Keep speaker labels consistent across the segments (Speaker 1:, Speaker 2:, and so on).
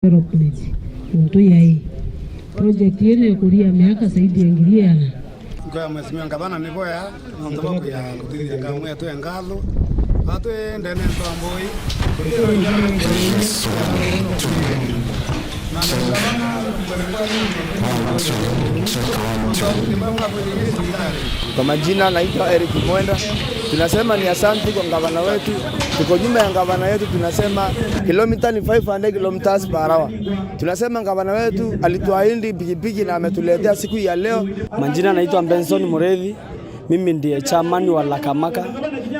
Speaker 1: development mtu yai project yene kulia miaka zaidi ingiliana
Speaker 2: kwa mheshimiwa ngavana nivoya ndoba ya kuthiria ngamwe tu engalo atu ndene twamboi
Speaker 3: Kwa majina naitwa Eric Mwenda. Tunasema ni asante kwa ngavana wetu. Tuko nyuma ya ngavana wetu, tunasema kilomita ni 500 kilometers per hour. Tunasema ngavana wetu alituahidi pikipiki na ametuletea siku ya leo.
Speaker 4: Majina naitwa Benson Muredhi. Mimi ndiye chairman wa Lakamaka.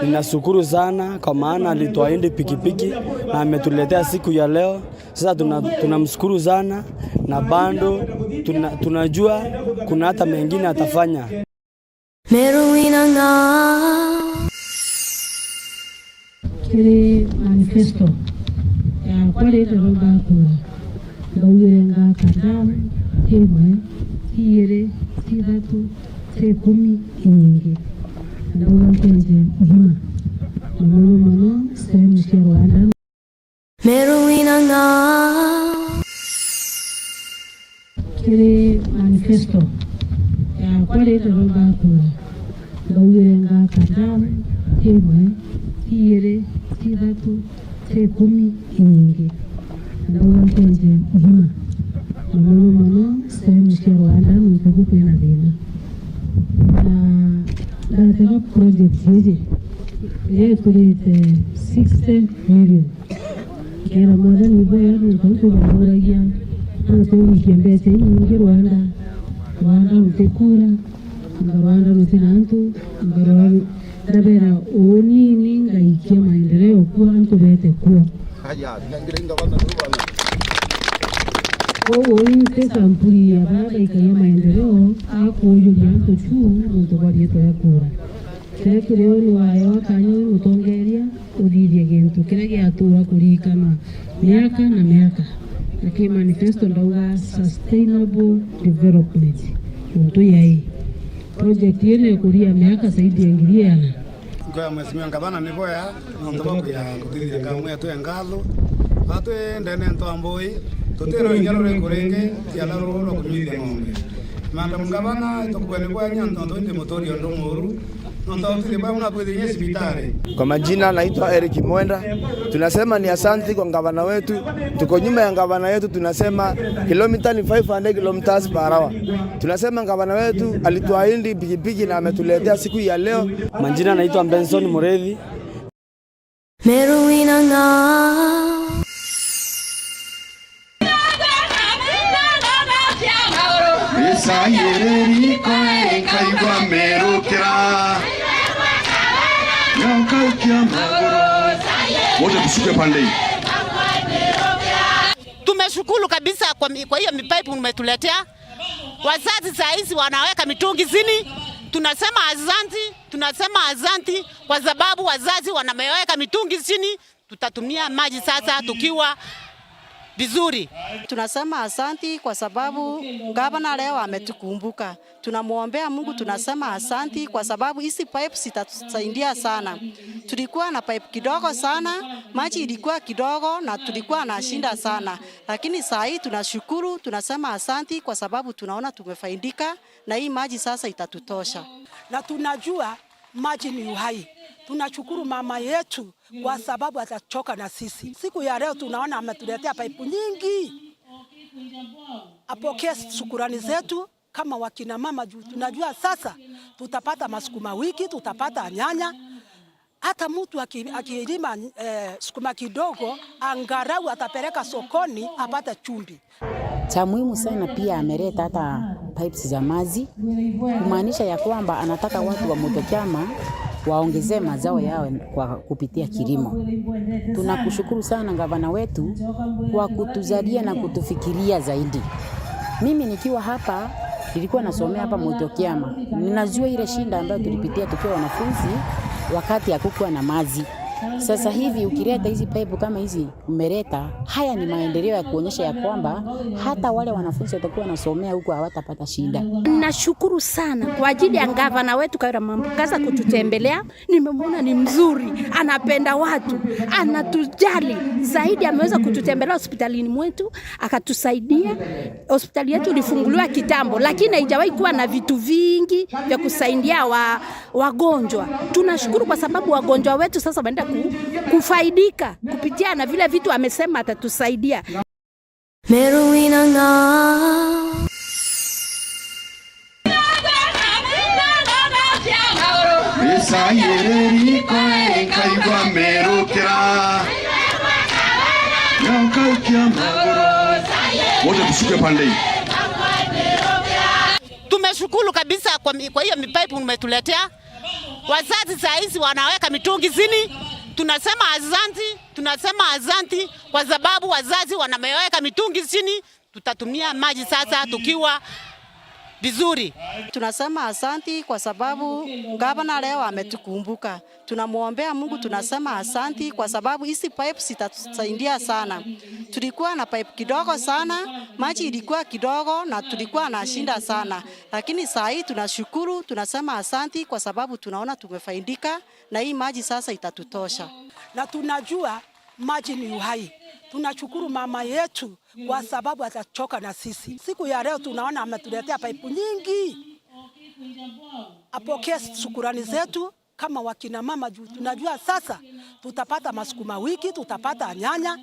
Speaker 4: Ninashukuru sana kwa maana alituahidi pikipiki na ametuletea siku ya leo. Sasa tunamshukuru sana na bando tunajua kuna hata mengine atafanya.
Speaker 5: Meru inanga
Speaker 1: kile manifesto ya kwale roba kwa ngauyenga kadamu hemwe hiere tidatu sekumi nyingi ndio kenje hima mama sehemu ya Rwanda.
Speaker 5: Meru inanga
Speaker 1: kile manifesto ya kwale roba kwa ngauyenga kadamu hemwe hiere tidatu sekumi nyingi ndio kenje hima mama sehemu ya Rwanda mtakupenda tena na project hizi kulete 60 million kera mada ni boya ni kwa baragia na kwa kiembeze nyingi Rwanda utekura Rwanda rutinantu ngaro dabera oni ngaikia maendeleo kwa antu bete kwa
Speaker 3: Ngirenga bana rubana.
Speaker 1: Ointe kampuni ya baba ikaya maendeleo ako yulianto chu ndo bali ya kura kireo ni wayo kanyo utongeria udhirie gento kile atura kurikana miaka na miaka lakini manifesto ndauga sustainable development mtu yai project yene kulia miaka zaidi ingiliana
Speaker 2: kwa mheshimiwa ngavana nivoya ndoba ya kuthiria ngamwe tu engalo atu ndene twamboi tutero ingalo rekurenge ya laro kunyithia ng'ombe manda ngavana tukubene kwa nyanto ndo motori ndo Meru.
Speaker 3: Kwa majina naitwa Eric Mwenda. Tunasema ni asante kwa ngavana wetu. Tuko nyuma ya ngavana wetu, tunasema kilomita ni 500 kilometers per hour. Tunasema ngavana wetu alituahidi pikipiki na ametuletea siku ya leo.
Speaker 4: Majina naitwa Benson Muredhi.
Speaker 5: Meru inanga
Speaker 6: Esa yereri koe kaigwa Meru kira Naukia magoro wote tushuke pande.
Speaker 7: Tumeshukuru kabisa kwa hiyo mipipe umetuletea. Wazazi saa hizi wanaweka mitungi zini. Tunasema asante kwa sababu wazazi wanameweka mitungi zini. Tutatumia maji sasa tukiwa vizuri.
Speaker 8: Tunasema asante kwa sababu gavana leo ametukumbuka. Tunamuombea Mungu, tunasema asante kwa sababu hizi pipe zitatusaidia sana. Tulikuwa na pipe kidogo sana, maji ilikuwa kidogo na tulikuwa na shinda sana. Lakini saa hii tunashukuru, tunasema asante kwa sababu tunaona tumefaidika na hii maji sasa itatutosha.
Speaker 9: Na tunajua maji ni uhai. Tunashukuru mama yetu kwa sababu atachoka na sisi. Siku ya leo tunaona ametuletea pipe nyingi. Apokee shukrani zetu kama wakina mama juu. Tunajua sasa tutapata masukuma wiki, tutapata nyanya. Hata mtu akilima sukuma kidogo angarau atapeleka sokoni apate chumvi.
Speaker 10: Cha muhimu sana pia ameleta hata pipes za maji, kumaanisha ya kwamba anataka watu wa Mutokama waongezee mazao yao kwa kupitia kilimo. Tunakushukuru sana gavana wetu kwa kutuzalia na kutufikiria zaidi. Mimi nikiwa hapa nilikuwa nasomea hapa Mutokama. Ninajua ile shinda ambayo tulipitia tukiwa wanafunzi wakati hakukuwa na maji. Sasa hivi ukileta hizi pipe kama hizi umeleta, haya ni maendeleo ya kuonyesha ya kwamba hata wale wanafunzi watakuwa wanasomea huko hawatapata shida.
Speaker 11: Nashukuru sana kwa ajili ya gavana wetu Kawira Mwambukaza kututembelea. Nimemwona ni mzuri, anapenda watu, anatujali zaidi. Ameweza kututembelea hospitalini mwetu, akatusaidia. Hospitali yetu ilifunguliwa kitambo, lakini haijawahi kuwa na vitu vingi vya kusaidia wagonjwa. Tunashukuru kwa sababu wagonjwa wetu sasa wanaenda kufaidika kupitia na vile vitu amesema atatusaidia.
Speaker 5: Meru inang'aa.
Speaker 6: Isayereri koe kaigwa Meru kira. Yaukaukia magoro. Wote tushuke pande hii.
Speaker 7: Tumeshukuru kabisa kwa hiyo mipaipu umetuletea. Wazazi saa hizi wanaweka mitungi chini. Tunasema asante kwa sababu wazazi wanameweka mitungi chini. Tutatumia maji sasa tukiwa vizuri.
Speaker 8: Tunasema asante kwa sababu gavana leo ametukumbuka. Tunamwombea Mungu, tunasema asante kwa sababu hizi pipe zitatusaidia sana. Tulikuwa na pipe kidogo sana, maji ilikuwa kidogo na tulikuwa na shinda sana. Lakini saa hii tunashukuru, tunasema asante kwa sababu tunaona tumefaidika na hii maji sasa itatutosha.
Speaker 9: Na tunajua maji ni uhai. Tunashukuru mama yetu kwa sababu atachoka na sisi. Siku ya leo tunaona ametuletea paipu nyingi. Apokee shukrani zetu kama wakina mama juu. Tunajua sasa tutapata masukuma wiki, tutapata nyanya.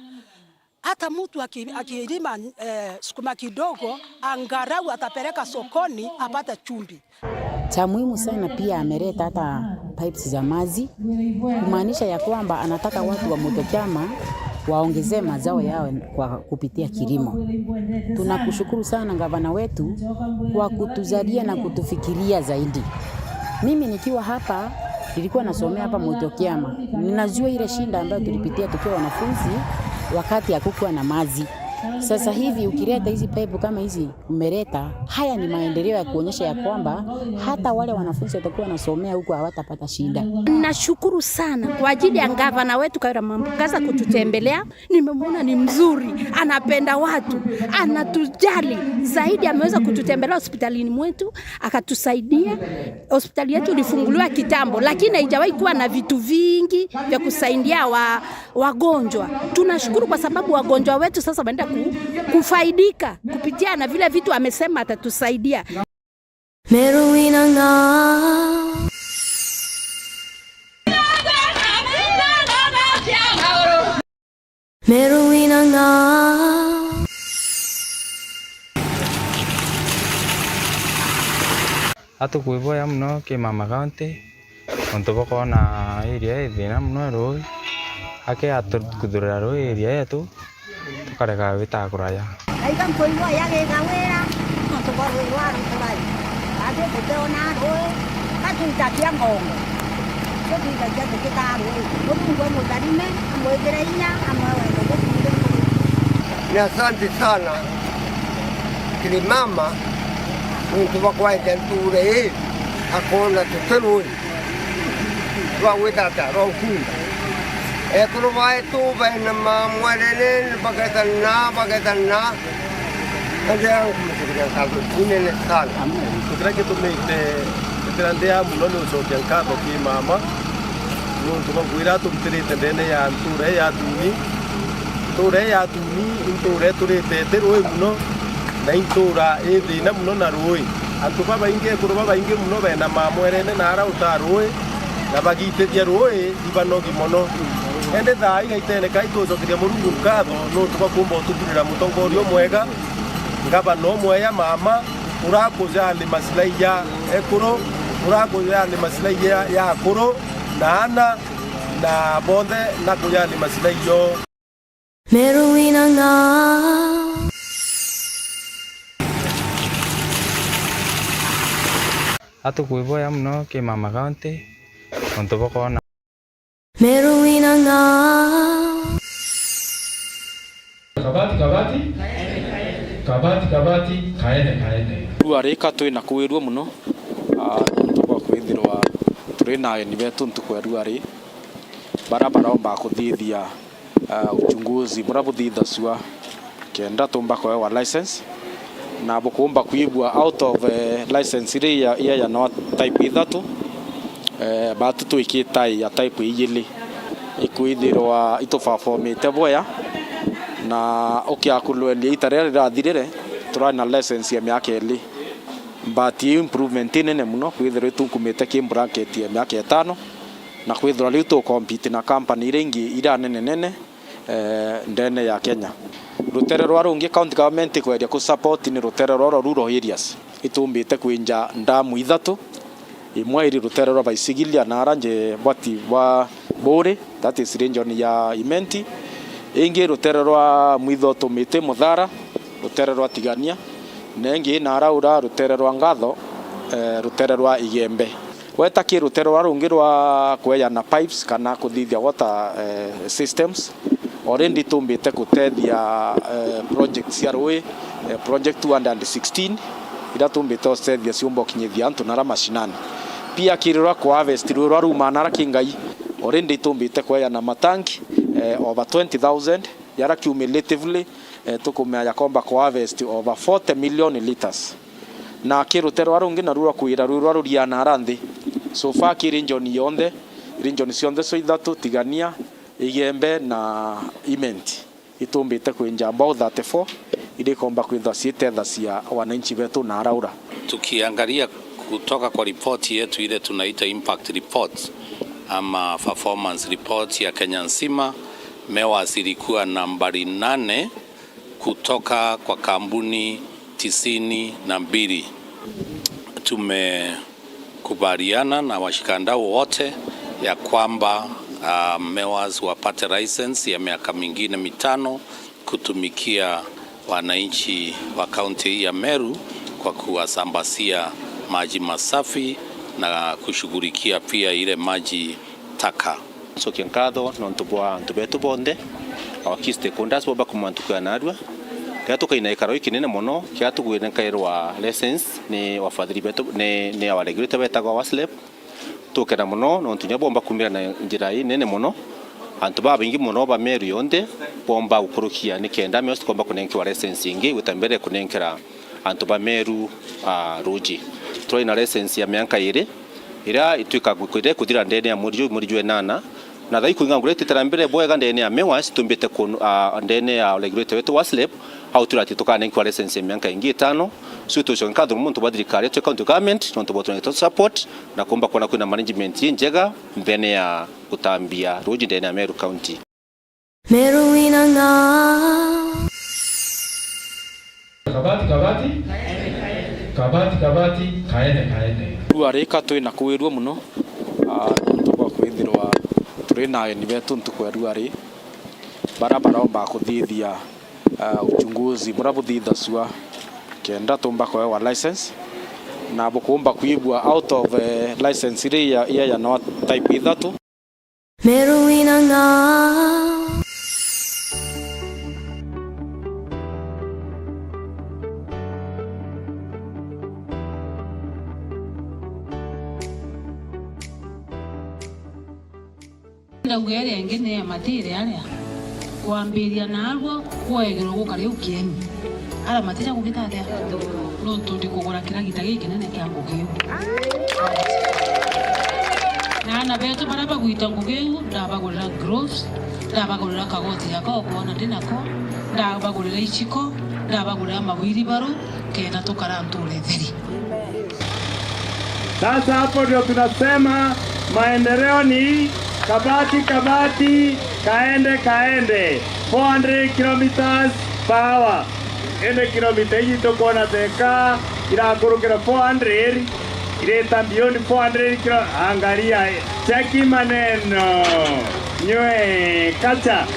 Speaker 9: Hata mtu akilima sukuma kidogo, angalau atapeleka sokoni apate chumvi.
Speaker 10: Cha muhimu sana pia ameleta hata pipes za maji, kumaanisha ya kwamba anataka watu wa Mutokama waongezee mazao yao kwa kupitia kilimo. Tunakushukuru sana gavana wetu kwa kutuzalia na kutufikiria zaidi. Mimi nikiwa hapa, nilikuwa nasomea hapa Mutokama. Ninajua ile shinda ambayo tulipitia tukiwa wanafunzi wakati hakukuwa na maji. Sasa hivi ukileta hizi pipe kama hizi umeleta, haya ni maendeleo ya kuonyesha ya kwamba hata wale wanafunzi watakuwa wanasomea huko hawatapata shida.
Speaker 11: Nashukuru sana kwa ajili ya gavana wetu Kawira Mwambukaza kututembelea. Nimemwona ni mzuri, anapenda watu, anatujali zaidi. Ameweza kututembelea hospitalini mwetu, akatusaidia. Hospitali yetu ilifunguliwa kitambo, lakini haijawahi kuwa na vitu vingi vya kusaidia wagonjwa. Tunashukuru kwa sababu wagonjwa wetu sasa wanaenda kufaidika kupitia na vile vitu amesema atatusaidia.
Speaker 5: Meru inang'aa. Meru inang'aa.
Speaker 12: Atukuivoya muno ki mama kaunti onto bokona area ithina muno roi ake atukuthurira roi area yetu tukareka witakuraya
Speaker 13: aiga mkoivo yage gawera onto boroi waru turai ade kutona roi katutakia ngongo kututakia kitaru omungu mutarime amwegera inya amawendo kufunde.
Speaker 3: Ni asante sana kile mama mtu wakwaita nture akona tuterui wa witata rohunda ekuru vai tu bena mamwalene bagatana ande ang kumisikia kago kunene sana
Speaker 14: tukrake tumite tukrandea munono sokia kago ki mama nuntu bagwira tumtirite ndene ya nture ya tuni nture turite teroi muno na intura ethina muno na roi antu baba inge kuru baba inge muno bena mamwerene na ara utaroi na bagitetia roi ibanogi mono ende thai gaitene kaitucokiria murungu nkatho no tubakumba utukurira mutongorio mwega ngavana omwe ya mama urakujali maslahi ya ekuru urakujali maslahi ya akuru na ana na bonde na kujali maslahi yo.
Speaker 5: Meru inang'aa.
Speaker 12: Atukuivoya muno ki mama kaunti onto bokona
Speaker 5: Meru inang'aa.
Speaker 15: Kabati kaene
Speaker 16: ruarika twina kwirwo muno ntukwa kwithirwa turi na ageni betu ntukwa ruari barabara omba kuthithia uchunguzi murabuthitha sua kenda tumba kwa license na bukumba kuibwa out of license ile ya no type ithatu batu tuikitai ya type igili ikuithirwa itufaformite boya na ukiakulwelia itarere rathirire turana license ya miaka eli but improvement nene muno kwithirwa tukumite ki bracket ya miaka 5 na kwithirwa riu tu compete na company iringi ira nene ndene ya Kenya. Rutere rwa rungi county government kweria ku support ni rutere rwa rural areas itumbite kwinja ndamu ithatu imwe iri rutere rwa Baisigilia na aranje bwati wa Bore that is region ya Imenti ingi rutere rwa Mwitho tumite Muthara rutere rwa Tigania nengi na araura rutere rwa Ngatho rutere rwa Igembe weta ki rutere rwa rungi rwa kweya na pipes kana kuthithia water systems already tumbite kutethia projects ya roi project 216 ira tumbite ostethia ciumbo kinyithia antu nara mashinani pia kirira kwa harvest rwa ruma nara kingai already tumbite kwa na matanki over 20,000 yara cumulatively tukumya komba kwa harvest over 40 million liters na kirutero arungi na rura kuira rura ruria na arandi so far region yonde region cionde so ithatu Tigania Igembe na Imenti itumbite kwinja about 34 ile komba kwitha citetha cia wananchi wetu na araura.
Speaker 17: Tukiangalia kutoka kwa ripoti yetu ile tunaita impact report ama performance report ya Kenya nzima, MEWAS ilikuwa nambari 8 kutoka kwa kampuni 92. Tumekubaliana na washikandau wote ya kwamba MEWAS wapate license ya miaka mingine 5 kutumikia wananchi wa kaunti ya Meru kwa kuwasambasia maji masafi na kushughulikia pia ile maji taka.
Speaker 14: So kiankadho no ntubwa ntubetu bonde awakiste kundas boba kumantuka narwa kia tukaina ikaro ikinene muno kia tugwire nkairwa license ni wafadhili betu ni awaregulator betagwa waslep tukena muno no ntunya bomba kumira na njira hii nene muno antu baba ingi muno ba Meru yonde bomba ukurukia nikenda meost komba kunenki wa license ingi utambere kunenkera antu ba Meru ruji tuna license ya miaka 2 ira itwika gukwire kuthira ndene ya muri nana na thai kuingangurete tarambere boega ndene ya MEWAS tumbite ku ndene ya regulator wetu waslep au turati tukane kwa license ya miaka ingi 5 suto shonkadho muntu badrikari to county government no to support na kumba kuna management njega ndene ya kutambia ruji ndene ya Meru County.
Speaker 5: Meru inanga
Speaker 15: kabati kaene
Speaker 16: ruarika twina kuwirwo muno ntuba kwithirwa turina ni betu ntukweru ari barabara omba kuthithia uchunguzi murabuthitha sua kenda tumba kwa license na bukumba kuibwa out of license ile ya no type ithatu.
Speaker 5: Meru inanga
Speaker 1: ndagwere engine ya material ya kuambiria narwo kwegero gukari ukieni ala matija kugitatea no tundi kugura kira gitagi kinene kia ngugiu na beto baraba guita ngugiu ndabagurira gloves ndabagurira kagoti yako kuona ndinako ndabagurira ichiko ndabagurira mawiri baro kenda tukara ntule theri.
Speaker 18: Sasa hapo ndio tunasema maendeleo ni kabati kaende 400 kilometers per hour. Ende kilomita hii tokona theka irakurukira 400 ireta beyond 400 kilo. Angalia cheki maneno nywe kacha.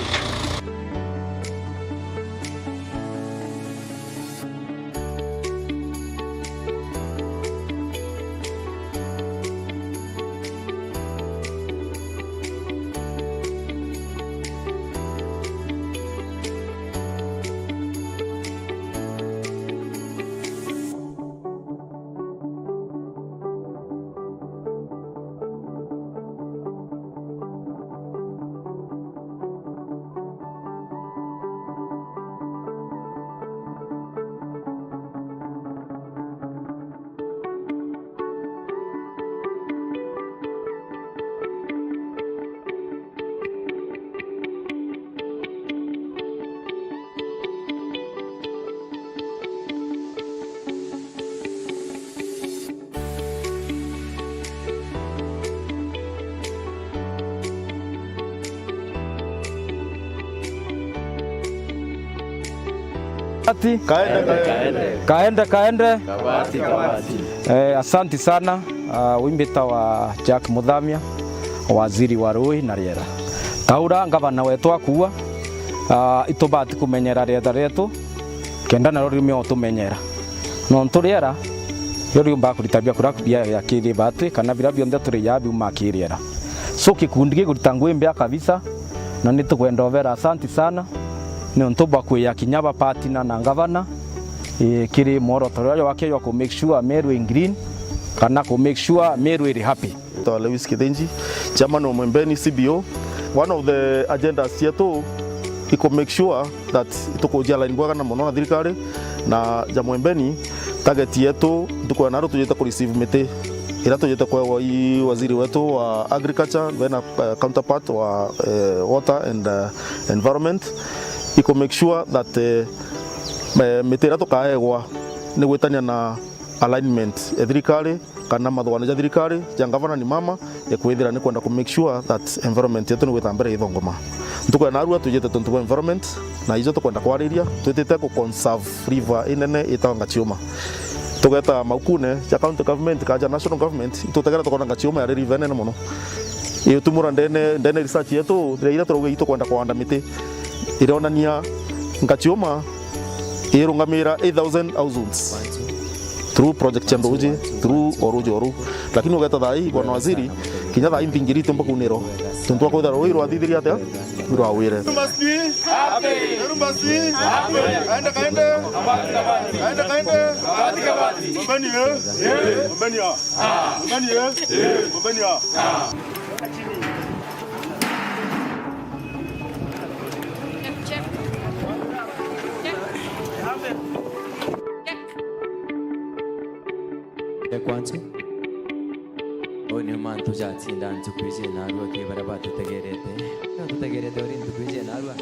Speaker 4: Kaende. Asanti sana wimbita wa Jack Muthamia, waziri wa Rui na Riera. Taura ngavana wetu akuwa itubati kumenyera rieta retu kenda na ruri meo tumenyera no nturiera yori umba kuritabia kurakubia ya kiri bati kana birabio nda turi yabi umakiriera so kikundi gikuruta ngwembe kabisa na nitukwenda overa. Asanti sana ni ntuba kuya kinyaba patina na ngavana kiri morotoro wake yo ku make sure Meru in green kana ku make sure Meru is happy.
Speaker 14: Lewis Kidenji, chairman of Mwembeni CBO. One of the agendas yetu iko make sure that tuko line bwaga na mono na thirikari na ja Mwembeni target yetu tuko naro tujeta ku receive mete ila tujeta kwa waziri wetu wa agriculture na counterpart wa water and environment iko make sure that mete rato kaegwa ni gwetania na alignment thirikari kana mathwana ja thirikari ja gavana ni mama ya kwithira ni kwenda ku make sure that environment yetu ni gwitambere ithongoma ntuko na arua tujete tuntu environment na izo tukwenda kwariria twitite ku conserve river inene itanga chioma tugeta maukune ja county government ka ja national government tutegera tukona chioma ya river inene muno iyo tumura ndene research yetu ira turuge ito kwenda kwanda miti ironania ngachioma irungamira 8000 households through project Chamboji through Oru lakini ugeta thai bwana waziri kinya thai mbingiri tumba kunero tuntwa ko daro iro athithiri atia iro awire must be happy must be happy kaende mbania
Speaker 19: kwanza oni mantu jatsinda ntukwije narwa ke baraba tutegerete ori ntukwije narwa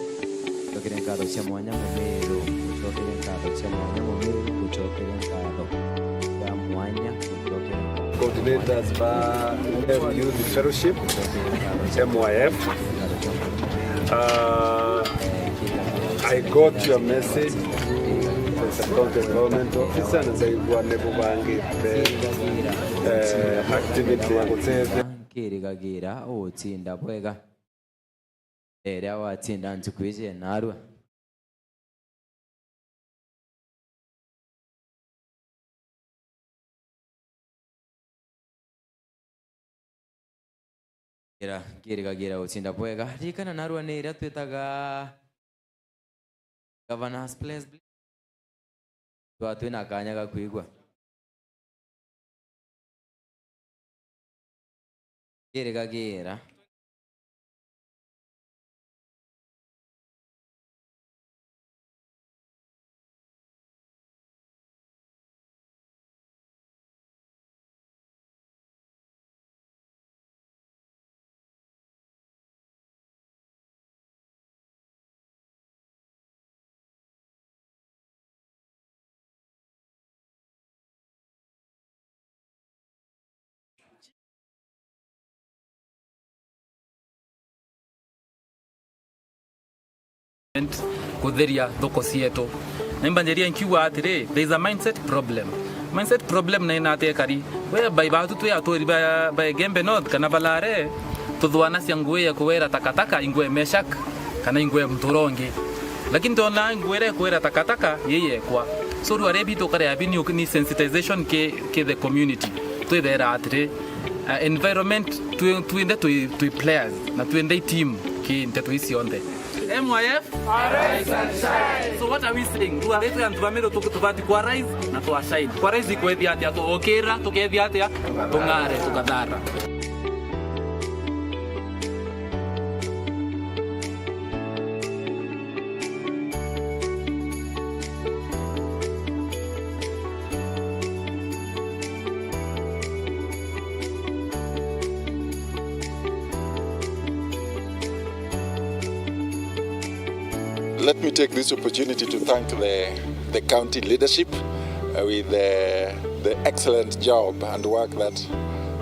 Speaker 19: tokere ngado cha mwanya mu Meru tokere ngado cha mwanya mu Meru kuchokere ngado ya mwanya kutokere
Speaker 20: coordinators ba youth fellowship MYF. I got your message as a county government officer and say one never bangi activity ya kutseve
Speaker 19: kirigagira utsinda bwega era watsinda ntukwije narwa kirigagira utsinda bwega rikana narwa ne ira twetaga governor's place twatwina kanya ga kuigwa kirigagira
Speaker 21: kutheria thoko cietu naimba njeria nkiuga atiri there is a mindset problem na ina tekari we bai batu tu ya tori ba gembe not kana balare tudwana cia ngwe ya kuwera takataka ingwe meshak kana ingwe mturongi lakini tona ngwere kuwera takataka yeye kwa so ruarebi to kare abini ni sensitization ke the community to there atiri environment tuende to players na tuende team ki ntetu isi onde MYF arise and shine. So what are we saying? Tu aretu ya ntuvamiro tukutuvati kwa rise na tuwa shine. Kwa rise ikwethi atia tu okera, tukethi atia tungare, tukadhara.
Speaker 22: Let me take this opportunity to thank the county leadership with the excellent job and work that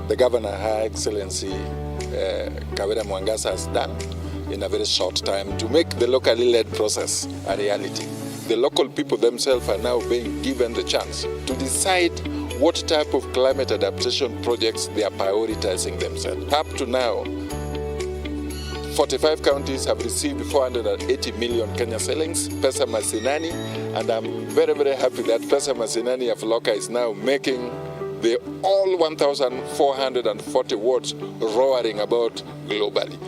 Speaker 22: the Governor, Her Excellency Kawira Mwangasa has done in a very short time to make the locally led process a reality. the local people themselves are now being given the chance to decide what type of climate adaptation projects they are prioritizing themselves. Up to now, 45 counties have received 480 million Kenya shillings, Pesa Mashinani, and I'm very, very happy that Pesa Mashinani of Loka is now making the all 1,440 words roaring about globally.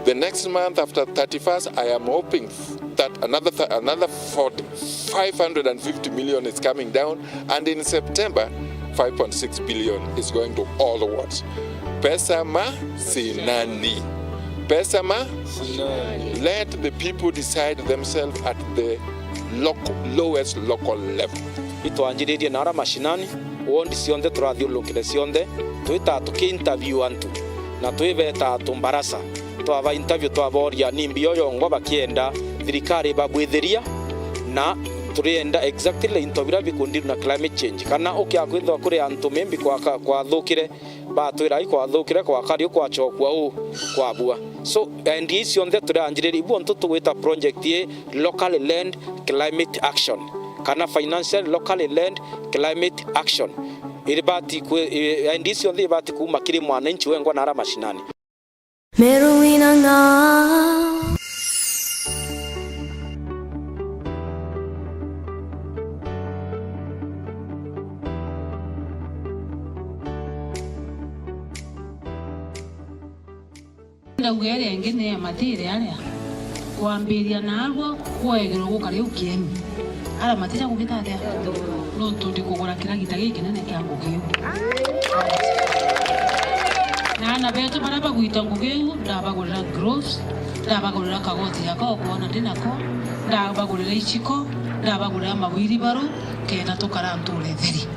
Speaker 22: The next month after 31st, I am hoping that another 550 million is coming down, and in September, 5.6 billion is going to all the wards. Pesa Mashinani. Pesa Mashinani. Let the people decide themselves at the lowest local level.
Speaker 16: Itwanjiririe nara mashinani wondi cionthe turathiulukire cionthe twita tuki-interview antu na twibeta tumbarasa twava interview twavoria nimbi yoyongwa bakienda thirikari babwithiria na turienda exactly into bira bikundiru na climate change kana ukia kwithwa kuri antu membi kwa thukire batwira ikwa thukire kwa kari kwa chokwa u kwa bua so and icionthe turanjiririe ibu antu twita project ye local land climate action kana financial locally land climate action iribati ndisio ndi ibati kuma kiri mwananchi wengwa nara mashinani
Speaker 5: Meru inanga
Speaker 1: ndagwere ngene ya matire alia kuambiria narwo kwegero gukari ukieni ala matira kugitate no tundi kugura kira gitagi kinene kya ngugiu na beto baraba guita ngugiu ndabagurira gross ndabagurira kagoti yako kuona ndinako ndabagurira ichiko ndabagurira mawiri baro kenda tukarantule theri.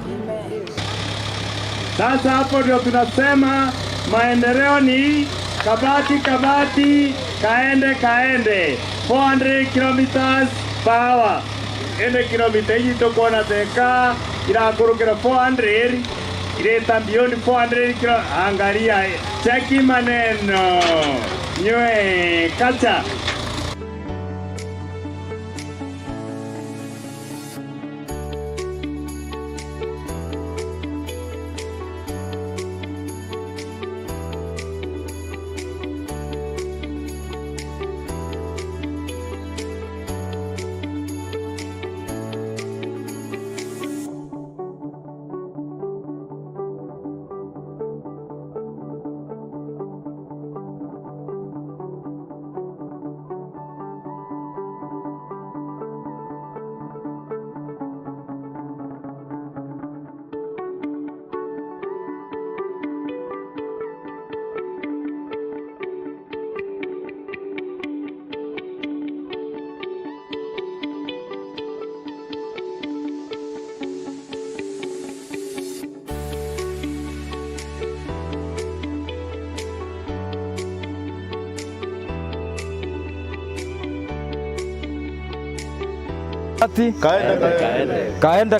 Speaker 18: Sasa hapo ndio tunasema maendeleo ni kabati kaende 400 kilometers per hour. Ende kilomita hii tukuona teka irakurukira 400 ireta beyond 400 kilo. Angalia cheki maneno nywe kacha.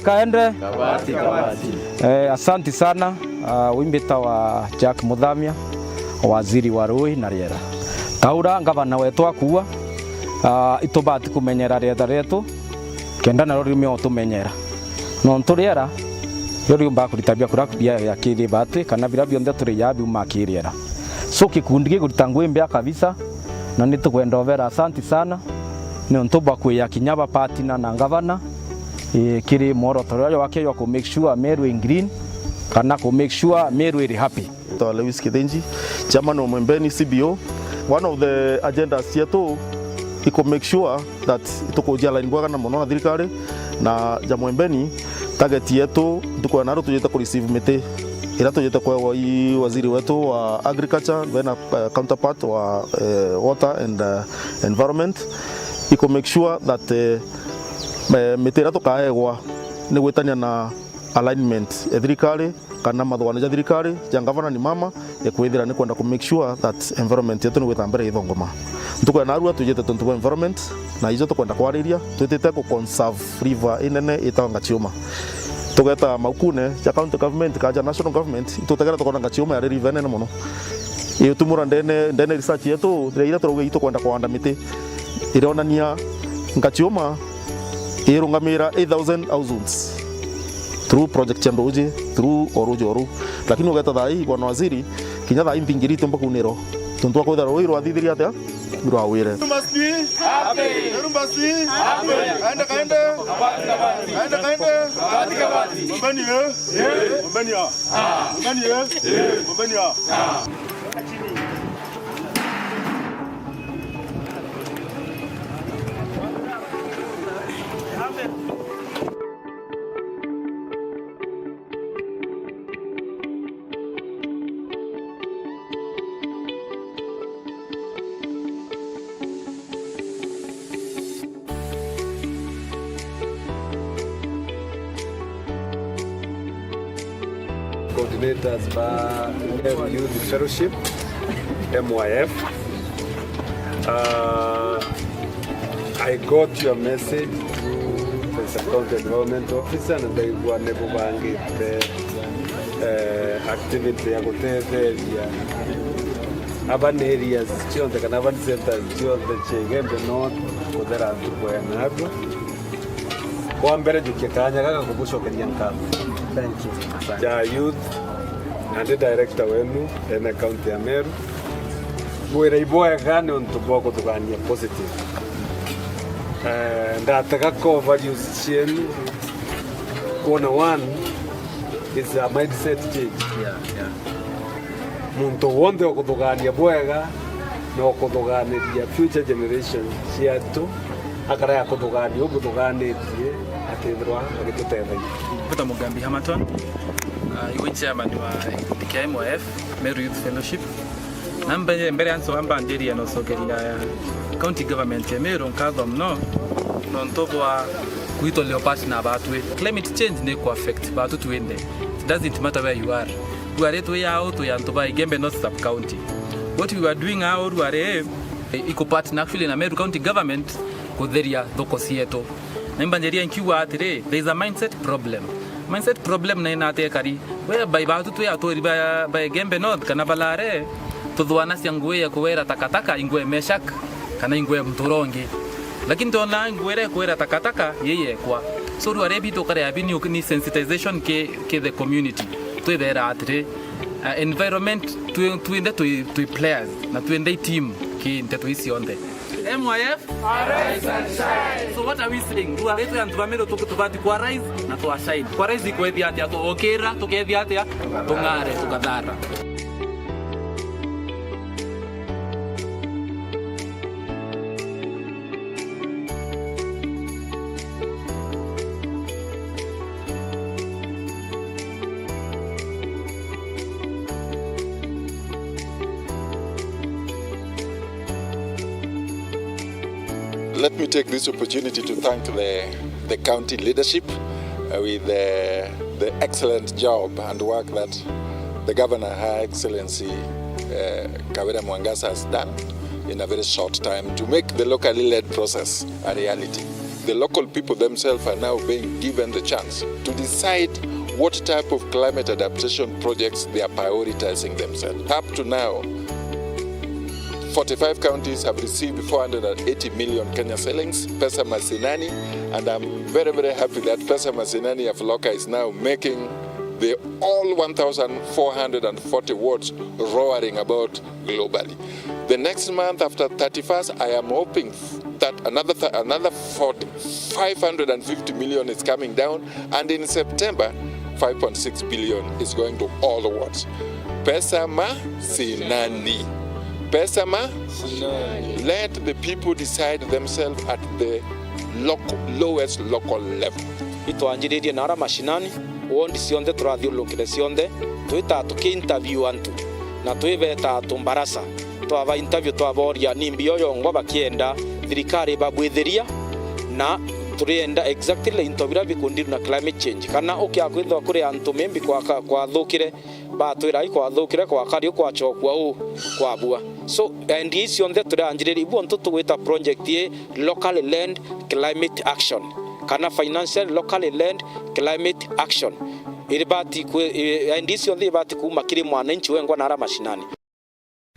Speaker 4: Kaende. Asanti sana wimbita wa Jack Muthamia waziri wa rui na riera taura ngavana wetu akua itubati kumenyera riera retu kenda na ruri meo tumenyera no nturiera yori umba kuritabia kurakudia ya kiri bati kana bira bionde turi yabi umakiriera so kikundi gikuruta ngwembe kabisa na nitukwenda overa. Asanti sana ni ntoba kuya kinyaba patina na ngavana kiri morotoro wake yo ku make sure Meru in green kana ku make sure Meru is happy.
Speaker 2: To Lewis Kidenji, chairman of Mwembeni CBO, one of the agendas yetu iko make sure that tuko jala ingwa na mono na thirikari na ja Mwembeni target yetu tuko naro tujeta ku receive mete ila tujeta kwa waziri wetu wa agriculture na counterpart wa water and environment iko make sure that metera tokaegwa ni gwetania na alignment thirikari kana mathwana ja thirikari ja gavana ni mama ekwithira ni kwenda ku make sure that environment yetu ni gwetambere ithongoma ntuko na arua tujete tuntu environment na ijo tukwenda kwariria twitite ku conserve river inene itanga chioma tugeta maukune ja county government ka ja national government tutegera tukona chioma ya river inene muno iyo tumura ndene research yetu ira turuge ito kwenda kwanda miti ironania ngachioma irungamira 8,000 households through project Chandoje through oru lakini ugeta thai bwana waziri kinya thai mbingirite mpaka uniro tuntwa kwetha roi rwa thithiri atia rwa wire
Speaker 20: coordinators by Meru Youth Fellowship, MYF. I got your message through the Sub-County Development Officer and they were never banging the activity ya kutetheria urban areas chionde kana urban centers chionde chegembe north kuthera ntuko ya nabwo kwa mbere jukia kanya gaga kugucokeria nkatho. Thank you. Ja youth and the director wenu ene county ya Meru gwira iboega ni untu boko tugania positive ndataka ko values chenu kuona one is a mindset change. Muntu wonde okutugania bwega no kutuganiria future generation ciatu akara ya kutugania ugutuganitie akithirwa agituteithagia.
Speaker 21: Peter Mugambi Hamaton, iwe chairman wa KMOF Meru Youth Fellowship. Namba mbere anso amba ndiri ya nosokeria county government ya Meru nkatho mno nontobwa kuitoleo partner batwe. Climate change ne ko affect batu tuende. It doesn't matter where you are. We are to ya auto ya ntoba Igembe North Sub County. What we are doing now we are iko partner actually na Meru County government kutheria thoko cietu. Namba njeria nkiwa atire there is a mindset problem na inate kari we bai batu tu ya tori ba Igembe North kana balare tudwana siangwe ya kuwera takataka ingwe meshak kana ingwe mturongi lakini tona ingwere kuwera takataka yeye kwa so ruarebi to kare abini ni sensitization ke the community to there atire environment tuende to players na tuende team ki nteto isi onde MYF arise and shine. So what are we saying? Tu areto ya ntubamero tukutubati kwa rise na to shine. Kwa rise iko ethi atia to okera to kethi atia tungare tukathara.
Speaker 22: Let me take this opportunity to thank the county leadership with the excellent job and work that the Governor, Her Excellency Kawira Mwangasa has done in a very short time to make the locally led process a reality. The local people themselves are now being given the chance to decide what type of climate adaptation projects they are prioritizing themselves. Up to now, 45 counties have received 480 million Kenya shillings, Pesa Masinani, and I'm very, very happy that Pesa Masinani of Loka is now making the all 1,440 wards roaring about globally. The next month after 31st, I am hoping that another 550 million is coming down, and in September, 5.6 billion is going to all the wards. Pesa Masinani. Pesama, let the people decide themselves at the lowest local level.
Speaker 16: Itwanjiririe nara mashinani wondi cionde turathiulukire cionde twita tukiinterview antu na twibeta tumbarasa twava interview twavoria nimbi yoyo ngwa bakienda thirikari babwitheria na turienda exactly intobira bikundiru na climate change kana ukiakwithwa kuri antu membi kwa thukire batwira ikwa thukire kwa kari kwa chokwa u kwa bua so and icio nthe turanjiriri ibu ntu tuwita project ye locally land climate action kana financial locally land climate action iribati and icio nthe ibati kuma kiri mwananchi wengwa nara mashinani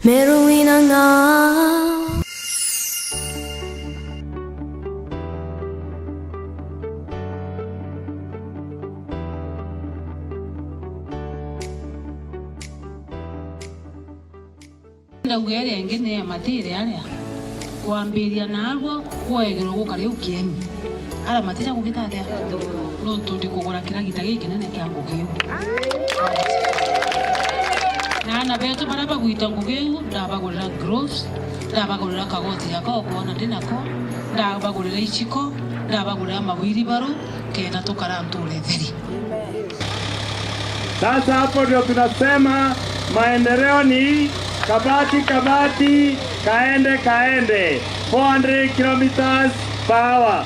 Speaker 5: Meru inanga
Speaker 1: Ndagwere ngene ya matire aria. Kwambiria nabo kwegero gukari ukieni. Ala matira gugitatea. No tundi kugura kira gitagi kinene kya ngugiu. Na beto baraba guita ngugiu ndabagurira gloves, ndabagurira kagoti yako kuona ndinako, ndabagurira ichiko, ndabagurira mawiri baro kenda tukarantule theri.
Speaker 18: Sasa hapo ndio tunasema maendeleo ni kabati kabati, kaende kaende, 400 kilometers per hour.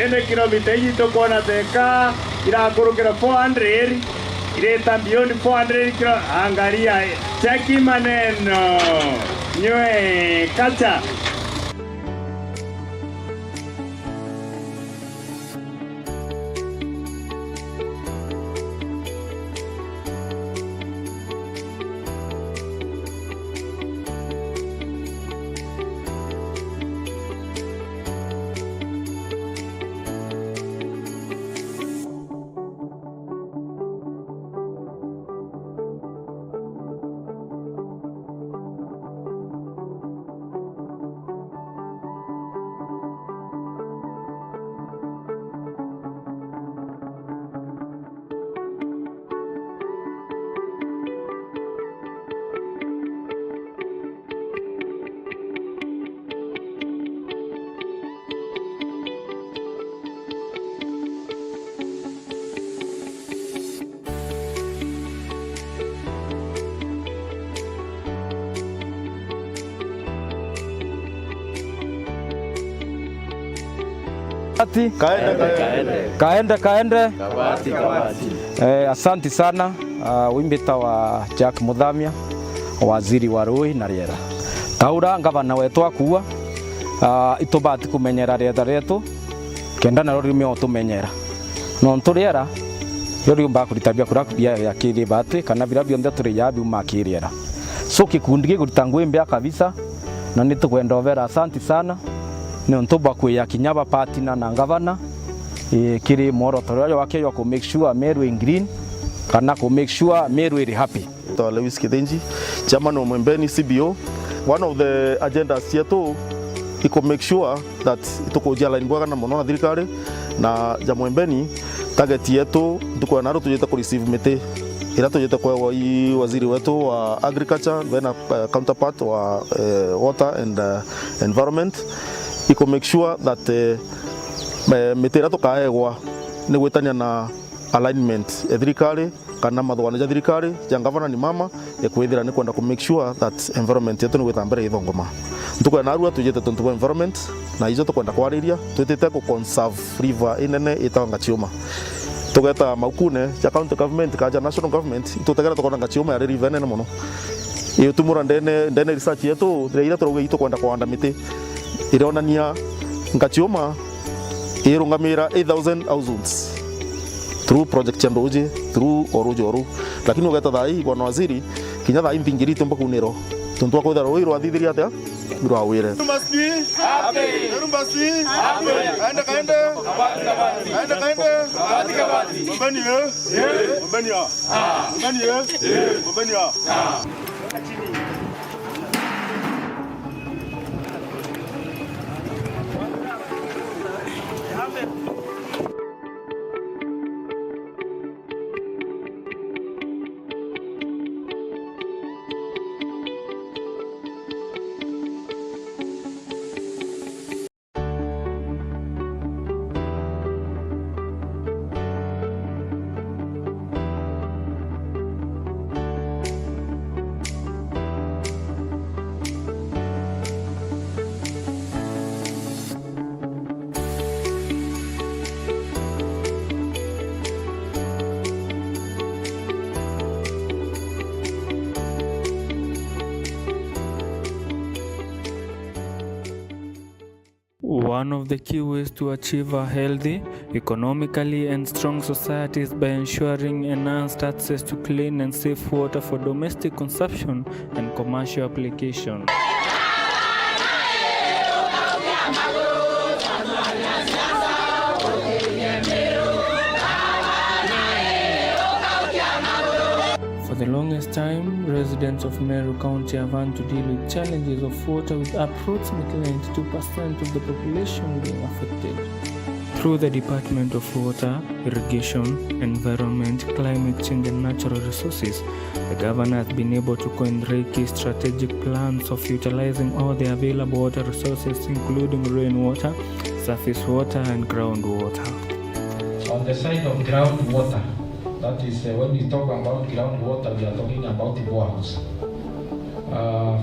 Speaker 18: Ende kilomita hii tuko na theka irakurukira 400 ireta beyond 400 kilo. Angalia cheki maneno nywe kacha.
Speaker 6: Kaende. Asanti sana wimbita wa Jack Muthamia, waziri wa rui na riera. Taura ngavana wetu akua itubati kumenyera riera retu kenda na ruri meo tumenyera no nturiera yori umba kuritabia kurakubia ya kiri bati kana birabio nda turi yabi umakiriera so kikundi gikuritangwe mbya kabisa na nitukwenda overa. Asanti sana ni ntuba kuya kinyaba patina na ngavana kiri morotoro wake yo ku make sure Meru in green kana ku make sure Meru is happy.
Speaker 2: Lewis Kidenji, chairman of Mwembeni CBO. One of the agendas yetu iko make sure that tuko line bwaga na mono na thirikari na ja Mwembeni target yetu tuko naro tujeta ku receive mete ila tujeta kwa waziri wetu wa agriculture then counterpart wa water and environment iko make sure that metera tukaegwa ni gwetania na alignment thirikari kana mathwana ja thirikari ja gavana ni mama ekwithira ni kwenda ku make sure that environment yetu ni gwitambere ithongoma ntuko na arua tujete tuntu environment na ijo tukwenda kwariria twitite ku conserve river inene itanga chioma tugeta maukune ja county government ka ja national government tutegera tukona chioma ya river inene muno iyo tumura ndene research yetu ira turuge ito kwenda kwanda miti ironania ngachioma irungamira 8000 households through project Chandoje through Oru lakini ugeta thai bwana waziri kinya thai mbingiri tumba kunero tuntwa ko tharo iro athithiri atia biro awire must be happy must be happy kaende kaende mbani
Speaker 7: One of the key ways to achieve a healthy, economically and strong society is by ensuring enhanced access to clean and safe water for domestic consumption and commercial application. For the longest time, residents of Meru County have had to deal with challenges of water, with approximately 92% of the population being affected. Through the Department of Water, Irrigation, Environment, Climate Change and Natural Resources, the governor has been able to coordinate key strategic plans of utilizing all the available water resources, including rainwater, surface water and groundwater.
Speaker 15: On the side of groundwater, that is when we talk about groundwater, we are talking about boreholes.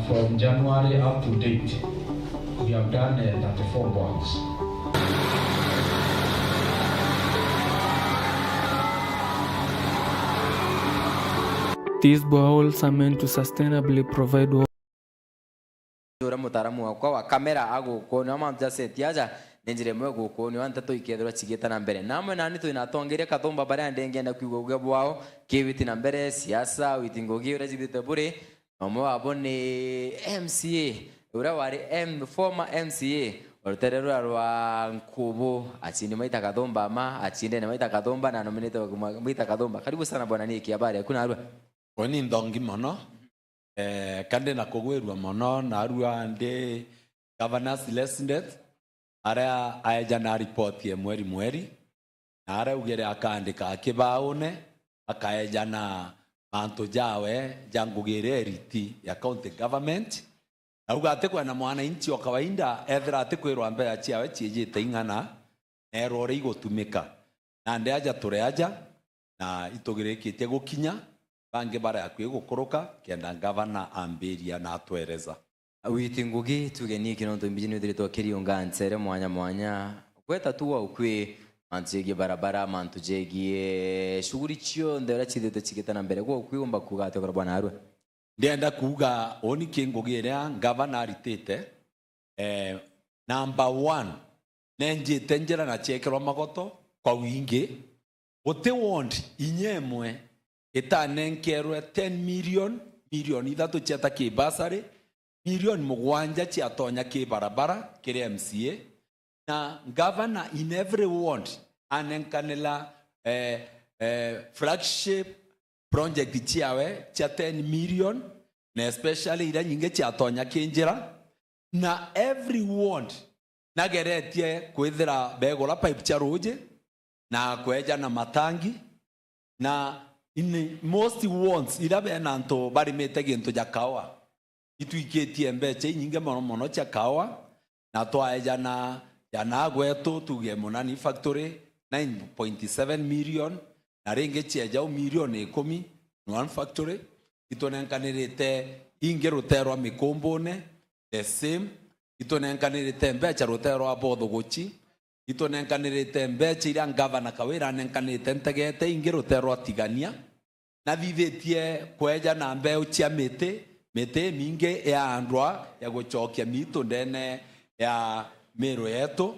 Speaker 15: From January up to date, we have done 34 boreholes.
Speaker 7: These boreholes are meant to sustainably provide water.
Speaker 19: Ura mutaramu wakwa wa kamera aguko ni amamja setiaja nenjire mwe guko ni wanta to ikethira chigeta na mbere namwe nani to inatongeria kathomba bare ndengenda kuigwa uge bwao kibiti na mbere siasa witingogi ura jibite bure mamwe abo ni MCA ura wari former MCA oruterero rwa nkubu achini maita kathomba ma achinde na maita kathomba na nominate maita kathomba. Karibu sana bwana, niki habari hakuna arua
Speaker 8: oni ndongi mono kande na kogwerwa mono na arua ndi governors listened ara aja na report ye mweri na ara ugere akandika akibaone akaeja na manto jawe jangugire riti ya county government na ugate kwa na mwana inchi wa kawaida ethera atikwirwa mbere achiawe chijite ingana erore igotumika na ndi aja tureaja na itogirekitie gukinya bange bara yakwiye gukoroka kenda governor amberia na atwereza
Speaker 19: witingugi tugeni kinonto mbijini dirito kirionga nsere mwanya kweta tuwa ukwe mantsege barabara mantujegie shughuli chio ndera chidete chiketana mbere kwa ukwiyomba kugate kwa bwana arwe
Speaker 8: ndienda kuga oni kingugiria governor ritete number 1 nenje tenjera na chekero magoto kwa wingi ote wond inyemwe itanenkerwe 10 million ithatu cheta ki basari million mugwanja chiatonya ki barabara kire MCA na governor in every ward anenkanela flagship project chiawe cha 10 million na especially ira nyinge chiatonya kinjira na every ward nageretie kwithira begora pipe cha roje na kweja na matangi na in most wards ira bena nto bari mete gintu ja kawa ituiketie mbeche nyinge mono cha kawa na twaeja na jana gwetu tuge monani factory 9.7 million na renge cheja million 10 one factory itonenkanirite inge rutero mikombone the same itonenkanirite mbecha rutero abotho gochi itonenkanirite mbecha ira governor kawira nenkanirite ntegete inge rutero atigania na vivetie kweja na mbeo chia mete minge ya andwa ya gochokia mito ndene ya Meru yetu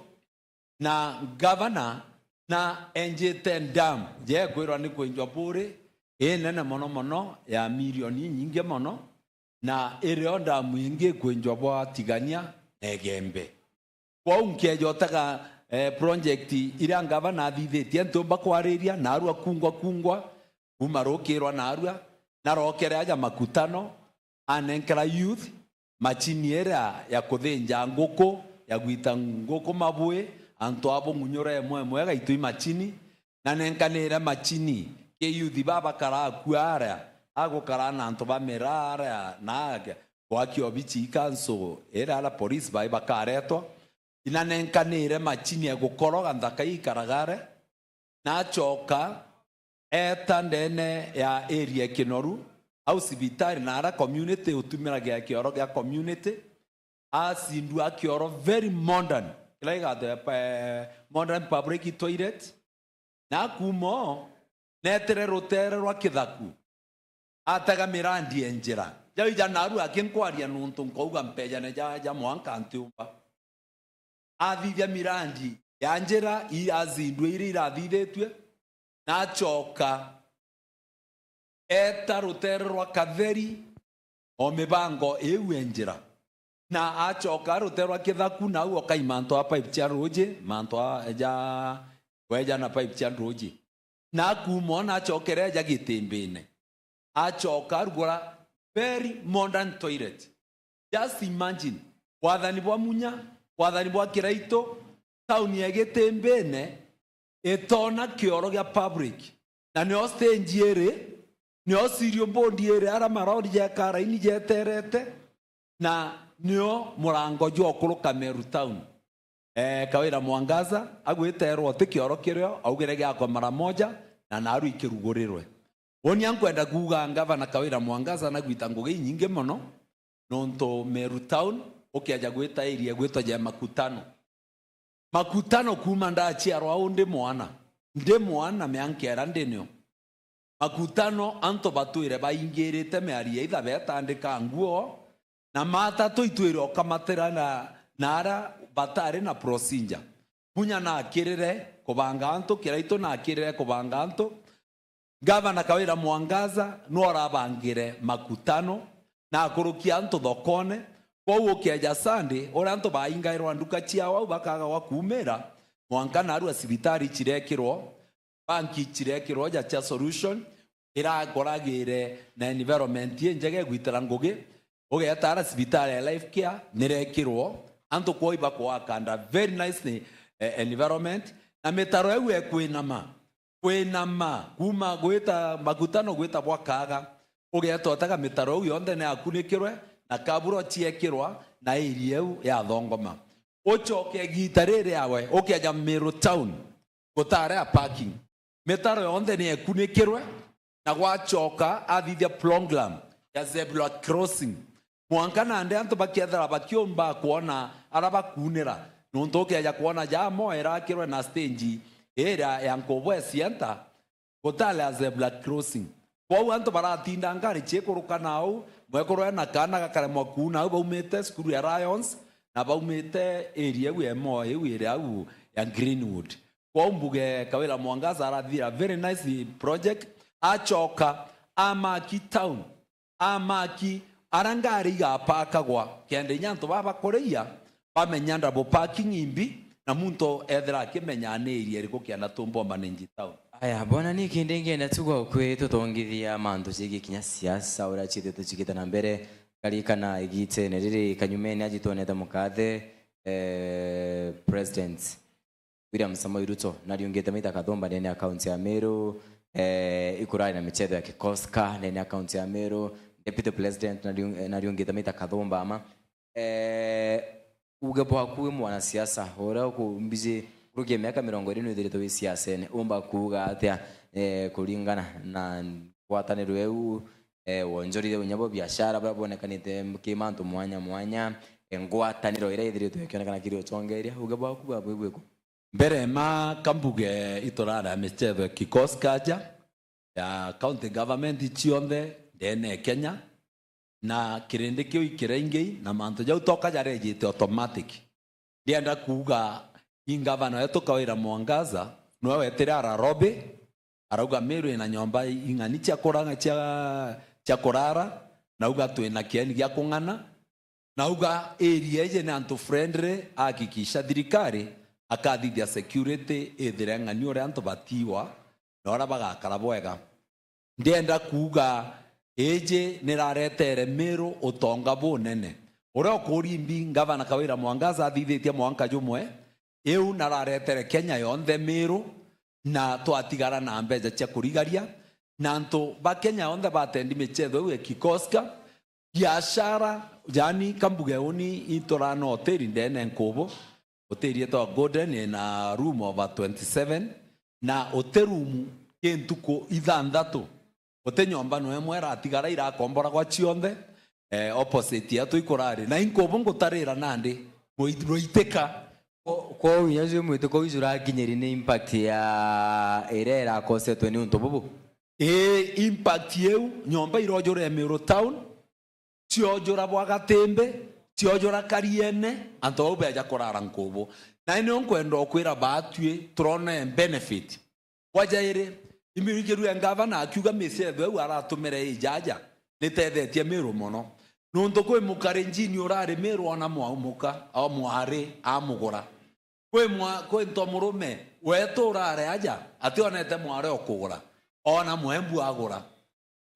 Speaker 8: na governor na NJ10 dam je kwirwa ni kwenjwa bure nene mono ya milioni nyingi mono na ireonda mwingi kwenjwa bwa tigania egembe kwa unkejo taka project ira governor thithetie ntumba kwariria na arua kungwa umarokirwa na arua na rokere aja makutano anenkara youth machiniera ya kuthinja nguku ya gwita nguku mabwe anto abo munyore mwega gaitui machini na nenkanira machini ke youth baba kara kuara ago kara na anto ba merara na kwa kiobichi kanso era la police bai bakareto ina nenkanira machini ya gukoroga ndakai karagare na choka etandene ya area kinoru au sibitari na ara community utumira gya kioro gya community asindu akioro very modern like the modern public toilet na kumo netere rotere rwa kithaku ataga mirandi enjira jaija naru akinkwaria nuntu nkouga mpeja ne ja mwanka antiumba athithia mirandi ya njira i azindu iri irathithetwe na choka eta rotere rwa katheri o mibango ewenjira na achoka rotere kithaku na uo kaimanto a pipe cha roje manto ja weja na pipe cha roje na kumona chokere ja gitimbine acoka rugora very modern toilet. Just imagine wathani bwa munya wathani bwa kiraito town ya Getembene etona kioro gya public na nio stage ere nio sirio bondi ere ara marodi ya karaini jeterete na nio murango jo kuruka Meru town. Kawira Mwangaza agwiterwo te kioro kirio augerege akwa mara moja na naru ikirugurirwe. Woni ankwenda kuga ngavana Kawira Mwangaza na gwita ngugi nyinge mono nonto Meru town ukiaja gwita area gwita ja makutano kuma ndachi arwa ndi mwana meankera ndenyo makutano anto batuire baingirite mearia itha betandika nguo na matatu itwire okamatera na nara batari na procedure munya na akirire kubanga anto kiraito na akirire kubanga anto Gavana Kawira Mwangaza no arabangire makutano na akurukia anto thokone kwa ukiaja Sunday ora anto baingairwa nduka ciao bakaga wakumera mwankana aru asibitari cirekirwo banki cirekirwo ja cha solution irakoragire na environment yenjege gwitara ngugi ugetara sibitari ya life care nirekirwo anto kwa iba kwa kanda very nice environment na metaro ewe kwinama kuma gwita makutano gwita bwakaga ugetotaga metaro yonde na akunikirwe na kaburo ciekirwa na irieu ya thongoma ucoke gitarire yawe ukiaja Meru town gutare a parking metaro yonde ni ekunikirwe na gwacoka athithia program ya zebra crossing mwankana ande anto bakiethera bakiomba kuona araba kunira nonto ukiaja kuona jamo erakirwe na stage era ya nkobwe sienta gutale a zebra crossing kwa anto baratinda ngari chekuruka nao mwekoro na kana gakare mwakuna baumete skuru ya Lions na baumete area we moye we au ya Greenwood kwa mbuge Kawira Mwangaza arathira very nice project acoka amaki town amaki arangari ga pakagwa kende nyanto baba koreia bamenyanda bo parking imbi na muntu ethera kimenya ne area riko kiana tumbo manenji town.
Speaker 19: Aya bona ni kindenge na tugo kwe tutongithia mantu cigi kinya siasa ura chite tuchikita na mbere kalikana igite neriri kanyumeni ajitoneta mukathe president William Samoei Ruto nariongete maita kathomba nene account ya Meru ikurai na michezo ya kikoska nene account ya Meru deputy president nariongete maita kathomba ama ugepo akuwe mwana siasa ora ku mbizi kurukia miaka 20 thirito wi siasa ne umba kuga atia kulingana na kwataniro eu wonjorire unyabo biashara babonekanite kimantu mwanya ngwataniro ire thirito kionekana kiri tongeria ugepo akuwa bwebweko
Speaker 8: mbere ma kambuge itorara michezo kikoskaja ya county government chionde dene Kenya na kirende kio ikirenge na manto jau toka jarejite automatic ndienda kuga ingavana yetu Kawira Mwangaza no wetere ararobe arauga Meru ina nyomba ingani cia koranga cia korara na uga twina kieni gya kungana na uga area je na antu friendly akikisha thirikari akathithia security ethire ngani ore antu batiwa na ora bagakara bwega ndienda kuga eje niraretere Meru utonga bunene ore okurimbi ngavana Kawira Mwangaza athithitie mwanka jumwe eu nararetere Kenya yonthe Meru na twatigara na mbeja cia kurigaria na antu ba Kenya yonthe batendi michezo we kikoska biashara yani kambuge uni itorano hoteli ndene nkobo hoteli yeto Golden na room over 27 na hoterumu kentuko ithandatu ote nyomba no emwe ratigara ira kombora kwa chionde opposite ya tuikorari na inkobo ngutarira nandi muiteka
Speaker 19: kwa uyaje mwito kwa izura kinyeri ne impact ya erera kosetwe ni untobobo
Speaker 8: impact yeu nyomba irojore Meru town tiojora bwagatembe tiojora kariene anto obeja korara nkobo na ine onkwendo kwira batwe trone benefit wajaire imirikeru ya ngavana akiuga mesetho eu aratumere ijaja nitethetie Meru mono nonto kwe mukarenjini urare Meru ona mwaumuka au mware amugura kwe ntomurume weto urare aja ati onete mware okugura ona mwembu agura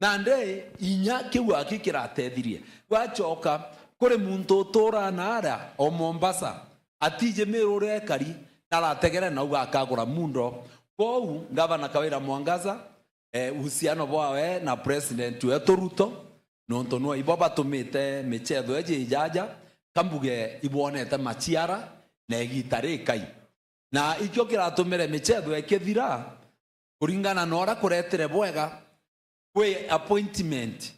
Speaker 8: nande inya kiwa kikiratethirie gwacoka kuri muntu utura nara o Mombasa atije Meru rekari narategere na uga akagura mundo kou gavana Kawira Mwangaza uhusiano bwawe na president wetu Ruto nonto no iboba tumite michetho eje ijaja kambuge ibonete machiara na igitare kai na ikyo kiratumire michetho ekethira kuringana na ora kuretere bwega kwe appointment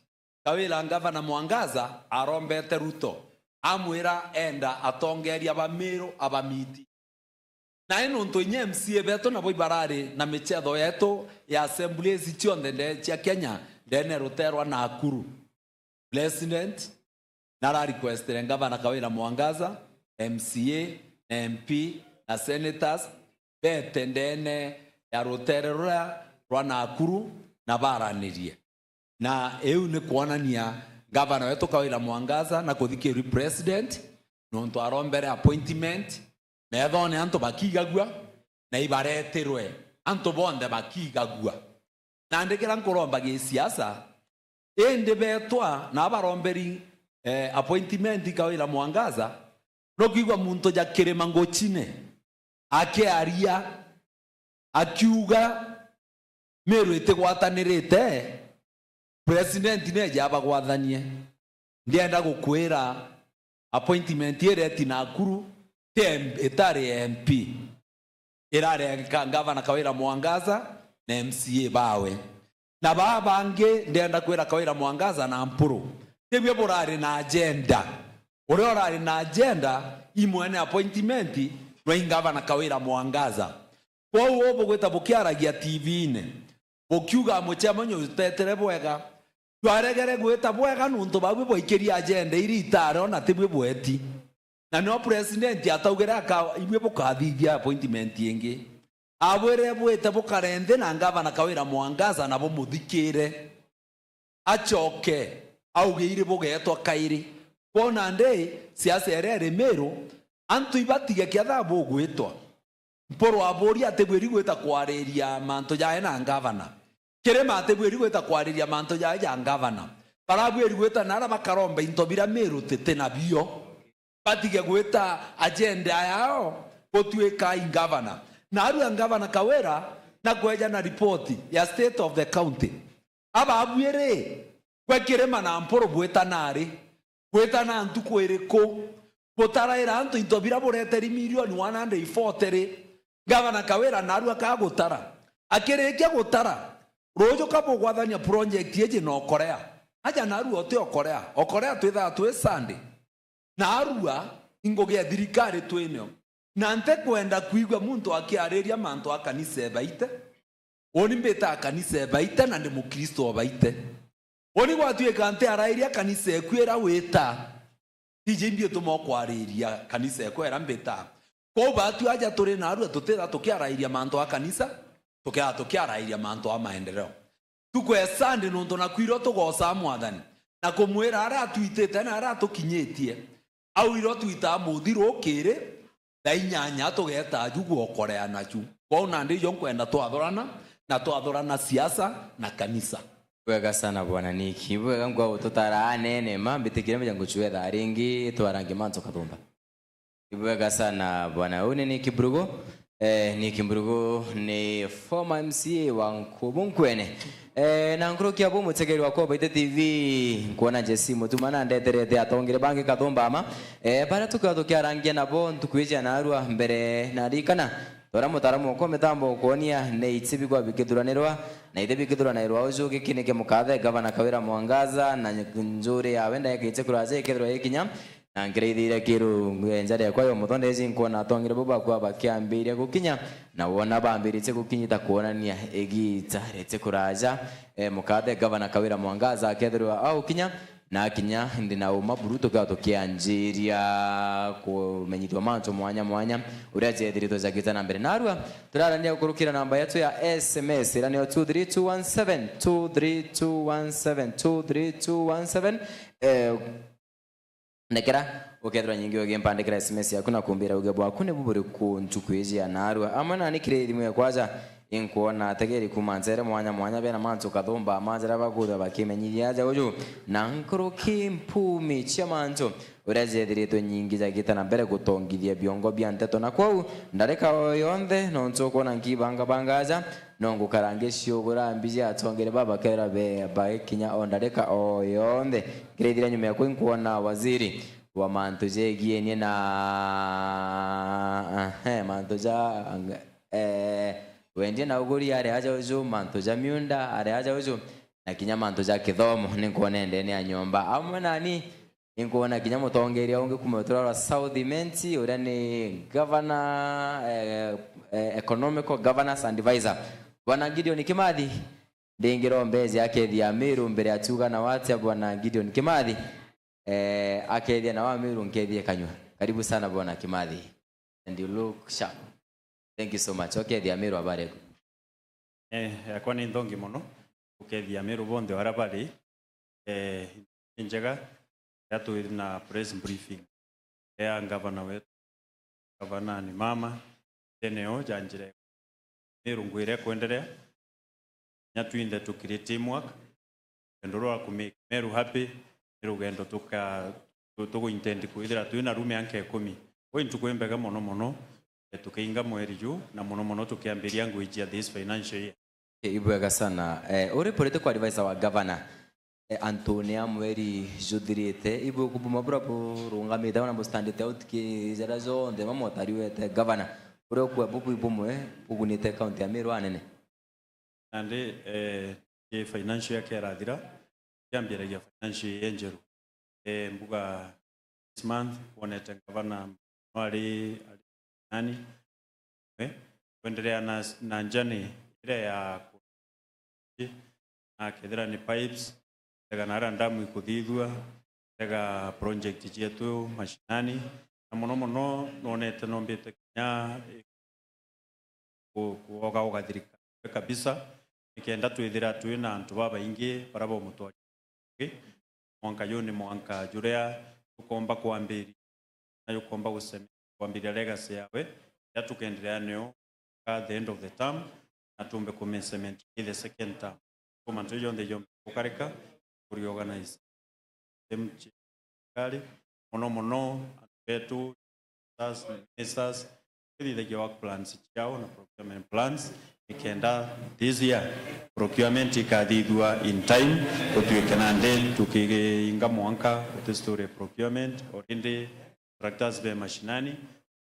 Speaker 8: Kawira gavana Mwangaza arombete Ruto amwira enda atongeria ba Meru abamiti na ino nto nye MCA beto na boibarare na michetho yetu ya assembly zichionde nde cia Kenya ndene ruterwa na akuru president na request gavana Kawira Mwangaza MCA MP na senators bete ndene ya ruterwa rwa na akuru na baranirie na eu ni kuonania gavana wetu Kawira Mwangaza na kuthikiri president nonto arombere appointment methone anto bakigagua na ibareterwe anto bonde bakigagua na ndekera nkoromba gi siasa ende betwa na baromberi appointment Kawira Mwangaza no kigwa muntu ja kirema ngochine ake aria akiuga Meru itigwatanirite president ne jaba gwathanie ndienda gukwira appointment ireti na akuru etari MP irare gavana Kawira Mwangaza na MCA bawe na babange ndienda kwira Kawira Mwangaza na Mpuru tebye borari na agenda orari na agenda imwene appointment no gavana Kawira Mwangaza kwa uobo gweta bukiaragia TV ne bokiuga muchemanyo tetere bwega twaregere gweta bwega nunto babu boikeria agenda iri itaro na tebye bweti na no president ataugera ka ibwe bukathithia appointment yengi abwere bwete bukarende na gavana Kawira Mwangaza na bo muthikire achoke augeire bugetwa kairi bona nde siasa erere Meru antu ibatige kiathabu gwitwa mporo abori atebweri gweta kwareria manto jae na gavana kirema atebweri gweta kwareria manto jae ja gavana barabweri gweta nara bakaromba intobira Meru tete na bio batige gweta agenda yao potweka gavana na aru gavana Kawira na kweja na report ya state of the county aba abwere kwekirema na mporo gweta nari gweta na antu kwereko potaraira antu intobira boreteri milioni 140 gavana Kawira na aru akagutara akirekia gutara rojo kabo gwathania project yeje no Korea aja na aru ote okorea twitha twe Sunday na arua ingogia thirikari twinyo na nte kwenda kuigwa muntu akiareria manto akanise baite oni mbeta kanise baite na ndi mukristo baite oni gwatue kante arairia kanise kwera weta ije mbie tumo kwariria kanise kwera mbeta ko batu aja tore na arua tutera tukiarairia manto akanisa tukiarairia manto a maendeleo tukwe Sunday nunto na kwiro tugosa mwathani na kumwira ara tuitete na ara tukinyetie au iro tuita muthiro kire dainyanya tugeta jugu okorea nachu bona ndi yo kwenda twathorana siasa na kanisa
Speaker 19: wega sana bwana Niki wega ngwa tutara nene mambitikire mjangu chuetha ringi twarangi manzo kathumba wega sana bwana une Niki Brugo Niki Brugo ni former MCA wa Nkubunkwene na nkrokia bo mutegeri wa Koba ite TV kuona Jesse mutumana ndeterete atongire bangi kathumba ama para tukathukya rangia nabo ntukwija na arua mbere na rikana tora mutaramu ko mitambo kuonia ne itsibigwa bikithuranirwa na ite bikithuranirwa ucio gikinike mukathe gavana Kawira Mwangaza na njuri ya wenda yakite kuraje kithirwa ikinya na ngireithire kiru njare kwa yo muthondezi nkuona atongire boba kwa bakiambiria gukinya na wona bambirite gukinyita kuonania egitarete kuraja mukathe gavana Kawira Mwangaza akethirwa au kinya na kinya ndi na uma buruto gato kianjiria kumenyitwa manto mwanya uria jethirito jakita na mbere narua turarania kurukira namba yetu ya SMS ira ni 23217 nekera ukethira nyingi oge mpandikira SMS yaku na kumbira uge bwa kune buburi ku ntukwiji ya narua amana ni kiredi mwe kwaza inkuona tegeri kumanzere mwanya bena manzo kathumba manzera bakutha bakimenyithia aja uju na nkruki mpumi cia manzo urezethirito nyingi jagita na mbere gutongithia biongo bia nteto na kwau ndareka yonthe no ncukuona nkibanga aja no ngukarange ciugura mbiji atongere baba kera be bakinya ondareka yonthe kirethira nyume yakwa nkuona waziri wa manto jegienie na manto ja wendie na uguri ari aja uju manto ja miunda ari aja uju na kinya manto ja kithomo ninkuona ndene ya nyomba amwe nani ninkuona kinya mutongeria ungi kumetura South Menti uria ni governor economical governance and advisor bwana Gideon Kimathi ndingiro mbezi akethia Meru mbere atuga na watia bwana Gideon Kimathi akethia na wa Meru nkethie kanywa karibu sana bwana Kimathi and you look sharp. Thank you so much. Okay, the Meru abare.
Speaker 9: Yakwa ni ndongi muno ukethia Meru bonde warabari njega yatu na press briefing ya governor wetu. Governor ni mama eneo janjire Meru ngwire kuendelea nyatuinde to create teamwork ndoro ku make Meru happy Meru gendo tuko intend kuithira tuina rume yanke 10 we ntukwembega mono tukiinga mweri juu na muno tukiambiria nguijia this financial year.
Speaker 19: Ibwega sana uri political advisor wa governor Antonia mweri judirite ibu kubuma burabu rungamite wana bustandite out ki zerazo nde mamotari wete governor uri kwa bubu ibumwe ugunite county ya Meru anene
Speaker 9: ande ye financial year kerathira kiambira ya financial year njeru mbuga this month wonete governor wali nani kuendelea na njani ile ya na kethira ni pipes tega na ndamu ikuthithua tega project yetu mashinani na muno nonete nombete kinya kuoga ugathirika kabisa ikenda twithira twina antu baba ingi barabo mutwari mwanka yoni mwanka jurea tukomba kuambiri na yukomba gusema kuambiria legacy yawe yatukendelea neo at the end of the term na tumbe commencement in the second term kama ndio ndio ukareka reorganize temchi kali mono betu ministers the work plans chao na procurement plans ikenda this year procurement ikadidwa in time tukikenande tukiinga mwanka the story procurement orinde tractors be mashinani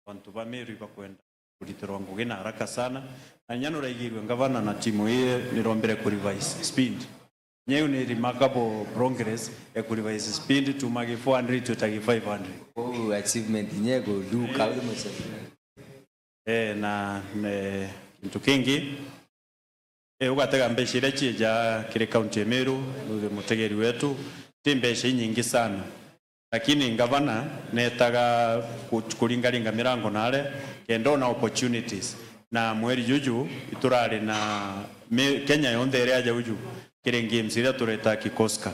Speaker 9: wantu ba Meru bakwenda kulitero nguge na haraka sana na nyano raigirwe ngavana na timu ile nirombere ku revise speed nyewe ni remarkable progress ya ku revise speed to magi 400 to 500
Speaker 19: achievement nyego du kaudi mose
Speaker 9: na kintu kingi ugatega mbeshire chija kile county Meru ule mutegeri wetu timbeshe nyingi sana lakini ngavana netaga kulingalinga mirango nale kendo na opportunities na mweri juju iturari na Kenya yonde area ja uju kile games ile tureta kikoska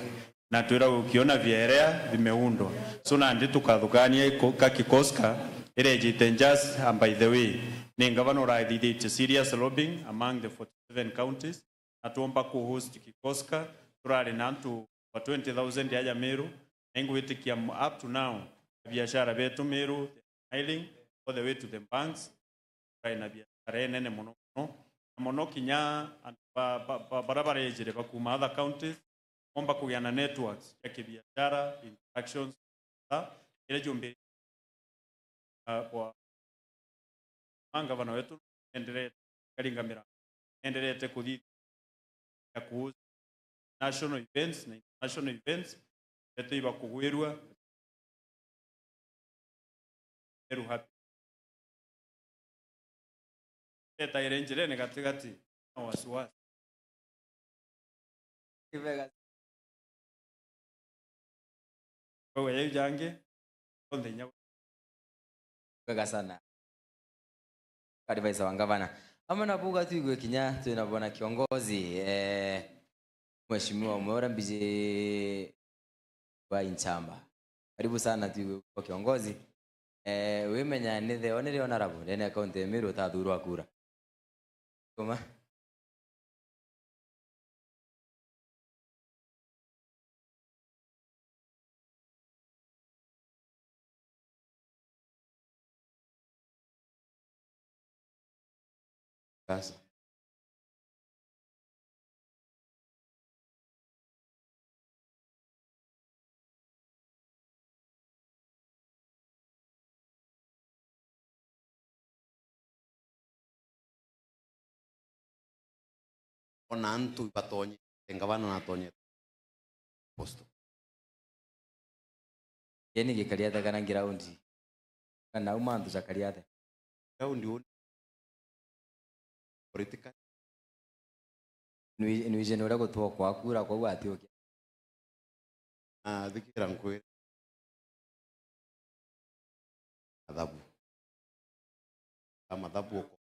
Speaker 9: na tuira ukiona vierea vimeundwa so na ndi tukathukania ka kikoska ile jitenjas and by the way ni ngavana right it serious lobbying among the 47 counties atuomba ku host kikoska turari na ntu 20,000 ya Meru engwitikia up to now biashara betu Meru smiling all the way to the banks na biashara nene mono kinya barabara yejire bakuma other counties omba kugana networks ya kibiashara interactions ile jumbe kwa anga bana wetu endelee kalingamira endelee kudhi ya kuuza national events na international events yetu iba kugwirwa Meru happy eta irenjire ne katikati na wasiwasi kwa yeye jange onde nya
Speaker 19: kwa sana advisor wa gavana ama nabuga tuigwe kinya tunabona kiongozi mheshimiwa Mwera mbije wa Inchamba karibu sana tuigwe kwa kiongozi wimenya ni the honorable ndene account ya Meru tathurwa kura Koma. Sasa
Speaker 10: ona antu batonye ngabana natonye posto
Speaker 19: yani gikariate kana ground kana umantu zakariate
Speaker 10: ground un politika
Speaker 19: ni jenora gutwo kwa kura kwa gwati okia
Speaker 10: thikira nkwira adhabu kama adhabu uko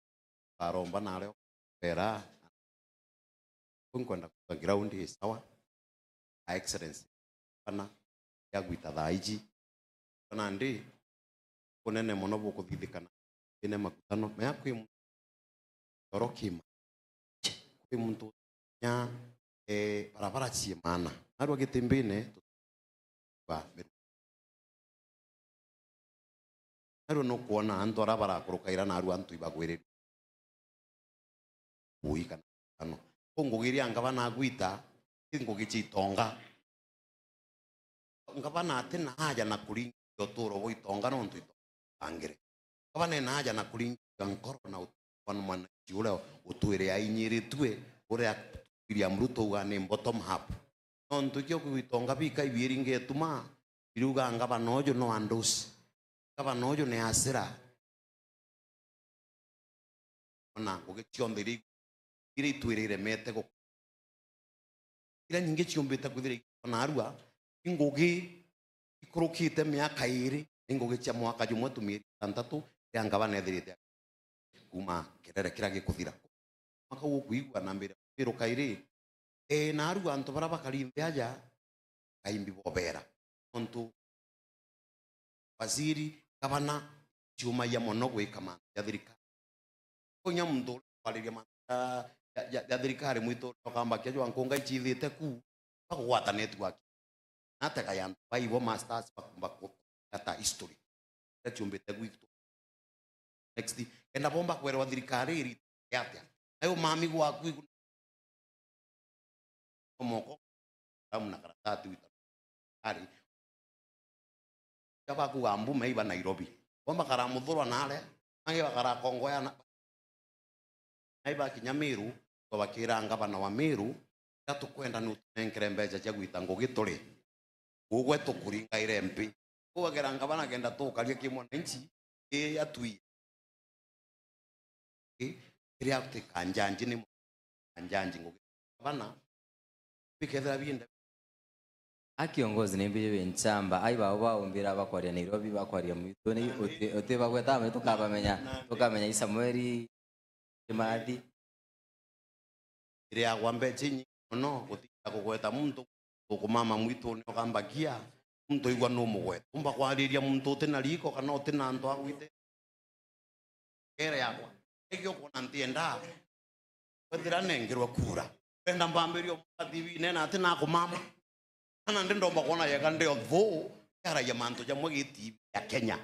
Speaker 10: aromba naleo pera kwenda kwa ground is sawa excellence pana ya gwita thaiji kana ndi kunene muno bukuthithikana ine makutano maya kwi orokima kwi muntu nya barabara chiemana narwa gitimbine ba Meru narwa no kuona antu arabara kurukaira narwa antu ibagwire buika ano ongogiria ngabana gwita ingogichitonga ngabana tena haja na kulinga otoro boitonga no ntu angere ngabana na haja na kulinga nkoro na utwana mwana ule utwire ainyiritwe ure iria mruto ugane bottom up no ntu kyo kuitonga bika ibiringe tuma biruga ngabana ojo no andos ngabana ojo ne asira ona gogichondiri ire itwirire mete go ira nyinge chiombeta kuthire na arua ingogi ikurukite miaka iri ingogi cha mwaka jumwe tumiri tantatu ya ngabana ethirite kuma kirere kira gikuthira maka gukuigwa na mbere biro kairi na arua antu bara bakarimbe aja kaimbi bobera ontu waziri gavana chuma ya mono gwika mantu ya thirikari konya muntu kwariria mantu ya thirikari mwito kamba kya jwa nkonga ichithite ku bagwata network nataka ya baibo masters bakumba kata history ya chumbete gwito next enda bomba kwero thirikari iri yate ayo mami gwaku omoko amuna karatati wita ari kaba ku ambu meiba Nairobi bomba karamuthurwa nale ange bakara kongoya na aiba Meru kwa bakira ngabana wa Meru gatukwenda nutenkere mbeja cia gwita ngugituri ugwe tukuringa ire mpi kubagira ngabana genda tukaria kimwananchi atui ire afte kanjanji ni kanjanji ngugabana bikethera binda
Speaker 19: akiongozi nimbije benchamba aiba ombira bakwaria Nairobi bakwaria mwitoni ote bagweta me tukamenya Isamueli Madi
Speaker 10: ire agwambe chinyi no gutika kugweta muntu ukumama mwitu ni okambakia muntu igwa no mugweta umba kwariria muntu tena liko kana otena ndo agwite ere yakwa ekyo kona ntienda wethira nengerwa kura penda mbambirio TV nena tena kumama kana ndomba kuona yaka ndio vo yara ya manto ya mwegiti ya Kenya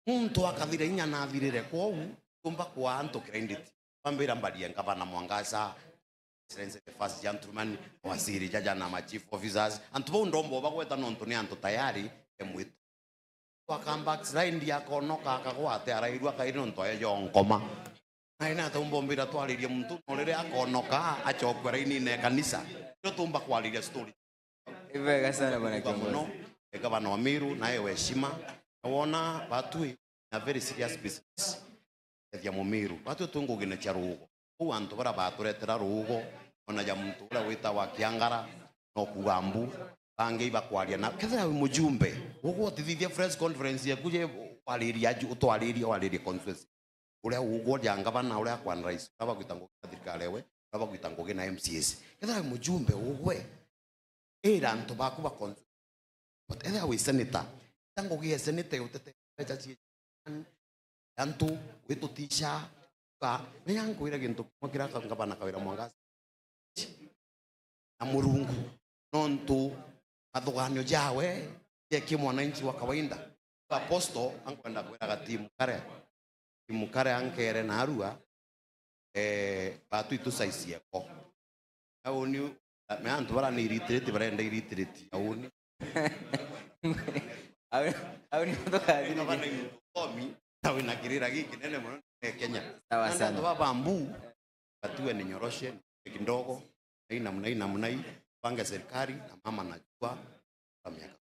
Speaker 10: muntu akathira inya na thirire kwou umba kwa anto credit pambira mbali ngabana Mwangaza Excellency the first gentleman waziri jaja na ma chief officers antu ndombo bagweta nonto ni anto tayari emwitu wakamba slide ya konoka akagwate arairwa kairi nonto ayo nkoma aina tumbombira twaririe muntu norire akonoka achokwa ini ne kanisa ndio tumba kwariria story
Speaker 19: ibega sana bwana kiongozi
Speaker 10: gavana wa Meru naye heshima naona watu na very serious business ya Meru watu tungugine cha rugo uantu bara baturetera rugo ona ya muntu ula wita wa Kiangara no kugambu bange ibakwaria na ketha mujumbe ugo tithithia press conference ya kuje waliria ju utwaliria waliria conference ule ugo ya gavana ule kwa rais baba kuitango thirikari we baba kuitango na MCS ketha mujumbe ugwe era antu bakuba conference but either we senator tango gie senator utete becha chi antu wetu tisha Meyankwira gintu mukira kangabana kawira mwangaza na Murungu nontu athuganio jawe ye mwananchi wa kawaida aposto ankwenda kwira timu kare ankere na Arua batu itusaicie ko auni me antu bara ni retreat barenda retreat auni
Speaker 19: auni kutoka
Speaker 10: zini komi tawe na kirira giki nene muno Kenya
Speaker 19: sawa sana
Speaker 10: ndio bambu batuwe ni nyoroshe kidogo namna hii panga serikali na mama najua kwa miaka.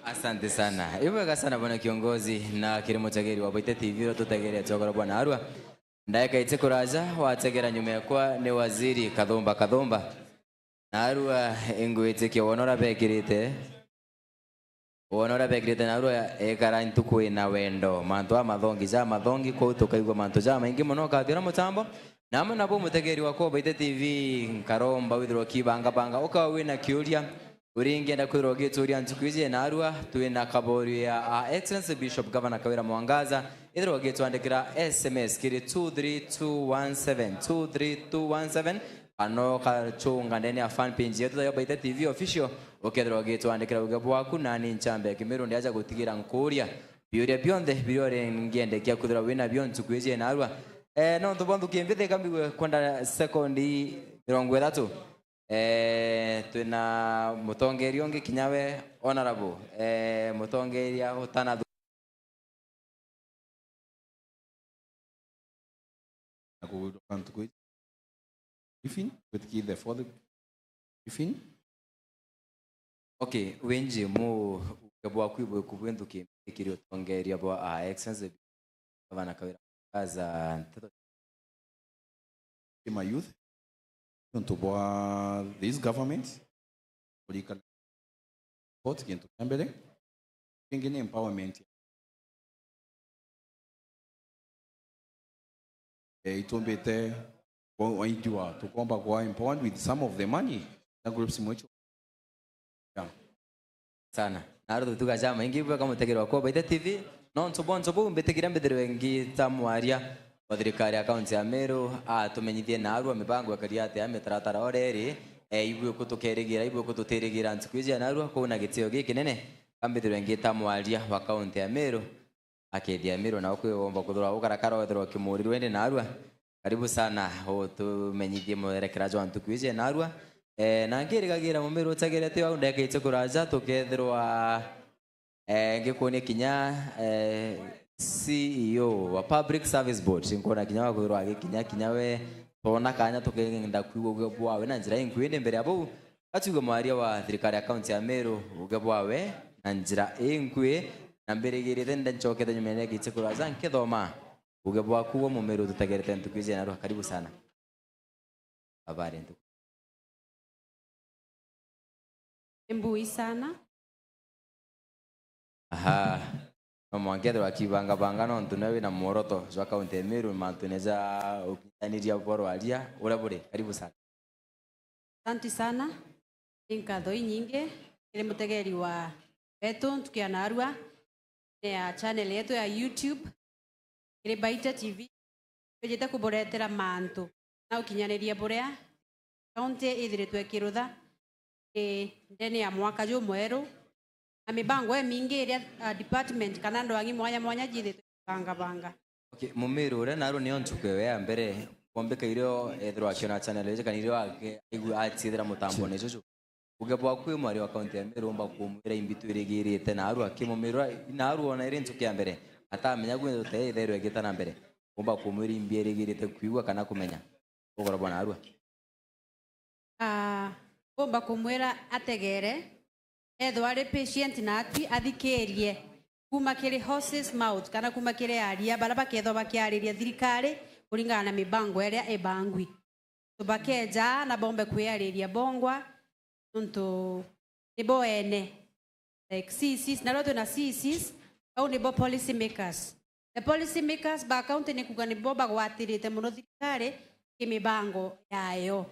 Speaker 19: Asante sana. Iwega sana bwana kiongozi na kirimo chageri wa Boite TV tutageria chokora bwana Arua. Ndaika itekuraja wategera nyuma yakwa ni waziri Kathumba. Na Arua ingwitike wonora bekirite. Wonora bekirite na Arua ekara ntuku ina wendo. Mantu mathongi ko tukaigwa mantu ja maingi muno kathira mutambo. Namwe nabo mutegeri wako Boite TV Karomba withiro kibanga ukawa wina kiuria uringenda kwirwo gituria ntukuizie na Arua twina kabori ya Excellency Bishop Governor Kawira Mwangaza ithiro gitwandikira SMS kiri 23217 ano kachunga ndene ya fan page yetu ya Boite TV official ukethiro gitwandikira ugabu waku nani nchambe Meru ndiaja gutigira nkuria biuria bionde biore ngende kia kuthira wina bion ntukuizie na Arua no tubondu kimbithe kambi kwenda sekondi 30 twina mutongeri onge kinyawe honorable mutongeri utana okay wenji mu kabwa kwibwe kubwendu kiri utongeri abo Excellency Bana Kawira Kaza
Speaker 11: my youth to this government political support into Kambele thinking empowerment itombete waijua tukomba kwa empowered with some of the money the groups mwecho
Speaker 19: sana narudu tugaja maingi bwa kama tegero kwa Boite TV non tobon mbetegira mbedero wengi tamwaria Wathirikari akaunti ya Meru tumenyithie na Arua mibango ya kariate ya metaratara oreri ibwe kututerigira ntukuizie na Arua kuna gitio giki nene kambithiro ngita mwaria wa akaunti ya Meru akethia Meru na kwiyomba kuthura ukarakara wethiro kimurirwe wende na Arua karibu sana tumenyithie mwerekerajo wa ntukuizie na Arua na ngirigagira mumeru utagerete wa ndeka itukuraja tukethirwa ngikuone kinya CEO wa Public Service Board sinkona kinyawa kuthirwa kinyawe tona kanya tukenda kuigwa ugabwawe na njira inkwende mbere abo atuga mwaria wa thirikari account ya Meru ugabwawe na njira inkwe na mbere girite ndanchokete nyumene gitikura zanke thoma ugabwa kuwa mumeru tutagerete ntukizie na Roho karibu sana habari ntu
Speaker 13: Mbui sana
Speaker 19: aha mwangetho akibanga no ntunewe na mworoto zo account ya Meru mantuneza ukitaniria boro alia ura bure karibu sana.
Speaker 13: Asante sana inkatho nyingi ile mutegeri wa wetu tukiana Arua ya channel yetu ya YouTube ile Boite TV tujeta kuboretera mantu na ukinyaniria burea kaunti ithiritwe kirutha ndene ya mwaka jo mweru na mibango mingi ile department kana ndwangi mwanya jithitwe banga.
Speaker 19: Okay, mumeru ure naro ni ontuke we mbere kombeka irio ethro akiona channel yetu kaniro ake igu atithira mutambo ne jojo ugabwa kwi mwari wa account ya Meru mba kumwira imbitu irigirite na Arua kimumeru na Arua ona ire ntuke ya mbere atamenya gwe te ithero egita na mbere umba kumwira imbi irigirite kuigwa kana kumenya ugora bwana Arua
Speaker 13: umba kumwira ategere ethwa ari patient na ati athikerie kuma kiri horses mouth kana kuma kiri aria baraba ketho bakiariria thirikari kuringana na mibango eria ebangwi tubakeja na bombe kwiariria bongwa nuntu nibo ene like CCs na roto na CCs au nibo policy makers the policy makers ba account ni kugani boba gwatirite muno thirikari kimibango yayo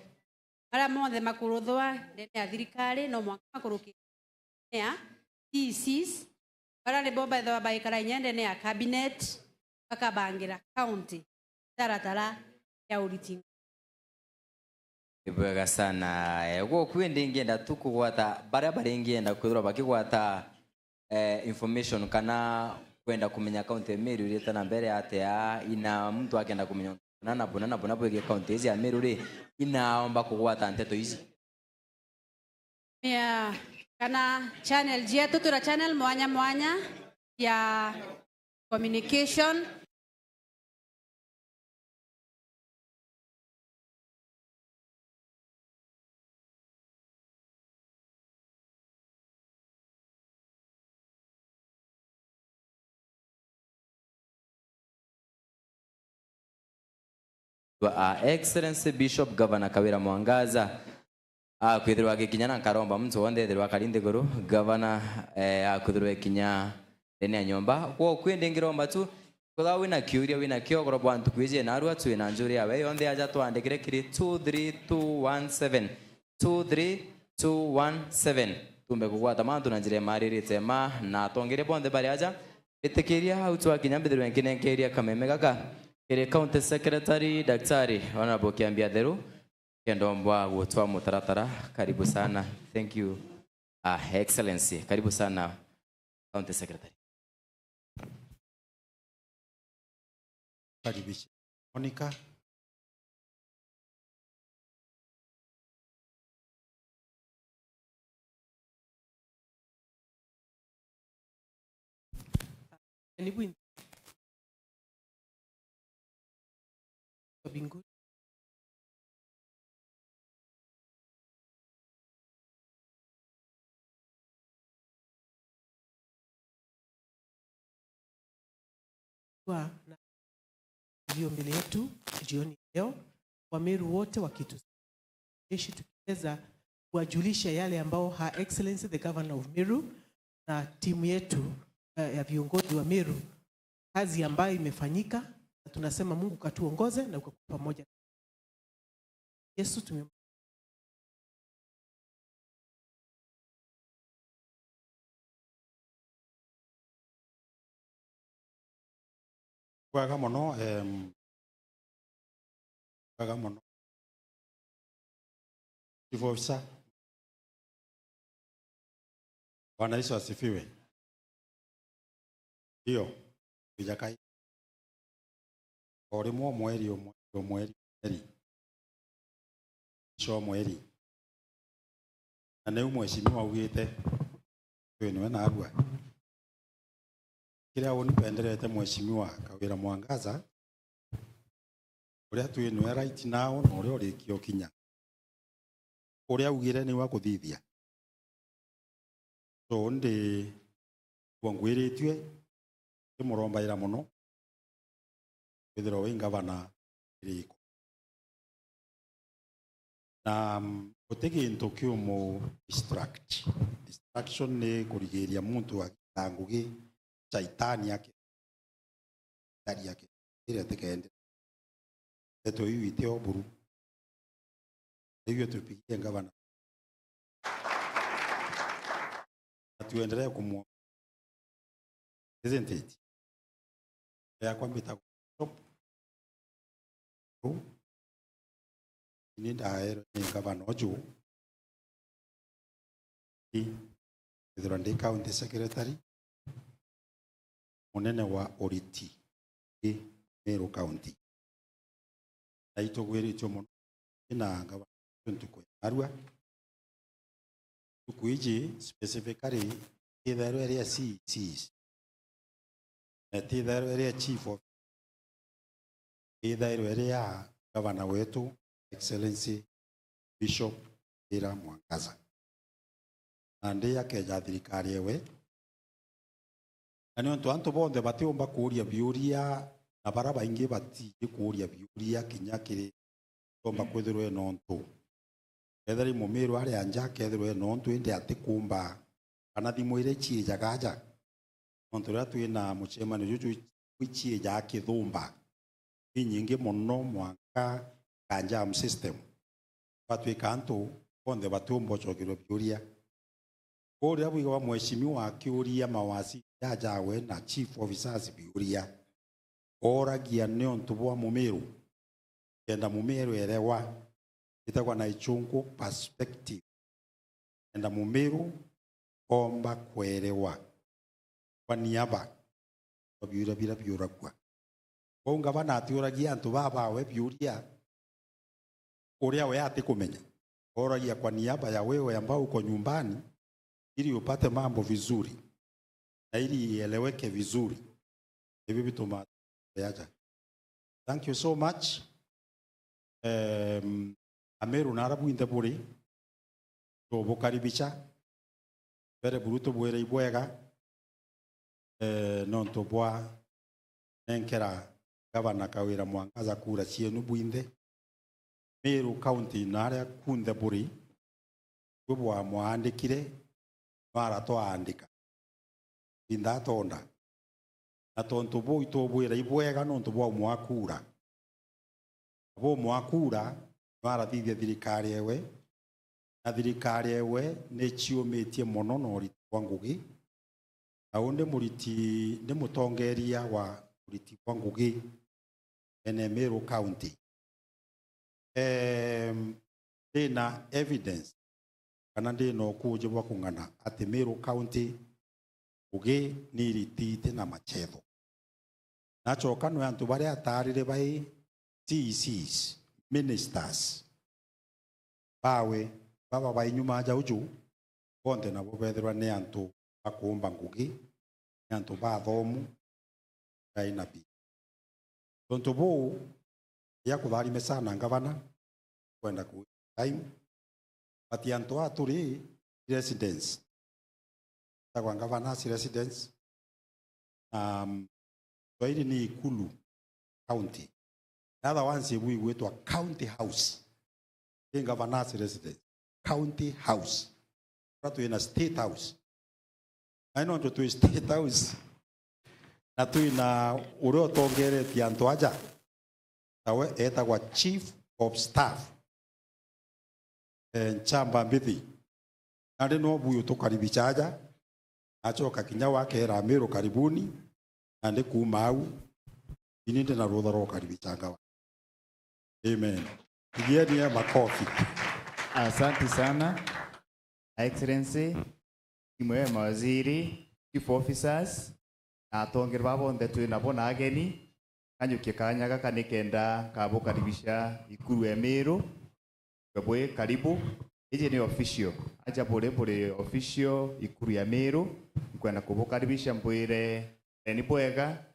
Speaker 13: ara mothe makuruthwa ndene ya thirikari no mwaka makuruki ya CCs bara ni bomba ethwa baikara nyende ne ya cabinet bakabangira county taratara ya uriti.
Speaker 19: Ibwega sana. Go kwende ngenda tukugwata barabara ngenda kwithira bakigwata information kana kwenda kumenya account ya Meru ri tana mbere atea ina mtu akenda kumenya nana bona bwe account hizi ya Meru ri inaomba kugwata nteto hizi.
Speaker 13: Ya kana channel yetu tuna channel mwanya ya communication
Speaker 19: Excellency Bishop Governor Kawira Mwangaza kwithirwa gikinyana Karomba mtu wonde thirwa Kalinde Guru Governor kwithirwa kinya ndene nyomba kwa kwende ngiromba tu kwa wina kiuria wina kiogoro bwantu kwije na arua tu na njuri yawe yonde aja twandikire kiri 23217 23217 tumbe kugwata mantu na njire maririte ma na tongere bonde bari aja itekeria hau tu akinya mbithirwa ngine ngeria kameme gaga kiri county secretary daktari honorable Kiambia Theru kendombwa gutwa mutaratara. Karibu sana. Thank you excellency. Karibu sana county secretary.
Speaker 3: Karibisha Monica.
Speaker 12: Bingu. Na hiyo mbele yetu jioni leo Wameru wote wakitujeshi tukiweza kuwajulisha yale ambao Her Excellency the Governor of Meru na timu yetu ya viongozi wa Meru kazi ambayo imefanyika, na tunasema Mungu katuongoze na ukakuwa pamoja. Yesu tume
Speaker 3: Kwaga mono Divorce. Bwana Yesu asifiwe. Hiyo bijakai orimo mweri sho mweri ane mheshimiwa ugite twene na arua kila unipendelete mheshimiwa Kawira Mwangaza uria twene right now no uria urikio kinya uria ugire ni wa kuthithia so ndi gwangwiritwe kimurombaira muno kwithira wi gavana iriko na utigintu kiumu distraction ni kurigiria muntu agitangugi shaitani yake ndari yake ile tekende eto hivi teo buru hivyo tupigie gavana tuendelee kumwa isn't it ya kwamba stop ni daero ni gavana oju the county secretary munene wa oriti Meru County aito gwiritio muno ina gavana tuntukwe arua tukuiji specifically either area CCs either area chief of either area gavana wetu Excellency Bishop Kawira Mwangaza ande yake ya thirikari ewe ani onto anto bonde batiomba kuria biuria na baraba ingi bati kuria biuria kinyakire tomba kwithirwe nonto etheri mumiru ari anja kethirwe nonto inde atikumba kana thimo ire chie jagaja onto ratu ina muchemano juju wichie ja kithumba inyingi muno mwaka kanja system batu kanto bonde batumbo chokiro biuria Kori abu wa mheshimiwa akiuria mawasi jajawe na chief officers biuria oragia niontu bwa Mumeru kenda Mumeru erewa itagwa na ichungu perspective enda Mumeru omba kwerewa kwa niaba obiura bila biura kwa onga bana atiuragia antu baba we biuria uria we ati kumenya oragia kwa niaba ya wewe ambao uko nyumbani ili upate mambo vizuri na ili ieleweke vizuri. Hivi vitu mayaja. Thank you so much. Ameru narabu indaburi to bokaribicha bere buruto bwere ibwega non to bwa enkera gavana kawira mwangaza kura chienu buinde Meru County naria kunde buri bwa mwandikire mara to andika indatonda na tonto bo ito bwira ibwega no tonto bo mwakura bo mwakura mara thithia thirikari ewe na thirikari ewe ne chiometie mono no riti wangugi na onde muriti ne mutongeria wa muriti wangugi ene Meru County na evidence kana ndino kuje bwa kungana ati Meru County uge ni ritite na machetho nachoka no antu bare atarire bai TCs ministers bawe baba bai nyuma aja uju bonde na bobethera ne antu akumba ngugi ne antu ba thomu kai na bi tonto bo ya kuthari mesana ngavana kwenda ku time ati antu aturi residents kwa ngavana si residents Twairi ni Ikulu County. The other ones we went to a county house. In governor's residence. County house. Not in a state house. I know to a state house. Na tu ina uro tongere tianto aja. Tawe eta kwa chief of staff. Chamba mbithi. Nade no buyu to karibicha aja. Acho kakinya wake era Meru karibuni. Ande kumau ininde na rodha ro karibichanga. Amen. Pigieni ya makofi.
Speaker 14: Asante sana Excellency, timu ya mawaziri, chief officers na atongerwa bonde twina bona ageni kanyukie kanya gaka nikenda kabo karibisha Ikulu ya Meru. Kabwe karibu. Ije ni official. Acha pole official Ikulu ya Meru kwenda kubokaribisha mbwire ni bwega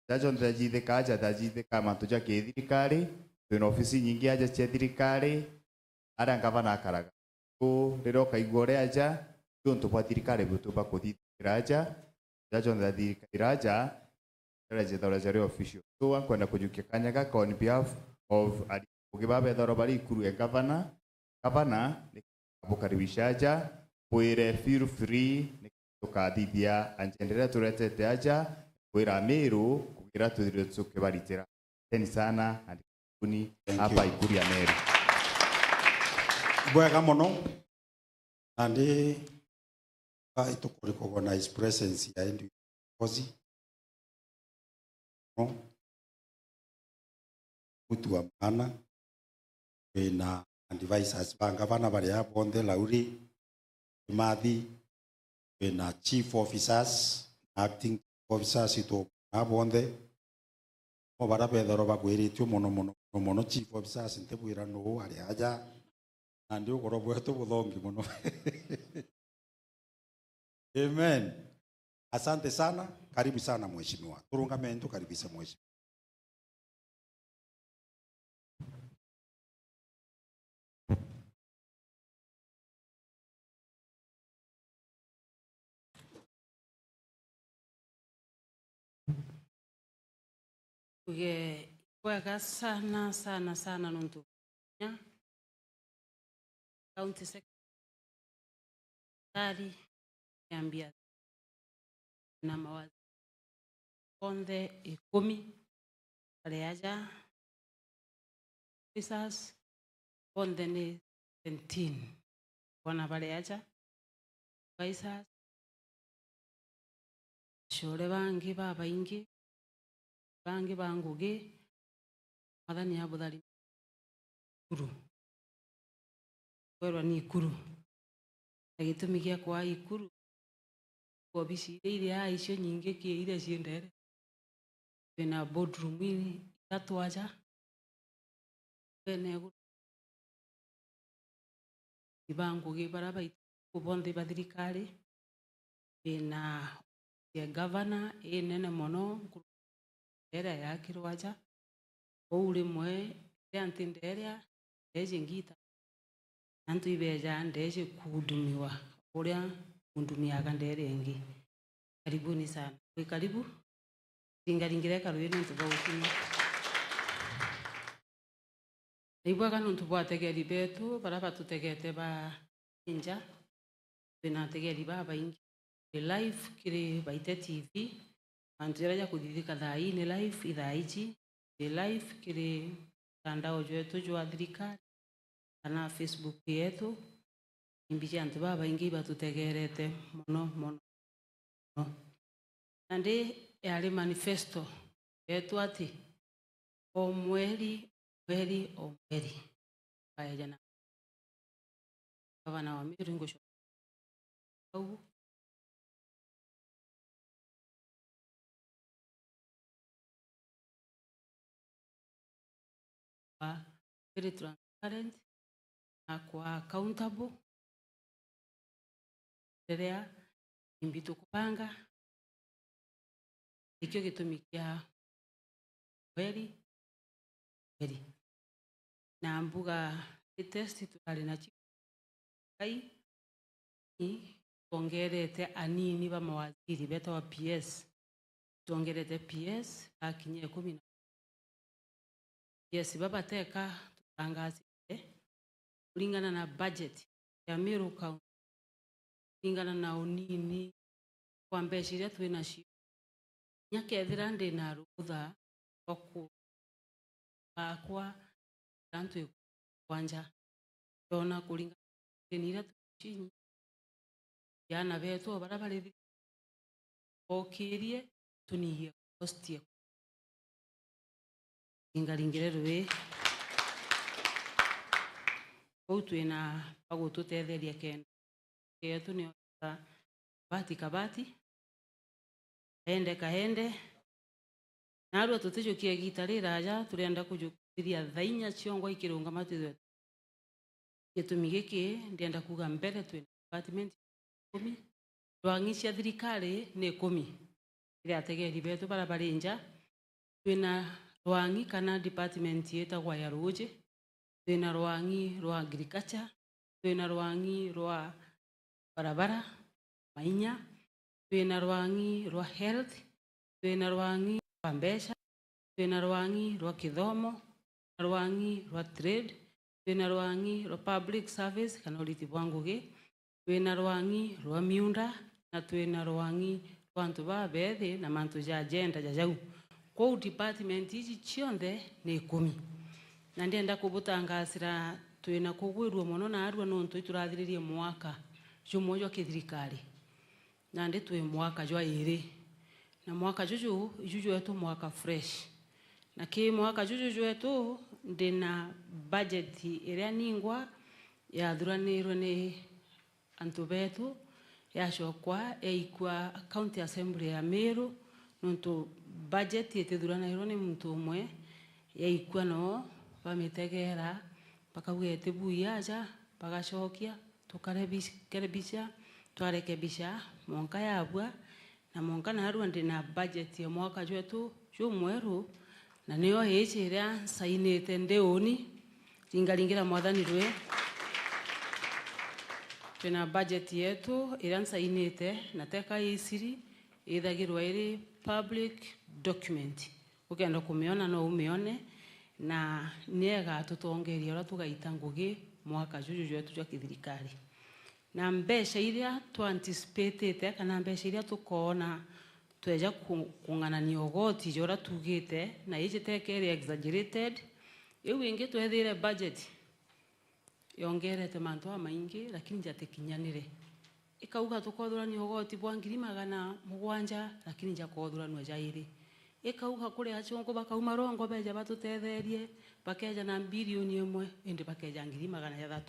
Speaker 14: dajo ndajithe kaja dajithe kama tuja ke thirikari twina ofisi nyingi aja cia thirikari ara ngavana akaraga ko rero kaigwa ria aja tuntu kwa thirikari butuba kuthithira aja dajo ndathirikari aja raje dawajari official so wankwenda kujukia kanyaga on behalf of ugibabe thoro bari Ikulu ya gavana bukaribisha aja bwire feel free tukathithia anjenderea turetete aja kwira Meru kugira tuthire tuke baritira teni sana andikuni hapa Ikulu ya Meru
Speaker 3: bwega mono andi ai to recognize presence ya ndi kozi no mtu wa maana na advisors banga bana bari hapo onde lauri madhi na chief officers acting officers ito abonde mo bara pedro bagwiritio mono chief officers ntebwira no ari aja andi ukoro bwetu buthongi mono. Amen. Asante sana, karibu sana mheshimiwa. Turungamento karibisa mheshimiwa.
Speaker 1: Wega sana nuntu ya county secretary yambia na mawazi onde 10 aleaja officers onde ni 17 wana baleaja officers shore bangi baba ingi bangi bangugi mathani ya buthari kuru werwa ni ikuru na gitumi gia kwa ikuru obisi iria icio nyingi ki iria ciendere bena boardroom itatu aja bene ibangugi baraba kubonde bathirikari bena ya governor nene mono era ya kirwaja uri mwe yantinderia eje ngita antu ibeja ndeje kuhudumiwa uria mundumiaga nderengi. Karibuni sana. Karibu tingaringire karwini ntubauki Ibwaga nuntu bwategeri betu baraba tutegete ba inja bena tegeri baba ingi live kiri baite TV anjira ya kudidika thai ni live idhaiji live kiri tandao yetu jwa thirikari na Facebook yetu imbija antu baba ingi batutegerete mono nande yale manifesto yetu ati o mweri kaya jana gavana wa Meru ngosho au very transparent na kwa accountable terea imbitu kupanga ikyo gitumikia kweli na mbuga test tutali na chikai ni tuongerete anini ba mawaziri beta wa PS tuongerete PS akinye 10 yes baba teka tutangaze kulingana na budget ya Meru County kulingana na unini kwa mbeshiria twina shi nyakethira ndi na rutha oku akwa tantu kwanja tona kulingana nira tuchinyi yana betu barabara okirie tuniye hostia ingaringire rwe outwena pago tutetheria kenda yetu ni kabati kaende narua tutijukie gitarira aja turenda kujukiria thainya ciongwa ikirunga matithwe gitumi giki ndienda kuga mbere twina department 10 rwangi cia thirikari ni 10 ira ategeri betu barabarinja twina rwangi kana department yetagwa ya ruje twina rwangi rwa agriculture twina rwangi rwa barabara mainya twina rwangi rwa health twina rwangi rwa mbesha twina rwangi rwa kithomo rwangi rwa trade twina rwangi rwa public service kana uriti bwangugi twina rwangi rwa miunda na twina rwangi rwa antu babethi na mantu ja agenda jajau kwa department ici cionthe ni 10 na ndienda kubutangasira twina kugwirwa muno na arua nontu iturathiririe mwaka jumwe jwa kithirikari na ndi twi mwaka jwa iri na mwaka juju wetu mwaka fresh na ki mwaka juju wetu ndina budget iria ningwa ya thuranirwe ni antu betu ya shokwa eikwa county assembly ya Meru nontu budget itithuranirwe ni muntu umwe yaikwa no bamitegera bakawete buyaja bagacokia tukarebisha twarekebisha monka yabwa na monka na haru ndina budget ya mwaka wetu jumweru na niyo hichiria sainete ndeoni tingaringira mwathani rwe tuna budget yetu ira sainete na teka isiri ithagirwa iri public document ukenda kumiona no umione na niega tutongeria ora tugaita ngugi mwaka juju wetu jwa kithirikari na mbesha iria tu anticipate kana mbesha iria tukona tweja kunganania ogoti jora tugite na ije tekeri exaggerated iu ingi twethire budget yongerete mantu maingi lakini jatekinyanire ikauga tukothurania ogoti bwa 700,000 lakini jakothurania jairi ikauga kuri achongo bakauma rongo beja batutetherie bakeja na bilioni 1 indi bakeja 300,000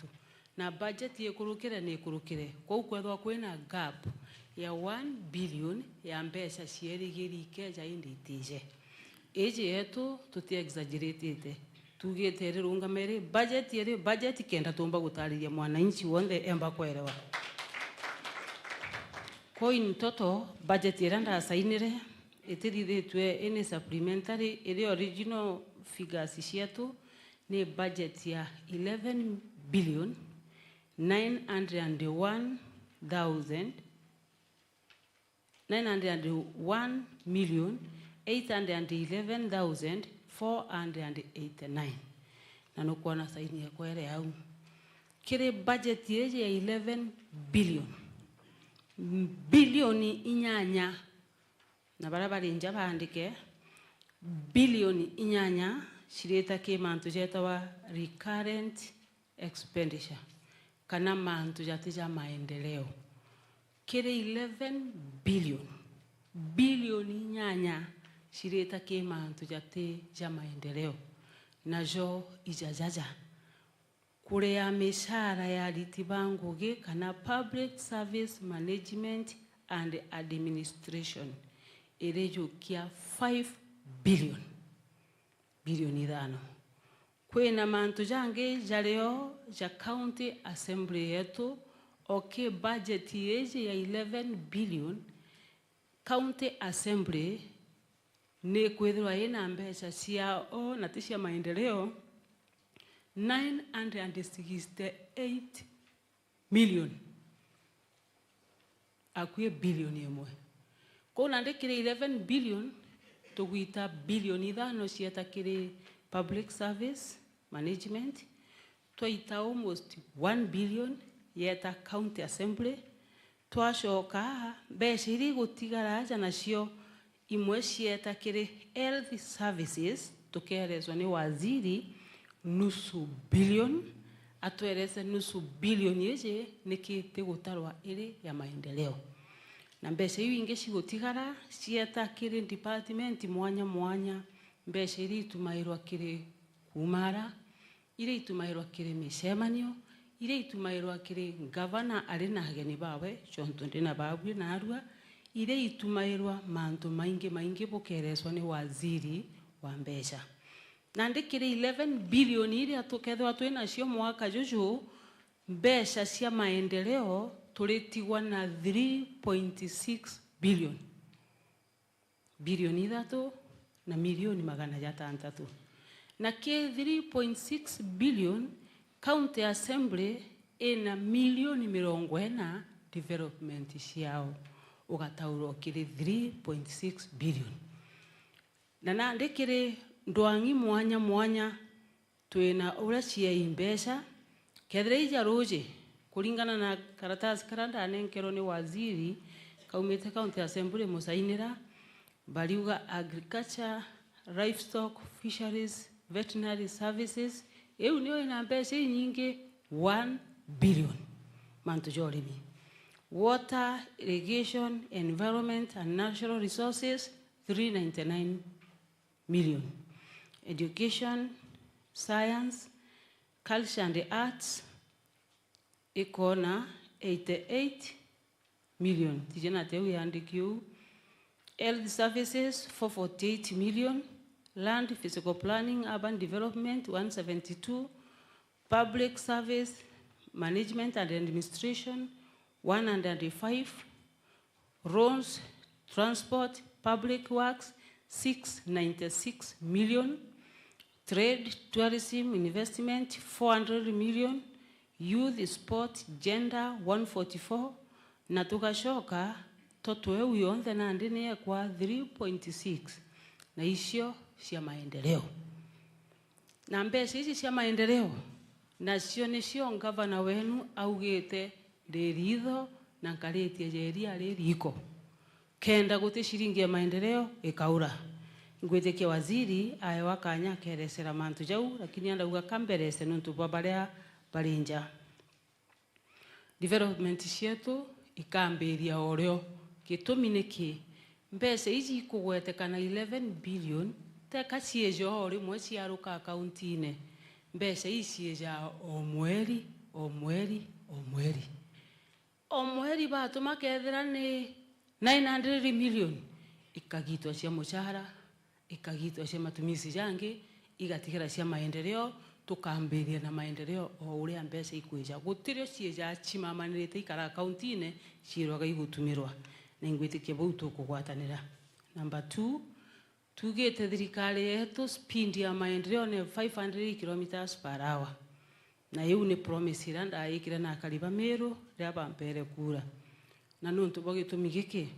Speaker 1: na budget ikurukire ni ikurukire kwa kwethwa kwina gap ya 1 billion ya mbeca cierigiri ikeja indi itije iji yetu tuti exaggerate tugite rirunga mere budget kenda tumba gutariria mwananchi wonde emba kwelewa coin toto budget iranda sainire itithithitwe ini supplementary ile original figures cietu ni budget ya 11 billion 901,811,489 na nukuona saini ya kwere au kire budget yeje ya 11 billion bilioni inyanya na barabara inja bandike bilioni inyanya shireta ke mantu jetawa recurrent expenditure kana mantu jatija maendeleo kire 11 billion bilioni inyanya shireta ke mantu jatija maendeleo najo ijajaja kure ya mishara ya litibanguge kana public service management and administration irejo kia 5 billion bilioni 5 kwena mantu jange jaleo ja county assembly yetu okay budget yeje ya 11 billion county assembly ne kwethwa ina mbeca ciao na tishia maendeleo 968 million akwe bilioni 1 kona ndekire 11 billion tuguita bilioni 5 cietakire public service management twaita almost 1 billion yeta county assembly twashoka mbeca iri gutigara aja nacio imwe cietakire health services tukerezwa ni waziri nusu billion atwereze nusu billion yeje nikite gutarwa iri ya maendeleo na mbeca hiyo inge cigotigara cietakire department mwanya mwanya mbeca iri itumairwa kiri kumara iri itumairwa kiri micemanio iri itumairwa kiri governor ari na ageni bawe chonto ndina babwe na arua iri itumairwa mantu maingi bukerezwa ni waziri wa mbeca na ndikire 11 billion iri atukethwa twina cio mwaka juju mbeca cia maendeleo tulitigwa na 3.6 billion bilioni 3 na milioni 600 na ke 3.6 billion county assembly ina milioni 40 development ciao ugatauro kiri 3.6 billion na ndikire ndwangi mwanya mwanya twina ura cia imbeca kethire ija roje kulingana na karatasi karanda anenkero ni waziri kaumite county assembly musainira baliuga agriculture livestock fisheries veterinary services eu niyo ina mbeca nyingi 1 billion mantu jorimi water irrigation environment and natural resources 399 million education science culture and arts ikona 88 million tijana teu yandikiu health services 448 million land physical planning urban development 172 public service management and administration 105 roads transport public works 696 million trade tourism investment 400 million youth sport gender 144 na tukashoka toto eu yonthe na ndine kwa 3.6 na icio cia maendeleo na mbeca ici cia maendeleo nacio nicio ngavana wenu augite ndiritho na nkaritie jeria ririko kenda guti shiringi ya maendeleo ikaura ngwitikia waziri aye wakanya keresera mantu jau lakini andauga kamberese nuntu babaria barinja development cietu ikambiria oryo gitumi niki mbese ici ikugwetekana 11 billion teka ciejo rimwe ciaruka akaunti-ine mbese icieja o mweri o mweri o mweri o mweri batuma kethira ni 900 million ikagitwa cia mushahara ikagitwa cia matumizi yangi igatigira cia maendeleo tukambiria na maendeleo o uria mbesa ikweja gutirio cieja chimamanirite ikara akaunti-ine ciroga igutumirwa na ingwitikia bau tukugwatanira. Number 2, tugite thirikari yetu speed ya maendeleo ni 500 km/h na iu ni promise ira ndaikira na kariba Meru ria bampere kura na nuntu bogitumi giki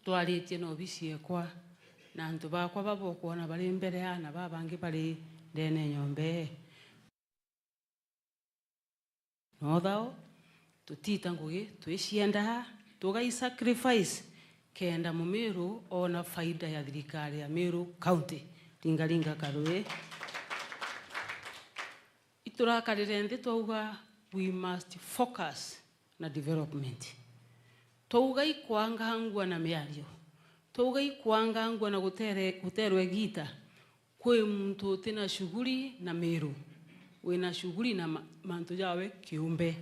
Speaker 1: twaritie no bisi ekwa na antu bakwa babokuona bari mbere yana babangi bari ndene nyombe no thao tutita ngugi twicienda tugai sacrifice kenda Meru ona faida ya thirikari ya Meru County ringaringa karwe iturakarire ndi twauga we must focus na development twauga ikwangangwa na miario twauga ikwangangwa na guterwe gita kwe muntu tina shughuli na Meru wina shughuli na mantu jawe kiumbe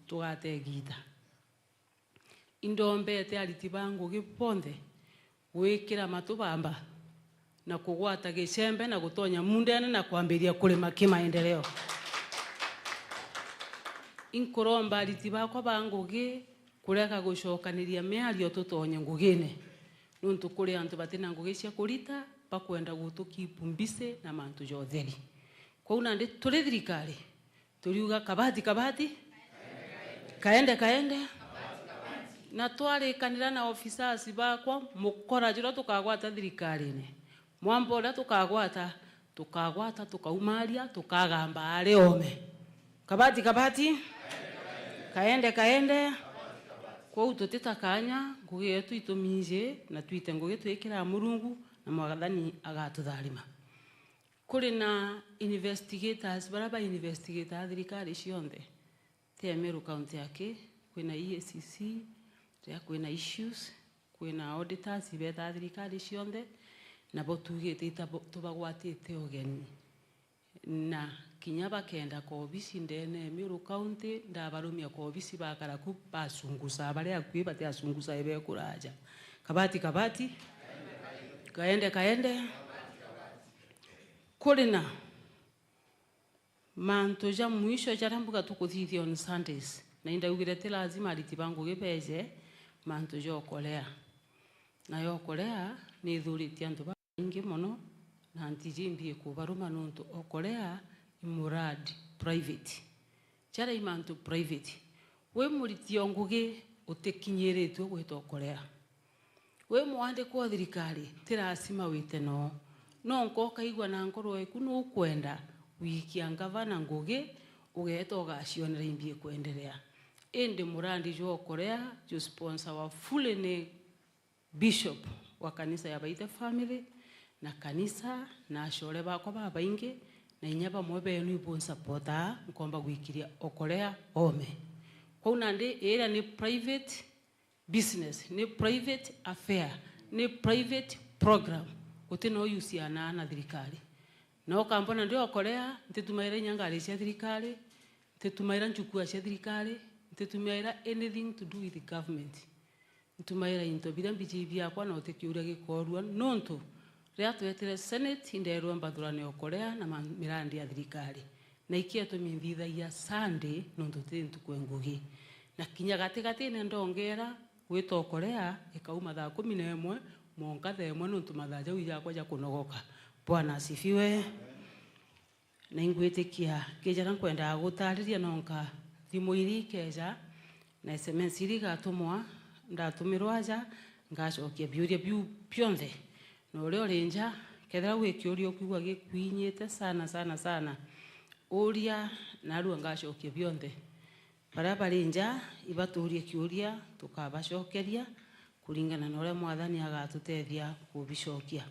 Speaker 1: tugate gita indombe te alitibangu giponde wikira matubamba na kugwata gicembe na gutonya mundene na kwambiria kulima kimaendeleo inkuromba alitibakwa bangugi kureka gucokaniria miario tutonye ngugine nuntu kuri antu batina ngugi cia kurita bakwenda gutukipumbise na mantu jotheri kwa una ndi turi thirikari turiuga kabati kaende na twarikanira na officers bakwa mukora jiro tukagwata thirikari-ini mwambola tukagwata tukaumaria tukagamba ari ome kabati kaende kwa ututitakanya ngugi yetu itumije na twite ngugi twikira Murungu na mwagathani agatutharima kuri na investigators baraba investigator thirikari cionthe te Meru County yake kwina EACC ria kwina issues kwina auditors ibeta thirikari cionthe na botugite tubagwatite ogeni na kinya bakenda ko obisi ndene Meru County ndabarumia ko obisi bakara ku basungusa bari akwi bati asungusa ebe kuraja kabati kaende kulina manto ja mwisho jarambuka tukuthithia on Sundays na indaugire te lazima alitibangu gebeje manto jo kolea na yo kolea ni thuritia antu baingi mono na antijimbi kubaruma nuntu okolea imurad private chara imantu private we muritio ngugi utekinyiritwe gwito kolea we mwande kwa thirikari tirasima wite no nko kaigwa na ngoro eku no kwenda wiki angavana ngugi ugeto gacionera imbie kuendelea ende murandi jo Korea jo sponsor wa fulene bishop wa kanisa ya Baita family na kanisa na ashore bakwa babainge na inyaba mobe ni bon supporta nkomba gwikiria okorea ome kwa unande era ni private business ni private affair ni private program utino usiana na thirikari na okambona ndio okorea ntetumaira nyangari cia thirikari ntetumaira nchukua cia thirikari ntetumaira anything to do with the government ntumaira into bidambiji bia kwa na utekiura gikorwa nonto ria twetire senate inderwa mbathurane okorea na mirandi ya thirikari na ikia tumithitha ya Sunday nonto tintu kwengugi na kinya gatigati ne ndongera gwito okorea ikauma thaa 11 monka themwe nonto mathaja uya kwa ja kunogoka Bwana asifiwe na ingwitikia kijana kwenda gutariria nonka thimu iri keja na SMS iri gatumwa ndatumirwa aja ngacokia biuria bionthe no rio rinja kethira gwikiuria kuigwa gikwinyite sana uria naru ngacokia bionthe bara rinja ibaturia kiuria tukabacokeria kuringana na uria mwathani agatutethia kubicokia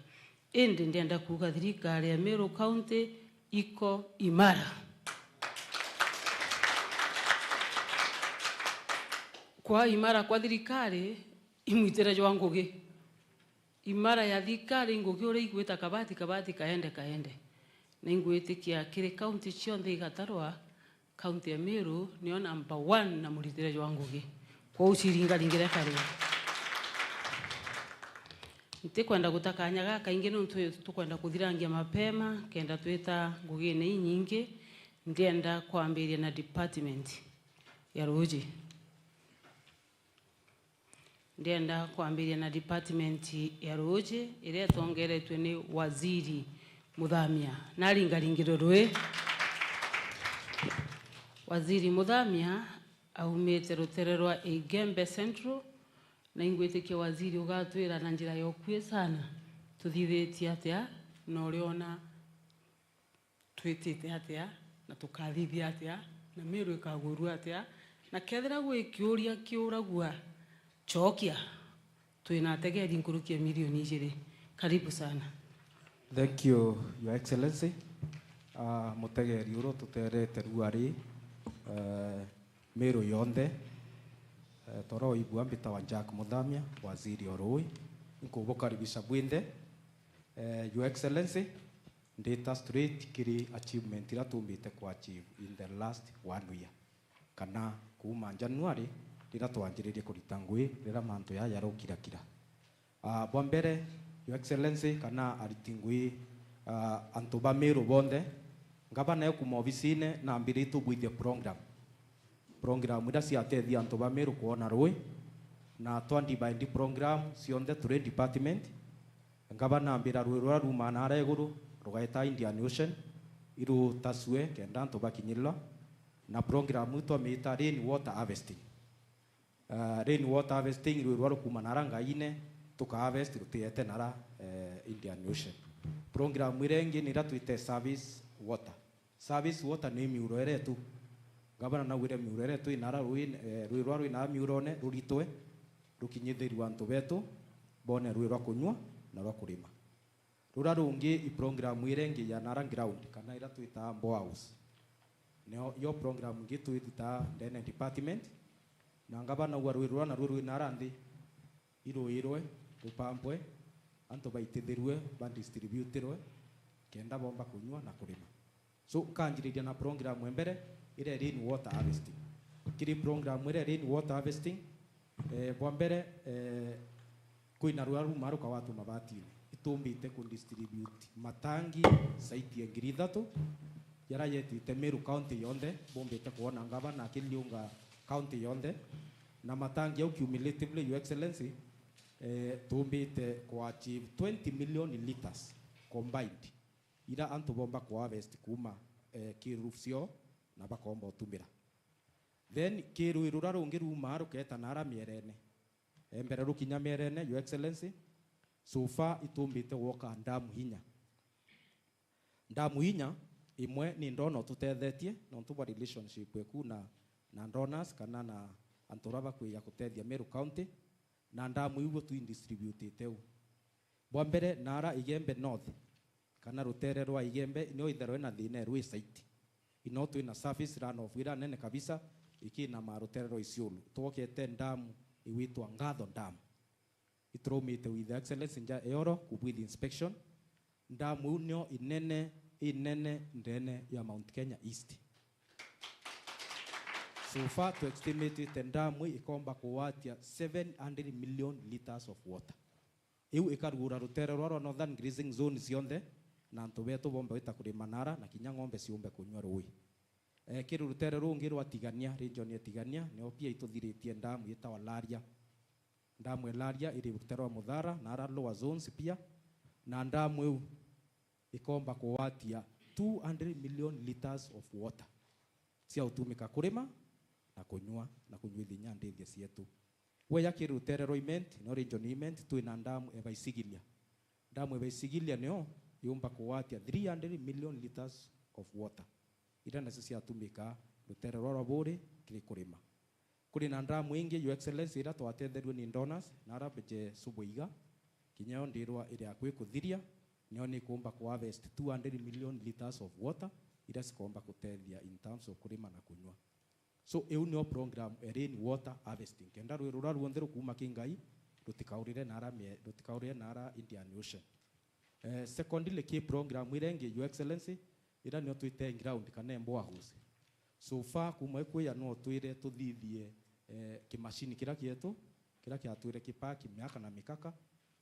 Speaker 1: indi ndenda kuga thirikari ya Meru County iko imara kwa imara kwa thirikari imwitira jwa ngugi imara ya thikari ngugi uri igwita kabati kaende na ingwitikia kiri county cionthe igatarwa county ya Meru nio number 1 na muritire wa ngugi kwa uciringaringire karia ntikwenda gutakanyaga kaingi nuntu tukwenda kuthirangia mapema kenda twita ngugi ni nyingi ndienda kwambiria na department ya Ruji. Ndienda kwambiria na department ya Ruji ile tongeretwe ni waziri Muthamia naringaringiro rwe waziri Muthamia aumite rutere rwa Igembe Central na ingwitikia waziri ugatwira na njira yokwie sana tuthithitie atia na uriona twitite atia na tukathithia atia na Meru ikagurua atia na kethira gwikiuria kiuragua chokia twina tegeri nkurukia milioni 2. Karibu sana.
Speaker 6: Thank you, Your Excellency. Mutegeri uro tuterete ruari Meru yonde toro ibua mbita wa Jack Muthamia waziri oroi nkubukaribisha bwinde. Your Excellency, data straight kiri achievement ira tumbite ku achieve in the last 1 year kana kuma January rira twanjiririe kurita ngui rira mantu ya yarokira kira bwa mbere Your Excellency kana aritingui antu ba Meru bonde ngabana kuma ofisine na mbiritu bwithia program ira ciatethia antu ba Meru kuona rui na twandi by program cionthe turi department ngabana mbira rui rwa ruma na reguru rugaita Indian Ocean iru taswe kenda antu bakinyirwa na program twamita rain water harvesting. Rain water harvesting rui rwa kuma na rangaine tuka harvest rutiete nara Indian Ocean. Program irengi nira tuite service water ni miuro eretu gabana na wire miuro eretu inara rui rwa rui na miurone ruritwe rukinyithiru antu betu bone rui rwa kunywa na rwa kurima. Rura rungi i program irengi ya nara ground kana ira tuita Mbo House neo yo program ngi tuita ndene department na ngabana wa rui rwa na rui nara ndi irwe upampwe anto baitithirwe ba distributerwe kenda bomba kunywa na kurima. So kanjiriria na program mbere ire rain water harvesting. Kiri program ire rain water harvesting bwa mbere kuina ruaru maruka watu mabati itumbite ku distribute matangi saiti ya 3,000 yara yetite Meru county yonde bombete kuona ngaba na kiliunga county yonde na matangi au cumulatively Your Excellency tumbite ku achieve 20 million liters combined ira antu bomba ku harvest kuma kirufsio na bakomba utumira. Then kiru irura rungi ruma ruketa nara mierene mbere rukinya mierene Your Excellency so far itumbite woka ndamu hinya imwe ni ndono tutethetie no tuba relationship eku na donors kana na anturaba kwiya kutethia Meru county na ndamu igo tu distribute u bwa mbere nara Igembe North kana rutere rwa Igembe no itherwe na thine rwi site ino tu ina surface run of ira nene kabisa ikina marutere rwa Isiolo twokete ndamu iwitwa Ngatho Dam itromite with the Excellency nja eoro kubwithi inspection ndamu nyo inene ndene ya Mount Kenya East. So far to estimate ndamu ikomba kuwatia 700 million liters of water. Iu ikarugura rutere rwa northern grazing zone cionthe na antu betu bomba itakurima nara na kinya ng'ombe ciumbe kunywa rui. Kiru rutere rungi rwa Tigania region ya Tigania neo pia ituthiritie ndamu itawa Laria. Ndamu Laria iri rutere rwa Muthara nara lower zones pia na ndamu iu ikomba kuwatia 200 million liters of water cia utumika kurima na kunywa ithenya ndithia cietu. We yaki rutere roiment no region iment tu ina ndamu ebaisigilia. Ndamu ebaisigilia neo yumba kuwatia 300 million liters of water ira nacio cia tumika rutere rwa bore kiri kurima. Kuri na ndamu ingi Your Excellency ira twatetherwe ni donors na arabeje subuiga kinyao ndirwa iri akwe kuthiria nio ni kumba ku harvest 200 million liters of water ira sikomba kutethia in terms of kurima na kunywa. So eu nio program rain water harvesting kenda rwira ruontheru kuma kingai rutikaurire nara Indian Ocean. Secondly ki program irenge your excellency ira nio twite ground kana boreholes. So far kuma ikuya no twire tuthithie kimashini kira kietu kira kiatwire kipaki miaka na mikaka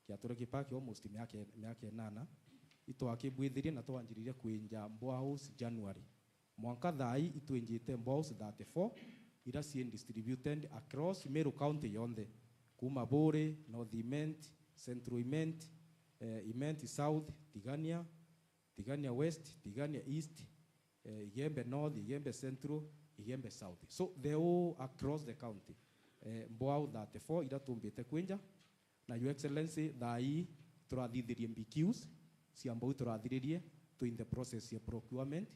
Speaker 6: kiatwire kipaki almost miaka 8 itwakibwithirie na twanjiririe kwinja boreholes January mwanka thai itwenjite boreholes 34 ira sie distributed across Meru County yonde kuma Bore, North Imenti, Central Imenti, Imenti South, Tigania West, Tigania East, Igembe North, Igembe Central, Igembe South. So they all across the county. Mboau 34 ira tumbite kwinja na your excellency thai turathithirie MBQs cia mbau turathiririe to in the process ya procurement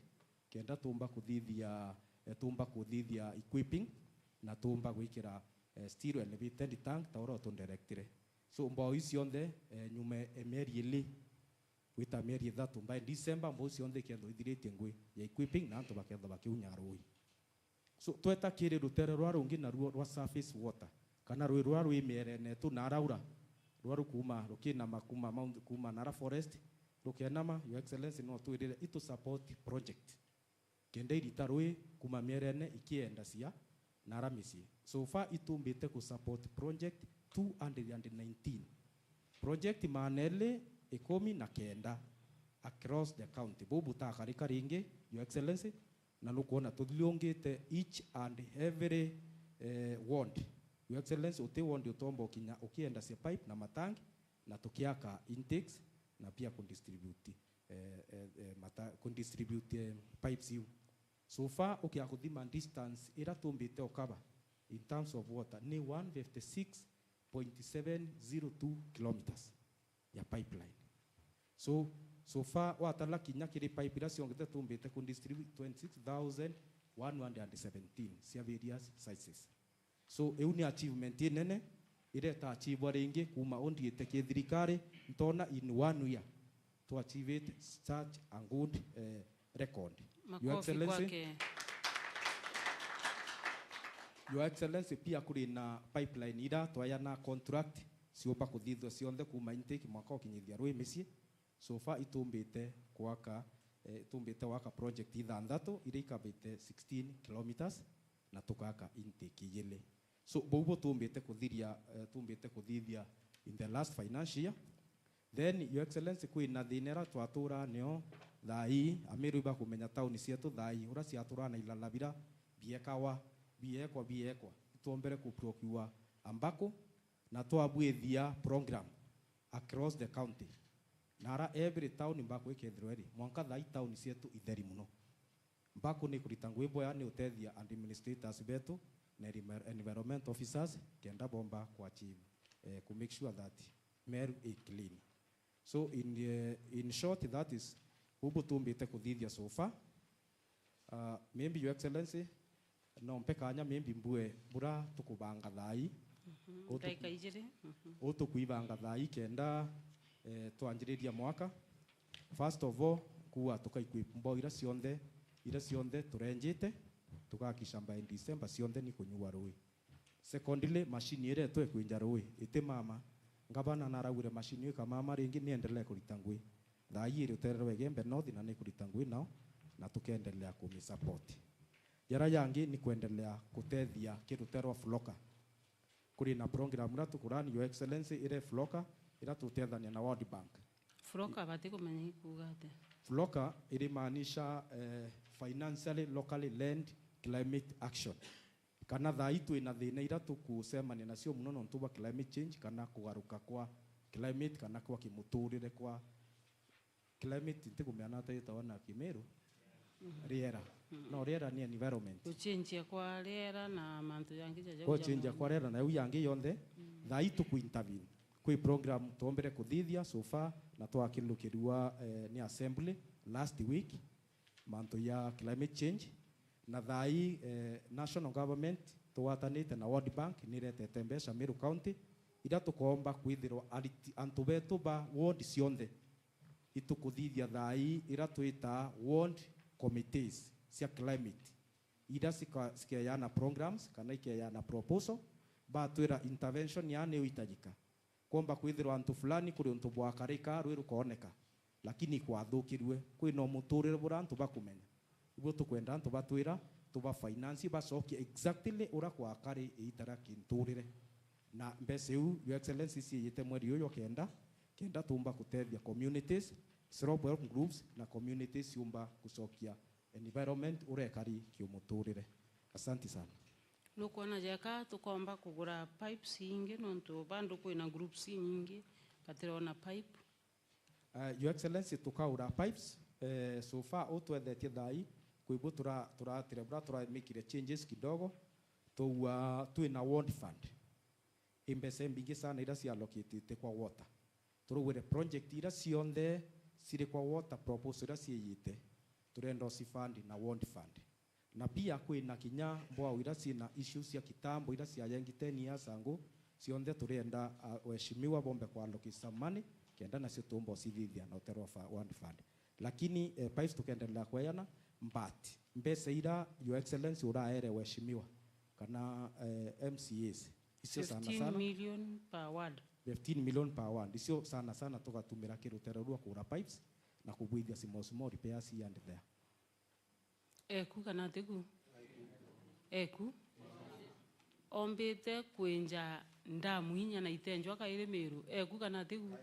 Speaker 6: kenda tumba kuthithia equipping na tumba gwikira steel elevated tank tauro to directire. So mbao ici onthe nyume emeri ili wita meri thatu by December mbao ici onthe kendo ithiritie ngui ya equipping na antu baketha bakiunya rui. So tweta kiri rutere rwa rungi na rwa surface water kana rui rwa merene tu na araura rwa rukuma rukina makuma mount kuma nara forest rukenama your excellency no twirire itu support project kenda irita rui kuma merene ikienda cia nara misi. So far itumbite ku support project 219 project manele ekomi na kenda across the county bubu takarika ringi your excellency na nukuona tuthiongite each and every ward your excellency uti ward utomba ukienda cia pipe na matangi na tukiaka intakes na pia kundistribute pipes you. So far ukiakuthima distance ira tumbite okaba in terms of water ni 156.702 kilometers ya pipeline. So far watala kinya kiri pipe ira siongete tumbite kundistribute 26,117 cia various sizes. So euni achievement nene ire ta achieve ringi kuma ondiete kithirikari ntona in 1 year to achieve it such a good record. Your Excellency pia kuri na pipeline ira twaya na contract siopa kuthithwa cionthe kuma intake mwaka ukinyithia rui misie. So far itumbite waka project ithanthatu ira ikabite 16 kilometers na tukaka intake yele. So bobo tumbite kuthithia in the last financial year. Then your excellency kwina thinera twatura nio thai amiru ba kumenya tauni cietu thai ura ciatura na ilalabira biekawa biekwa tuombere ku procure ambako na twabwithia program across the county nara every town mbako ikethirweri mwanka thai town cietu itheri muno mbako ni kurita ngwimbo ya ni utethia administrators betu na environment officers kenda bomba kwa achieve to make sure that Meru is clean. So in short that is ubu tumbite kuthithia so far. Maybe your excellency no mpekanya maybe mbue bura tukubanga thai
Speaker 1: Ndaika ijire
Speaker 6: utukuibanga thai kenda twanjiriria mwaka. First of all kuwa tukaequip mbo ira cionthe turenjite tukakishamba in December cionthe ni kunyua rui. Secondly machine ire twe kwinja rui ite mama ngabana naragure machine kama mama ringi niendelee kurita ngui thai ire utererwe Gembe North na ni kurita ngui nao na tukaendelea kumi support. Yara yangi ni kuendelea kutethia kiruterwa floka kuri na program na tukurani your excellency ire floka ira tutethania na World Bank.
Speaker 1: Floka bati kumenya kugate
Speaker 6: floka iri maanisha financially locally led climate action kana thaitu ina thina ira tukusemania nacio muno no ntuba climate change kana kugaruka kwa climate kana kwa kimuturire kwa climate ntikumeana taitawana Kimeru riera no riera ni environment
Speaker 1: kuchenjia kwa riera na mantu yangi jaje
Speaker 6: kuchenjia kwa riera na yangi yonthe thaitu ku intervene kwi program tuombere kuthithia so far na twakilukirua ni assembly last week mantu ya climate change na thai national government tuwatanite na World Bank niretete mbeca Meru County ira tukomba kwithirwa antu betu ba ward cionthe itukuthithia thai ira twita ward committees cia climate ira sikeyana programs kana ikeyana proposal ba twira intervention ya ne uitajika komba kwithirwa antu fulani kuri untu bwakarika rwi rukoneka lakini kwathukirwe kwina muturire bura antu bakumenya ibo tukwenda antu batwira tuba finance bacokia exactly ura kwakari itara kinturire na mbese your excellency yite mweri uyo kenda tumba kutethia communities self help groups na communities yumba kucokia environment urekari kiumuturire. Asante sana.
Speaker 4: Nukuona jaka tukomba kugura pipes ingi nontu bandu kwina groups nyingi katirona pipe.
Speaker 6: Your excellency tukaura pipes so far utwethetie thai kwibu turatira mikire changes kidogo twina ward fund imbese mbingi sana ira cia allocate kwa water turugwire project ira cionthe ciri kwa water proposal ira ciiyite turenda fund na ward fund na pia kwina kinya mbwa ira cina issues cia kitambo ira cia yengi 10 years ago cionthe turenda weshimiwa bombe kwa allocate some money kenda na cio tumbo cithithia na utero ward fund lakini pipes tukendelea kuyana mbati mbese ira your excellency uraere weshimiwa kana MCAs icio sana
Speaker 4: 15 million per ward
Speaker 6: 15 million per ward icio sana tugatumira kirutero rwa kura pipes na kubwithia small repairs and there
Speaker 4: eku kana tiku eku ombete kwenja ndamu inya na itenjwa kaire Meru eku kana tiku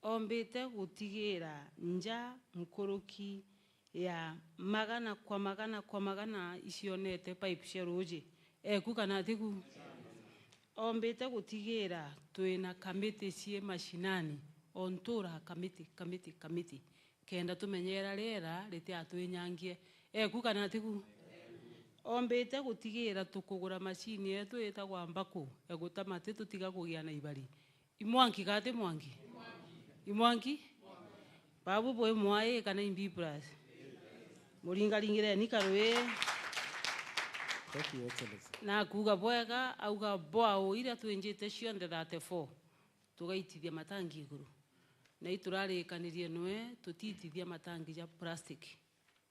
Speaker 4: ombete gutigira nja mkoroki ya magana kwa magana icionete pipe cia ruji eku kana tiku ombete gutigira twina kamiti cie mashinani ontura kamiti kenda tumenyera rera ritia twinyangie eku kana tiku ombete gutigira tukugura machine yetu etagwa mbako egutamate tutiga kugia na ibari imwanki gate imwanki babu boy mwae kana imbi plus muringaringire ni karwe.
Speaker 6: Thank you, Excellency.
Speaker 4: Na kuga bwega auga boao ira twenjete cionde 34 tugaitithia matangi iguru na iturarikanirie nwe tutitithia matangi ya plastic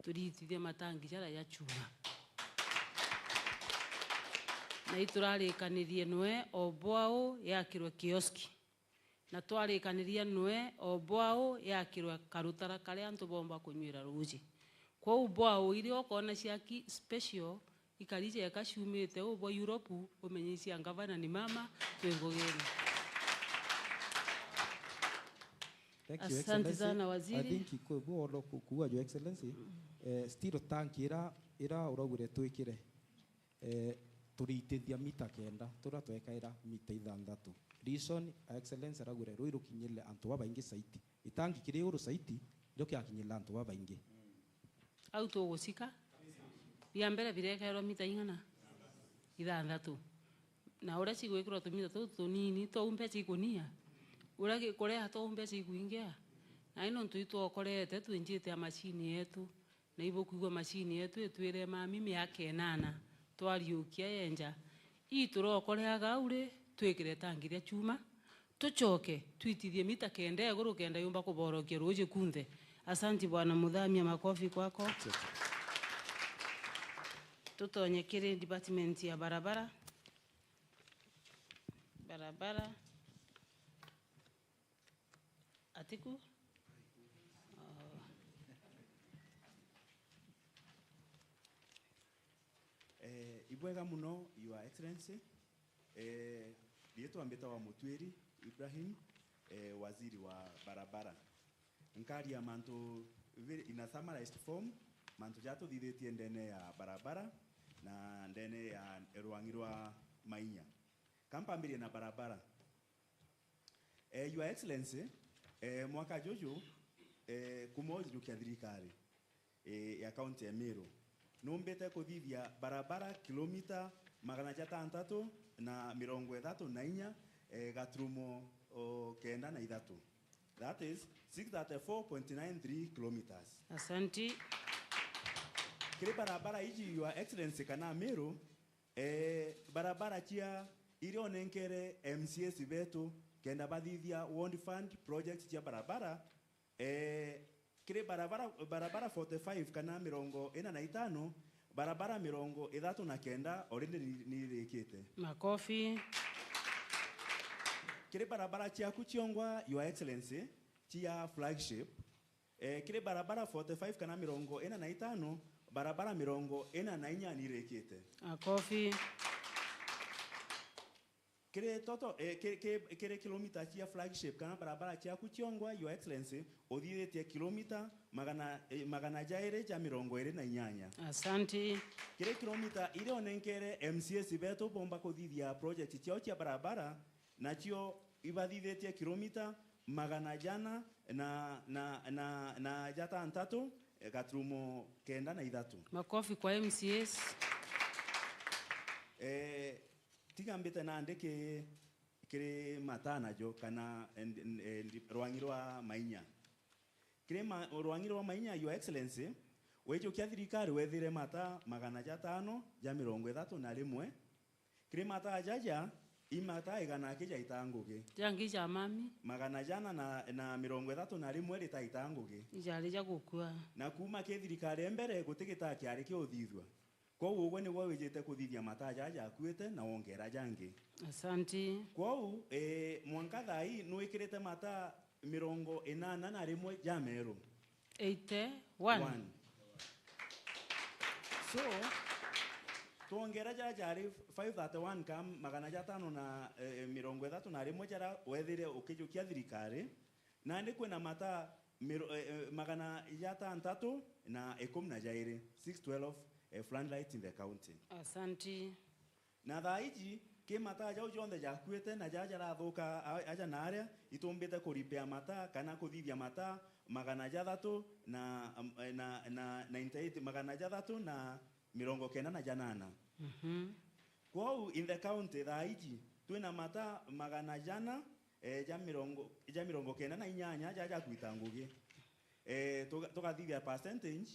Speaker 4: turitithia matangi ya chuma na iturarikanirie nwe oboao yakirwe kioski na twarikanirie nwe oboao yakirwe karutara kare antu bomba kunywira ruji kwa uboao iri okona ciaki special ikarije yakashumite ubo Europe umenyisia ngavana ni mama twengogeni. Asante sana waziri.
Speaker 6: I think iko kuwa your excellency still tank ira uragure twikire turitithia mita kenda turatwekaira mita 6 reason excellency aragure ruiru kinyile antu babaingi saiti itangi kiri uru saiti ndio kiakinyila antu babaingi
Speaker 4: auto gusika ya mbere birekairwo mita 6 na ura cigwikirwo tumita tunini to umbe cikunia ura gikurea to umbe cikuingia na ino ntuitwo okorete twinjite ya machine yetu na ibo kuigwa machine yetu etwire mami miaka 8 twariukia yenja iturokoreaga ure twikire tangi ria chuma tuchoke twitithie mita kenda iguru kenda yumba kuborokia ruje kunthe. Asante bwana Mudhamia, makofi kwako. Tutonye kire department ya barabara atiku
Speaker 14: ibwega muno your excellency lietu ambeta wa Mutwiri Ibrahim waziri wa barabara nkari ya manto in summarized form manto jato dithetie ndene ya barabara na ndene ya Rwangirwa Mainya kampambiri na barabara your excellency mwaka jojo kumoji dukia thirikari ya county ya Meru nombete kuthithia barabara kilomita 600 na 34 gaturumo kenda na ithatu. That is 634.93 kilometers.
Speaker 4: Asante.
Speaker 14: Kile barabara hiji your excellency kana Meru barabara chia ilionenkere MCS betu kenda bathithia ward fund project chia barabara kile barabara 45 kana 45 barabara 39 already nirikite.
Speaker 4: Makofi.
Speaker 17: kire barabara chiaku chiongwa Your Excellency chia flagship kire barabara 45 kana mirongo ena na itano barabara mirongo ena na inya nirekete
Speaker 4: Akofi.
Speaker 17: kire toto kire kilomita chia flagship kana barabara chiaku chiongwa Your Excellency odhiretie kilomita magana jaire ja mirongo ere na inyanya.
Speaker 4: Asante.
Speaker 17: Kire kilomita ile onenkere MCS beto bomba kodhithia project chiao chia barabara nachio ibadhiretie kilomita magana jana na jata antatu gatrumo kenda na idatu.
Speaker 4: Makofi kwa MCS.
Speaker 17: Tigambite nande kire matana jo kana rwangirwa mainya. Kire rwangirwa mainya Your Excellency wecho kia thirikari wethire mata magana jatano ja mirongo ithatu na rimwe. Kire mata jaja imata igana kija itanguge.
Speaker 4: Jangi ja mami.
Speaker 17: Magana jana na mirongo ithatu na rimwe rita itanguge.
Speaker 4: Ijari ja gukua.
Speaker 17: Na kuma ke thirikari embere gutigita kiari ki uthithwa. Kwa ugo ni wewe jete kuthithia mata jaja akuite na wongera jangi.
Speaker 4: Asante.
Speaker 17: Kwa mwanka thai nuikirite mata mirongo enana na rimwe ja Meru.
Speaker 4: 81.
Speaker 17: So tuongera jari 531 kam magana jatano na mirongo ithatu na rimwe jara wethire ukijukia thirikari na ndi kwena mata magana jatantatu na 12 612 floodlights in the county.
Speaker 4: Asante.
Speaker 17: Na thaiji ke mata jau jonde jakuete na jaja rathuka aja naria itumbite kuripea mata kana kuthithia mata magana jathatu na 98 magana jathatu na mirongo kenda na janana. Kwao in the county thaiji twina mata magana jana ja mirongo kenda na inyanya jaja kuitanguge tugathithia percentage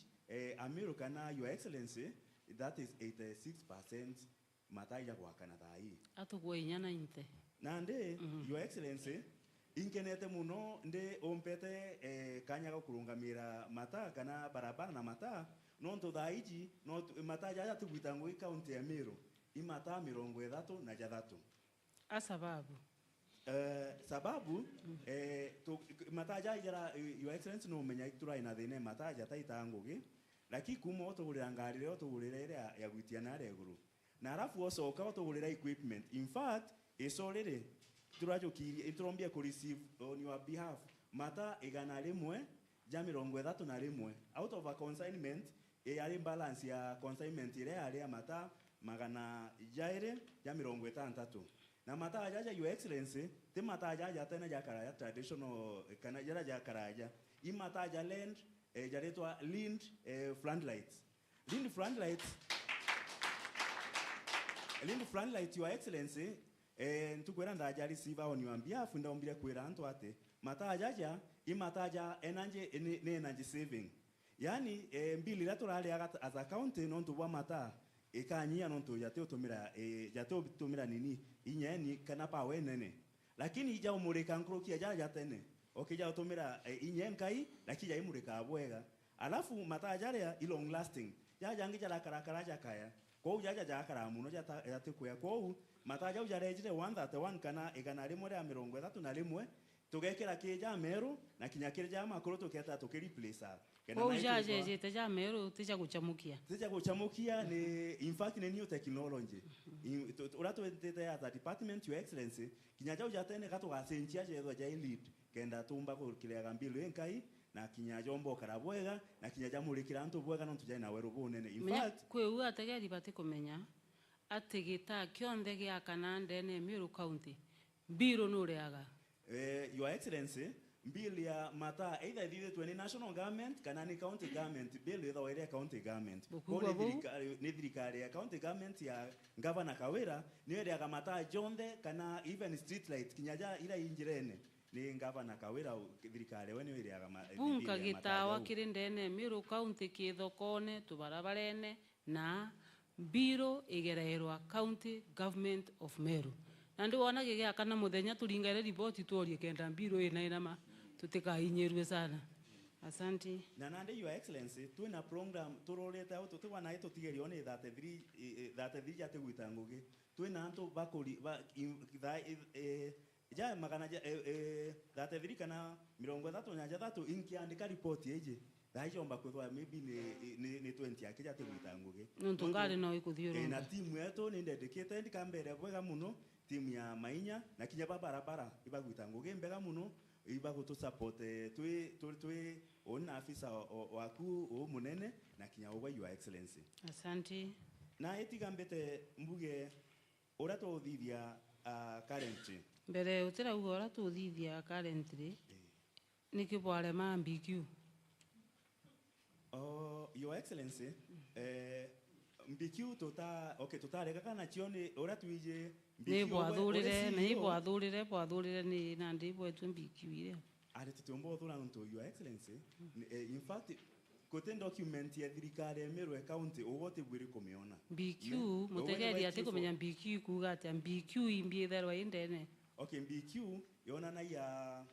Speaker 17: America na Your Excellency that is 86% mataija kwa kana thai
Speaker 4: atugwe inyana inte
Speaker 17: nande Your Excellency inkenete muno nde ompete kanya kurungamira mata kana barabara na mata nonto thaiji no mata jaja tugwitangu county ya Meru imata mirongo ithatu na jathatu
Speaker 4: asababu
Speaker 17: sababu mata jaja Your Excellency no menya itura ina thine mata jata itanguge lakini kuma otugurira ngari leo tugurira ile ya gwitia na reguru na alafu osoka otugurira equipment in fact isorere turajokirie itrombia ku receive on your behalf mata igana rimwe ja mirongo ithatu na rimwe out of a consignment yari balance ya consignment ile yari mata magana jaire ja mirongo itantatu na mata ajaja Your Excellency te mata ajaja tena jakara ya traditional kana jara jakara ja imata ja land jaretwa Lind floodlights. Lind floodlights Your Excellency ntukwera ndaja receive on your behalf ndaombire kwera antu ate mata ajaja imata aja energy saving yani mbili la turale as account nontu bwa mata ikanyia nontu yate utumira nini inyeni kana pa wenene lakini ija umurika nkrokia jaja tene okija utumira inyenkai lakini imurika bwega alafu mata jaria long lasting jaja ngija la karakaraja kaya kwa jaja jakara muno yate kuya kwa mata jaja jarejire 131 kana igana rimwe ya mirongo ithatu na rimwe tugekera kija Meru na kinyakire ja makuru tuketa tukiriplace
Speaker 4: kwa jaje jete ja Meru tija guchamukia
Speaker 17: ni in fact ni new technology urato tete ya department Your Excellency kinyaja ujatene gato gasenchia jezo ja lead kenda tumba ko kilega mbilo enkai na kinyaja ombo karabwega na kinyaja mulikira antu bwega no tujai na weru bunene in fact
Speaker 4: kwe ategeri bate kumenya ategeta kionde gya kanande ne Meru county biro nureaga
Speaker 17: Your Excellency bill ya mata either thithe ni national government kana ni county government bill either wire county government ni thirikari ya county government ya governor Kawira ni wire ya mata jonde kana even street light kinyaja ila injirene ni governor Kawira thirikari we ni wire ya
Speaker 4: bunka gitawa kirindene Meru county kithokone tubarabarene na biro igererwa county government of Meru nandi wona gige kana muthenya turingere report tuorie kenda biro ina ma tutikahinyerwe sana asante
Speaker 17: na nandi Your Excellency twina program turorete au tutwa na ito tigerio ni 33 jate gwitanguge twina antu bakuri ja magana ja that thirikana 33 inkiandika report yeje ndaichomba kwithwa maybe ni 20 akija tigwita ngugi
Speaker 4: nontu ngari no ikuthiurunga
Speaker 17: na timu yetu ni ndedikite ndikambere bwega muno timu ya mainya na kinya barabara ibagwita ngugi mbega muno ibagutu support twi ona afisa waku o munene na kinya ogwa your excellency.
Speaker 4: Asante.
Speaker 17: Na etigambete mbuge ora to thithia currently
Speaker 4: mbere utira ugo ora to thithia currently nikibware ma BQ.
Speaker 17: Your excellency MBQ tutareka kana chione ora tuije
Speaker 4: ni bwathurire ni na ndibwe tu MBQ ile
Speaker 17: ari tutombo thura nto your excellency in fact kote document ya thirikari Meru county ogote bwire kumiona
Speaker 4: BQ mutegeri ati kumenya BQ kuga ati BQ imbietherwa indene.
Speaker 17: Okay, BQ yona na ya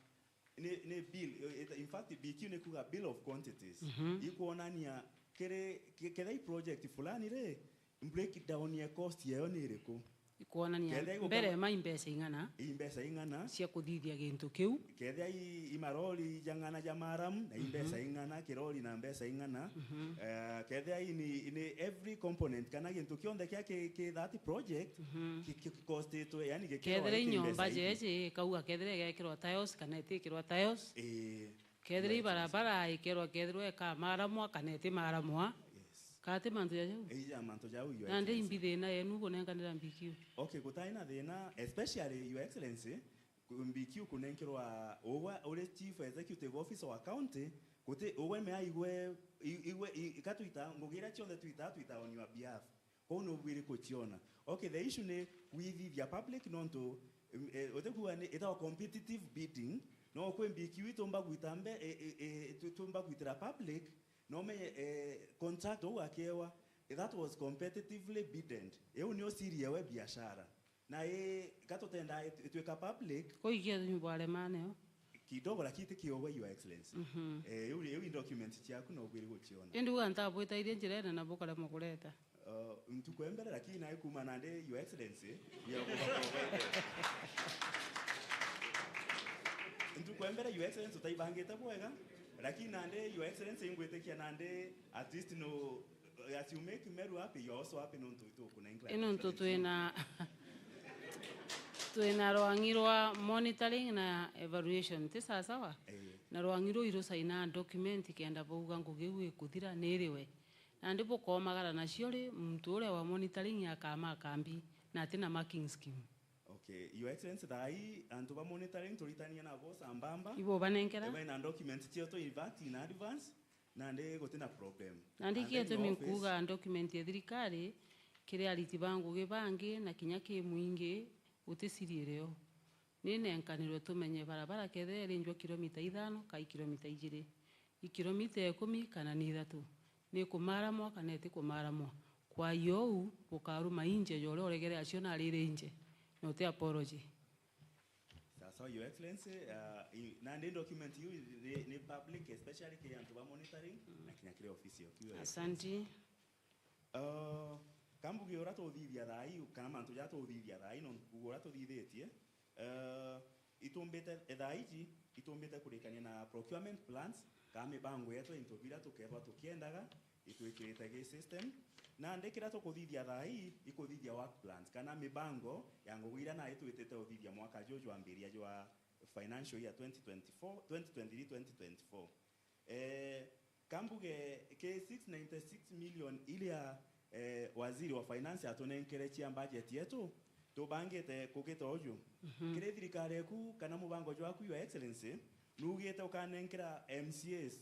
Speaker 17: ne bill in fact BQ ne kuga bill of quantities ikuonania kere project fulani re break down ya cost yayo ni riko
Speaker 4: ikuonania mbere ma imbesa ingana cia kuthithia gintu kiu
Speaker 17: ketha imaroli jangana jamaram na imbesa ingana kiroli na mbesa ingana ketha ni every component kana gintu kionde kya ke that project cost to yani
Speaker 4: ketha nyomba jeje kauga ketha gekirwa tiles kana itikirwa tiles ketha barabara ikirwa ketha ka maramwa kana iti maramwa kate mantu ya jau
Speaker 17: mantu jau yo
Speaker 4: na ndi imbithina yenu kunenganira BQ.
Speaker 17: Okay, kutaina thina especially your excellency BQ kunenkirwa owa ore chief executive officer wa county kote owe me aigwe ikatuita ngogira chonde tuita on your behalf kono bwire kochiona. Okay, the issue ne with the public nonto otekuwa ne eta competitive bidding no ko BQ itomba guitambe tumba guitira public no me contract wakewa that was competitively bidden nio siri ya biashara na katotenda itweka public
Speaker 4: ko igia nyubware maneo
Speaker 17: kidogo lakini tikiowe your excellency euri document chako na ubiri guchiona
Speaker 4: ndi uganta bwita ile njirena na bokala mukuleta
Speaker 17: mtu kwembere lakini naye kuma nande your excellency ya mtu kwembere your excellency utaibangeta bwega lakini nande your excellency ingwetekia nande at least no as you make Meru happy you also happy no to kuna incline
Speaker 4: ino nto twena rwangirwa monitoring na evaluation tisa sawa na rwangirwa iro saina document kienda bauga ngugiwe kuthira niriwe na ndipo komagara na ciori mtu ule wa monitoring akama kambi na tena marking scheme.
Speaker 17: Okay, your excellency dai antu ba monitoring tulitania na boss ambamba
Speaker 4: ibo banenkera
Speaker 17: eba na document chio to invert in advance na nde gotina problem
Speaker 4: na ndikie to minkuga document ya thirikari kire aliti bangu gibangi na kinya ki muingi utisiriereo ni nenkanirwe tumenye barabara kethe rinjwa kilomita 5 kai kilomita 2 kilomita 10 kana ni 3 ni kumaramwa kana eti kumaramwa kwa yo bukaruma inje yole oregere acio na rire no te apology.
Speaker 17: So your excellency na ndi document you ni public especially ke antu ba monitoring na kinya kile ofisi yo.
Speaker 4: Asante.
Speaker 17: Kambugi ora to thithia thai kana mantu ja to thithia thai no ora to thithetie itumbete thaiji itumbete kurikania na procurement plans kama bango yetu intobira tukeba tukiendaga itwikirite ge system na ndekira to kuthithia thai ikuthithia work plans kana mibango yango gwira na itwitete uthithia mwaka jojo ambiria jwa financial year 2023-2024 kambuge ke 696 million ile ya waziri wa finance atonenkerechia budget yetu tubangite kugita ojo kire thirikari ku kana mubango jwaku your excellency nugite ukanenkera MCAs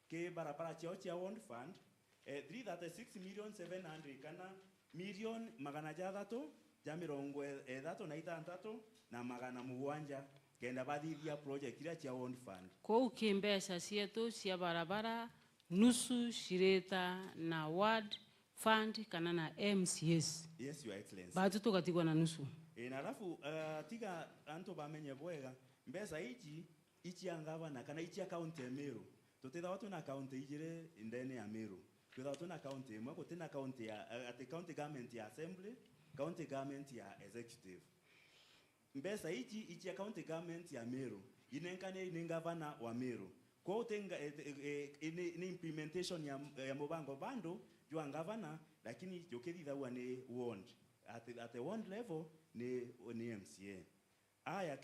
Speaker 17: ke barabara chao cha one fund 336,700,000 kana million magana jathatu ja mirongo ethatu na itantatu na magana mugwanja kenda bathithia project ira cha one fund
Speaker 4: ko kimbesa cietu cia barabara nusu shireta na ward fund kana na MCS.
Speaker 17: Yes your excellency
Speaker 4: batu tukatigwa na nusu
Speaker 17: na alafu tiga anto bamenye bwega mbesa ichi angava na kana ichi account ya Meru tutitha watu na account ijire ndene ya Meru tutitha watu na account imwe kutina account ya at county government ya assembly county government ya executive mbesa ichi county government ya Meru inenkane ni governor wa Meru kwa utenga ni implementation ya mubango bando jua governor lakini jokethitha huwa ni ward at the ward level ni MCA aya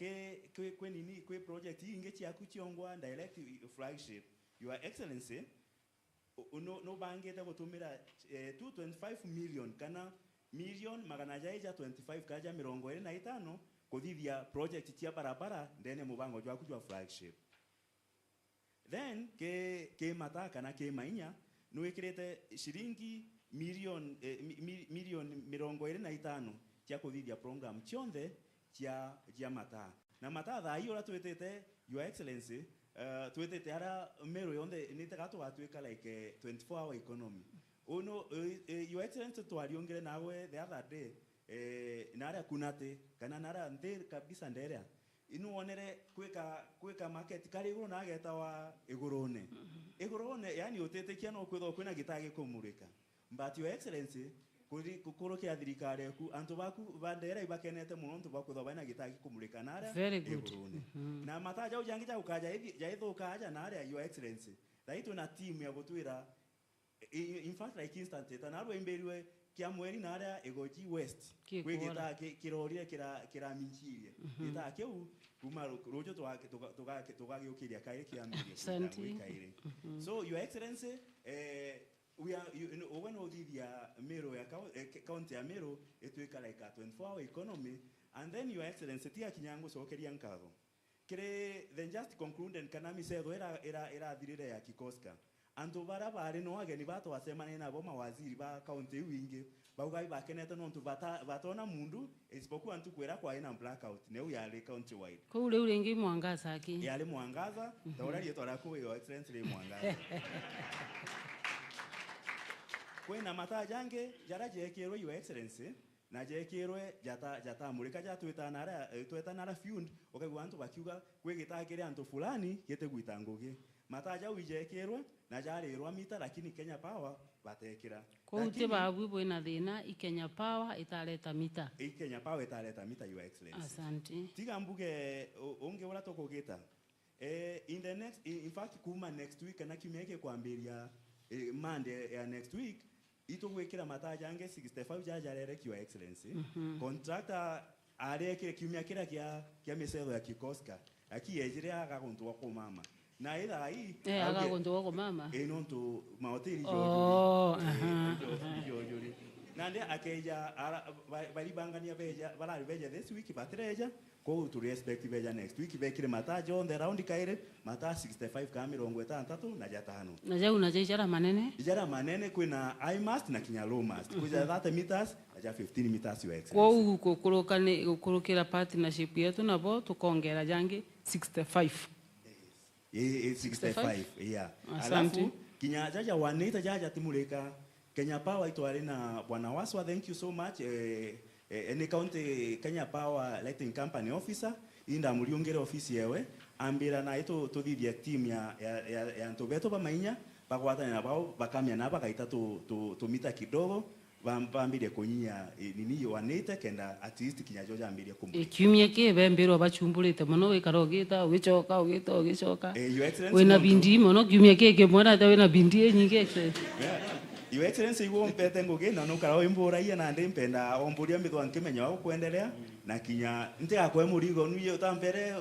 Speaker 17: kwe nini kwe project hii ingechi akuchiongwa direct flagship your excellency no bangeta gutumira 225 million kana million magana jaija 25 kaja 25 kuthithia project cia barabara ndene mubango jwa kujwa flagship then ke mata kana ke mainya no ikirete shilingi million 25 cia kuthithia program chonde cia mata na mata tha hiyo ratwetete your excellency twetete ara Meru yonde nitagato watweka like 24 hour economy uno your excellency twariongere nawe the other day nara kunate kana nara nde kabisa nderea inu onere kweka market kari iguru na ageta wa igurone yani utetekia no kwitho kwina gitage kumurika but your excellency kukurukia thirikari ku antu baku bandera ibakenete muno ntu baku bana gitagi kumurika nara igurune na mataja ujangija ukaja jaithuka aja nara your excellency thaitu na team ya gutwira in fact like instant tanarwe imberiwe kia mweri nara egoji west kwigita kirorire kiraminchirie gita keu kuma rojo tugagiukiria kaire kia mweri so your excellency we are when odithia Meru ya county ya Meru etweka like a 24 hour economy and then your excellency tia kinyango sokeria nkatho kire then just conclude kana misetho era thirire ya kikoska antu bara bari no ageni bato asemane nabo mawaziri ba county wingi baugai bakenete no ntu batona mundu isipokuwa ntu kwera kwa ina blackout ne uyale county wide
Speaker 4: ko ule ulengi mwangaza aki
Speaker 17: yale mwangaza taurali yetu arako your excellency le mwangaza kwena mata jange jaraje kero your excellency na je kero jata murika tweta nara fund okagwa antu bakiuga kwegitagire antu fulani yete gwitanguge mata ja wije kero na jarerwa mita lakini Kenya Power batekira
Speaker 4: ko ute babu bwena thina Kenya Power italeta mita
Speaker 17: Kenya Power italeta mita your excellency
Speaker 4: asante
Speaker 17: tiga mbuge onge wala tokogeta in the next in fact kuma next week na kimeke kwambiria Monday ya next week ito gwekira mata jange 65 jajarere your excellency contractor areke kimya kira kia mesetho ya kikoska akiyejire agaguntu wako mama na ila hii
Speaker 4: agaguntu wako mama
Speaker 17: nonto mahoteli jori nande akeja bali bangania beja balali beja this week batreja ko to respect beja next week bekire mata on the round kaire mata 65 kamera 53 na jatano
Speaker 4: na jau na jara manene kwina I must na kinyalo must kuja 30 meters na 15 meters your excellency ko kukurukira partnership yetu nabo tukongera jange 65
Speaker 17: 65 yeah alafu kinya jaja wanita jaja timuleka Kenya Power itware na bwana Waswa thank you so much any county Kenya Power lighting company officer inda muliongera ofisi yewe ambira na ito tuthithia team ya ntobeto ba mainya bakwatana na bao bakamya na bakaita to mita kidogo bambire kunyia nini wanite kenda at least kinya joja ambire kumbuka
Speaker 4: kiumia kibe mbiro bachumbulite muno wikarogita ugicoka wena bindi muno kiumia kike mwana ta wena bindi nyingi excellent
Speaker 17: your excellency wo mpete ngoge na no kara imbora iya na ndempenda omburia mithwa nkimenya wa kuendelea na kinya nte akwe murigo nuye utampere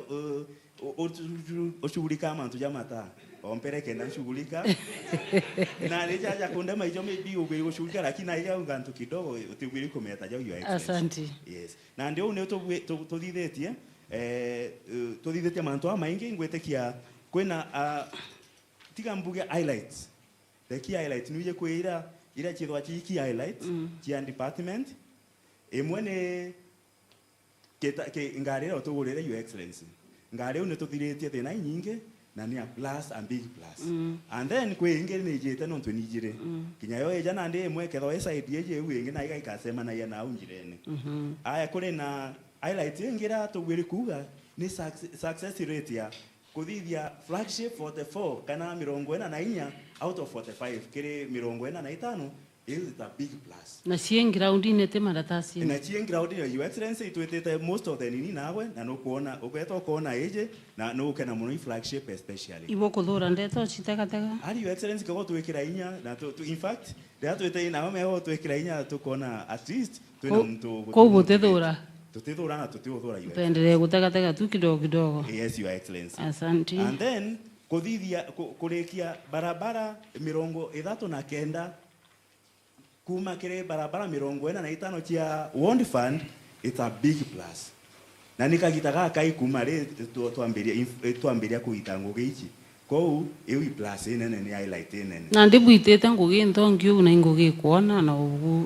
Speaker 17: oshughulika mantu jamata ompere kenda shughulika na leja kunda maijo maybe ubiri kushughulika lakini aiya ngantu kidogo utubiri kumeta ja your excellency
Speaker 4: asante
Speaker 17: yes na ndio une tuthithetie tuthithetie mantu maingi ngwetekia kwena tiga mbuge highlights the key highlight nuye kwira ira chithwa chi key highlight chia department emwene ke ngarira utugurire your excellency ngare une tuthiretie thina nyinge na ni a plus and big plus and then kwinge ni jete no tunijire kinya yo eja na ndi emwe ketho side eje winge na iga ikasema na ya na unjirene aya kure na highlight ngira tugwiri kuga ni success rate ya kuthithia flagship 44 kana 44 out of 45 kiri 45 is a big plus.
Speaker 4: Na cie ground inete maratasi.
Speaker 17: Na cie ground your excellency itwetete most of the nini nawe na no kuona ukweta kuona eje na no kana muno flagship especially.
Speaker 4: Iwo kuthura ndeto citekateka.
Speaker 17: Ari your excellency kago twekira inya na in fact ndeto twete na meho twekira inya tukona at least twena mtu
Speaker 4: ko butethura.
Speaker 17: Tutithura na tutithura your.
Speaker 4: Pendelee gutekateka tu kidogo kidogo.
Speaker 17: Yes your excellency.
Speaker 4: Asante.
Speaker 17: And then kuthithia kurekia barabara 39 kuma kire barabara 45 chia World Fund, it's a big plus. Na nikagitaga kai kuma re tuambiria kuita ngugi ici. Kou ewi plus nene ni highlight nene.
Speaker 4: Na ndibuitete ngugi nthongi u na ngugi kuona na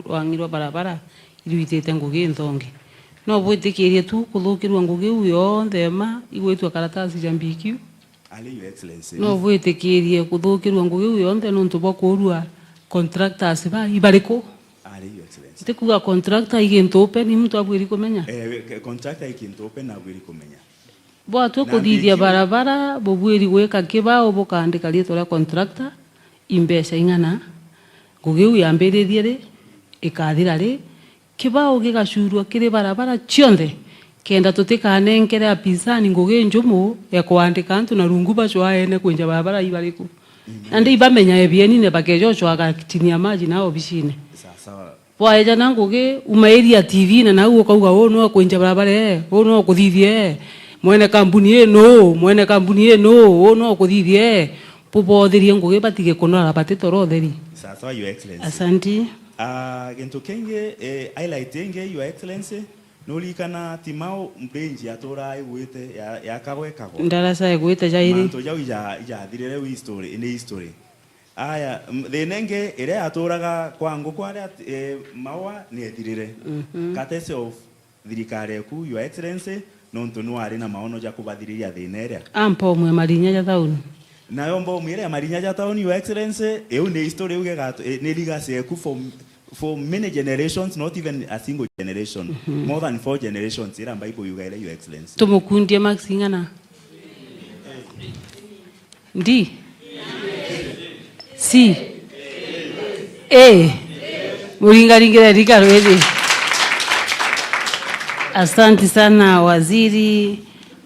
Speaker 4: wangirwa barabara iriwitete ngugi nthongi. No bwitikirie tu kuthukirwa ngugi u yonthe ma igwitwa karatasi ja mbikio.
Speaker 17: Ali your excellency.
Speaker 4: No bwitikirie kuthukirwa ngugi u yonthe nuntu bwa kurua contractors ba ibariko.
Speaker 17: Ali your excellency.
Speaker 4: Tikuga contractor igintu open ni mtu abwiri kumenya.
Speaker 17: Contractor igintu open na abwiri kumenya.
Speaker 4: Bo tu kuthithia barabara bobwiri gweka kibao bukandika rito la contractor imbesha ingana ngugi u yambiririe ri ikathira ri kibao gigacurwa kiri barabara cionthe kenda tutikanenkere apinzani ngugi njumu ya kuandika antu na rungu bacwa ene kwenja barabara ibariku. Ande ibamenya ebieni ne bakejocho agatinia maji nao bishine.
Speaker 17: Sawa.
Speaker 4: Bwaeja nangugi umairia TV na naguo kauga no kwenja barabara no kuthithie mwene kampuni eno no kuthithie pobothirie ngugi batige kunora batitorotheri.
Speaker 17: Sawa your excellency.
Speaker 4: Asante.
Speaker 17: Gento kenge highlight enge your excellency nolikana timao mbenji atora igwite ya kagwekago
Speaker 4: ndarasa igwite jairi
Speaker 17: manto jau ya thirere history in history aya thenenge ire atoraga kwangu kwaria mawa ni ethirire katese of thirikari ku your excellency nonto no ari na maono ja kubathiriria thineria
Speaker 4: ampo mwe marinya ja tauni
Speaker 17: na yombo mwire ya marinya ja tauni your excellency eu ni history uge gato ni legacy eku for many generations, not even a single generation, more than 4 generations. Ira Bible you guys, your excellency.
Speaker 4: Tumukundia maxingana. Ndi. Si. Muringaringira rika rwedi. Asante sana waziri.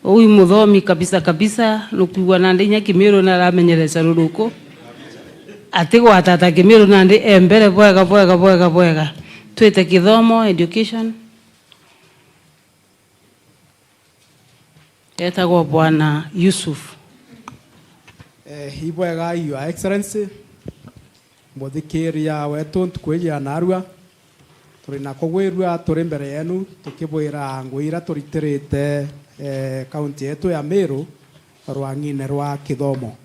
Speaker 4: Huyu mudhomi kabisa nukuwa nandenya Meru na ramenyereza ruruko. Atigo atata Meru nandi embere bwega twite kithomo education etagwo bwana Yusuf
Speaker 20: ibwega your excellency muthikiria wetu ntukwijia narua turi na kugwirua turi mbere yenu tukibwira ngwira turitirite kaunti yetu ya Meru rwangine rwa kithomo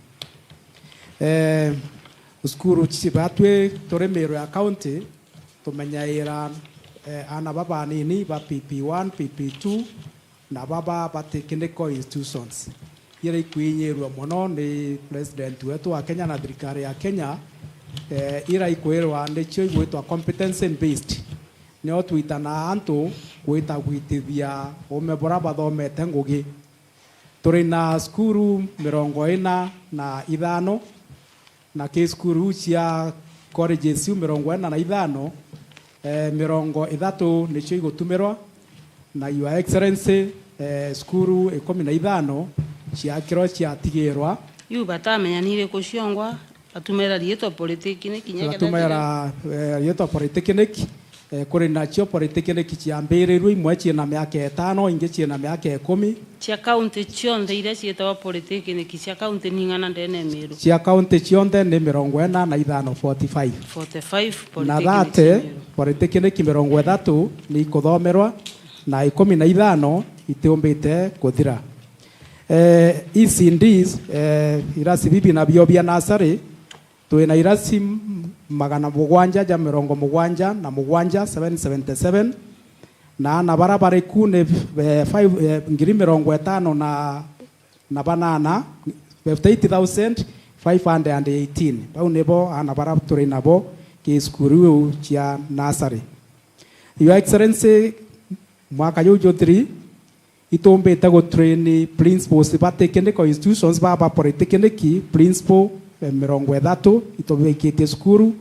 Speaker 20: Uskuru chibatwe tore Meru ya county tumenyaira ana baba nini ba PP1 PP2 na baba batekiniko institutions ire ikuinyirwa muno ni president wetu wa Kenya na thirikari ya Kenya ira ikwirwa ndicho igwitwa competency based nio twitana antu gwitithia umebora bathomete ngugi turi na skuru 45 na skuru cia colleges 45 30 nicio igutumirwa na your excellency skuru 15 cia kiro cia tigirwa
Speaker 4: yu batamenya nire kuciongwa atumera rieto politiki kinya
Speaker 20: atumera rieto politiki kuri nacio politiki cia mbirirwe imwe ciena miaka 5 ingi ciena miaka 10
Speaker 4: cia county cionthe iria cietawa politiki cia county ningana ndene Meru
Speaker 20: cia county cionthe ni 45
Speaker 4: 45
Speaker 20: na thate politiki 30 ni ikuthomerwa na 15 itiumbite kuthira ECDs irasi bibi na biobia nasari tuina irasi 777 na barabara ikune 550 na banana 58,518 pau nebo ana barabara tuina bo ki skuru chia nasari your excellency mwaka yujo 3 itombete go train principals batekiniko institutions baba politikiniki principal 30 itobekete skuru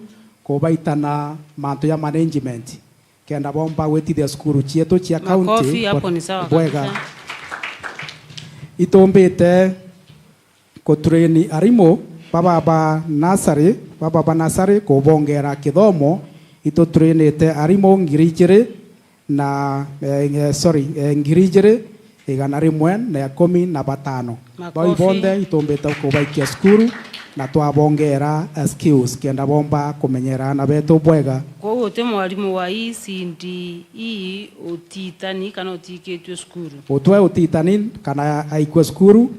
Speaker 20: kubaitana mantu ya management kenda bomba wetithia skuru chietu chia
Speaker 4: Makofi
Speaker 20: county
Speaker 4: hapo ni sawa
Speaker 20: bwega
Speaker 4: kabisa.
Speaker 20: itombite kutraini arimo baba nasari kubongera kithomo itutrainite arimo ngirijire na ngirijire igana rimwe na 15
Speaker 4: Makofi.
Speaker 20: bonde itombite kubaikia skuru na twabongera skills kenda bomba kumenyera na betu bwega
Speaker 4: Koguo te mwarimu wa ECDE utitani kana utikitwe skuru.
Speaker 20: utwe utitani kana aikwe skuru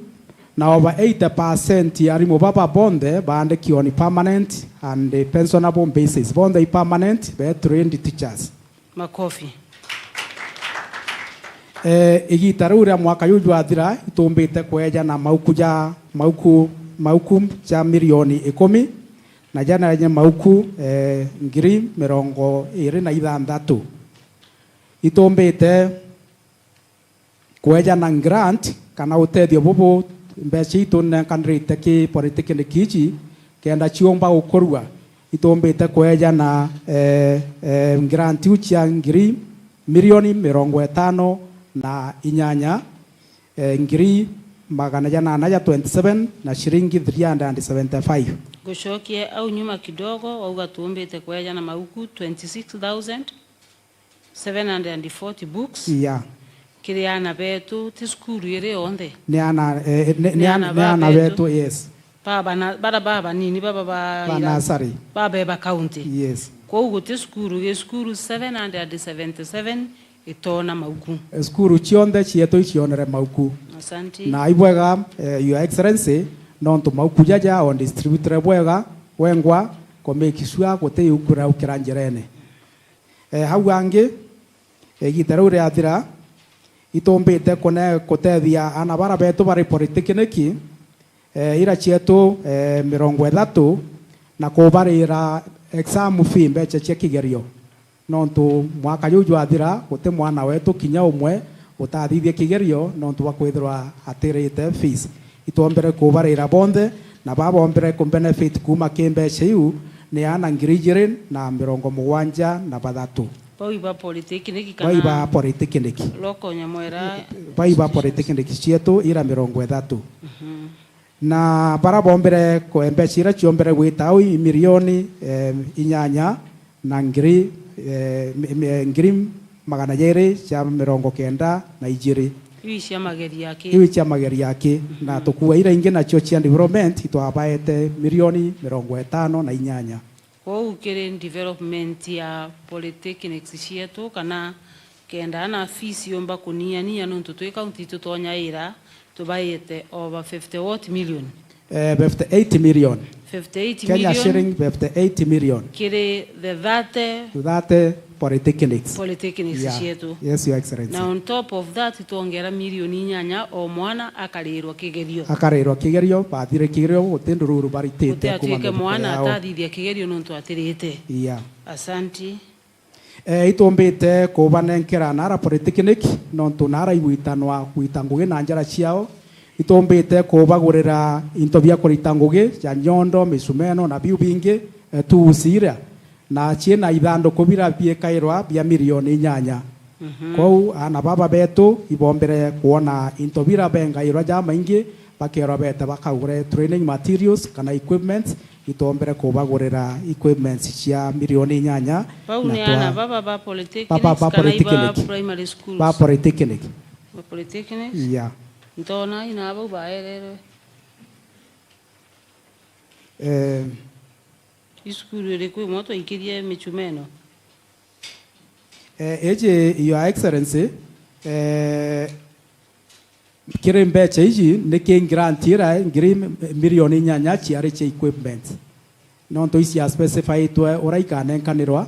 Speaker 20: na over 80% arimo baba bonde bandikio ni permanent and pensionable basis bonde i permanent be trained teachers
Speaker 4: Makofi.
Speaker 20: igita riu ria mwaka yu jwathira itumbite kweja na mauku cha milioni 10 na jana yenye mauku ngiri 26 itumbite kweja na grant kana utethio bubu mbeca itu nenkanrite ki politiki kiji kenda chiomba ukorua itumbite kweja na grant ucha ngiri milioni 50 na inyanya ngiri magana jana na 27 na shilingi 375
Speaker 4: Gushokie au nyuma kidogo wauga tuombete kweja na mauku 26,740 books.
Speaker 20: yeah
Speaker 4: Kiri ana betu ti skuru ire onde.
Speaker 20: ni ana wetu yes
Speaker 4: Baba nini baba
Speaker 20: Banasari.
Speaker 4: Baba eba county.
Speaker 20: yes
Speaker 4: Koguo ti skuru 777 itona mauku.
Speaker 20: skuru chionde chietu chionere mauku
Speaker 4: Asante.
Speaker 20: na ibwega your excellency nontu mauku jaja on distributor bwega wengwa ko make sure gote ukura ukiranjerene hau angi gitaru ria thira itombite kone kotethia ana bara betu bari politikiniki ira chietu 30 na kubarira exam fee mbecha cia kigerio nontu mwaka yu jwathira gute mwana wetu kinya umwe utathithia kigerio nontu bakwithirwa atirite fees itombere kubarira bonde na babombere ku benefit kuma kimbeca iu ni ana ngirijirin na 73
Speaker 4: Baiba politikiniki kana.
Speaker 20: baiba politikiniki
Speaker 4: Loko nyamwera.
Speaker 20: baiba politikiniki chietu ira 30 na bara bombere ko mbeca ira chiombere gwitau milioni inyanya na ngiri magana jere cha 90 na ijiri
Speaker 4: Iwi cia mageri yake.
Speaker 20: iwi cha mageri yake na tukua ira ingi na cio cia development itwabaete milioni 50 na inyanya
Speaker 4: Kwa ukiri development ya polytechnics cietu kana kenda na fees yomba kuniania nontu twi county tutonya ira tubaite over 50 million.
Speaker 20: 58 million
Speaker 4: 58
Speaker 20: Kenya
Speaker 4: million.
Speaker 20: shilling 58 million
Speaker 4: Kiri the
Speaker 20: that polytechnics
Speaker 4: polytechnics
Speaker 20: Yeah.
Speaker 4: cietu.
Speaker 20: Yes, your excellency.
Speaker 4: Na on top of that tuongera milioni inyanya o mwana akarirwa kigerio.
Speaker 20: akarirwa kigerio bathire kigerio gutindururu baritite
Speaker 4: Atuike mwana atathithia kigerio nontu atirite.
Speaker 20: yeah
Speaker 4: Asanti.
Speaker 20: itumbite kubanenkera nara polytechnic nontu nara igwitanwa gwita ngugi na njara ciao itumbite kubagurira into bia kurita ngugi ja nyondo misumeno na biu bingi tuusira na chiena ithando kubira bie kairwa bia milioni inyanya kou ana baba betu ibombere kuona into bira benga irwa ja maingi bakero bete bakagure training materials kana equipment itombere kubagurira equipments cia milioni inyanya
Speaker 4: Pau ni ana baba ba polytechnics
Speaker 20: Baba
Speaker 4: kana iba
Speaker 20: polytechnic.
Speaker 4: primary schools.
Speaker 20: ba polytechnic
Speaker 4: Ba polytechnics.
Speaker 20: yeah
Speaker 4: Ntona ina abo baerere. Iskuru ire kwi moto ikirie michumeno.
Speaker 20: eje your excellency kire mbecha iji ni grant ira ngiri milioni inyanya ciari cia equipment nontu ici a specifiedwe uraikanenkanirwa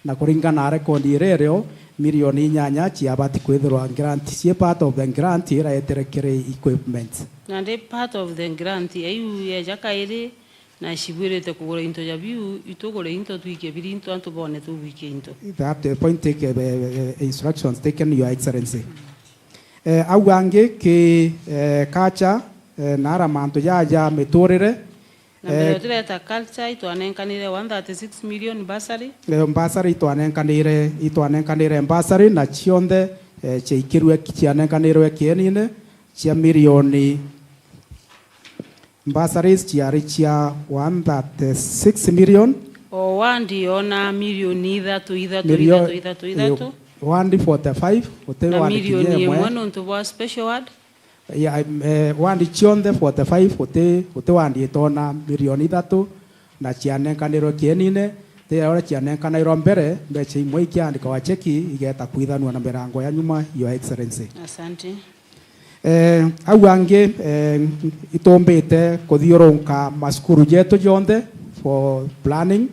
Speaker 20: na kuringana rekondi irereo milioni inyanya ciabati kwithirwa grant cie part of the grant ira eterekere equipment
Speaker 4: Na ndi part of the grant ayu ya jakaire na shibwirete kugura into ya biu itugure into tuike biri into antu bone tu weekend.
Speaker 20: that point take instructions taken your excellency au ange ke kacha nara manto ya miturire
Speaker 4: Na mbere tureta culture itwanenkanire 136 million bursary.
Speaker 20: Bursary itwanenkanire bursary na cionthe ciikirwe cianenkanirwe kienine cia milioni bursaries ciari cia 136 million.
Speaker 4: O wandi ona milioni ithatu.
Speaker 20: 145
Speaker 4: na milioni imwe nuntu bwa special word.
Speaker 20: Wandi cionthe 45 uti wandi itona milioni ithatu na cianenkanirwo kienine ora cianenkanirwo mbere mbeca imwe ikiandikwa cheki igeta kwithanwa na mirango ya nyuma, Your Excellency.
Speaker 4: Asante.
Speaker 20: Au angi itombite kuthiurunka maskuru jetu jonthe for planning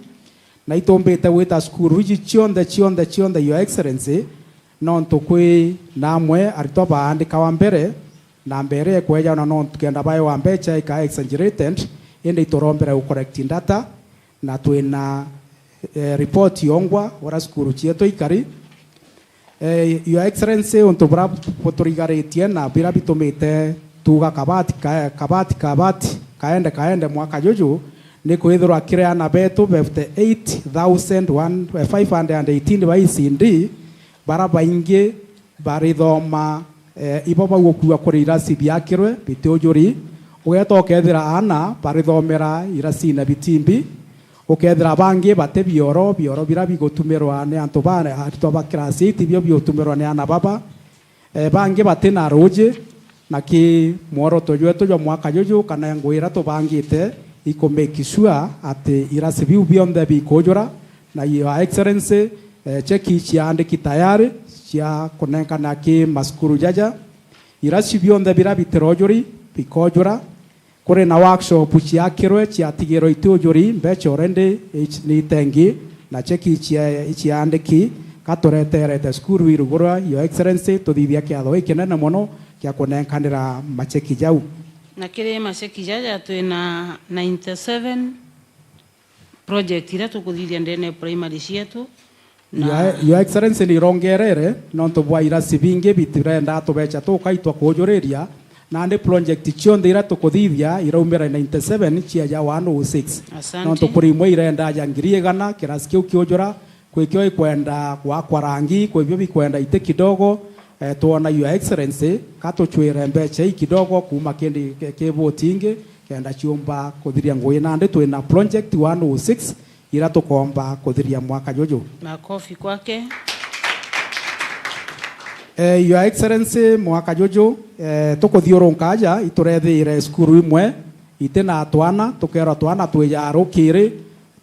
Speaker 20: na itombite wita skuru iji cionthe Your Excellency nontu kwi namwe arito baandika wa mbere na mbere kweja na nontu kenda bayo wa mbeca ika exaggerated indi itorombera correcting data na twina report yongwa ora skuru cietu ikari. Your Excellency untu bra potorigaretie na bira bitumite tuga kabati kaende mwaka juju ni kwithirwa kireana betu 58,518 ba ICD bara baingi barithoma ibo bagukua kuri irasi biakirwe bitujuri ugeta ukethira ana barithomera irasi na bitimbi ukethira bangi bate bioro bira bigotumirwa ne antu bane arito ba class 8 bio biotumirwa ne ana baba bangi bate na roje na ki mworoto jwetu jo mwaka juju kana ngwira to bangite iko make sure ati irasi biu bionde bikojora na Your Excellency cheki ciandiki tayari cia kunenkana ki maskuru jaja irasi bionde bira bitirojuri bikojora kuri na workshop ciakirwe ciatigirwo itujuri mbeca orende ni tengi na cheki ciandiki katureterete skuru irugura Your Excellency tuthithia kiatho ikinene muno kia kunenkanira macheki jau
Speaker 4: na kire macheki jaja twina 97 project ira tukuthithia ndene primary cietu.
Speaker 20: Your Excellency ni rongerere nontu bwa irasi bingi bitirenda tubeca tukaitwa kujuriria na ndi project cionthe ira tukuthithia iraumira 97 cia ja 106 nontu kuri imwe irenda ja ngiri igana kirasi kiu kiujura kwikio ikwenda kwa rangi kwibio bikwenda ite kidogo tuona Your Excellency katuchwire mbeca kidogo kuma kindi kivotingi kenda ciumba kuthiria ngui na ndi twina project 106 ira tukomba kuthiria mwaka juju.
Speaker 4: Makofi kwake.
Speaker 20: Your Excellency mwaka juju tukuthiurunka aja iturethire skuru imwe itena twana tukera twana twijarukire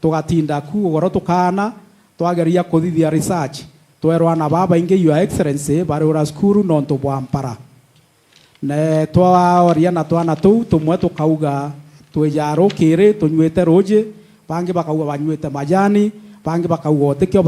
Speaker 20: tugatinda ku goro tukana twageria kuthithia research twerwa na baba ingi Your Excellency bari ura skuru nontu bwa mpara ne twaoria na twana tu tumwe tukauga twijarukire tunywete roje bangi bakauga banywete majani bangi bakauga otekio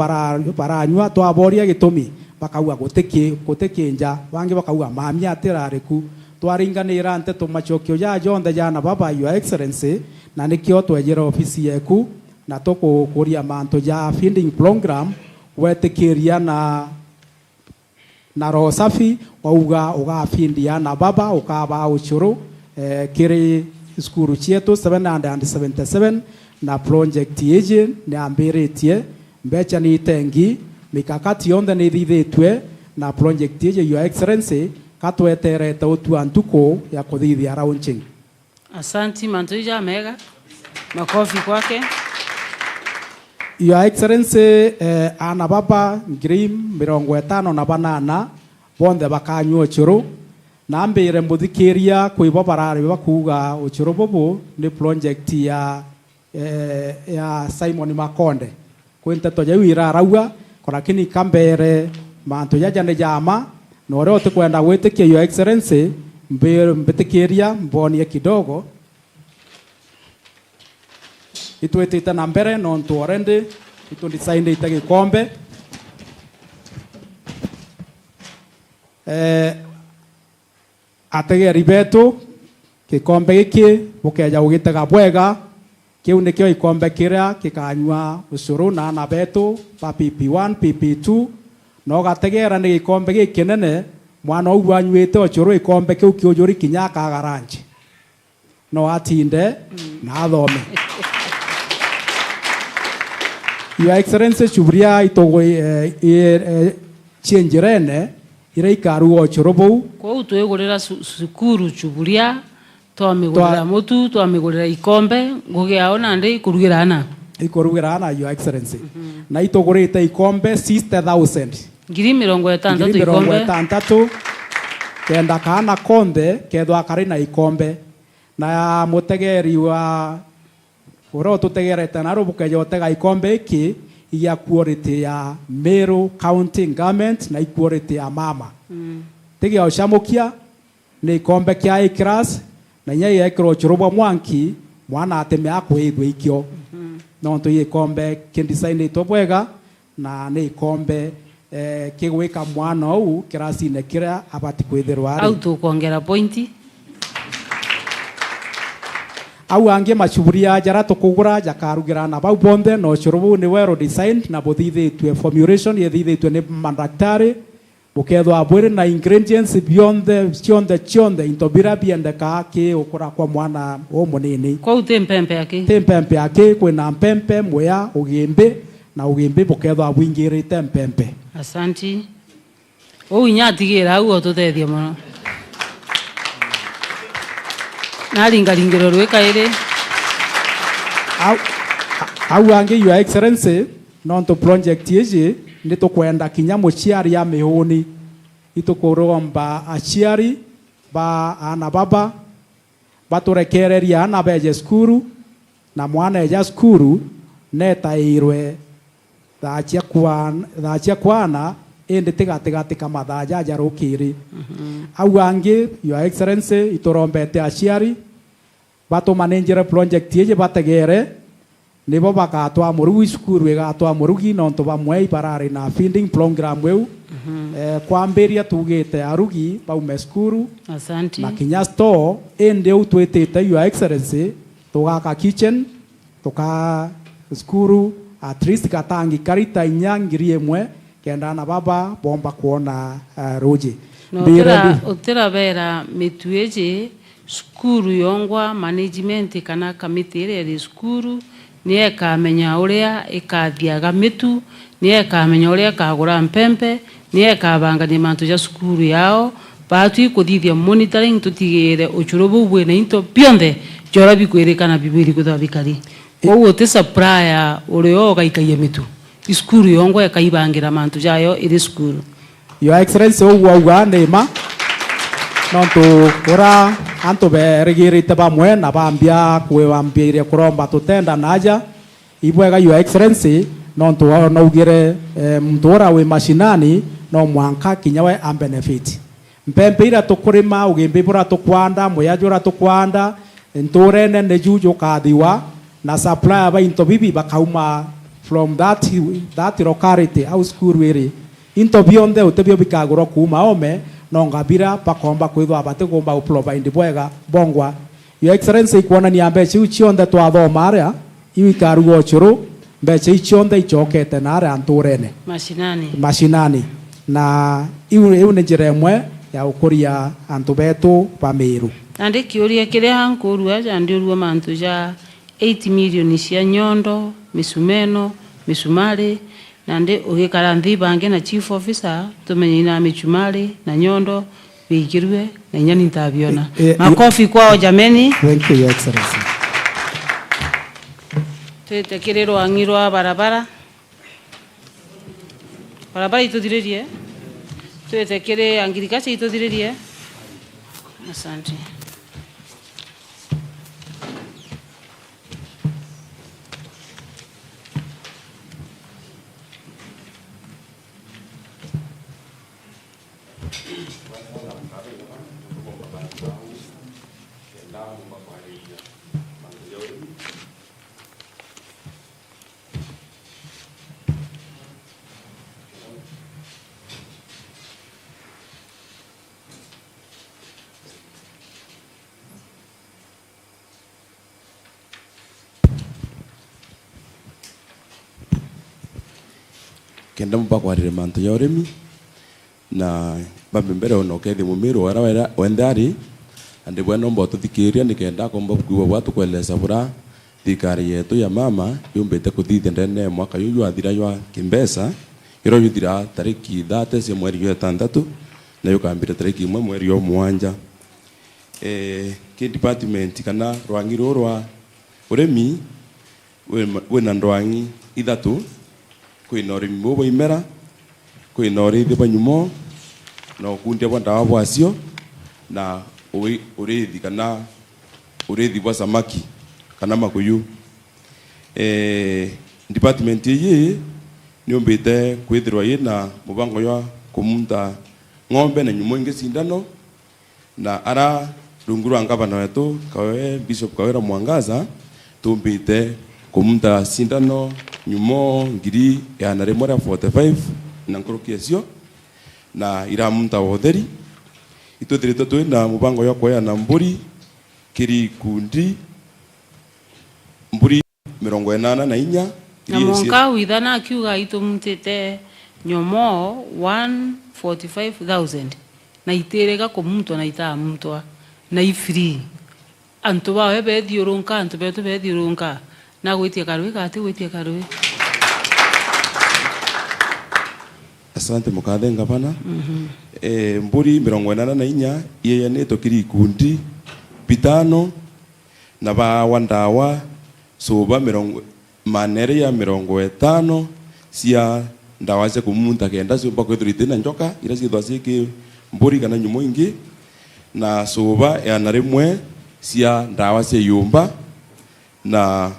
Speaker 20: baranywa twaboria gitumi bakauga gutiki nja bangi bakauga mamia atirariku twaringanira ante tumachokio ja jonthe jana baba Your Excellency na nikio twejera ofisi yeku na tukukuria manto ja feeding program wetikiria na roho safi uga findia na baba ukaba uchuru kiri skuru cietu 777 na project yeje ni ambiritie mbeca ni tengi mikakati yonde ni thithitwe na project yeje Your Excellency katweterete utua ntuko ya kuthithia launching.
Speaker 4: Asanti mantuja mega. Makofi kwake.
Speaker 20: Your Excellency ana baba ngrim 58 bonde bakanywa churu na mbere mbuthikiria kwibo barari bakuga uchuru bobo ni project ya Simon Makonde kwenta toja wira rauga korakini kambere mantu yaja ne jama nore otukwenda gwitikia Your Excellency mbitikiria mbonie kidogo itwetite na mbere nontu orende itundisainde itagikombe ategeri betu gikombe giki bukeja ugitega bwega kiu nikio ikombe kiria kikanywa ucuru na ana betu pa PP1 PP2 no gategera ni gikombe gikinene mwana ugu anywite ucuru ikombe kiu kiujuri kinya kagaranji no atinde na athome. Your Excellency chuburia itogo chienjerene ira ikaru ochorobo
Speaker 4: kwa utwegurira sukuru chuburia twamigurira mutu twamigurira ikombe ngugia ona ndi ikurugira ana Your
Speaker 20: Excellency na itogurite ikombe 60,000
Speaker 4: ngiri 60
Speaker 20: ikombe kenda kana konde kethwa kari na ikombe na mutegeri wa uro tutegerete na rubuke yotega ikombe iki ya quality ya Meru County Government na quality ya mama tege oshamukia ni ikombe kya A-class na nya ya ekro churuba mwanki mwana ateme akwithwe ikyo no to ikombe kindesign to bwega na ni ikombe kigwika mwana u kirasi ne kira abati kwithirwa
Speaker 4: au tukuongera pointi
Speaker 20: au ange machuburia jara tukugura jakarugira na bau bonde no churubu ni wero design na bothithitwe formulation yethithitwe ni mandaktari ukethwa abwire na ingredients beyond the chionde intobira biende ka ki ukura kwa mwana o munini
Speaker 4: kwa utempempe yake
Speaker 20: tempempe yake kwina mpempe moya ugimbe na ugimbe bukethwa abwingirite mpempe.
Speaker 4: Asanti o inyatigira au otutethia muno naringaringiro rwekaire
Speaker 20: au ange Your Excellency nonto project yeje nitukwenda kinya muciari ya mihuni itukuromba aciari ba ana baba baturekereria ana beje skuru na mwana eja skuru netairwe thachia kwana indi tigatigatika mathaja jarukiri au ange Your Excellency iturombete aciari batumanengere project yeje bategere nibo bakatwa murugi skuru igatwa murugi nonto bamwe ibarari na feeding program weu kwambiria tugite arugi baume skuru.
Speaker 4: Asanti
Speaker 20: na kinya store ende utwetete Your Excellency tugaka kitchen tuka skuru at least katangi karita inyangiri emwe kenda na baba bomba kuona roji
Speaker 4: no utira bera mitueje skuru yongwa management kana committee ya skuru ni ekamenya uria ikathiaga mitu ni ekamenya uria kagura mpempe ni ekabangania mantu ja skuru yao batu kuthithia monitoring tutigire uchurubu bwena into bionde jora bikwirikana bibiri kuthabikari koguo ti supplier urio gaikaia mitu skuru yongo ekaibangira mantu jayo iri skuru.
Speaker 20: Your Excellency uwa nema nonto ora anto berigirite bamwe na bambia kwewambiria kuromba tutenda naja ibwega Your Excellency nonto naugire mndora we mashinani no mwanka kinyawe am benefit mpempe ira tukurima ugimbi bura tukwanda muyajura tukwanda ntorene ne juju kadhiwa na supplier ba into bibi bakauma from that locality au skuru iri into bionde utebio bikaguro kuma ome nongabira pakomba kwithwa abate gomba uprovide bwega bongwa. Your Excellency kuona ni ambeche uchionde twathoma aria iwikarugo churu mbeche ichionde ichokete na aria anturene mashinani na iu ni njira imwe ya ukuria antu betu ba Meru
Speaker 4: andi kiuria kiria hankurua jandirua mantu ja 8 million cia nyondo misumeno misumari nande ugikara nthi bange na chief officer tumenye ina michumari na nyondo bigirwe na nyani ntabiona makofi kwao jameni.
Speaker 20: Thank you Your Excellency.
Speaker 4: Twetekiriro angirwa barabara ituthirerie twetekire angirikacha ituthirerie. Asante.
Speaker 21: kenda mpakwarire mantu ya urimi na bambe mbere ono kethi mumiru wara wendari ande bwana mbo tuthikiria nikenda komba kuwa watu kueleza bura thikari yetu ya mama yumbite kuthithia ndene mwaka yuyu athira ywa kimbesa iro yuthira tariki 30 cia mweri wa 6 na yukambira tariki 1 mweri wa 7 ki department kana rwangi rwa uremi wena ndwangi ithatu kwina urimi bobo imera kwina urithi banyumo na ukundi bwa ndawa bwacio na urithi kana urithi bwa samaki kana makuyu department iyi niombite kwithirwa ina mubango ya kumunta ng'ombe na nyumo ingi sindano na ara rungu rwa ngavana wetu kawe Bishop Kawera Mwangaza tumbite kumunta sindano nyumo ngiri ya na remora 45 na nkoroki cio na ira munta wotheri ituthirite twina mubango ya kwaya na mburi kiri kundi mburi 84
Speaker 4: na monka withana akiuga itumutite nyomo 145,000 na iterega kumutwa na itamutwa na ifree antu bawe bethiurunka antu betu bethiurunka na gwitia karui kati gwitia karui.
Speaker 21: Asante mukathe ngavana. Mburi 84 iye neto kiri kundi bitano na ba wandawa soba manere ya 50 cia ndawa cia kumunta kenda cio kwithurite na njoka ira cithwa ciki mburi kana nyumo ingi na soba ya na rimwe cia ndawa cia yumba na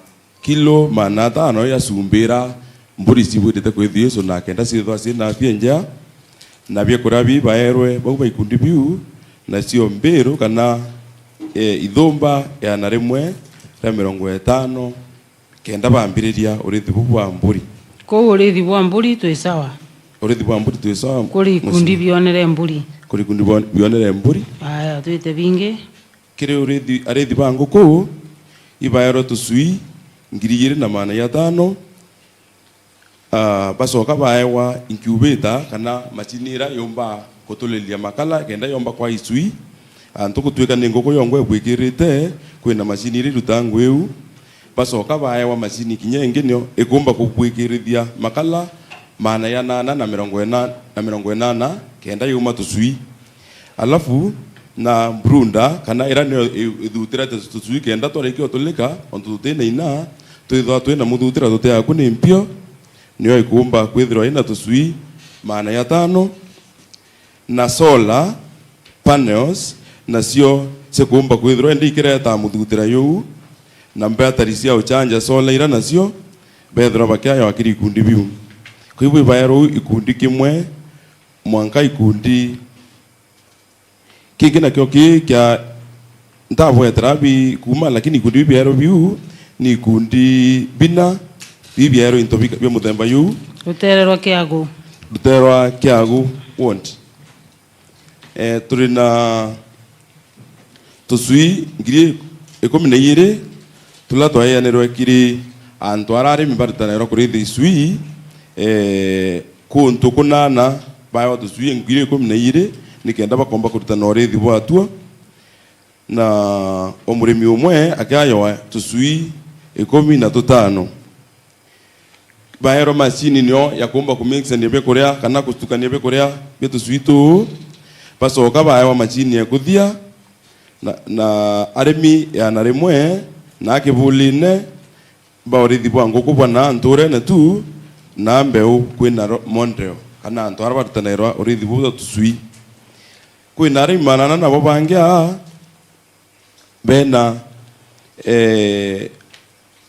Speaker 21: kilo 500 ya sumbira mburi cibwirite kwithio icio na kenda cithwa cina pienja na bia kurabi baerwe bau ikundi biu na cio mbiru kana ithumba ya na rimwe ya 50 kenda bambiriria urithi bwa mburi
Speaker 4: ko urithi bwa mburi twi sawa
Speaker 21: urithi bwa mburi twi sawa
Speaker 4: kuri ikundi bionere mburi
Speaker 21: kuri kundi bionere mburi
Speaker 4: aya twite bingi
Speaker 21: kire urithi arithi bangu ku ibaero tusui ngiri 2,500 basoka baewa incubator kana machinira yomba kutulilia makala kenda yomba kwa isui antu gutwika ni ngoko yongwe gwikirite kwina machiniri rutangu eu basoka baewa machini kinyengi nio ikumba kukwikirithia makala maana ya 840 kenda yuma tusui alafu na brunda kana ira nio ithutira tusui kenda twarikio tulika ontu tutena ina twithwa twina muthutira tutea kuni mpio nio ikumba kwithirwa ina tusui maana ya 5 na solar panels nacio cikumba kwithirwa ndikireta muthutira yu na battery cia uchanja solar ira nacio bethira bakaya wakiri ikundi biu kwibwe bayero ikundi kimwe mwanka ikundi kiki na kioki kya ndavo terabi kuma lakini ikundi bayero biu ni ikundi bina bibyero intobika bya muthemba yu
Speaker 4: rutererwa kiagu
Speaker 21: want turina tusui ngiri 12 tula twayanirwa kiri antu arari mibarutanirwa kurithi isui kuntu kunana bayo tusui ngiri 12 nikenda bakomba kurutana urithi bwatuo na omurimi umwe akayoa tusui 15 baero machini nio yakumba kumix ndiye kuria kana kustukania be kuria betu switu basoka baewa machini ya kuthia na arimi ya na rimwe na kibuline baurithi bwa nguku bwana nture na tu na mbeu kwina Montreal kana antu arabarutanirwa urithi bwa tusui kwina arimi manana nabo bangia bena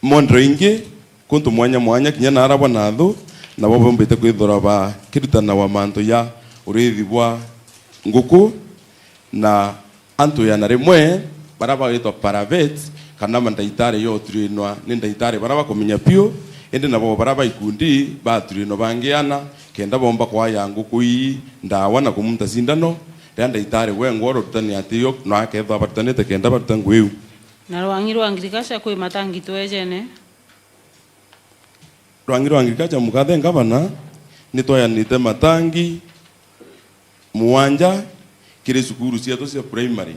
Speaker 21: Montreal ingi kuntu mwanya kinya na arabwa nathu na bo bombete kwithora ba kirutana wa manto ya urithi bwa nguku na antu ya na rimwe baraba witwa private kana mandaitare yo turinwa ni ndaitare baraba kumenya pio ende nabo baraba ikundi ba turinwa bangiana kenda bomba kwa ya nguku yi ndawa na kumunta sindano randa itare we ngoro tutani atiyo no aketha batanete kenda batangu eu
Speaker 4: na rwangirwa angirikasha kwi matangi twejene
Speaker 21: rwangirwa angirikasha mukathe ngavana nitwayanite matangi muwanja kire sukuru cia to cia primary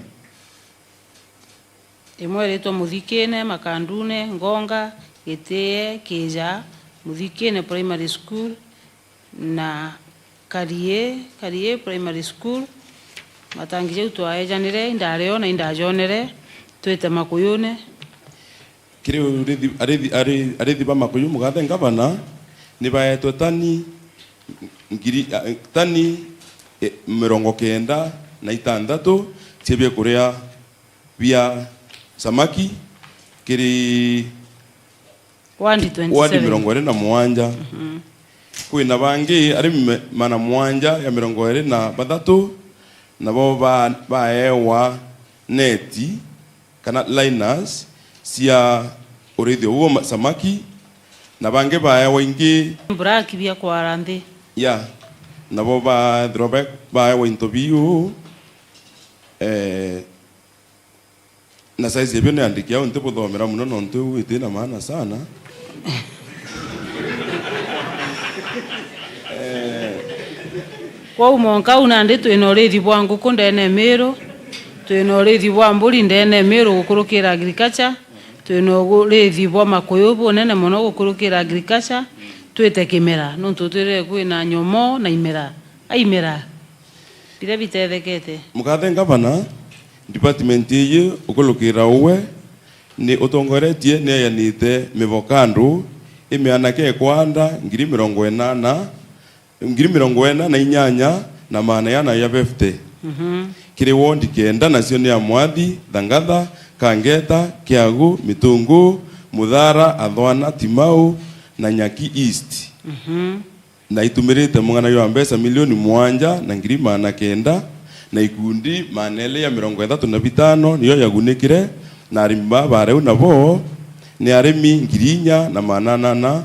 Speaker 4: imwe ritwa Muthikine, Makandune, Ngonga, Gitee, Kija, Muthikine Primary School na Karie Primary School. Matangi jau twaejanire indareo na indajonere twite Makuyune.
Speaker 21: Kiri arithi ba Makuyu mugathe ngavana ni baetwe tani tani 96 ciebie kuria bia samaki kiri
Speaker 4: wandi 27
Speaker 21: 27 kwina bangi ari mana mwanja ya 23 nabo baewa neti kana liners cia urithi uo samaki na bangi baewa ingi
Speaker 4: braki bia kwara nthi
Speaker 21: ya nabo ba drawback baewa into biu na saizi ebyo niandikia unte buthomera muno nontu itina maana sana.
Speaker 4: Kwa umonka unandi twina urithi bwa nguku ndene Meru, twina urithi bwa mburi ndene Meru gukurukira agriculture, twina urithi bwa Makuyu bunene muno gukurukira agriculture, twite Kimera nontu twire kwina nyomo na imera bire bitethekete.
Speaker 21: Mugathe ngavana department iyi ukulukira uwe ni utongoretie ni yanite mivokandu imianake kwanda 80 na inyanya na maana yana ya 50 kiri wondi kenda nacio ni ya Mwathi, Thangatha, Kangeta, Kiagu, Mitungu, Muthara, Athwana, Timau na Nyaki East. Na itumirite mungana yo mbesa milioni 7,900 na ikundi manele ya 35 niyo yagunikire na arimba bareu nabo ni arimi 4,800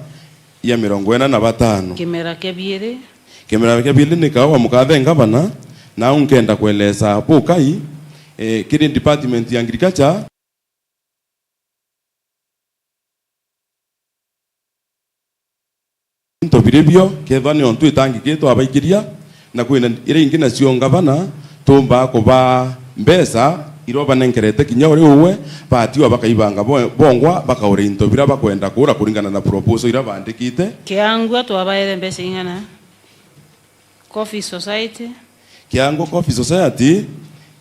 Speaker 21: ya 45.
Speaker 4: Kimera kebiere
Speaker 21: ni kawa mukathe ngavana na unkenda kueleza hapo kai kiri department ya agriculture into biribyo kethwa ni ontu itangi kitu abaikiria na kwina ire ingi nacio ngavana tumba kuba mbesa iroba nenkerete kinya uri uwe batiwa bakaibanga bongwa bakaure into bira bakwenda kura kuringana na proposal ira bandikite
Speaker 4: Kiangwa twabaere mbesa ingana Coffee Society.
Speaker 21: Kiango Coffee Society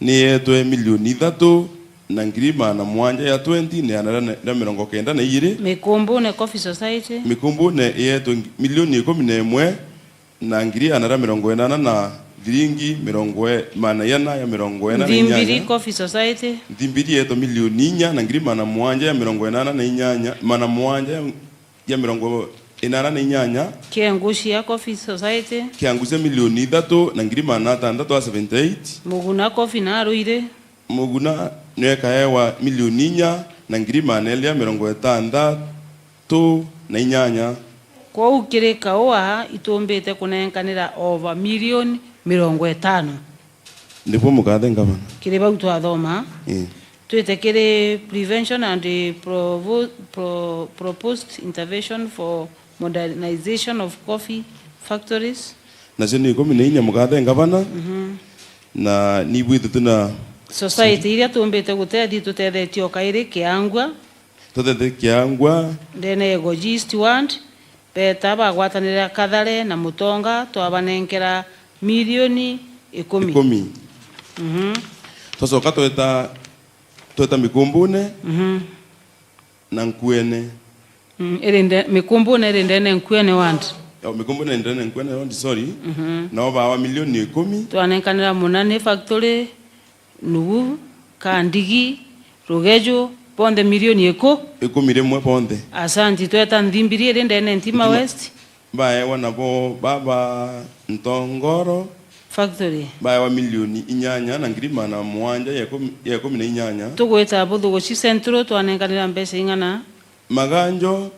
Speaker 21: ni etwe milioni 3 na ngirima na mwanja ya 20 ni anara na 92.
Speaker 4: Mikumbune Coffee Society.
Speaker 21: Mikumbune etwe milioni 11 na ngiri anara 80 na viringi 40 ya 40
Speaker 4: Ndimbiri Coffee Society.
Speaker 21: Ndimbiri etwe milioni 4 na ngirima na mwanja ya 80 na inyanya mana mwanja ya 80 inara na inyanya.
Speaker 4: Kiangushia Coffee Society.
Speaker 21: Kiangushia milioni 3 na ngirima na 678.
Speaker 4: Muguna Coffee na Ruire.
Speaker 21: Muguna nweka hewa milioni 4 na ngirima na elia 60 na inyanya.
Speaker 4: Kwa ukirika oa itumbite kunenkanira over milioni 50.
Speaker 21: Ndipo mukathe ngavana.
Speaker 4: Kiri bau twathoma. Twetekere prevention and proposed intervention for modernization of coffee factories.
Speaker 21: Nacio ni 14 mukathe ngavana. Na ni bwitu tuna
Speaker 4: society iria tumbite gutethi tuthethetio kairi Kiangwa.
Speaker 21: Tuthethe Kiangwa.
Speaker 4: Ndene Egogist Wand. Peta bagwatanira Kathare na Mutonga twabanenkera milioni 10.
Speaker 21: Tosoka tweta Mikumbune na Nkuene.
Speaker 4: Erinde Mikumbune erinde Nkuene Wand.
Speaker 21: Mikumbune erinde Nkuene Wand, sorry. Na oba milioni 10
Speaker 4: twanenkanira Munane factory Nugu Kandigi Rugejo ponde milioni
Speaker 21: 10 ponde.
Speaker 4: Asanti tweta Ndhimbiri erinde Ntima West.
Speaker 21: Baewa nabo baba Ntongoro
Speaker 4: factory
Speaker 21: baewa milioni 8 na ngirima na mwanja ya 18.
Speaker 4: Tugweta Buthugu ci centro twanenkanira mbesa ingana.
Speaker 21: Maganjo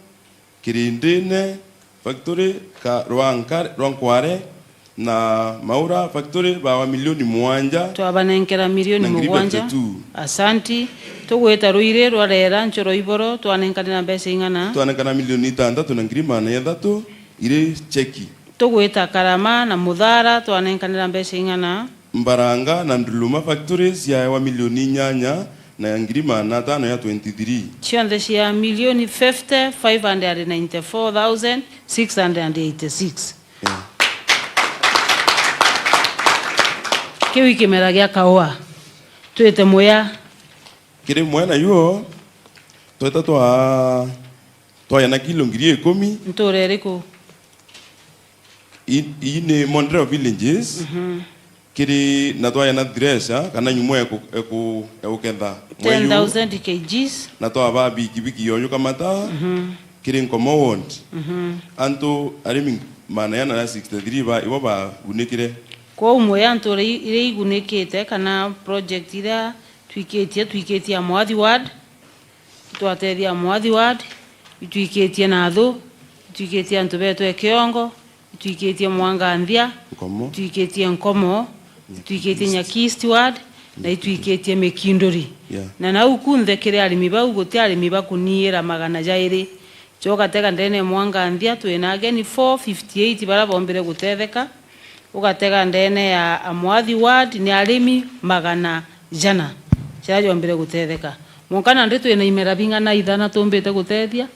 Speaker 21: Kirindine factory ka Rwankware na Maura factory bawa milioni 7
Speaker 4: twabanenkera milioni 7. Asanti tugweta Ruire Rwarera Nchoro Iboro twanenkanira mbesa ingana.
Speaker 21: Twanenkana milioni 6 na ngirima na 3 ire cheki.
Speaker 4: Tugweta Karama na Muthara twanenkanira mbesa ingana.
Speaker 21: Mbaranga na Nduluma factories ya milioni 8 na ngiri magana tano ya 23
Speaker 4: cionthe cia milioni 50,594,686 kiu ikimera gia kaua twite muya
Speaker 21: kiri mwena yuo tweta twa yana kilo ngiri 10
Speaker 4: nture riku
Speaker 21: ini Monreal villages kiri na twa yana thresha kana nyumo ekuketha
Speaker 4: 10,000 kgs
Speaker 21: na twa ba biki yoyo kamata kiri Nkomo ward anto arimi mana yana na 63 ba ibo ba unikire
Speaker 4: kwa umwe ya nture ire igunikite kana project ira twiketie mwathi ward twatethia mwathi ward twiketie na thu twiketie antu betu ekiongo twiketie Mwanganthia twiketie Nkomo twiketie Nyakist ward na twiketie Mikinduri na nau kunthe kire arimi bau guti arimi bakuniira magana jairi choka tega ndene Mwanganthia twina ageni 458 bara bombire gutetheka ugatega ndene ya mwathi ward ni arimi magana jana chajombire gutetheka mukana ndi twina imera bingana ithana tumbite gutethia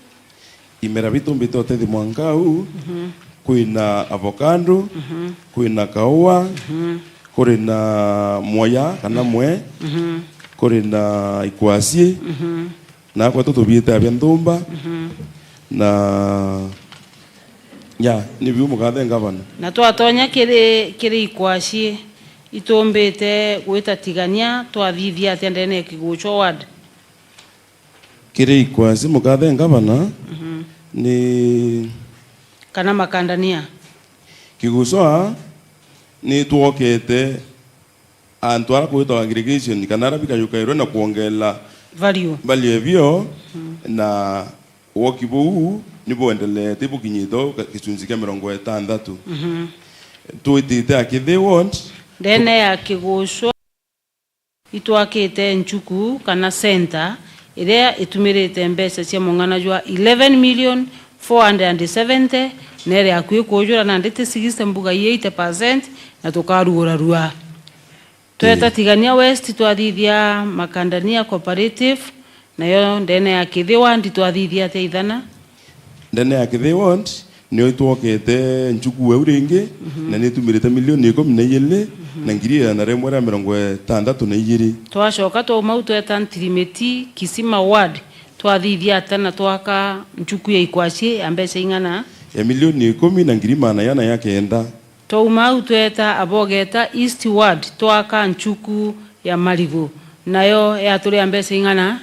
Speaker 21: imera bitumbite utethi mwankau kwina avocado kwina kaua kwina moya kana mwe kwina ikwasi na kwa tutubiite abya nthumba na ya ni biu mukathe ngavana
Speaker 4: na twatonya kiri ikwasi itumbite gwita tigania twathithia atia ndene kigucho ward
Speaker 21: kiri ikwasi mukathe ngavana ni
Speaker 4: kana makandania
Speaker 21: kigucoa ni tuokete antu ara kwitwa aggregation kana ara bikayukairwe na kuongela value bio na woki buu ni boendelete bukinyito gicunji kia 60 tuitite akithi ward
Speaker 4: ndene ya kiguco itwakite nchuku kana center iria itumirite mbeca cia mung'ana jwa 11,470 nere akwi kujura na ndete 60 mbuga 80% na tukarugura rua tweta tigania west twathithia makandania cooperative nayo ndene ya kithi ward twathithia te ithana
Speaker 21: ndene ya kithi ward nio itwokete nchuku we uringi na ni tumirite milioni 12 na ngiri na remwe ra 62
Speaker 4: twacoka twauma tweta Ntirimeti Kisima ward twathithia tena twaka nchuku ya ikwasi ya mbeca ing'ana
Speaker 21: ya milioni 10 na ngiri mana yana ya kenda
Speaker 4: twauma tweta abogeta east ward twaka nchuku ya Marigo nayo ya tuli ya mbeca ing'ana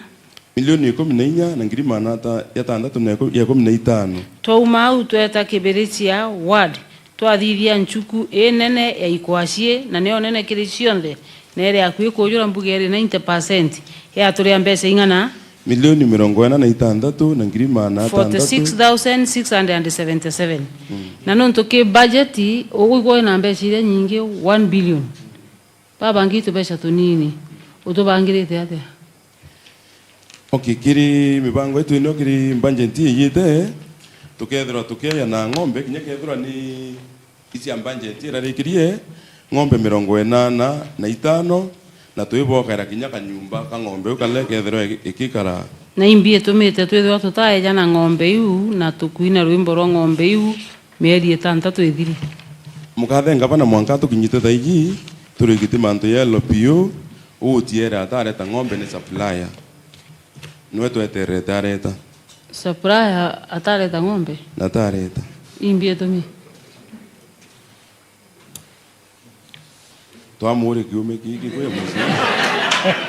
Speaker 21: milioni 14 na ngiri mana ya tandatu na ya 15
Speaker 4: twauma tweta Kibiritia ward twathithia nchuku nene ya ikwasi na neo nene kiri cionthe nere akwi kujura mbugeri 90% ya tuli ya mbeca ing'ana
Speaker 21: milioni 46 na ngiri mana
Speaker 4: 46,677 na nonto ke budget ugwe na mbeca ile nyingi 1 billion baba ngito beca tunini utubangirite atia
Speaker 21: okay kiri mibango yetu ino kiri budget yite tukethira tukeya na ng'ombe kinya kethira ni isi budget irarikirie ng'ombe 85 na tuibokera kinya kanyumba ka ng'ombe ukale kethira ikikara
Speaker 4: na imbie tumite twithwa tutae jana ng'ombe iu na tukuina rwimbo rwa ng'ombe iu mieri 6 ithiri
Speaker 21: mukathe ngavana mwanka tukinyite thaiji turigiti mantu yelo pio utiera atareta ng'ombe ni supplier nwe tweterete areta
Speaker 4: supplier atareta ng'ombe
Speaker 21: na tareta
Speaker 4: imbie tumi
Speaker 21: twamure kiume kiki kwa musi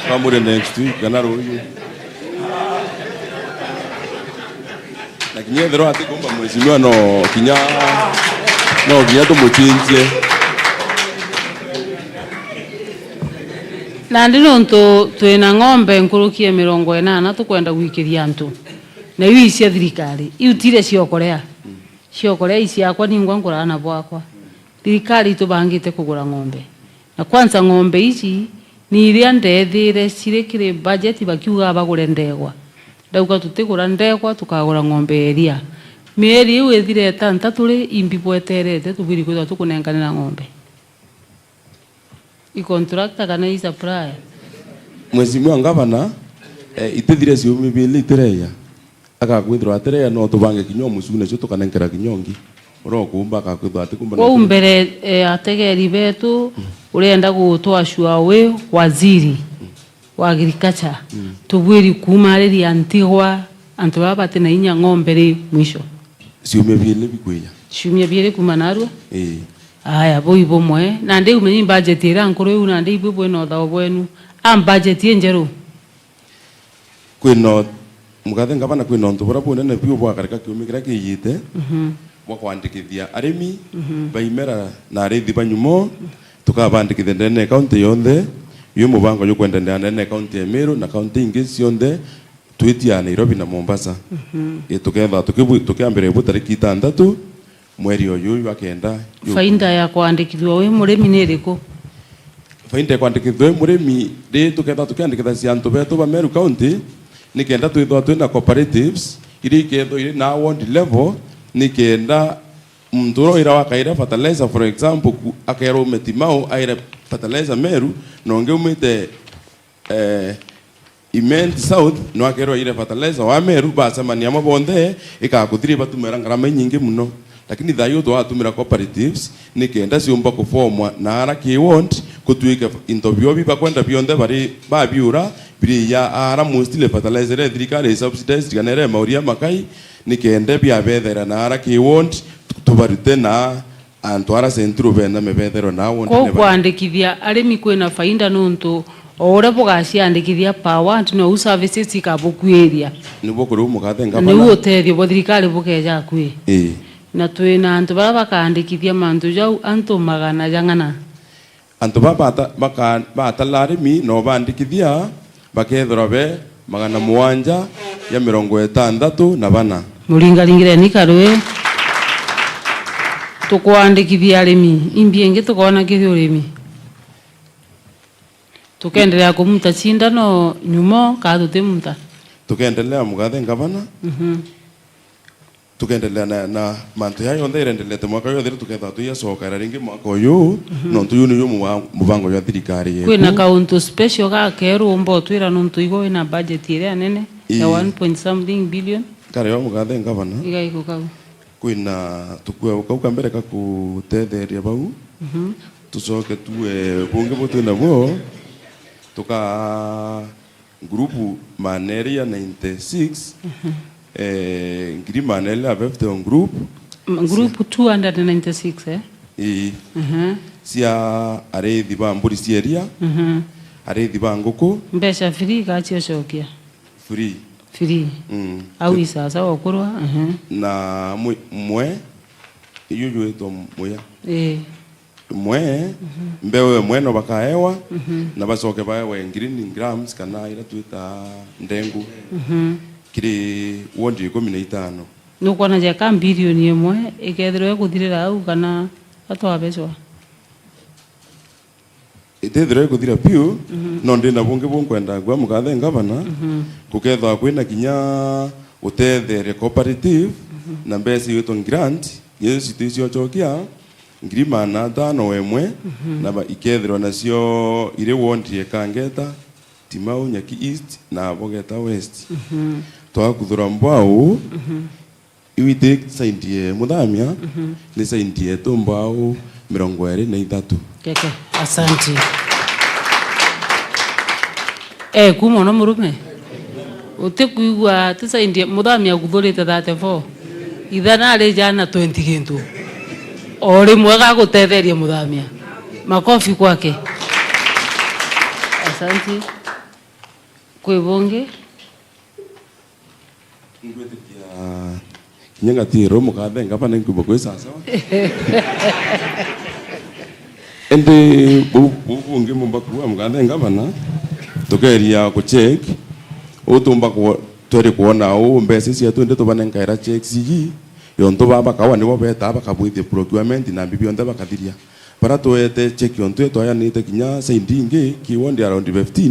Speaker 21: twamure next week kana royo na kinyethero ati kumba mwezimwa no kinya tumuchinje
Speaker 4: na ndinonto twina ng'ombe nkurukie 80 tukwenda gwikiria antu na iu cia thirikari iutire ciokorea ici akwa ningwa ngurana bwakwa thirikari tubangite kugura ng'ombe na kwanza ng'ombe ici ni iria ndethire cirekire budget bakiuga bagure ndegwa ndauka tutigura ndegwa tukagura ng'ombe eria mieri iu ethire 6 ri imbi bweterete tubiri kwitwa tukunenganira ng'ombe i contractor kana i supplier
Speaker 21: mwezi mwa ngavana itethire ciumia ibili itireya akakwithirwa atireya no tubange kinyo musune cio tukanenkera kinyongi urokumba akakwithirwa ati kumba
Speaker 4: kwa mbere ategeri betu urenda gutwashua we waziri wa agriculture tubwiri kumariria antigwa antu baba tena inya ng'ombe ri mwisho
Speaker 21: ciumia ibili bikwiya
Speaker 4: ciumia ibili kuma narua
Speaker 21: aya
Speaker 4: boi bomwe na ndi umenyi budget ira nkuru na ndi ibwe no thawo bwenu budget enjeru
Speaker 21: kwino mukathe ngabana kwino ntu bora bunene biu bwa karika kiumia kira kiyite bwa kwandikithia arimi baimera na arithi banyumo tukabandikithia ndene county yonthe yu mubango yo kwendelea ndene county ya Meru na county ingi cionthe twitia Nairobi na Mombasa tuketha tukiambire bu tariki 6 mweri uyu wa kenda
Speaker 4: faida ya kwandikithwa we murimi ni iriku
Speaker 21: faida ya kwandikithwa we murimi ri tuketha tukiandikitha ciantu betu ba Meru county ni kenda twithwa twina cooperatives iri ketho iri na ward level ni kenda mturo ira wakaira fertilizer for example akero metimao aire fertilizer Meru nonge umite Imend South no akero ire fertilizer wa Meru basemania mabonde ikakuthiri batumira ngarama nyingi muno lakini thayo twa atumira cooperatives ni kenda ciumba kufomwa na ara ki want kutuika interview biba kwenda bionde bari babiura biri ya ara mostly fertilizer thirikari subsidized ganere mauria makai ni kenda bia bethera na ara ki want tubarute na antwara centro bena mebethero na want
Speaker 4: ko kwandikithia arimi kwina faida nuntu ore bugaciandikithia power no services ikabukwĩria
Speaker 21: nibo kuri mukathe ngabana
Speaker 4: ni utethio bo thirikari bukeja kwi na twina antu bara bakandikithia mantu jau antu magana jangana
Speaker 21: antu baba batalari no bandikithia bakethora be magana 760 na bana
Speaker 4: muringaringire ni karwe tukwandikithia arimi imbienge tukona kithio urimi tukendelea kumuta cindano nyumo katutimuta
Speaker 21: tukendelea mukathe ngabana tukendelea na mantu yayo yonthe irendelete mwaka yothe tuketha tuyacoka ringi mwaka uyu no tuyu ni mubango ya thirikari yetu
Speaker 4: kwina kauntu special ga keru mbo twira nuntu igo ina budget ire nene ya 1 something billion
Speaker 21: kare yo mukathe ngabana
Speaker 4: igaiko kau
Speaker 21: kwina tukue kau kambere kakutetheria bau tucoke tuwe bunge botu na bo tuka grupu maneria 96 ngiri manele abefte on group
Speaker 4: 296
Speaker 21: sia arethi ba mburi cieria arethi ba nguku
Speaker 4: mbesha free gacio cokia free au isasa okurwa
Speaker 21: na mwe yuyu eto moya mwe mbewe mweno bakaewa na bacoke baewe green grams kana ira twita ndengu kiri wondi 15
Speaker 4: nukwana ja ka bilioni imwe ikethirwe kuthirira au kana atwa beswa
Speaker 21: itethirwe kuthira piu no ndina bunge bunkwenda gwa mukathe ngabana kukethwa kwina kinya utethere cooperative na mbesi yetu grant yesu ticio chokia ngiri mana 5 na ba ikethirwa nacio ire wondi ekangeta Timau Nyaki East na Bogeta West twakuthura mbao iwite saindie muthamia ni saindie tu mbao 23
Speaker 4: keke asante kuma no murume utikuigwa tisaindie muthamia kuthurite 34 ithana ri jana 20 gintu ori mwega gutetheria muthamia makofi kwake asante kwibonge
Speaker 21: kinyanga tiro mukathe ngabana nkubo kwisa sawa ende bunge mumbakuwa mukathe ngabana tukeria ku check utumba ko tori kuona u mbese cia tunde tubane nkaira check sigi yonto baba kawa nibo beta bakabwithie procurement na bibionde bakathiria para tuete check yonto twaya nite kinya seindinge kiwondi around 15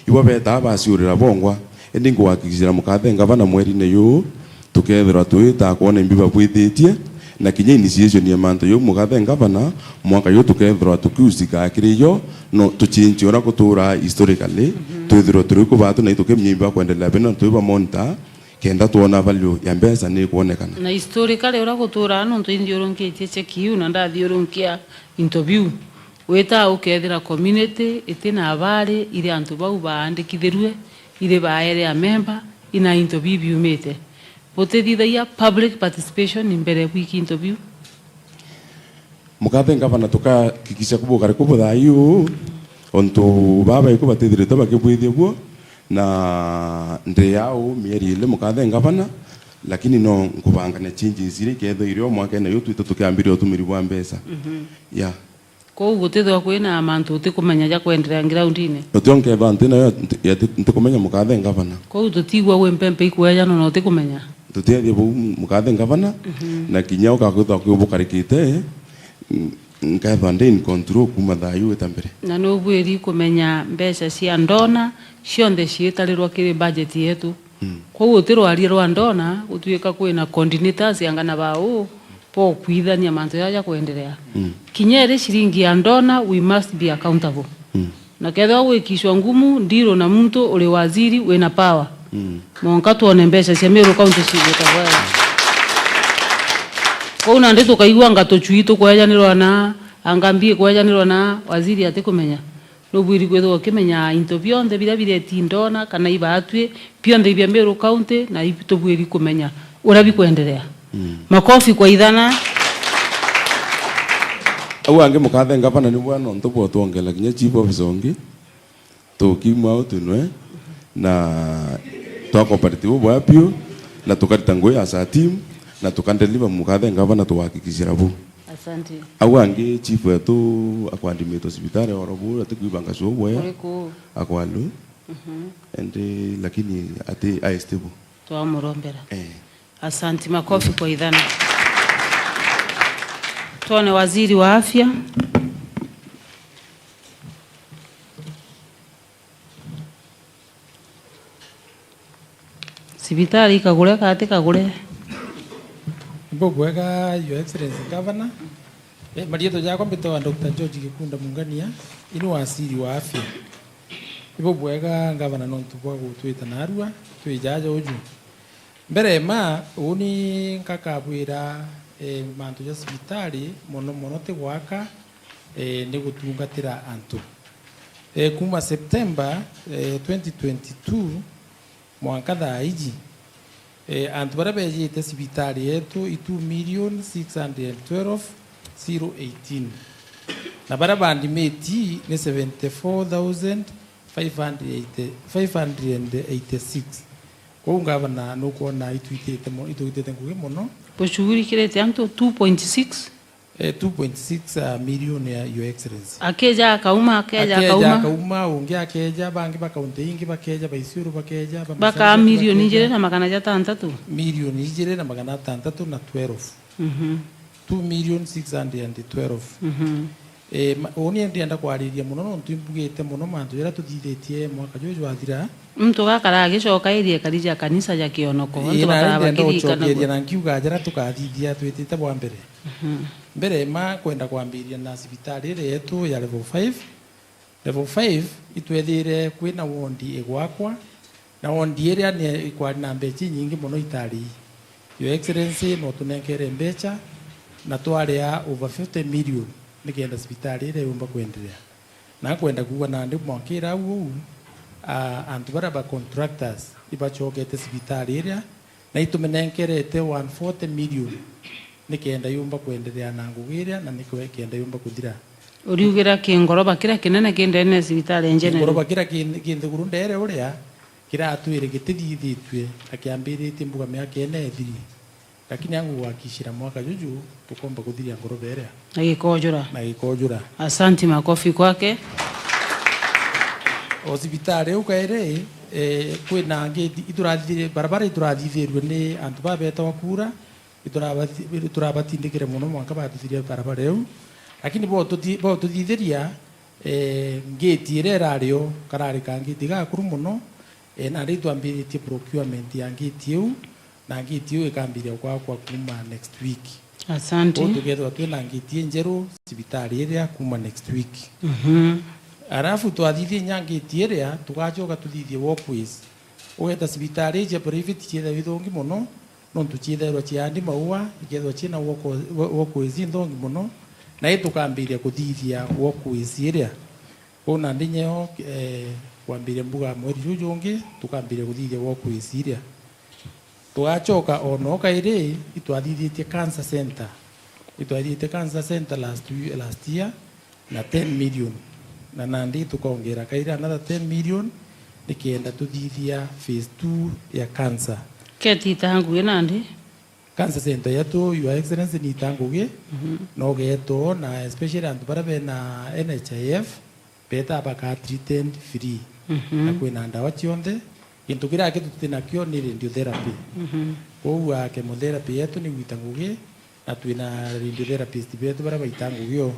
Speaker 21: ibo beta baciurira bongwa endi ngwakikira mukathe ngabana mweri ne yu tukethira twita kuona imbiba bwithitie na kinya initiation ya manto yo mukathe ngabana mwaka yo tukethira tukiusika kiriyo no tuchinji ora kutura historically twithiro turi ku batu na itukimnyimba kuendelea bino tuiba monta kenda tuona value ya mbesa ni kuonekana
Speaker 4: na historically ura gutura no nthiurunkitie chekiu na ndathiurunkia interview weta ukethira community itina abari ile antu bau baandikithirwe ile baere a member ina interview biumete botethithagia public participation imbere wiki interview
Speaker 21: mukathe ngavana tukakikisha kubukare kubuthayu onto baba ikubatithire tabakibwithie guo na ndi yao mieri ile mukathe ngavana lakini no nkubangana changes ile ketho irio mwaka na yotu tukiambiria utumiri wa mbesa ya
Speaker 4: ko gutethwa kwina amantu utikumenya ja kwendelea ground-ine
Speaker 21: utionke bantu na ntikumenya mukathe ngavana
Speaker 4: ko tutigwa we mpempe ikweja no utikumenya
Speaker 21: tutethie bu mukathe ngavana na kinyao ka kutha kubukarikite nkatha ndi in control kuma thayu etambere
Speaker 4: na no bwiri kumenya mbesa cia ndona cionthe ciitarirwa kiri budget yetu ko gutirwarie rwa ndona gutuika kwina coordinators yangana bau po kuithania mantu ya kuendelea kinyere shilingi ya ndona we must be accountable na ketho gwikishwa ngumu ndiro na muntu uri waziri wena power monka tuone mbesa cia Meru county cigutagwa ko una ndi tukaigua ngato chui tukwejanirwa na angambie kwejanirwa na waziri atikumenya no bwiri kwetho kimenya into bionde bila bile tindona kana ibatwe bionde bya Meru county na ibito bwiri kumenya urabi kuendelea makofi kwa idhana
Speaker 21: au ange mukathe ngavana ni bwana ntobo tuongela kinya chief officer ongi tukimwa utunwe na twa cooperative bwapio na tukarita ngwe asa team na tukandeliva mukathe ngavana tuwakikishira bu
Speaker 4: asante
Speaker 21: au ange chief wetu akwandimito hospitali orobu atikubanga shobwe akwalu lakini ati aistable
Speaker 4: tuamurombera asante makofi kwa idhana tuone waziri wa afya sibitari kagure kate kagure
Speaker 16: Mbogwega Your Excellency Governor marieto jako mbitoa Dr. George Gikunda Mungania inu waziri wa afya Mbogwega Governor nontu bwa gutwita narua twijaja uju mbere ma uni nkakabwira mantu ya sibitari mono te gwaka ni gutungatira antu kuma September 2022 mwaka thaiji antu bara bejete sibitari yetu 2,612,018 na bara bandimeti ni 74,586 ko ngavana no kuona ituitete nguge muno
Speaker 4: bushugurikirete antu 2.6
Speaker 16: 2.6 million ya Your Excellency
Speaker 4: akeja akauma
Speaker 16: ungi akeja bangi bakaunti ingi bakeja baisuru bakeja
Speaker 4: baka milioni jere na magana jatantatu
Speaker 16: milioni jere na magana tantatu na 12 2,612 oni ndienda kwariria muno no ntumbugite muno mantu yara tuthithetie mwaka jojo wathira
Speaker 4: mtu gakara agicoka irie karija kanisa ya kionoko ntu bakara
Speaker 16: bakirikana na nkiuga jara tukathithia twitite bwa mbere mbere ma kwenda kwambiria na sibitari ire yetu ya level 5 itwethire kwina wondi igwakwa na wondi ire ni kwa na mbechi nyingi muno itari Your Excellency no tunenkere mbecha na tware ya over 50 million nikenda sibitari ire yumba kuendelea na kwenda kuwa na ndi mwakira u antu bara ba contractors ibachogete sibitari ire na itumenenkerete 140 million nikenda yumba kuendelea na ngugiria na nikenda yumba kuthira
Speaker 4: uriugira kingoroba kira kinene kindene sibitari enjene
Speaker 16: ngoroba kira kinthuguru ndere uria kira atwire gitithithitwe akiambiritie mbuga miaka ene thiri lakini yangu wakishira mwaka juju tukomba kuthiria ngoroba ere na gikojura
Speaker 4: asante makofi kwake
Speaker 16: hospitali ukaire kwina ngeti iturathire barabara iturathithirwe ni antu babeta wakura iturabatindikire muno mwaka batuthiria barabara eu lakini bo tuthithiria ngeti ire rario karari kangiti gakuru muno na ri twambiritie procurement ya ngeti eu na ngeti eu ikambiria kwa kuma next week
Speaker 4: asante
Speaker 16: tugetho twina ngeti njeru sibitari ire kuma next week arafu twathithie nyangitie ria tugacoka tuthithie walkways ugeta cibitari cia private cietha withongi muno no tuchietherwa ciandi maua ikethwa ciina walkways nthongi muno na itukambiria kuthithia walkways iria ona ndinyeo kwambiria mbuga mweri jujungi tukambiria kuthithia walkways iria tugacoka ono kairi itwathithietie cancer center last year na 10 million na nandi tukaongera kaira another 10 million nikienda tuthithia phase 2 ya cancer
Speaker 4: keti tangu nandi
Speaker 16: cancer center yetu your excellency ni tanguge no geto na especially antu bara bena NHIF beta baka treated free na kwina ndawa cionthe kintu kira tutina kio ni radiotherapy kwa chemotherapy yetu ni witanguge na twina radiotherapist betu bara baitangugio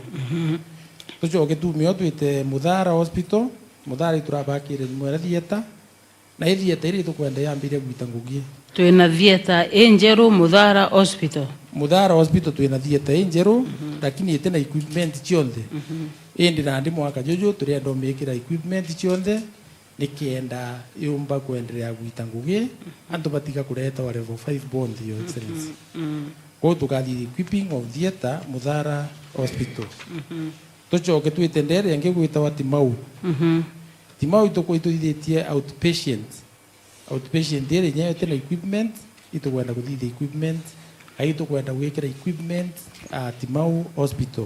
Speaker 16: tucoke tumio twite Muthara hospital Muthara turabakire mwera thieta na ithieta iri tukwenda yambire gwitangugie
Speaker 4: twina thieta enjeru Muthara hospital
Speaker 16: twina thieta enjeru lakini ite na equipment cionthe indi nandi mwaka jojo turienda umikira equipment cionthe nikienda yumba kuendelea gwitangugie antu batiga kureta wa level 5 bond yo excellence kwa tukathi equipping of theater Muthara hospital tucoke twitendere nge gwita wa Timau Timau tukwitithitie outpatient iri nyewe tena equipment itukwenda kuthithia equipment tukwenda gwikira equipment Timau hospital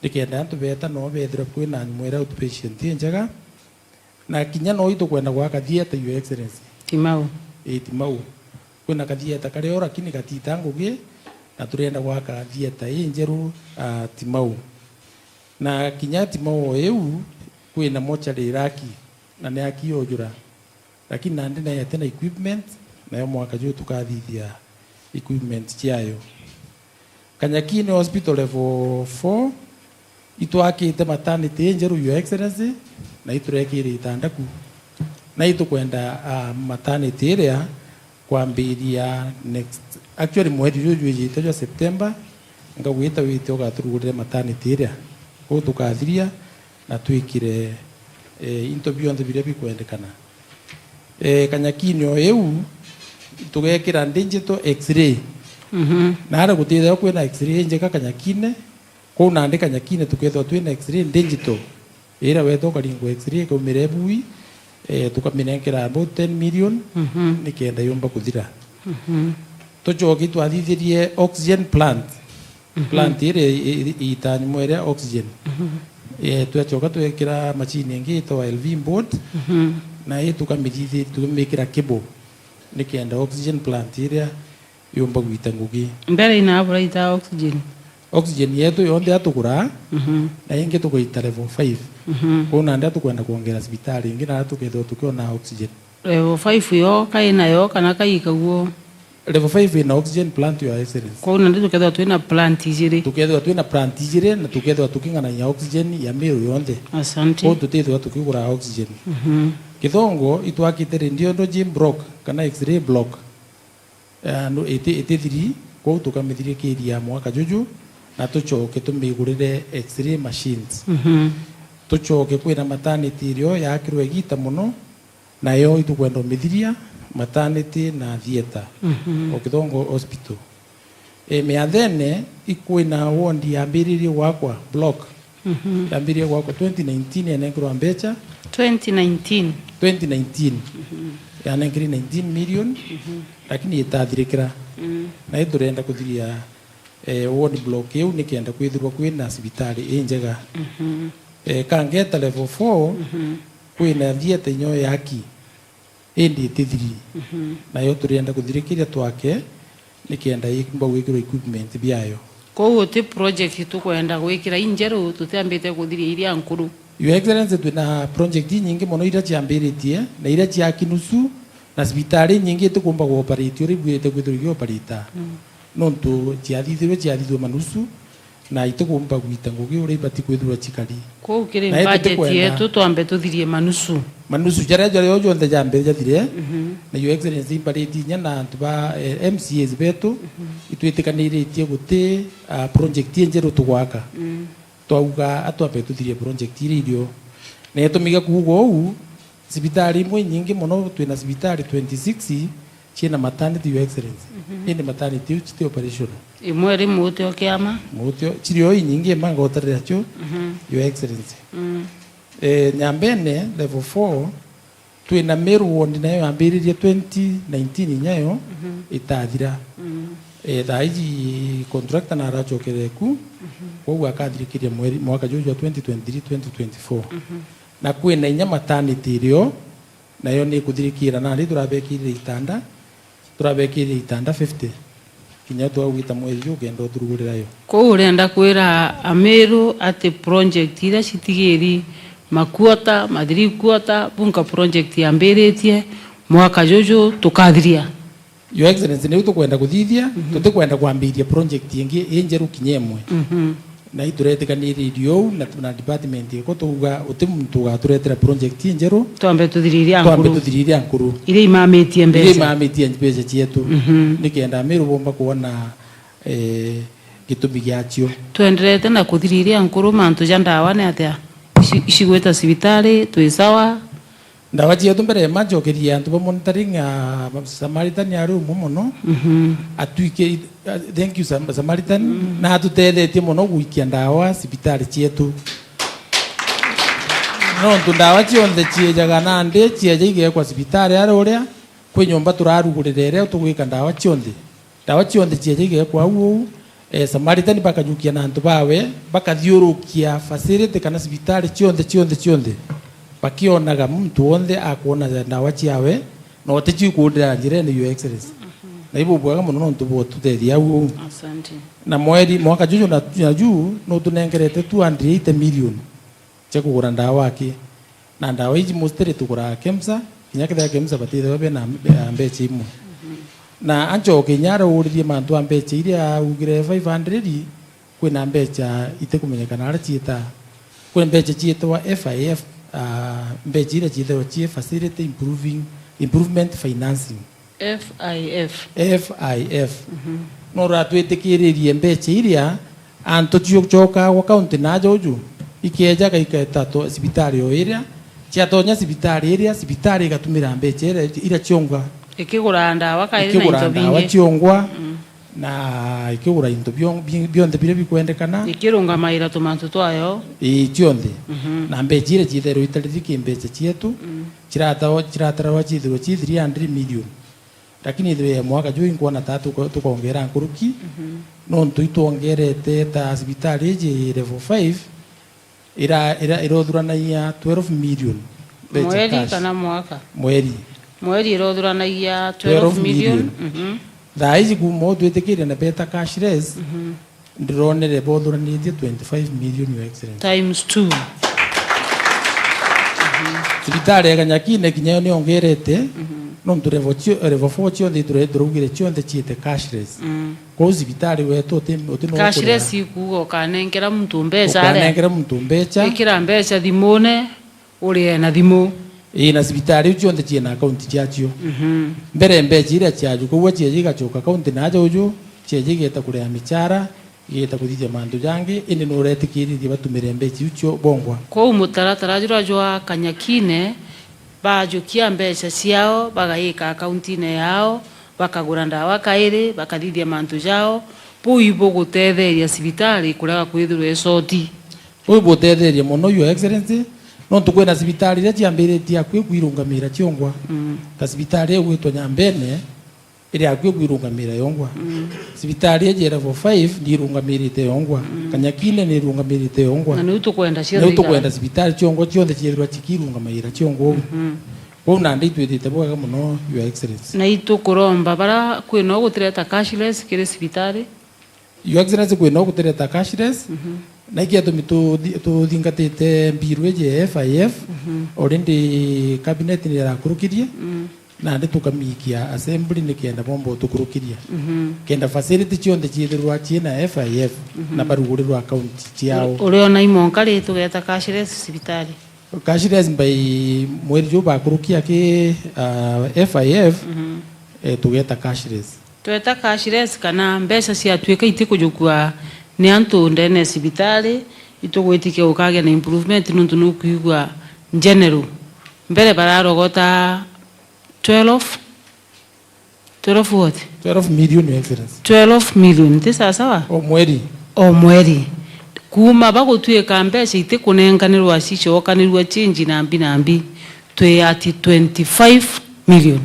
Speaker 16: nikenda antu beta no bethira kwina mwera outpatient njega na kinya no itukwenda gwaka theater your excellence
Speaker 4: Timau
Speaker 16: Timau kwina kathieta kari ora kini katitangugi na turenda gwaka theater njeru Timau na kinya Timau eu kwina mochari iraki na ne akiyojura lakini nandi na yatena equipment na yo mwaka juu tukathithia equipment ciayo Kanyakini hospital level 4 itwakite maternity njeru your excellency na iturekire itandaku na itukwenda maternity area kwambiria next actually mwezi juju itajo September ngawita wite ugaturugurire maternity area ko tukathiria na twikire interview on the bire bikwendekana Kanyakini eu tugekira digital x-ray na ara gutithia kwina x-ray njega Kanyakini ko nandi Kanyakini tukethwa twina x-ray digital ira weto karingo x-ray ko mirebui tukamenekera about 10 million nikenda yomba kuthira tucoki twathithirie oxygen plant ire itani mwere oxygen tuacoka twekira machine ingi itawa LV board na tukamithithia tukamikira cable nikenda oxygen plant ire yomba gwitangugi
Speaker 4: mbere ina abura ita
Speaker 16: oxygen yetu yonde atukura na ingi tukuita level 5 kuna nda tukwenda kuongera hospitali ingi na tukethwa tukiona oxygen
Speaker 4: level 5 yo kaina yo kana kaikaguo
Speaker 16: level 5 ina oxygen plant your excellence
Speaker 4: kuna nda tukethwa twina plant ijire na tukethwa tukingana ya oxygen ya Meru yonde asante
Speaker 16: ko tutethwa tukigura oxygen kithongo itwakite radiology block kana x-ray block no ite thiri ko tukamithirie kiria mwaka juju na tucoke tumigurire x-ray machines tucoke kwina maternity irio yakirwe gita muno nayo itukwenda umithiria maternity na theater okithongo hospital meathene ikwina wondi yambiririe gwakwa block yambiririe gwakwa 2019 yanengerwa mbecha 2019 yanengeri 19 million lakini itathirikira na iturenda kuthiria ward block eu nikenda kwithirwa kwina hospitali njega kangeta level 4 kwina theater nyo yaki indi tithiri na yo turenda kuthirikiria twake nikenda ikimba gwikira equipment biayo
Speaker 4: ko te project tukwenda gwikira injeru tutambite kuthiria iria nkuru
Speaker 16: your excellency twina project nyingi muno ira ciambiritie na ira ciakinusu na hospitali nyingi tukumba go operate uri bwite kwithirwa operate nontu ciathithirwe manusu na itukumba gwita ngugi uri bati kwithirwa cikari
Speaker 4: ko kire budget yetu twambe tuthirie manusu
Speaker 16: jaria yo jonthe jambe jathire na your excellency imbariti nyana antu ba MCAs betu itwitikaniritie guti project njeru tugwaka twauga atwambe tuthirie project irio na tumiga kugo u sibitari imwe nyingi muno twina sibitari 26 china maternity your excellency indi maternity chiti operation
Speaker 4: imwe ri muti okiama
Speaker 16: muti chirio nyingi manga otarira cho your excellency nyambene level 4 twina Meru ward nayo ambiririe 2019 nyayo itathira thaiji contractor na arachokereku koguo akathirikiria mwaka juju wa 2023-2024 na kwina inya maternity rio nayo ni kuthirikira na ri turabekire itanda 50 kinya twagwita mweri ugenda turugurirayo
Speaker 4: ko urenda kwira Meru ati project ira citigiri makuota madiri kuota bunka project yambiritie mwaka juju tukathiria.
Speaker 16: Your excellency ni tukwenda kuthithia tutikwenda kwambiria project ingi injeru kinyemwe na ituretekanire irio na department iko tuga uti muntu gaturetera project injeru
Speaker 4: twambe tuthiriria
Speaker 16: nkuru
Speaker 4: ile imametie
Speaker 16: mbeca cietu nikenda Meru bomba kuona gitumi giacio
Speaker 4: twenderete na kuthiriria nkuru mantu ja ndawa ne atia ishigweta sibitari twisawa
Speaker 16: ndawa cietu mbere majokeria antu ba monitoring Samaritan yaru muno atuike thank you Samaritan na atutethetie muno gwikia ndawa sibitari cietu no ndawa cionthe ciejaga na ndi cieja igekwa sibitari ari uria kwi nyumba turarugurire tugwika ndawa cionthe cieja igekwa au Samaritan bakajukia na antu bawe bakathiurukia facility kana sibitari cionthe bakionaga muntu wothe akuona ndawa ciawe no tichikundira njira ni your excellency na ibo bwaga muno ntu bo tutethia au
Speaker 4: asante
Speaker 16: na mwaka juju na juu no tunengerete 280 million cha kugura ndawa aki na ndawa iji musteri tugura KEMSA kinyakira KEMSA batithe babe na mbeche imwe na ancho kinyara uririe mantu ambeche iria ugire 500 kwina mbecha itekumenyekana ara ciita kwina mbeche ciitwa FIF mbeche iria ciitwa cie facility improvement financing FIF no ratwitikirie mbeche iria antu cioka gwa kaunti na joju ikeja gaiketa to sibitari o iria ciatonya sibitari igatumira mbeche iria cionga
Speaker 4: ikigura ndawa kairi na into bingi
Speaker 16: ciongwa na ikigura into bionde bire bikwendekana
Speaker 4: ikirunga maira tumantu twayo
Speaker 16: cionde na mbeche iria ciithero itarithiki mbeche cietu ciratarawa ciithiro ci 300 million lakini ithiwe mwaka juu inkuona tatu tukongera nkuruki no ntuitwongerete ta sibitari iji level 5 irothuranagia 12 million
Speaker 4: mweri kana mwaka mweri irothuranagia 12 million
Speaker 16: thaici kuma twitikiire na beta cashless ndironere bothuranitie 25 million your excellency
Speaker 4: times 2
Speaker 16: sibitari ya Kanyakine kinyayo ni ongerete no revo 4 cionthe turugire cionthe ciite cashless kwa sibitari wetu utino
Speaker 4: cashless ikugo kanengera muntu mbeca ikira mbeca thimune uri na thimu
Speaker 16: na sibitari cionthe ciina account ciacio mbere mbeca iria ciaju koguo cieja igacoka account na jojo cieja igeta kurea michara igeta kuthithia mantu jangi ini no retikiririe batumire mbeca icio bongwa
Speaker 4: kwa mutaratara jura jwa Kanyakine bajukia mbeca ciao bagaika akaunti-ine yao bakagura ndawa kairi bakathithia mantu jao puibo gutetheria sibitari kurega kwithirwe soti
Speaker 16: puibo gutetheria muno your excellency no tukwena sibitari iria ciambiritie akwi kwirungamira ciongwa ta sibitari igwitwa Nyambene iria akwi kwirungamira yongwa sibitari ije level 5 ndirungamirite yongwa Kanyakine ni rungamirite yongwa
Speaker 4: na tukwenda
Speaker 16: sibitari ciongwa cionthe ciethirwa cikirungamira ciongwa kwa na nditwithite bwaga muno your excellency
Speaker 4: na itukuromba bara kwino gutireta cashless kire sibitari
Speaker 16: your excellency kwino gutireta cashless na ikia tuthingatite mbiru ije FIF already cabinet ni rakurukirie na ndi tukamikia assembly ni kenda bombo tukurukiria kenda facility cionthe ciithirwa ciina FIF na barugurirwa account ciao
Speaker 4: uriona imonkari tugeta cashless sibitari
Speaker 16: cashless by mweri jo bakurukia ki FIF tugeta cashless
Speaker 4: tweta cashless kana mbeca cia twika itikujukua ni antu ndene sibitari itugwitike ukagia na improvement nuntu nukuigwa general mbere bararogota 12 what?
Speaker 16: 12 million, Your Excellency.
Speaker 4: 12 million ti sawa o mweri kuma bagutwika mbeca ite kunenganirwa cicokanirwa change nambi twi ati 25 million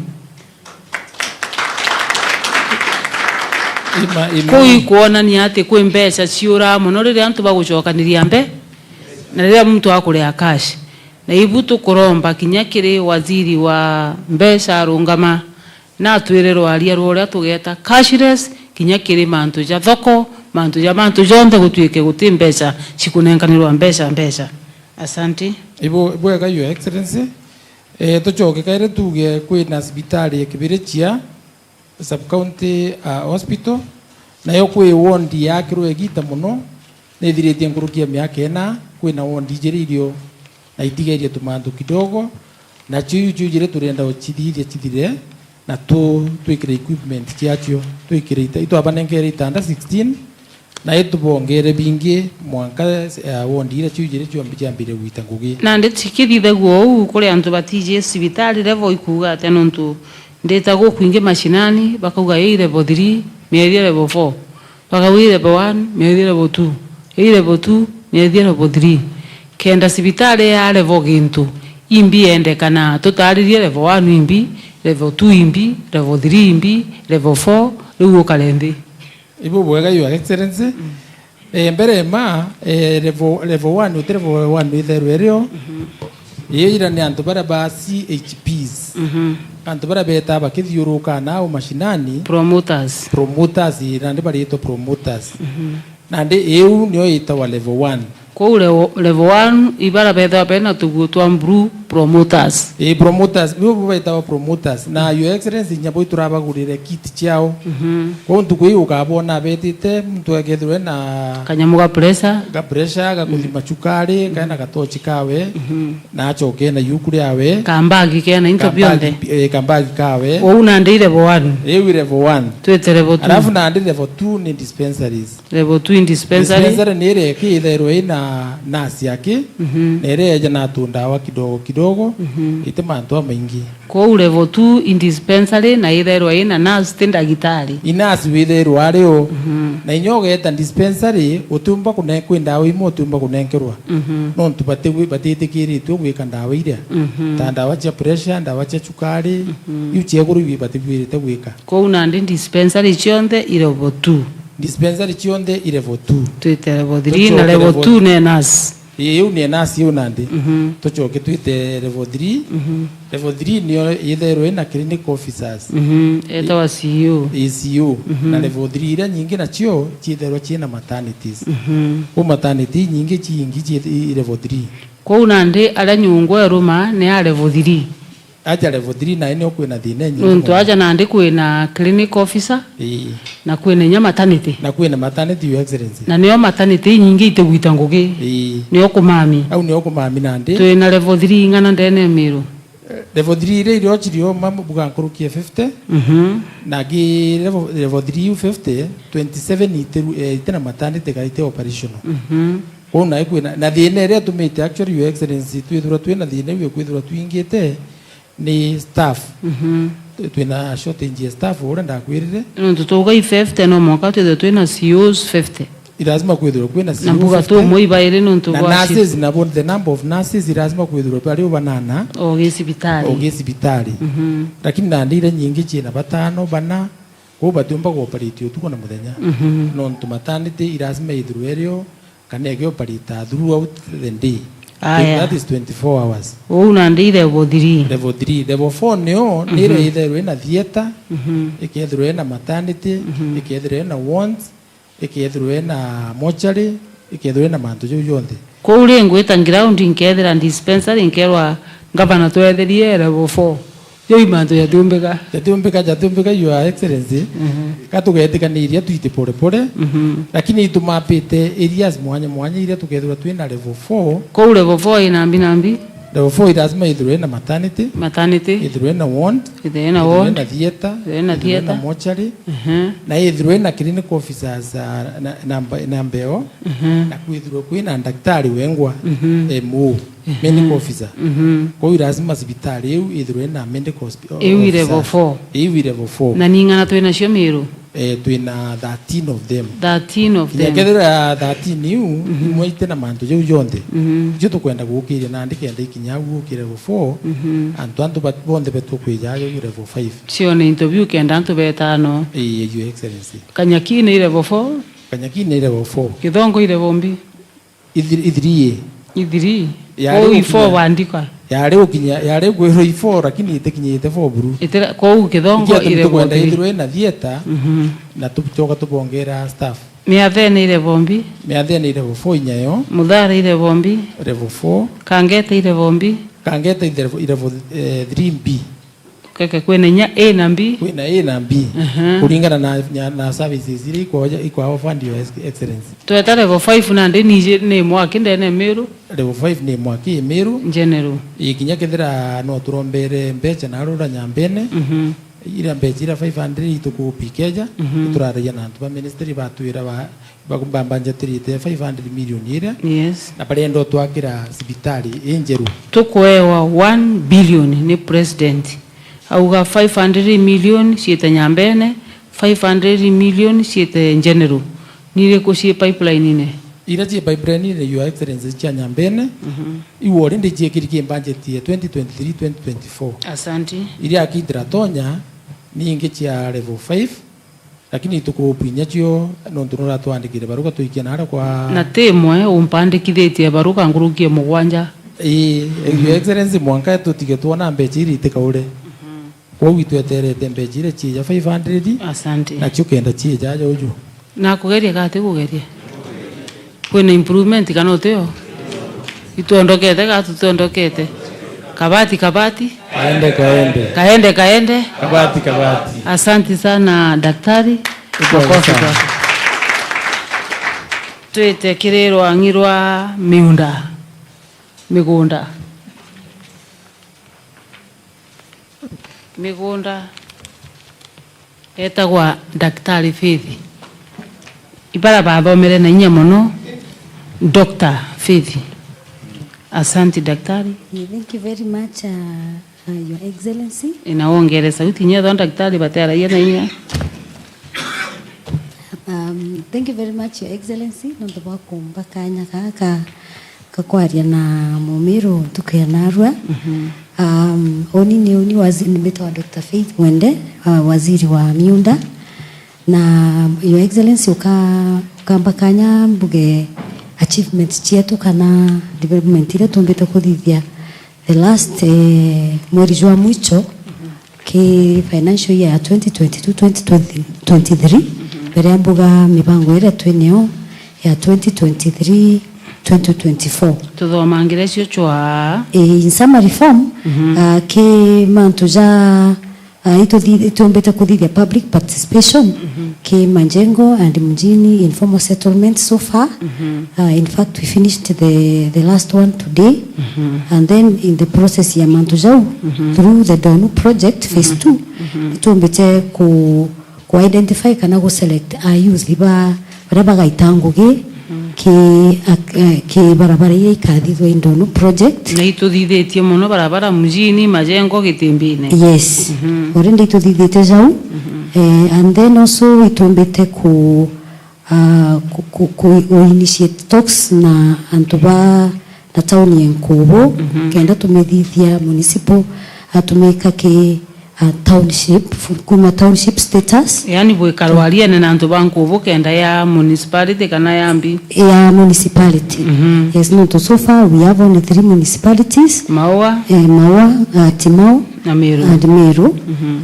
Speaker 4: kui kuonania ati kwi mbeca ciura muno riria antu bagucokaniria na riria muntu akurea cash na ibu tukuromba kinya kiri waziri wa mbeca arungama na atwirerwo aria ruria tugeta cashless kinya kiri mantu ja thoko mantu jonde gutwike guti mbeca cikunenganirwa mbeca. Asante.
Speaker 16: Ibwega Your Excellency. Tucoke kaire tuge kwina hospitali Kibirichia sub county hospital nayo kwi wondi yakirwe gita muno nithiritie ngurukia miaka ena kwina wondi jiririo na itigerie tumandu kidogo na jire turenda uchithire na twikire equipment kiacho twikire ito abanengere itanda 16 na itubongere bingi mwanka wondi ira chujire chambire gwita ngugi
Speaker 4: na nditikithithe guo kuri antu batije cibitari level ikuga ate nontu ndeta go kwinge mashinani bakauga i level 3 miezi level 4 bakauga level 1 miezi level 2 level 2 miezi level 3 kenda cibitari ya level gintu imbi ende kana tutaririe level 1 imbi level 2 imbi level 3 imbi level 4 riu kalenthi
Speaker 16: ibo bwega Your Excellency. Mbere level 1 utere level 1 itheru erio ira ni antu bara ba CHPs antu bara beta bakithiuruka nao mashinani
Speaker 4: promoters
Speaker 16: ira ndi bari to promoters na ndi eu nio itawa level 1
Speaker 4: ko level 1 ibara beta pena tugutwa mbru promoters
Speaker 16: promoters bibo baitawa promoters na Your Excellency nyabo iturabagurire kit chao ko ntuku iyo ukabona betite mtu agethwe na
Speaker 4: kanyamuga pressure
Speaker 16: gakuthima chukari kana gatochi kawe na achoke na yukuri yawe
Speaker 4: kambagi kena into bionde
Speaker 16: kambagi kawe
Speaker 4: una ndi level 1
Speaker 16: level 1
Speaker 4: twete level 2
Speaker 16: alafu na ndi level 2 ni dispensaries
Speaker 4: level 2 in dispensary
Speaker 16: nire kiithero ina nasi yake nere na tundawa kidogo ite mantu maingi
Speaker 4: ko level 2 in dispensary na ithero ina nurse tenda gitari
Speaker 16: inasi withero ario na inyoga eta dispensary utumba kwenda ndawa imo utumba kunenkerwa no ntubate batete tu gwika ndawa iria ta ndawa cia pressure ndawa cia chukari yuche guru bibate gwirite gwika
Speaker 4: ko una ndi dispensary chionde level 2
Speaker 16: dispensary chionde level 2
Speaker 4: twite level 3 na level 2 ne nurse
Speaker 16: iyo ni nasi yo nandi tucoke twite level 3 level 3 niyo ithero ina clinic officers
Speaker 4: etawa CEO
Speaker 16: na level 3 ira nyingi na cio chithero china maternities o maternity nyingi chi level 3
Speaker 4: ko unande ala nyungu eruma ne a level 3
Speaker 16: aja level 3 na ene kwina thine nyingi
Speaker 4: ntu aja nandi kwina clinic officer na kwina nya maternity
Speaker 16: Your Excellency
Speaker 4: na niyo maternity nyingi itegwita ngugi niyo kumami
Speaker 16: au niyo kumami nandi
Speaker 4: twina level 3 ngana ndene Meru
Speaker 16: level 3 ire irio chirio mamu bugankurukia 50 na gi level 3 50 27 itena maternity gaite operational ona ikwina na thine ire tumite actually Your Excellency twina thine wi kwithura twingite ni staff twina shortage ya staff ora ndakwirire
Speaker 4: ntu tuga 50 no mwaka twina COs 50
Speaker 16: lazima kwithura kwina COs
Speaker 4: nambuga tu moiba ire ntu
Speaker 16: kwa nurses na bon the number of nurses lazima kwithura pale banana ogesibitari lakini ndandire nyingi china batano bana ko batumba ko operate utuko na muthenya no ntu maternity lazima ithruerio kana ge operate throughout the day. That is 24 hours.
Speaker 4: Una ndi level 3.
Speaker 16: Level 3. Level 4 nio nire itherwe na theater, ikethirwe na maternity, ikethirwe na wards, ikethirwe na mortuary, ikethirwe na mantu yonthe.
Speaker 4: Ko uri ngwita ground nkethira dispensary nkerwa ngabana twetherie level 4. Yo imanto yatumbika Your Excellency katugetikaniria twite pole pole lakini itumapite areas mwanya iria tukethura twina level 4 ko level 4 ina nambi
Speaker 16: level 4 lazima ithurwe na maternity ithurwe na ward
Speaker 4: ithurwe na
Speaker 16: theater na mortuary na ithurwe na clinic officers na mbeo na kwithurwe kwina daktari wengwa MO medical officer kwa hiyo lazima hospitali hiyo ithirwe na medical officer
Speaker 4: Iu level 4.
Speaker 16: Iu level 4
Speaker 4: Na ningana twina cio Meru.
Speaker 16: Twina 13 of them.
Speaker 4: 13 of them.
Speaker 16: Yakethira 13 niu imwaite na mantu jau yonthe jo tukwenda gukiria na ndike ndikinya gukire level 4 antu bonthe betu kwijaga level 5
Speaker 4: cio ni interview kenda antu betano.
Speaker 16: Your Excellency.
Speaker 4: Kanyaki ni level 4.
Speaker 16: Kanyaki ni level 4.
Speaker 4: Kithongo ile bombi.
Speaker 16: Idhirie.
Speaker 4: Ko ifo wandika.
Speaker 16: Yare gwiro ifo lakini itekinyite 4 buru.
Speaker 4: Itira ko kithongo ile bombi.
Speaker 16: Ithirwe na theater na tuchoka tubongera staff.
Speaker 4: Miathene ile bombi.
Speaker 16: Miathene ile level 4 inyayo.
Speaker 4: Muthara ile bombi.
Speaker 16: Level 4.
Speaker 4: Kangete ile bombi.
Speaker 16: Kangete ile level 3B.
Speaker 4: Kaka kwena nya A na B.
Speaker 16: Kwena A na B. Kulingana na services ile iko offer Your Excellency.
Speaker 4: Tweta level 5 na ndi ni mwaki ndene Meru.
Speaker 16: Level 5 ni mwaki Meru.
Speaker 4: General.
Speaker 16: Ikinya kethira no turombere mbecha na rura nyambene. Ira mbecha ira 500 itukupikeja. Turaragia na antu ba ministry batwira bakumbambanja tirite 500 million ira.
Speaker 4: Yes.
Speaker 16: Na parendo twakira hospitali enjeru.
Speaker 4: Tukwewa 1 billion ni president. Auga 500 million siete nyambene, 500 million siete general. Nile kusie pipeline ine.
Speaker 16: Ira tie pipeline ine Your Excellency chia nyambene. Iwo rinde tie kiriki budget ya 2023-2024.
Speaker 4: Asante.
Speaker 16: Ira akidra tonya ni inge chia level 5. Lakini tukupinya chio nontunura tuandikire baruka tuikia nara kwa
Speaker 4: na temwe umpandikithitie baruka ngurukie mugwanja.
Speaker 16: Your Excellency mwanka tutige tuona mbechi iri tikaure. Kwa hiyo tweterete mbechi ire chija 500.
Speaker 4: Asante.
Speaker 16: Na chio kenda chija jojo.
Speaker 4: Na kugeria kate kugeria. Kwena improvement kana uteo. Ituondokete ka tutondokete. Kabati. Kaende.
Speaker 16: Kabati.
Speaker 4: Asante sana daktari. Makofi kwa. Twete kirero angirwa migunda. Etagwa daktari Faith. Ibara bathomere na inya muno. Dr. Faith. Asante daktari.
Speaker 5: Thank you very much Your Excellency.
Speaker 4: Inaongere sauti nyetho daktari batera yena inya.
Speaker 5: Thank you very much Your Excellency nonto bwa kumba kanya kaka kakwaria na Mumiru tukianarwa. Oni waziri wa Dr. Faith Mwende, waziri wa miunda na Your Excellency ukambakanya mbuge achievements chietu kana development ile tumbete kuthithia the last mwezi wa mwicho ki financial year 2022-2023 mbere ya mbuga mipango ile tweneo ya 2023-2024
Speaker 4: tuthomangire cio chwa
Speaker 5: in summary form ke mantu ja itumbete kuthithia public participation ke Majengo and Mjini informal settlement so far. In fact we finished the last one today and then in the process ya mantu jau through the Donu project phase 2 itumbete ku identify kana ku select youth liba baraba gaitanguge ke barabara ile ikathithwa Donu project
Speaker 4: na ituthithitie muno barabara Mjini Majengo Gitimbine.
Speaker 5: Yes. Already ituthithite jau and then also itumbete ku initiate talks na antuba na town yenkubo kenda tumethithia municipal atumeka ke township kuma township status,
Speaker 4: yani bwekarwaria na antu bankubo kenda ya municipality kana yambi
Speaker 5: ya municipality. Yes, not so far we have only 3 municipalities, Maua, Timau
Speaker 4: na Meru.
Speaker 5: And Meru.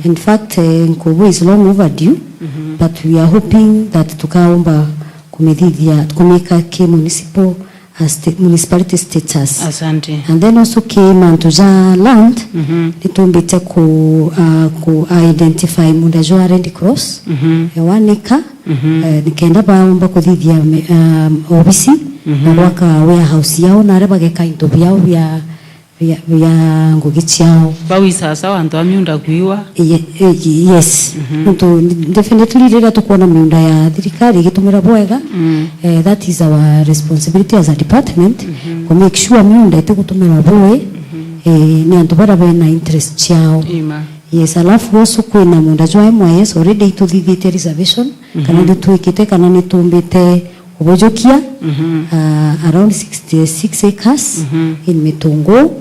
Speaker 5: In fact Nkubo is long overdue, but we are hoping that tukaomba kumethithia kumeka ke municipality status.
Speaker 4: Asante.
Speaker 5: And then also came and to land itumbite ku identify munda jo Red Cross ya wanika nikenda baomba kuthithia obisi na waka warehouse yao na areba geka into byao bya vya ngugi ciao
Speaker 4: bawi sasa wantu wa miunda kuiwa
Speaker 5: yes nto definitely rira tukuona miunda ya thirikari igitumira bwega that is our responsibility as a department to make sure miunda itegutumira bwe ni antu bara bena interest ciao yes alafu also kwina munda jwa MYS already ituthithite reservation kana nituikite kana nitumbite ubojokia around 66 acres in Mitungo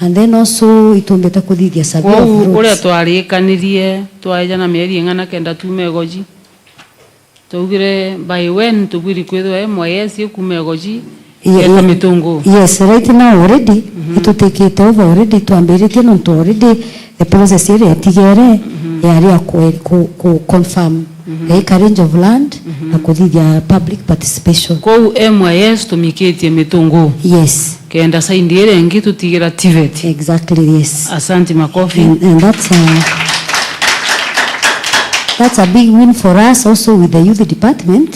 Speaker 5: and then also itumbeta kuthithia survey of roads
Speaker 4: uria twarikanirie twaja na mieri ngana kenda tumegoji tugire by when tugiri kwithwa MYS kumegoji ya Mitungo
Speaker 5: yes right now already itutekete over already twambiritie no already the process ire yatigere yari ku confirm a range of land na kuthithia public participation
Speaker 4: ko MYS tumikitie Mitungo
Speaker 5: yes
Speaker 4: kenda saindi ire ngi tutigira TVET
Speaker 5: exactly yes
Speaker 4: asante makofi
Speaker 5: and that's a big win for us also with the youth department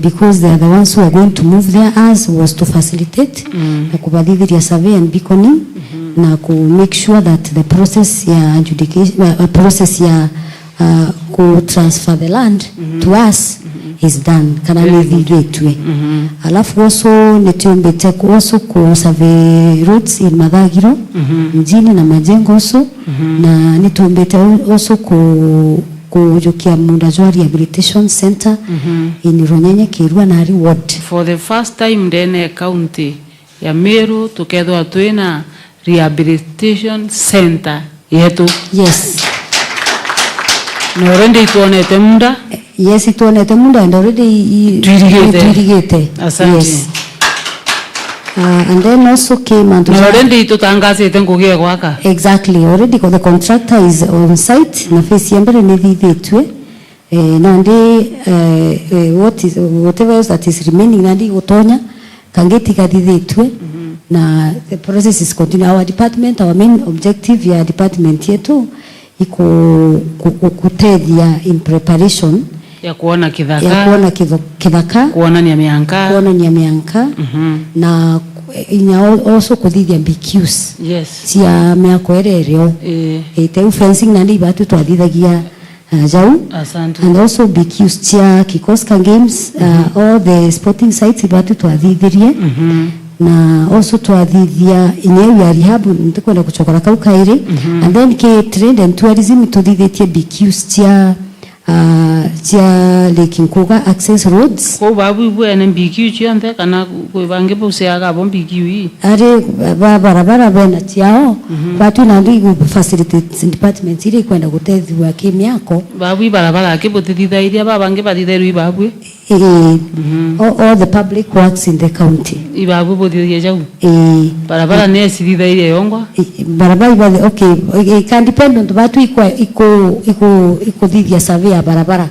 Speaker 5: because they are the ones who are going to move there. As was to facilitate na kubadilishia survey and beaconing na ku make sure that the process ya adjudication process ya ku transfer the land to us is done kana nithitwe alafu also nitumbete also ku survey roads in Mathagiro mjini na Majengo also na nitumbete also ku kujukia munda jwa rehabilitation center in Ronyenye Kirua na ward
Speaker 4: for the first time ndene county ya Meru tukethwa twina rehabilitation center yetu
Speaker 5: yes
Speaker 4: no already tuonete munda
Speaker 5: yes tuonete munda and already tuirigete
Speaker 4: yes
Speaker 5: and then also came and
Speaker 4: already tutangazite ngugie gwaka
Speaker 5: exactly already the contractor is on site na face yambere ni thithitwe na ndi whatever else that is remaining na ndi utonya kangeti kathithitwe na the process is continue. Our department, our main objective ya department yetu iko kutethia in preparation
Speaker 4: ya kuona kithaka
Speaker 5: kuona
Speaker 4: ni mianka
Speaker 5: na inya also kuthithia BQs
Speaker 4: yes
Speaker 5: cia miako erereo ite fencing na ndi batu twathithagia jau and also BQs cia Kikoska games all the sporting sites batu twathithirie na also twathithia inyewe ya rehab ntikwenda kuchokora kau kairi and then ke trade and tourism tuthithitie BQs cia Lake Nkuga access roads
Speaker 4: ko babu bwene BQ chianthe kana kwibange buseaga bo BQ
Speaker 5: are barabara bena ciao batu na ndi facilitate department ile kwenda gutethwa kimiako
Speaker 4: babu barabara ke butithithairia babange bathitherwi babu
Speaker 5: all the public works in the county
Speaker 4: ibabu buthithia jau barabara ne sithithairia yongwa
Speaker 5: barabara iba okay can depend on batu iko thithia survey ya barabara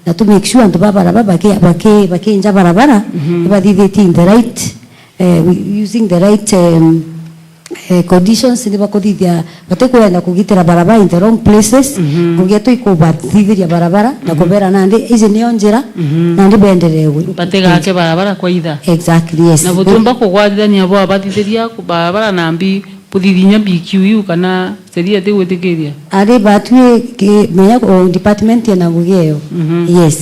Speaker 5: na to make sure ndo barabara bake inja barabara ibathithiti in the right using the right conditions ni bakuthithia batakwenda kugitira barabara in the wrong places kugeto ikubathithiria barabara na kubera nandi izi niyo njira nandi benderewe
Speaker 4: bategake barabara kwa itha
Speaker 5: exactly yes
Speaker 4: na butumba kugwathithania bo abathithiria ku barabara nambi puthithinya BQ kana seria te gwetikiria
Speaker 5: ari batu menya o department ya nagugeyo yes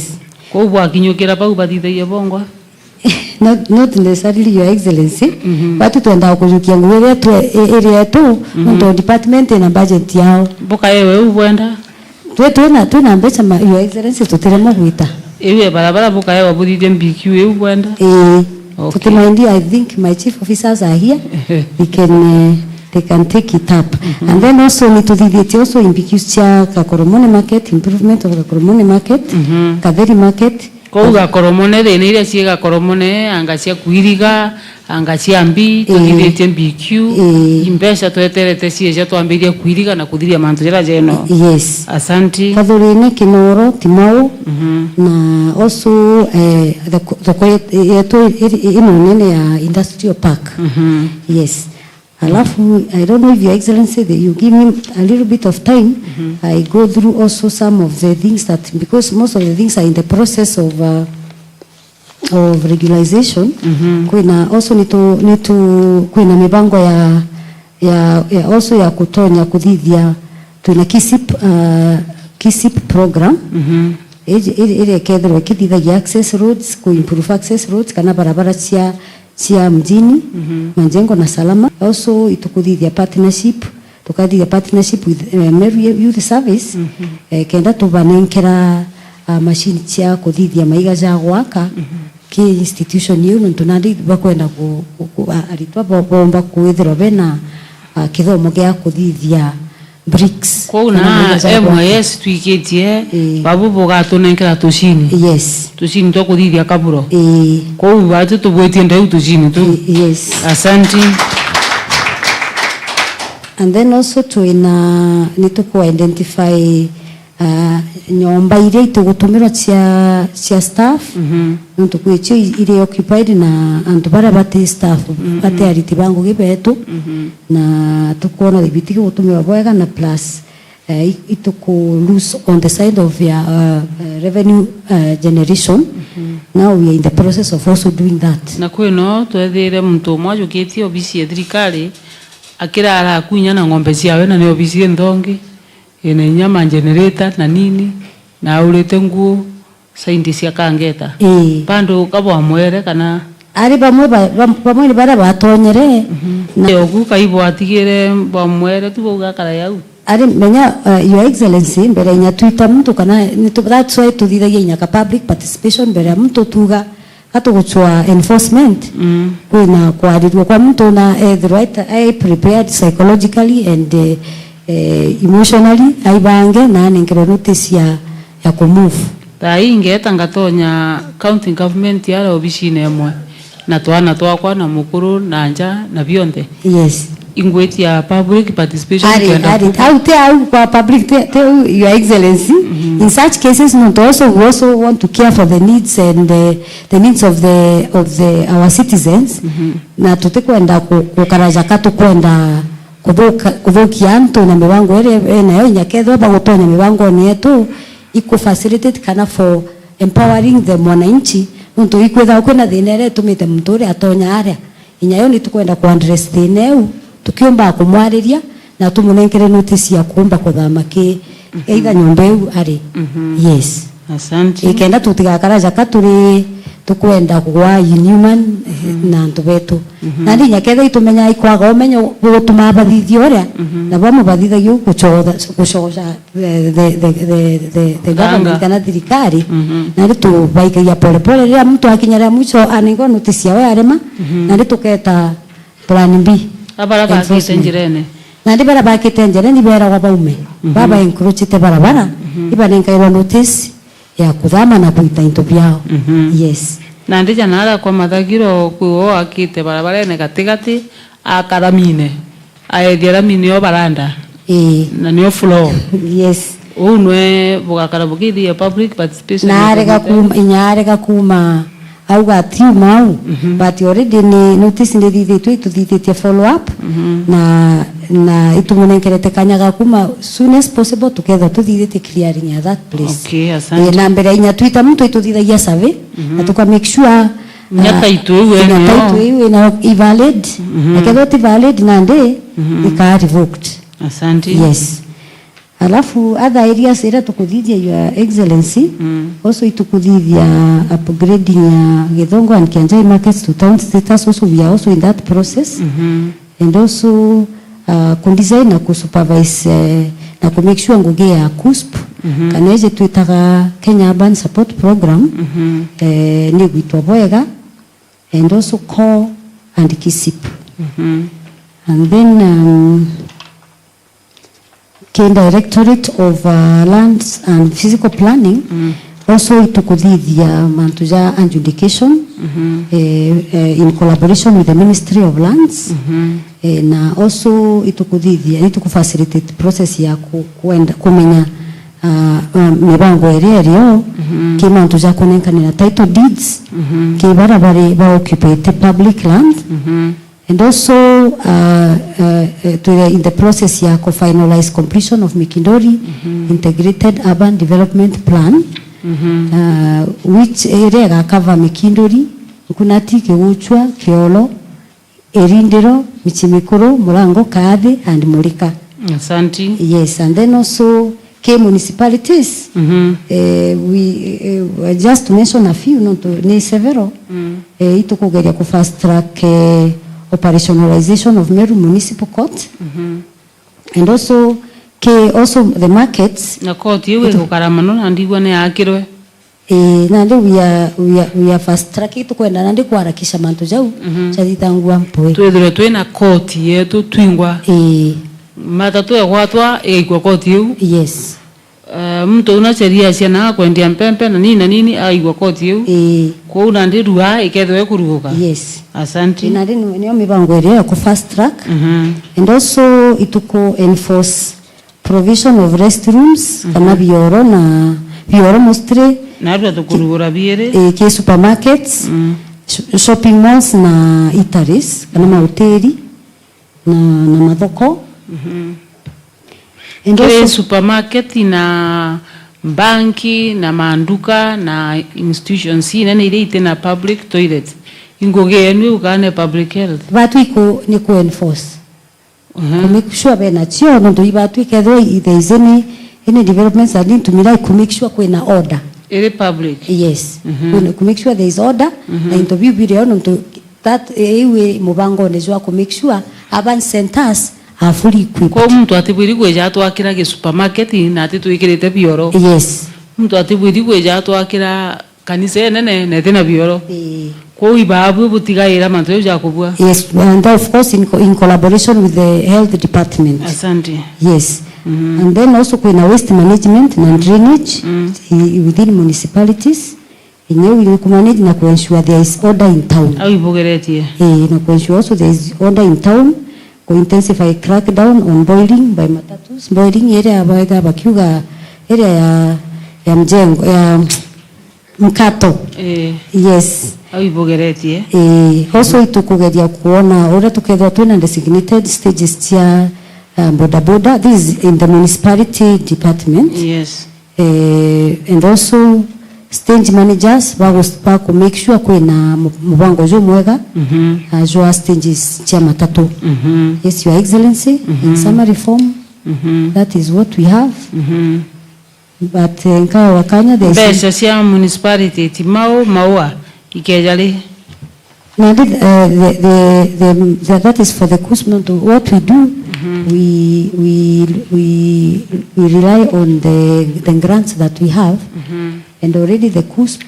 Speaker 4: ko bwakinyukira pau bathithagia bongwa
Speaker 5: not necessarily your excellency batu twenda kujukia nguwe tu area tu ndo department na budget yao
Speaker 4: boka yewe ubwenda
Speaker 5: tuna mbecha your excellency tutiremo gwita
Speaker 4: ewe barabara boka yewe buthithia BQ ubwenda
Speaker 5: tukimaindi I think my chief officers are here they can take it up and then also ni tuthithite also in BQs cha Kakoromone market improvement of Kakoromone market Kaderi market
Speaker 4: ko Gakoromone thina iria cie Gakoromone anga cia kuiriga anga cia mbi tuthithite BQ imbesha tweterete cie twambiria kuiriga na kuthiria mantu jera jeno
Speaker 5: yes
Speaker 4: asante
Speaker 5: Kathurine Kinoro Timau na also the yetu inonene ya industrial park yes alafu I don't know if your excellency that you give me a little bit of time I go through also some of the things that because most of the things are in the process of regularization kuna also need to kuna mipango ya also ya kutonya kuthithia tuna KISIP program ile kedro kithithagia access roads, ku improve access roads kana barabara cia mjini Majengo na Salama. Also itukuthithia partnership, tukathithia partnership with Meru Youth Service kenda tubanenkera machine cia kuthithia maiga ja gwaka ki institution yu ntunandi bakwenda ku aritwa bomba kuithirwa bena kithomo gia kuthithia bricks
Speaker 4: kuna MYS tuikitie babu bogatunengera tushini
Speaker 5: yes
Speaker 4: tushini to kuthithia kaburo ko watu tubwetie ndau tushini tu
Speaker 5: yes
Speaker 4: asante.
Speaker 5: And then also need to identify nyomba ile itugutumirwa cia staff ntukwitio ile occupied na antu bara bati staff bati ariti bangu gibetu na tukuona thibiti gutumirwa bwega na plus ituku lose on the side of your revenue generation. Now we are in the process of also doing that.
Speaker 4: Na kwino twethire muntu mwajo kiti obisi ya thirikari akira ara kunya na ng'ombe ciawe na ne obisi ndongi ene nyama generator na nini na urete nguo saindi cia kangeta pando kabwa mwere kana
Speaker 5: ari bamwe bara batonyere
Speaker 4: na yogu kaibo atigire bamwere tu bugakara yau
Speaker 5: ari menya your excellency mbere nya Twitter mtu kana that's why tudithagia nya public participation mbere mtu tuga hatuguchwa enforcement kwina kwarirwa kwa mtu na the right I prepared psychologically and emotionally aibange na nengero notice ya kumove
Speaker 4: tai ingeta ngatonya county government ya obisi nemwe na twana twakwa na mukuru na nja na bionde
Speaker 5: yes
Speaker 4: ingweti ya public participation
Speaker 5: au kwa public your excellency in such cases we also want to care for the needs and the needs of our citizens na tutakwenda kukaraja katu kwenda kuthukia antu na mibango ere nayo nyakethwa bagutonya mibango ni yetu iku facilitate kana for empowering the mwananchi muntu ikwetha kwina thina ere tumite muntu uri atonya aria inyayo ni tukwenda ku address thina eu tukiomba kumwariria na tumunenkere notice ya kuomba kuthama ki either nyomba eu ari yes
Speaker 4: asante
Speaker 5: ikenda tutigakaraja katuri tukwenda kwa inhuman na ntubetu na ndi nyaketha itumenya ikwaga umenyo gutuma bathithio ria na bamu bathithagio gucoca the government kana thirikari na ndi tubaikagia pole pole ria mtu akinyara mwisho aningo notice yawe arema na ndi tuketa plan B
Speaker 4: abara bakitenjirene
Speaker 5: na ndi bara bakitenjirene bera kwa baume baba encroachite barabara ibanenkairwa notice ya kuthama na kuita into byao yes
Speaker 4: na ndija nara kwa mathagiro kuo akite barabara ne katigati akaramine aethira mini o baranda na ni o floor
Speaker 5: yes
Speaker 4: unwe bugakara bugithia public participation
Speaker 5: narega kuma au gatiuma au but already ni notice ndi thithitwe tuthithite follow up na itumunenkerete kanyaga kuma soon as possible together tuthithite clearing ya that place
Speaker 4: okay asante
Speaker 5: na mbere inya Twitter mtu itutithagia survey na tuka make sure
Speaker 4: nyaka itwewe
Speaker 5: na invalid akethoti valid na ndi ika revoked
Speaker 4: asante
Speaker 5: yes alafu other areas ira tukuthithia your excellency also itukuthithia upgrading ya Githongo and Kianjai markets to town status also we are also in that process and also kundesign na kusupervise na ku make sure nguge ya CUSP kana ije twitaga Kenya Urban Support Program ni gwitwa bwega and also core and KISIP and then Directorate of Lands and Physical Planning also itukuthithia mantuja adjudication in collaboration with the Ministry of Lands na also itukuthithia facilitate process ya kuenda kumenya mibango area kimantuja kunenkanira title deeds kibara bari ba occupy public land and also in the process ya finalize completion of Mikindori integrated urban development plan which area cover Mikindori Kunati Kiuchwa Kiolo Erindiro, Michimikuro, Murango, Kaadi, and Murika.
Speaker 4: Asante.
Speaker 5: Yes, and then also K municipalities. We just to mention a few, not to name several. Ito kugeria ku fast track operationalization of Meru Municipal Court, and also also the markets.
Speaker 4: Na court yewe kukaramano ndigwa ne akirwe.
Speaker 5: Nande we are fast track itu kwenda nande kuharakisha mantu jau chazitangwa mpoe.
Speaker 4: Twethire twina court yetu twingwa. Matatu ya watwa kwa court yu.
Speaker 5: Yes.
Speaker 4: Mtu una sheria ciana kwendia mpempe na nini aigwa court yu. Kwa una ndirua ikethwe kuruhuka.
Speaker 5: Yes.
Speaker 4: Asante.
Speaker 5: Nande niyo mibango area ku fast track. And also ituko enforce provision of restrooms kama bioro na bioro mostly
Speaker 4: na ndo tukurugura biere
Speaker 5: ke supermarkets, shopping malls na eateries kana mahoteli na mathoko.
Speaker 4: Kile supermarket na banki na manduka na institutions ina ile itena public toilet ingogenu ukane public health
Speaker 5: batu iko ni ku enforce make sure bena chio ndo ibatu iketho there is any developments that need to make sure kuna order
Speaker 4: public.
Speaker 5: Yes. To make sure there is order na interview video ndo that ewe mubango nezwa ku make sure urban centers are fully equipped.
Speaker 4: Kwa mtu atibwiri kweja twakira ge supermarket na atitwikirite bioro.
Speaker 5: Yes.
Speaker 4: Mtu atibwiri kweja twakira kanisa nene nethina bioro. Kwa ibabu butigaira mantu ya kubwa.
Speaker 5: Yes, and of course in collaboration with the health department.
Speaker 4: Asante.
Speaker 5: Yes. And then also kuna waste management and drainage within municipalities. Inyewe ku manage na ku ensure there is order in town.
Speaker 4: Au ibogeretie.
Speaker 5: Na ku ensure also there is order in town. To intensify crackdown on boiling by matatus. Boiling area abaida bakiuga area ya mjengo ya mkato. Yes.
Speaker 4: Au ibogeretie.
Speaker 5: Also itukugeria kuona ora tukethwa twina designated stages cia boda boda. This is in the municipality department.
Speaker 4: Yes.
Speaker 5: And also stage managers wako make sure kuna mpango jo mwega jua stages cia matatu. Yes, Your Excellency, in summary form, that is what we have. But nkawa wakanya there is
Speaker 4: pesa cia municipality timao maua ikejali.
Speaker 5: Now that is for the CUSP. What we do, we rely on the grants that we have, and already the CUSP,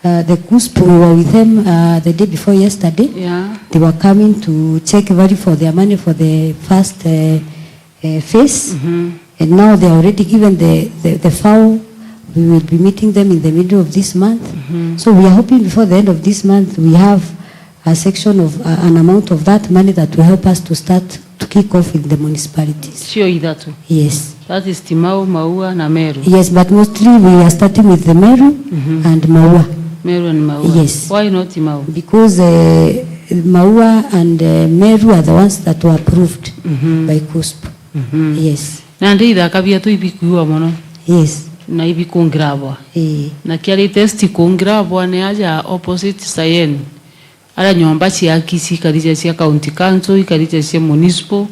Speaker 5: we were with them the day before yesterday.
Speaker 4: Yeah.
Speaker 5: They were coming to check value for their money for the first phase, and now they are already given the fowl. We will be meeting them in the middle of this month. So we are hoping before the end of this month we have a section of an amount of that money that will help us to start to kick off with the municipalities.
Speaker 4: Sio idatu.
Speaker 5: Yes.
Speaker 4: That is Timau, Maua na Meru.
Speaker 5: Yes, but mostly we are starting with the Meru and Maua.
Speaker 4: Meru and Maua.
Speaker 5: Yes.
Speaker 4: Why not Timau?
Speaker 5: Because Maua and Meru are the ones that were approved by CUSP. Yes.
Speaker 4: Na ndida kabia tu ibikuwa mono.
Speaker 5: Yes.
Speaker 4: Na ibikungirabwa. Na kiali testi kungirabwa ne aja opposite sayen. Ala nyomba cia kisi karija cia county council karija cia municipal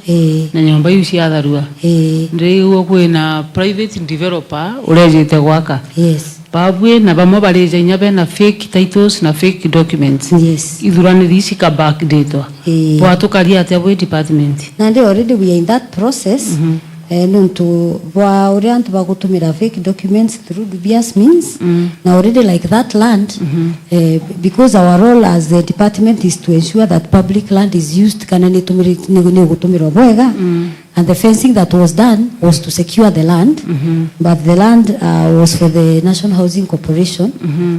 Speaker 4: na nyomba yu cia tharua. Ndego kwina private developer urejete gwaka.
Speaker 5: Yes.
Speaker 4: Babwe na bamwe bareja nyabe na fake titles na fake documents.
Speaker 5: Yes.
Speaker 4: Idurani thisi ka back data. Watu karia tabwe department.
Speaker 5: And already we are in that process. Nuntu wa orientu bagutumira fake documents through dubious means. Now already like that land, because our role as the department is to ensure that public land is used kana ni gutumira bwega, and the fencing that was done was to secure the land, but the land was for the National Housing Corporation,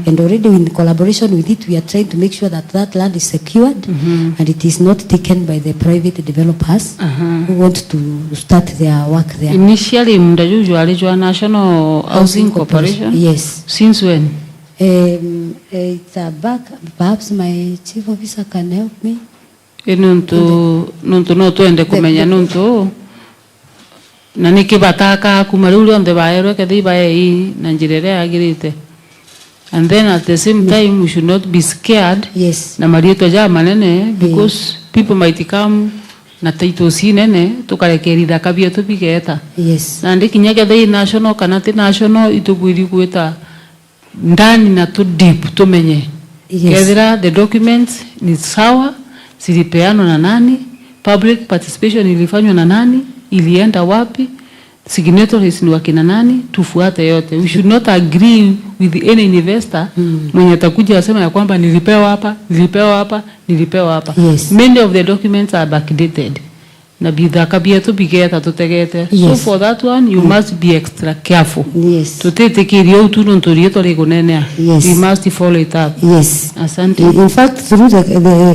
Speaker 5: and already in collaboration with it we are trying to make sure that that land is secured and it is not taken by the private developers who want to start their work there.
Speaker 4: Initially mdajuju alijua National Housing Corporation?
Speaker 5: Yes.
Speaker 4: Since when?
Speaker 5: It's back, perhaps my chief officer can help me.
Speaker 4: Nuntu no tuende kumenya nuntu na nikibataka kumaruli on the baero kedi bae na njirere agirite. And then at the same time we should not be scared.
Speaker 5: Yes.
Speaker 4: Na marieto ja manene because people might come na taito sinene tukarekerira kabia tupigeta.
Speaker 5: Yes.
Speaker 4: Na ndikinya gethe national kana ti national itugwiri gwita ndani na tu deep tumenye.
Speaker 5: Yes.
Speaker 4: Kethira the documents ni sawa, zilipeanwa na nani, public participation ilifanywa na nani, ilienda wapi, signatories ni wakina nani, tufuate yote. We should not agree with any investor mwenye atakuja asema ya kwamba nilipewa hapa, nilipewa hapa, nilipewa hapa.
Speaker 5: Yes.
Speaker 4: Many of the documents are backdated. Na bidhaa kabia tupigeta tutegete.
Speaker 5: Yes.
Speaker 4: So for that one you must be extra careful.
Speaker 5: Yes.
Speaker 4: Tutetekeria utuno ntorieto legonenea.
Speaker 5: Yes.
Speaker 4: We must follow it up.
Speaker 5: Yes.
Speaker 4: Asante.
Speaker 5: In fact, through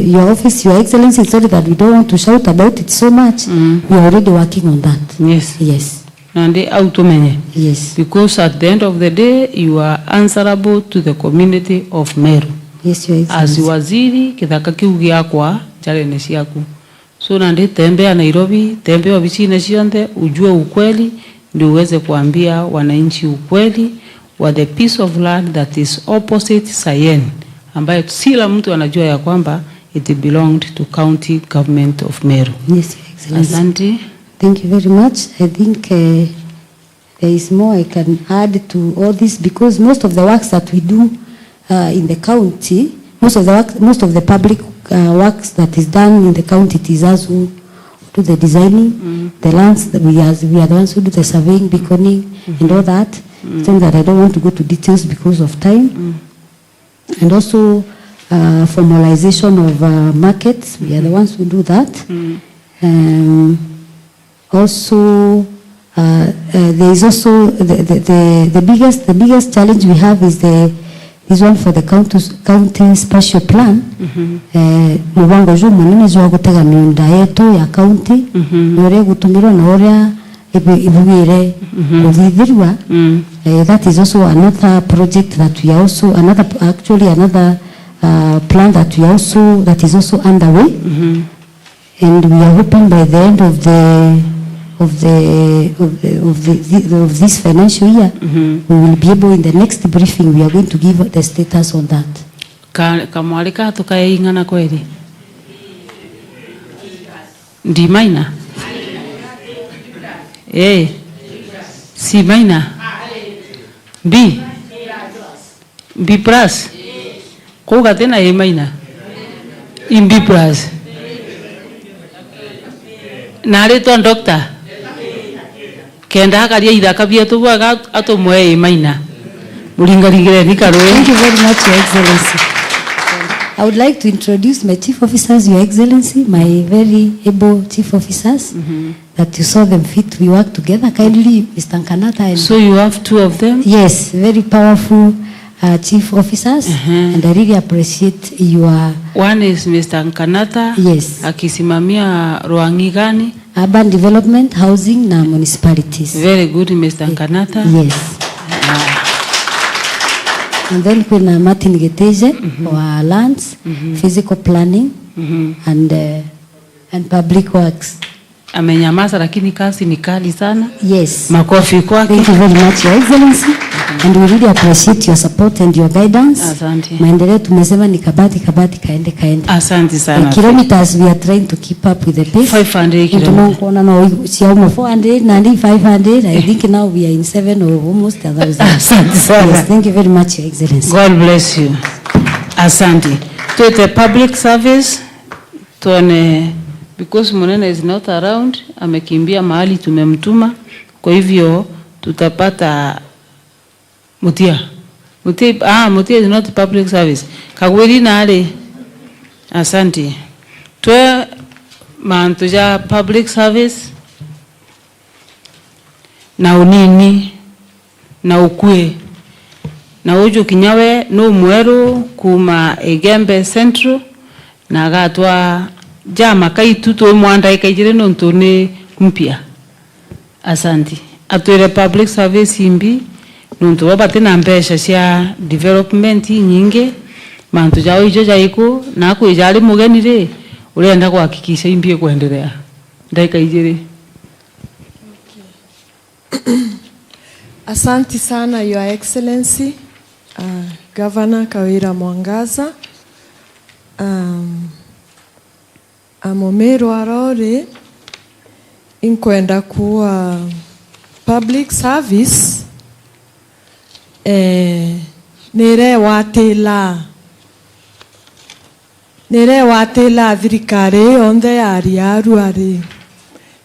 Speaker 5: your office, Your Excellency, sorry that we don't want to shout about it so much. We are already working on that.
Speaker 4: Yes.
Speaker 5: Yes.
Speaker 4: Nande autumenye.
Speaker 5: Yes.
Speaker 4: Because at the end of the day, you are answerable to the community of Meru.
Speaker 5: Yes, Your Excellency.
Speaker 4: As waziri, kithaka kiu giakwa, challenge ciaku. So nande tembea Nairobi, tembea ofisini cionthe, ujue ukweli, ndio uweze kuambia wananchi ukweli wa the piece of land that is opposite Sayen, ambayo sila mtu anajua ya kwamba it belonged to county government of Meru.
Speaker 5: Yes, Your Excellency.
Speaker 4: Asante.
Speaker 5: Thank you very much. I think there is more I can add to all this, because most of the works that we do in the county, most of the public works that is done in the county, it is us who do the designing, the lands that we are the ones who do the surveying, beaconing, and all that. Things that I don't want to go to details because of time. And also formalization of markets, we are the ones who do that. Also, there is also the biggest challenge we have is this one for the county special plan. Mubango jo munene jo gutega miunda yetu ya county yore gutumirwa na oria ibugire kuthithirwa. That is also another project that we are also another plan that is also underway. And we are hoping by the end of this financial year, we will be able, in the next briefing, we are going to give the status on that.
Speaker 4: Kamwalika tukaingana kweli. Ndi maina. Si maina. B plus. Kuga tena maina. In B plus. Narito doctor. Kenda hakaria ithaka bietu bwaga atumwe maina. Muringarigire nikaro.
Speaker 5: Thank you very much, Your Excellency. I would like to introduce my chief officers, Your Excellency, my very able chief officers, that you saw them fit. We work together kindly, Mr. Nkanata. And
Speaker 4: so you have two of them?
Speaker 5: Yes, very powerful chief officers, and I really appreciate your...
Speaker 4: One is Mr. Nkanata.
Speaker 5: Yes.
Speaker 4: Akisimamia Ruangi gani?
Speaker 5: Urban development, housing na municipalities.
Speaker 4: Very good, Mr. Nkanata.
Speaker 5: Yes. And then kuna Martin Geteje for lands, physical planning, and public works.
Speaker 4: Amenyamaza lakini kazi ni kali sana.
Speaker 5: Yes.
Speaker 4: Makofi kwake.
Speaker 5: Thank you very much, Your Excellency. And we really appreciate your support and your guidance.
Speaker 4: Asante.
Speaker 5: Maendeleo tumesema ni kabati kaende.
Speaker 4: Asante sana.
Speaker 5: Kilometers we are trying to keep up with the pace.
Speaker 4: 500 kilometers.
Speaker 5: Tunaona no siamo 400 na 500. I think now we are in 7 or almost 1,000.
Speaker 4: Asante sana.
Speaker 5: Yes, thank you very much, Your Excellency.
Speaker 4: God bless you. Asante. To the public service tuone, because Munene is not around, amekimbia mahali tumemtuma, kwa hivyo tutapata Mutia is not public service. Kagwiri nale. Asante. Twe mantuja public service na unini na ukue na uju kinyawe no Mweru kuma Egembe Central na gatwa jama kaitu to mwanda ikaijire no ntone mpya. Asante. Atwere public service imbi nuntu wabate na mbesha cia development nyingi mantu jao ijo jaiko na kwijari mugenire urenda kuhakikisha imbie kuendelea ndaika ijiri.
Speaker 18: Asante sana, Your Excellency, Governor Kawira Mwangaza. Meru arori inkwenda kuwa public service nire watila thirikari yonthe yari aruari,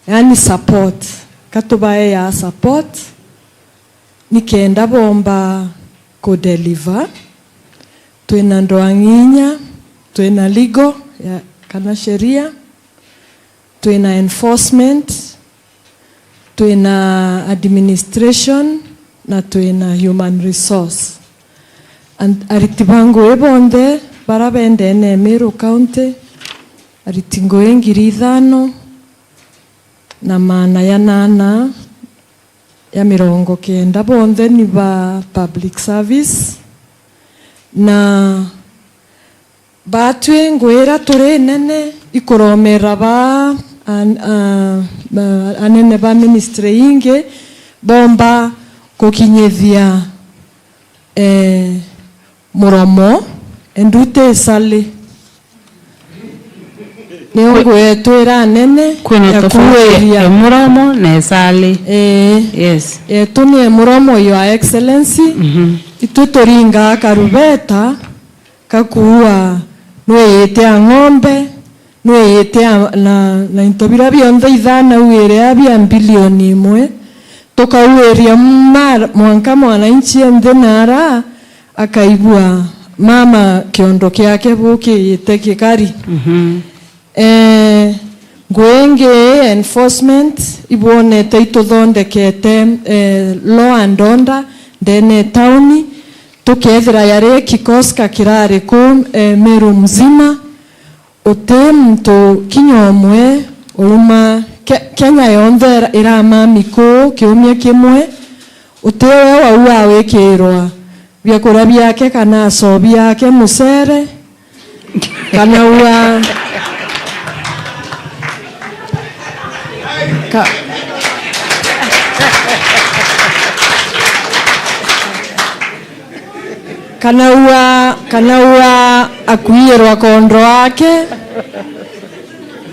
Speaker 18: yani support katubae ya support nikenda bomba kudeliver. Twina ndoanginya, twina legal ya kana sheria, twina enforcement, twina administration na twina human resource. Aritibangu ebonde barabende ene Meru County aritingo engiri 5 na maana ya 8 ya 90 bonde ni ba public service na batwe ngwera turi nene ikuromera ba anene ba ministry inge bomba kukinyithia muromo endute sale niongwe twira nene
Speaker 4: kwina tofauti ya muromo na sale. Yes,
Speaker 18: tuni muromo your excellency. Itutoringa karubeta kakuwa nweyete a ng'ombe nweyete na intobira bionthe 5 uire abia bilioni 1 tukaueria mwanka mwananchi nthe nara akaibua mama kiondo kiake bukiyite kikari. Ngwenge enforcement ibonete ituthondekete law and order ndene tauni tukethira yare kikoska kirari ku Meru mzima ute mtu kinyomwe uma Kenya yonthe irama miko kiumia kimwe utewe wa wekirwa byakura byake kana sobi yake musere kana wa kana wa akuirwa kondo wake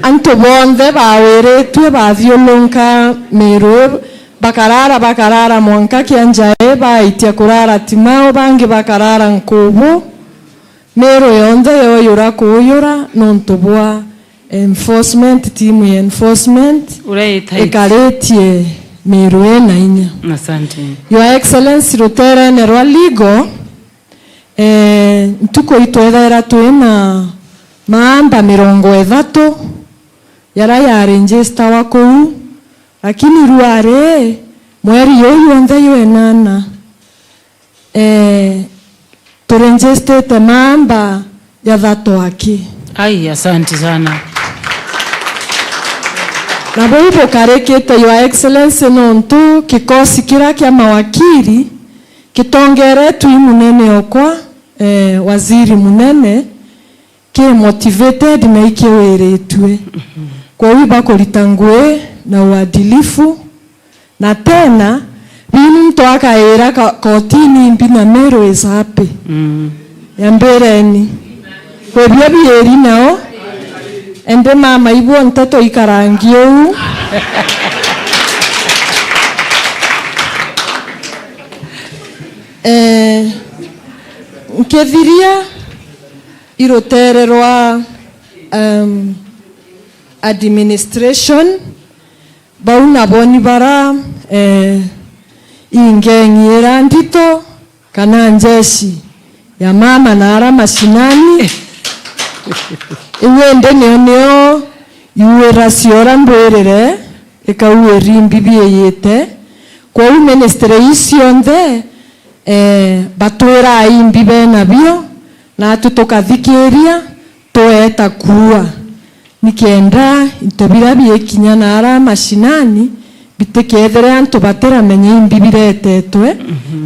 Speaker 18: anto bonde baweretwe bathiulunka Meru bakarara mwanka kianjae baitia kurara timao bangi bakarara nkubu Meru yonthe yoyura kuyura nontubwa enforcement team ya enforcement ikaretie Meru ena inya.
Speaker 4: Asante.
Speaker 18: Your Excellency rutere nerwa ligo ntuko itwethera twina maamba 30 yara ya register wako lakini ruare mweri yoyu yonthe yoenana turegister maamba ya 30 aki.
Speaker 4: Ai, asante sana.
Speaker 18: Na boibo karekete Your Excellency nontu kikosi kira kia mawakiri kitongere tui munene okwa waziri munene ke motivated na ikiweretwe kwa wiba kulitangwe na uadilifu na tena binu mtu akaera kotini mbina Meru is happy ya mbereni kwa bieri nao ende mama ibu ntato ikarangio nkethiria irotererwa administration bauna boni bara ingengira ndito kana njeshi ya mama na ara mashinani iwende neo yuera siora mbwerere ikaueri mbibi yete kwa ministry isionthe batwera imbibe nabio na tutokathikiria toeta kuwa nikenda intobira biekinya na ara mashinani bitekethere antu batera menye imbibiretetwe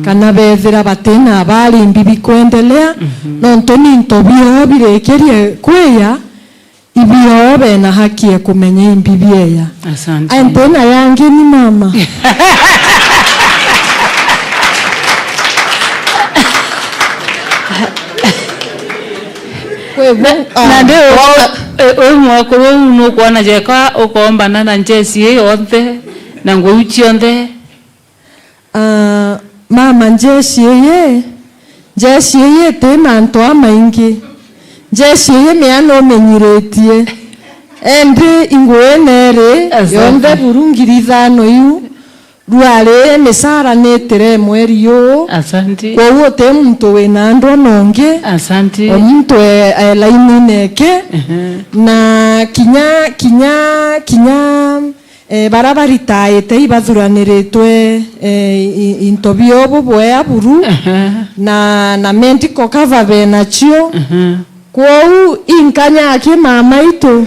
Speaker 18: kana bethera batena abali imbibi kuendelea nontoni intobio birekerie kweya ibio bena haki ya kumenya imbibi eya.
Speaker 4: Asante.
Speaker 18: Antena yange ni mama
Speaker 4: mwakoro no kuona jeka ukomba na njesi yonthe na nguchi yonthe
Speaker 18: mama njesi ye te manto amaingi njesi ye meano menyiretie ende ingwenere yonthe burungirithano yu ruare mesara netere mweri yo
Speaker 4: asante
Speaker 18: kwa huo te mtu wena ndo nonge
Speaker 4: asante
Speaker 18: mtu laini neke na kinya barabari taete ibathuraniritwe intobio boboya buru na medical cover bena chio kwa inkanya ake mama ito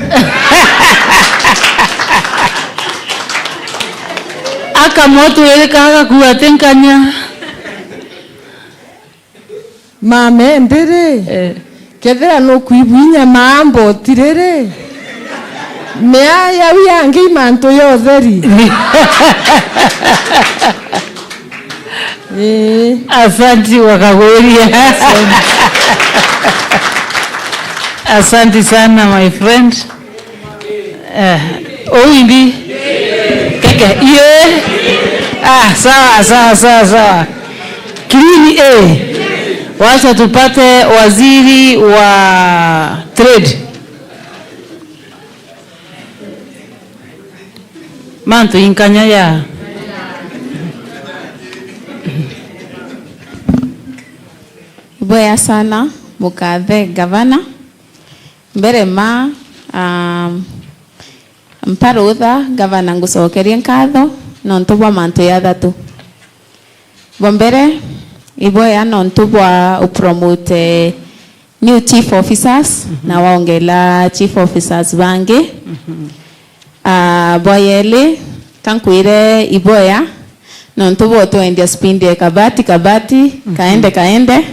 Speaker 4: aka moto ele kaga kuatenkanya
Speaker 18: mame mbere kethera no kuibuinya mambo tirere mea ya wiange manto yo theri
Speaker 4: asante wakagweria asante sana my friend oindi keke ye sawa kilini wacha tupate waziri wa trade manto inkanya ya
Speaker 2: boya sana mukathe gavana mbere ma mparodha gavana ngucokerie nkatho nontu bwa mantu ya thatu bombere iboya nontu bwa upromote new chief officers na waongela chief officers bangi boyele kankwire iboya nontu bwa tuendia spindi kabati kaende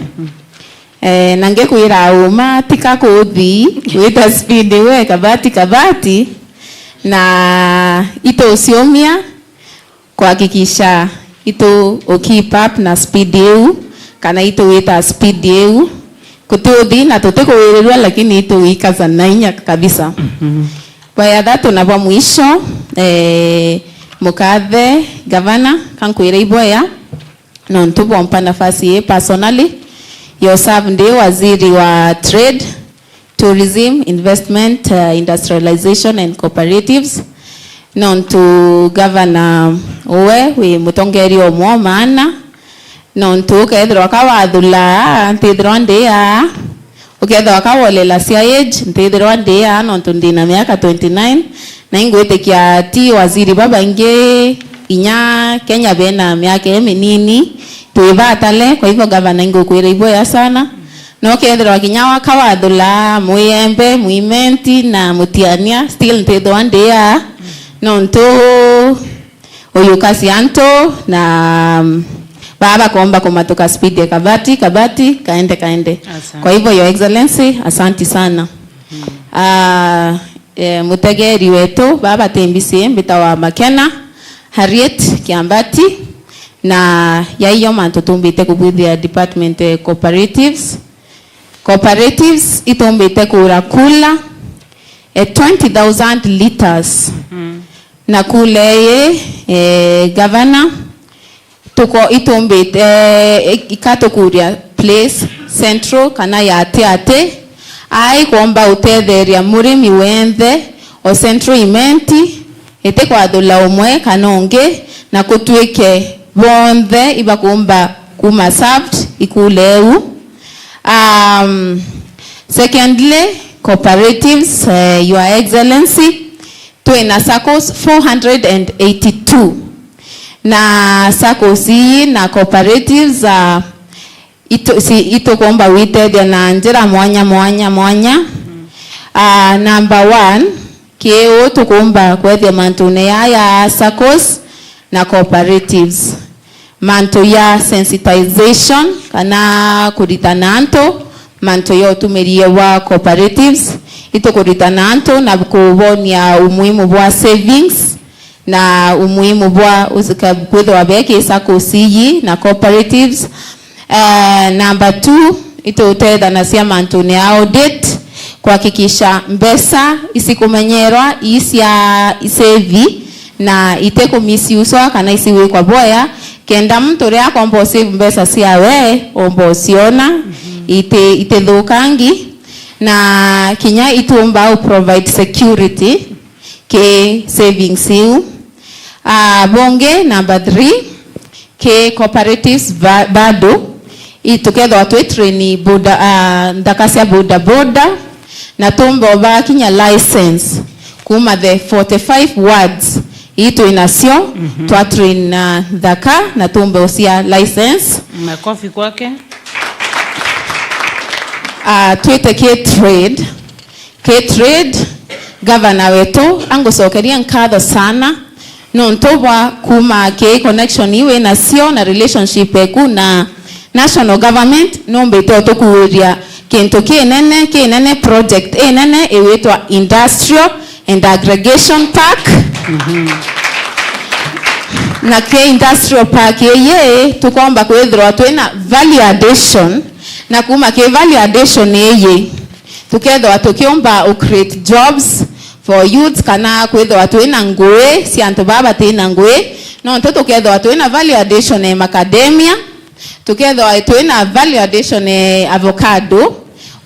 Speaker 2: nange kuira uma tika kuthi wita spindi we kabati na ito usiomia kuhakikisha ito keep up na speed yeu kana ito wita speed yeu kututhi na tutikuwirirwa lakini ito wikaza nainya kabisa kwa thatu na bwa mwisho mukathe gavana kankwira iboya nontu bompa nafasi personally yourself ndiye waziri wa trade tourism investment industrialization and cooperatives nontu governor we mutongeri omwo maana nontu kethirwa kawathula ntithirwa ndia ukethirwa kawolela cia age ntithirwa ndia nontu ndina miaka 29 na ingwitikia ti waziri babangi inya Kenya bena miaka minini tuivatale kwa hivyo governor ingukwira iboya sana no kethirwa kinya wakawathula muyembe muimenti na mutiania still ntithirwa ndia nontu uyukasianto na baba kuomba kumatoka speed ya kabati kaende asante. Kwa hivyo your excellency asante sana mutegeri wetu baba tembisi mbita wa Makena Harriet Kiambati na yaiyo manto tumbite kubudhia department cooperatives itumbite kurakula 20,000 liters na kule governor tuko itumbite ikatokuria place central kana ya ate ai kuomba utetheria murimi wenthe o central imenti ite kwa thula umwe kanonge na kutwike bonthe ibakumba kuma served ikuleu secondly cooperatives your excellency tuina SACCOs 482 na SACCOs na cooperatives ito kuomba witedia na njira mwanya number 1 keo tukumba kwethia mantune ya SACCOs na cooperatives manto ya sensitization kana kuritananto manto yo tumerie wa cooperatives ito kuritananto na kubonia umuhimu bwa savings na umuhimu bwa uzikabwedo wabeke SACCOs na cooperatives number 2 ito uteda na sia mantune audit kuhakikisha mbesa isikumenyerwa isya isevi na iteko misiuswa kana isiwe kwa boya kenda mtu ria kombo save mbesa siawe ombo siona ite thukangi na kinya itumba au provide security ke savings you bonge number 3 ke cooperatives bado ituketho atwe trainee boda ndakasia boda na tumbo ba kinya license kuma the 45 wards ito inasio twa train ndaka na tumbo sia license
Speaker 4: makofi kwake.
Speaker 2: Twete ke trade governor wetu angucokeria nkatho sana no ntobwa kuma ke connection iwe na sio na relationship eku na national government no mbeto tukuria kintu kinene project enene ewetwa industrial and aggregation park na ke industrial park yeye tukomba kwethirwa twina value addition na kuma ke value addition yeye tukethwa tukiomba create jobs for youth kana kwethwa twina ngwe si antu baba tina ngwe no ntoto tukethwa twina value addition e macadamia tukethwa twina value addition e avocado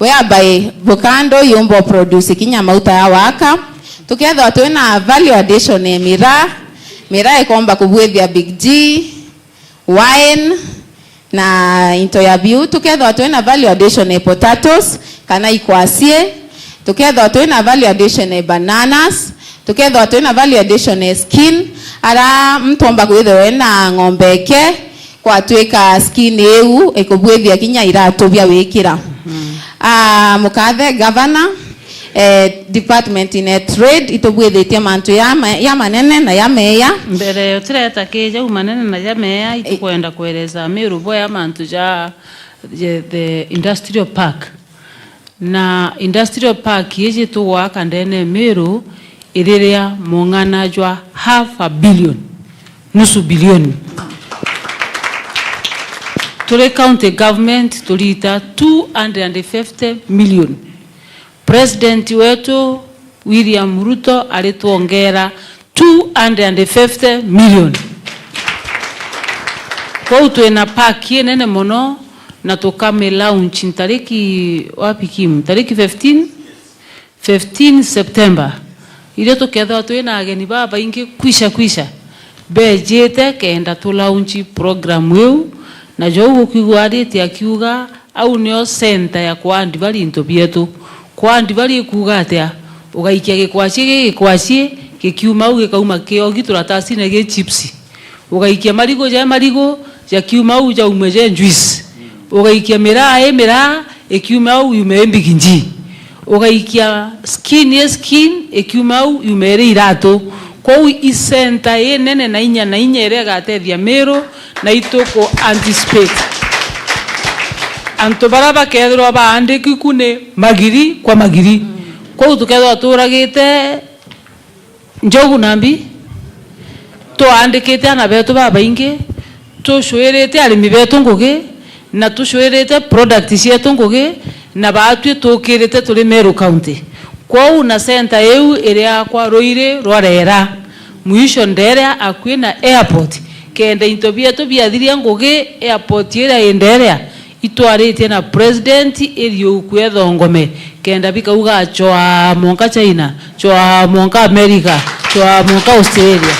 Speaker 2: whereby avocado yombo produce kinya mauta ya waka tukethwa twina value addition e mira ikomba kubwethia big G wine na into ya biu tukethwa twina value addition e potatoes kana ikwasie tukethwa twina value addition e bananas tukethwa twina value addition e skin ara mtu omba kwithwe na ngombeke kwa tweka skin eu ekubwethia kinya iratu bya wikira mukathe governor department in trade itobwethetie mantu ya manene na ya meya
Speaker 4: mbere utireta kije umanene na ya meya itukwenda kueleza Meru boya mantu ja the industrial park na industrial park yeje tuwaka ndene Meru iriria mungana jwa $500 million nusu bilioni tule county government tulita 250 million. President wetu William Ruto alituongera 250 million. Kwa utwena paki nene mono na tukame launch tariki wapi kim tariki 15 September ile tuketha twena ageni baba ingi kwisha bejete kenda tu launch program weu na jogo kigwarite akiuga au nio center ya kwandi bali into bietu kwandi bali kugatia ugaikia gikwacie kikiuma ugikauma kio gituratasi na ge chipsi ugaikia marigo ja kiuma uja umeje juice ugaikia mira ekiuma ume mbiginji ugaikia skin ekiuma umere irato kwa isenta yenene na inya ere gatethia Meru na itoko anticipate anto baraba kethro baandiki kune magiri kwa magiri kwa utukethwa turagite njogu nambi to andikite ana betu baba inge to shwerete alimi betu nguge na to shwerete product cietu nguge na batwe tukirite tuli Meru county kwa una center eu iria kwa roire rwarera mwisho ndere akwina airport kenda intobia to biathiria nguge airport ira enderea itwarite na president iriyo kwethongome kenda bikauga choa monka China choa monka America choa monka Australia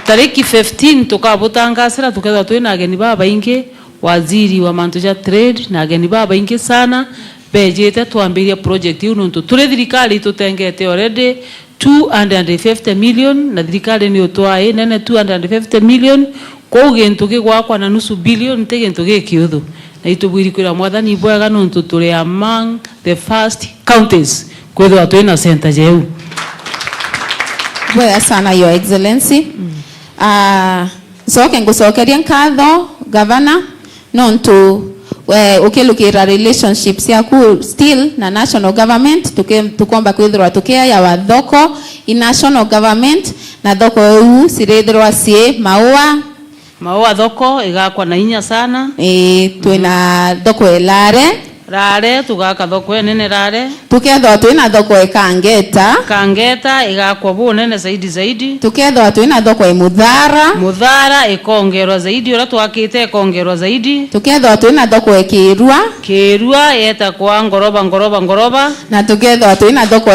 Speaker 4: tariki 15 tukabutangasira tukethwa twina ageni baba ingi waziri wa mantu ja trade na ageni baba ingi sana bejete tuambiria project yu nuntu turi thirikari tutengete already 250 million na thirikari ni utwae nene 250 million kwa gintu gigwakwa na nusu billion te gintu gikiuthu na itubwiri kwira mwathani bwega nuntu turi among the first counties kwethwa twina center jeu
Speaker 2: bwega sana your excellency soke ngucokeria nkatho governor nontu ukilukira relationships yaku still na national government tukomba kwithirwa tukia ya wathoko in national government na thoko eu sirithirwa sie maua
Speaker 4: thoko igakwa na inya sana
Speaker 2: twina thoko elare
Speaker 4: rare tugaka thoko nene rare
Speaker 2: tukethwa twina thoko
Speaker 4: kangeta igakwa bunene zaidi
Speaker 2: tukethwa twina thoko
Speaker 4: muthara ikongerwa zaidi ura twakite ikongerwa zaidi
Speaker 2: tukethwa twina thoko
Speaker 4: kirua yeta kwa ngoroba
Speaker 2: na tukethwa twina thoko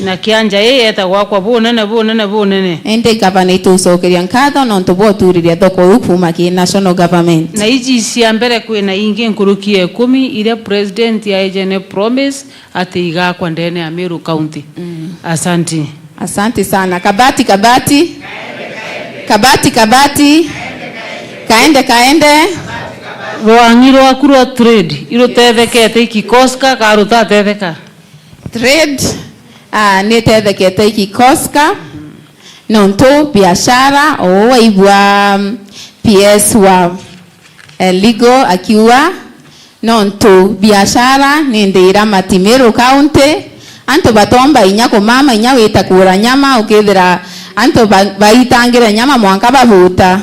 Speaker 4: na kianjai yeta kwa bunene
Speaker 2: ende gavana itucokeria nkatho no ntuboturiria thoko yu kuma ki national government
Speaker 4: na iji cia mbere kwina ingi nkurukie 10 ile president ya ejene promise ati igakwa ndene ya Meru County. Asante
Speaker 2: sana. Kabati kaende
Speaker 4: rwangiro akurwa trade irutethekete ikikoska karuta tetheka
Speaker 2: trade ni tethekete ikikoska nonto biashara waibwa PS wa legal akiwa nonto biashara nindira Meru County anto batomba inyako mama inya wita kura nyama ukithira anto baitangira nyama mwanka babuta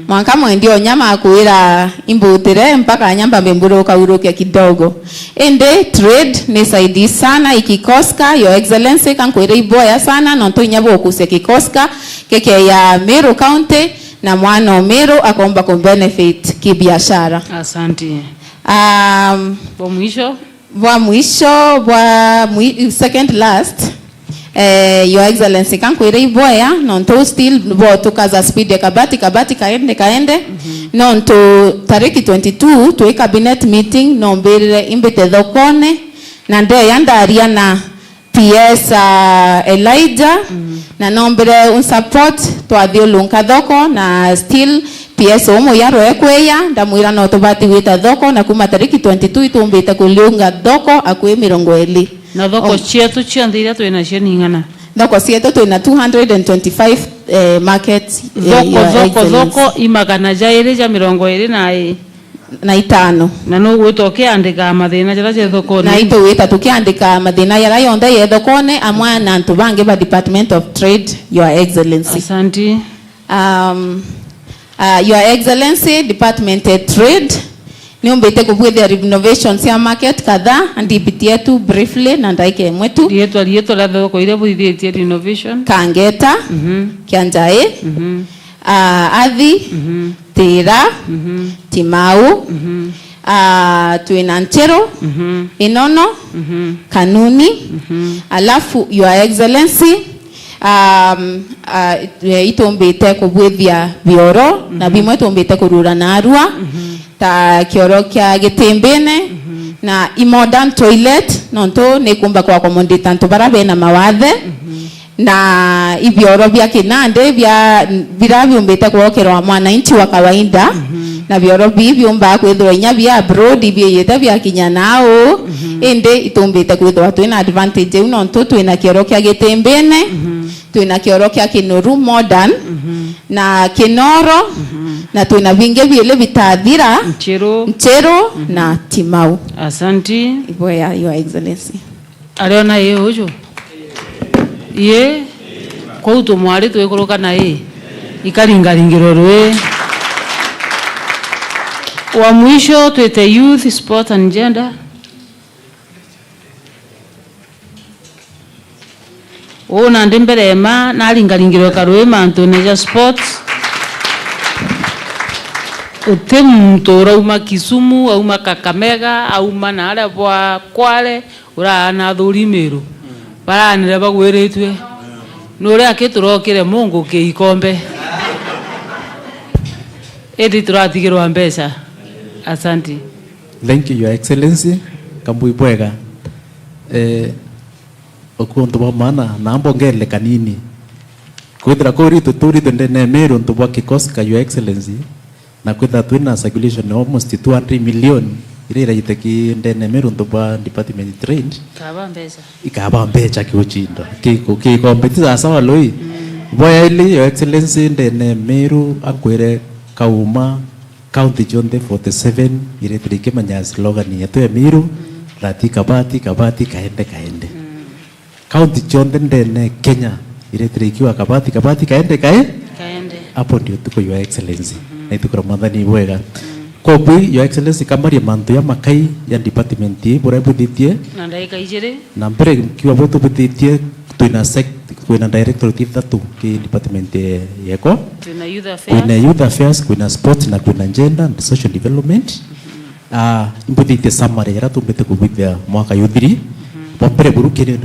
Speaker 2: mwanka mwendio nyama akuira imbutire mpaka nyamba memburuka uruke kidogo ende trade ni saidi sana ikikoska your excellency kankwira iboya sana nonto inyabo kuse kikoska keke ya Meru County na mwana Meru akomba benefit kibiashara.
Speaker 4: Asante.
Speaker 2: Second last your excellency kankwira iboya nonto still tukaza speed ya kabati kaende nonto tariki 22 tu cabinet meeting nombere imbete thokone na nde yandaria na PS Elijah na nombere un support twathio lunka thoko na still PS omo yaro ekweya ndamwira no tubati wita thoko na kuma tariki 22 itumbita kuliunga thoko akwe 20
Speaker 4: na thoko cietu cianthira twina cianingana
Speaker 2: thoko cietu twina 225 markets
Speaker 4: thoko imagana jaire ja 20
Speaker 2: na itano
Speaker 4: na no gwito kiandika mathina jara je thoko
Speaker 2: na ito wita tukiandika mathina yara yonde ye thokone amwa na ntubange ba Department of Trade your excellency.
Speaker 4: Asante.
Speaker 2: Your excellency Department of Trade niumbite kubwithia renovations ya market kadhaa andipitie tu briefly na ndaike mwetu
Speaker 4: rieto la thoko ile bwithietie renovation
Speaker 2: kangeta kianjae athi tira timau twina nchero inono kanuni alafu your excellency itumbite kubwithia bioro na bimwe tumbite kurura na arua ta kioro kia gitembene na modern toilet nonto nikumba kwa accommodate antu barabe na mawathe na ibioro bya kinande bya birabyumbite kuokerwa mwananchi wa kawaida na bioro bibyumba kwithwa inya bya abroad ibyete bya kinyanao ende itumbite kwithwa twina advantage uno nto twina kioro kia gitembene twina kioro kia kinoru modern na kinoro na twina vinge biele bitathira nchero na timau.
Speaker 4: Asante
Speaker 2: iboya your excellency
Speaker 4: ariona ye ujo ye kwa utumwari twekuruka na ye ikaringaringiro rwe wa mwisho twete youth sport and gender ona ndembere ma naringaringiro karwe mantu neja sports utemtora uma Kisumu au Kakamega au manara bwa Kwale ura na thuri Meru baranire bagwiritwe nore akiturokire Mungu kiikombe edi turatigirwa mbeca. Asante.
Speaker 15: Thank you, Your Excellency. Kambui bwega. Okuntu ba mana nambo ngele kanini. Kwithira kuri tuturi ndene Meru ntubwa kikoska Your Excellency. Na kwithira twina circulation almost 200 million. Ira iteki ndene Meru ntubwa Department of Trade.
Speaker 4: Kaba mbeca.
Speaker 15: Ikaba mbeca kiuchindo. Ki kompetiza sawa loi. Boya ile Your Excellency ndene Meru akwire kauma county jonde 47 ire trike manya slogan yetu ya Meru rati kabati kaende county jonde ndene Kenya ire trike wa kabati kaende hapo ndio tuko Your Excellency na tuko Ramadhani bwega Kwa bui Your Excellency kamari mantu ya makai ya department ye bora butitie
Speaker 4: na ndaika ijere
Speaker 15: na mbere kiwa boto butitie tuina directorate thatu ki department yeko
Speaker 4: tuna youth affairs
Speaker 15: kuna youth affairs kuna sport na kuna gender and social development imbutitie summary ya tumbete kubithia mwaka yuthiri Pompere burukeni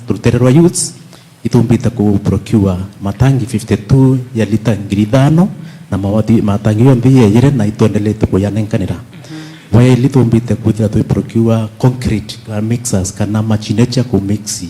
Speaker 15: tutererwa youths itumbita ku procure matangi 52 ya lita 5,000 na matangi yo mbiye yere na ituendelete kuyanenkanira waya litumbite kuthira tu procure concrete mixers kana machine cha ku mixi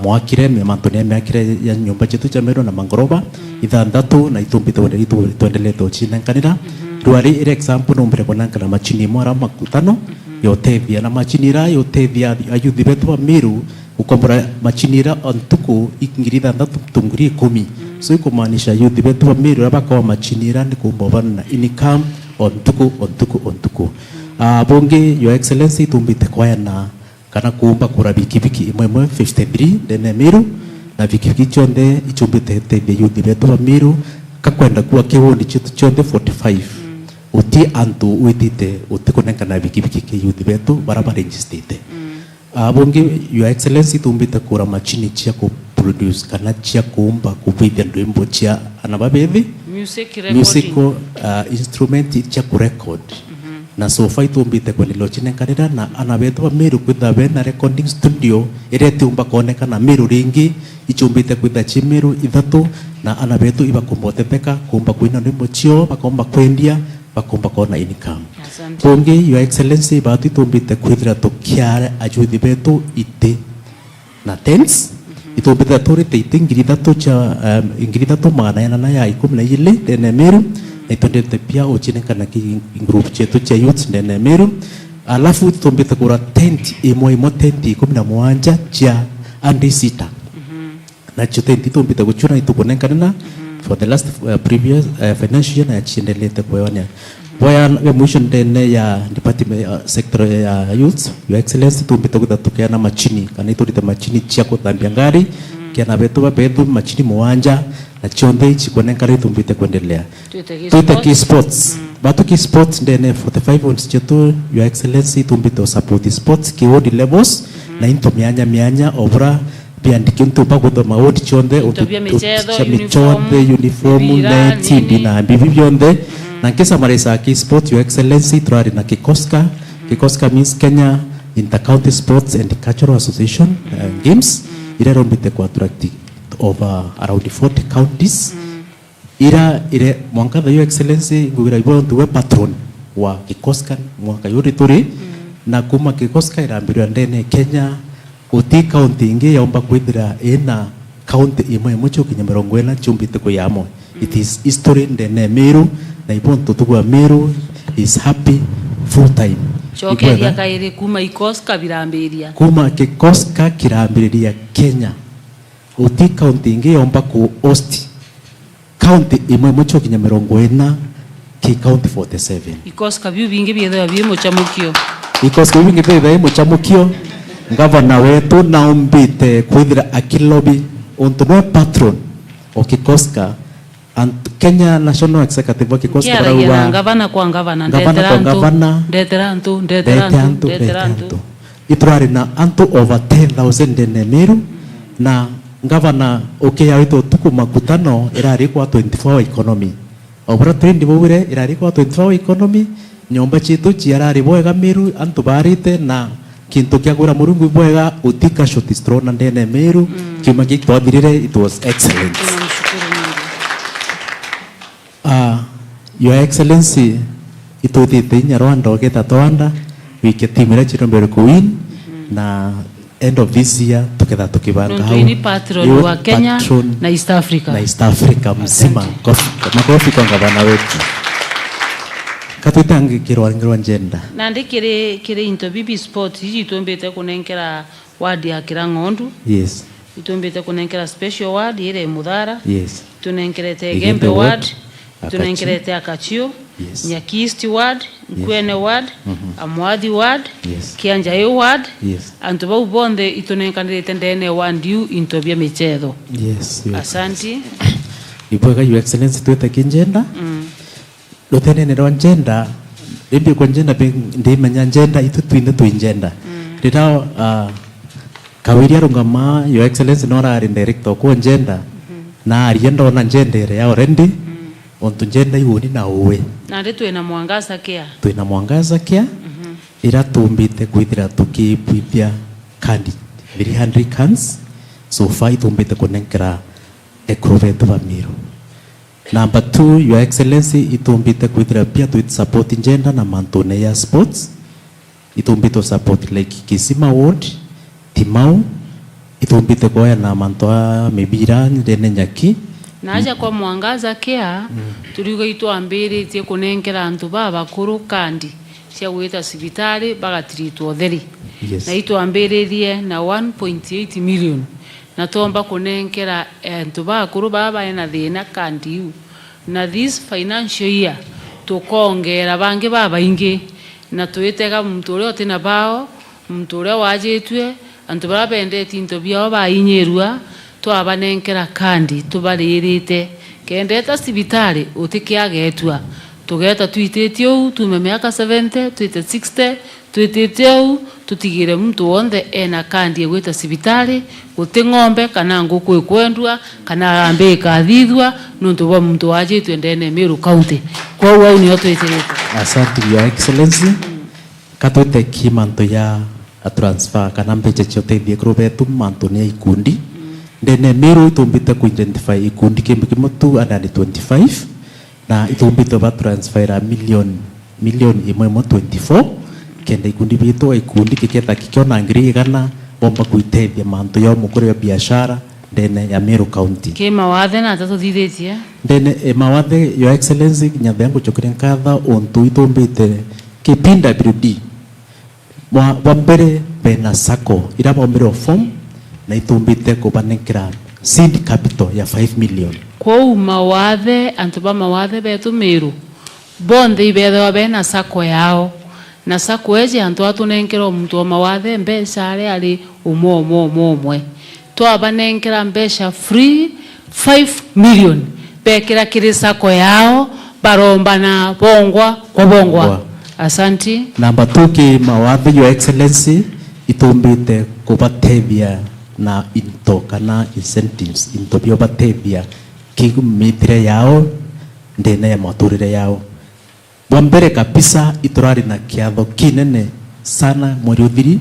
Speaker 15: mwakire memantone meakire ya nyumba chetu cha Meru na mangoroba ithandatu na itumbite wende ituendelete uchinenkanira ruari ire example nombere konankana machini mwara makutano yotethia na machinira yotethia ayuthi betu wa Meru ukombora machinira ontuku ingirida ndatu tunguri 10 so ikumaanisha yuthi betu wa Meru abaka machinira ni kumbovana na income ontuku bonge Your Excellency tumbite kwaya na kana kuumba kura bikibiki imwe 53 ndene Meru na bikibiki chonde ichumbite tethia yuthi betu wa Meru kakwenda kuwa kiwundi chitu chonde 45 uti antu uitite utikonenka na bikibiki ke youth betu barabara registered bonge Your Excellency tumbita kura machini chia ku produce kana chia kuumba kubithia ndwimbo chia anababethi musical instrument chia ku record na so far tumbite kwa lilo chinenkanira na anabetu wa Meru kwitha bena recording studio ire tumba koneka na Meru ringi ichumbite kwitha chi Meru ithatu na anabetu iba kumbotetheka kumba kwina ndwimbo chio bakomba kwendia bakomba kona income. Bonge Your Excellency batu itumbite kwithira tukiare ajuthi betu ite na tents itumbite turite ite ngirithatu cha ngirithatu magana na ya 12 ndene Meru na itondete pia uchinekana ki group chetu cha youth ndene Meru alafu itumbite kura tent imo tent 17 cha andisita na chote itumbite kuchuna itukonekana for the last previous financial year na chindelete kwewania boya mwisho ndene ya department sector ya youth Your Excellency tumbite kutatukia na machini kana iturite machini chia kuthambia ngari kiana betu babedu machini muwanja na chonde chikonenka tumbite kuendelea tuite sports batu ki sports ndene 45 ons chetu Your Excellency tumbite support sports ki ward levels na into mianya obra biandike ntupa kuto maodi chonde chonde uniform neti bina bibi byonde na kesa marisa ki sport Your Excellency turari na kikoska means Kenya Inter-County Sports and Cultural Association games ira rombite kwa attract over around 40 counties ire mwankatha Your Excellency ngugira ibo tuwe patron wa kikoska mwaka yuri turi na kuma kikoska irambirwa ndene Kenya uti county ingi yaomba kwithira ina county imwe mucho kinyamirongo chumbite ko yamo it is history ndene Meru na iponto tugwa Meru is happy full time
Speaker 4: chokeria kaire kuma ikoska birambiria
Speaker 15: kuma kikoska kirambiria Kenya uti county ingi yaomba ku host county imwe mucho kinyamirongo ki county 47
Speaker 4: ikoska biu bingi byetha bimo chamukio
Speaker 15: ikoska bingi byetha bimo chamukio Gavana wetu naumbite kwithira akilobi untunwe patron okikoska and Kenya National Executive okikoska
Speaker 4: barawa gavana kwa gavana ndeterantu
Speaker 15: iturari na antu over 10,000 ndene Meru na gavana okeya wetu tuku makutano irari kwa 24 economy obra trend bobure irari kwa 24 economy nyomba chitu chiarari boega Meru antu barite na kintu kia gura murungu bwega utika shot strona ndene Meru kiuma gitwathirire it was excellent. Your Excellency ituthite Nyarwanda ogeta twanda wiki timira chirombere kuwin na end of this year tuketha tukibanga
Speaker 4: hau ni patron wa Kenya na East Africa
Speaker 15: mzima makofi kwa gavana wetu katutangi kirwa njenda
Speaker 4: nandi kire into bibi sport hiji tumbete kunenkera wadi ya Kirangondu
Speaker 15: yes
Speaker 4: tumbete kunenkera special ward ile Mudhara
Speaker 15: yes
Speaker 4: tunenkerete Gembe ward tunenkerete Akachio yes. Nyakisti ward Nkwene ward Amwadi ward Kianjayo ward
Speaker 15: yes
Speaker 4: antu bau bonde itunenkanirete ndene wandiu into bia michetho
Speaker 15: yes
Speaker 4: asanti
Speaker 15: ibwega Your Excellency twete kinjenda Lutene nero njenda Maybe kwa njenda ndi menya njenda itu twinde twinjenda. Rita kawiria rungama your excellency nora ari director kwa njenda na arienda na njendere ya already onto njenda iwoni na uwe.
Speaker 4: Na ndi twina mwangaza kia.
Speaker 15: Twina mwangaza kia. Ira tumbite kwithira tukipithia kandi 300 cans so far itumbite kunenkera ekrovetu va Meru. Number 2, your excellency itumbite kwithira pia tu support gender na mantone ya sports. Itumbite support like Kisima Ward, Timau. Itumbite kwa na mantoa mibira ndene nyaki.
Speaker 4: Naja kwa mwangaza kia turigo itwambiritie kunenkera antu babakuru kandi cia gwita cibitari bagatirito theri.
Speaker 15: Yes.
Speaker 4: Na itwambiririe na 1.8 million na tomba kunenkera antu bakuru baba ena thina kandi yu na this financial year tukongera bangi baba ingi na twitega muntu uria utina bao muntu uria wajitwe antu barabendete into biao bayinyerua twabanenkera kandi tubaririte kendeta cibitari utikiagetwa tugeta twititio tume miaka 70 twite 60 twititio tutigire mtu wonde ena kandi egwita cibitari guti ng'ombe kana nguku ikwendwa kana ambe kathithwa nuntu wa mtu wajitwe ndene Meru County kwa hiyo ni otwetirite.
Speaker 15: Asante your excellency. Katote kimanto ya a transfer kana mbeche chote thie krobetu manto ne ikundi ndene Meru itumbite ku identify ikundi kimtu under 25 na itumbite ba transfer a million imwe 24 kenda ikundi bito ikundi kiketa kikiona ngiri kana bomba kuitethia manto ya mukuru ya biashara ndene ya Meru County.
Speaker 4: Ke mawathe na tatu thithitie
Speaker 15: Ndene mawathe your excellency nyathengo chokire nkatha ontu itumbite kipinda BD wa mbere bena sako ira bombero form na itumbite kubanekera seed capital ya 5 million.
Speaker 4: Kwa mawathe antu ba mawathe betu Meru bonde ibetho bena sako yao na sako eje antu atunenkera muntu mawathe mbesha ari umwe twabanenkera mbesha free 5 million bekera kiri sako yao baromba na bongwa kwa bongwa. Asanti.
Speaker 15: Number 2 ki mawathe your excellency itumbite kubatethia na into kana incentives into bio batethia kimitire yao ndene ya maturire yao. Bombere kabisa iturari na kiatho kinene sana mweri uthiri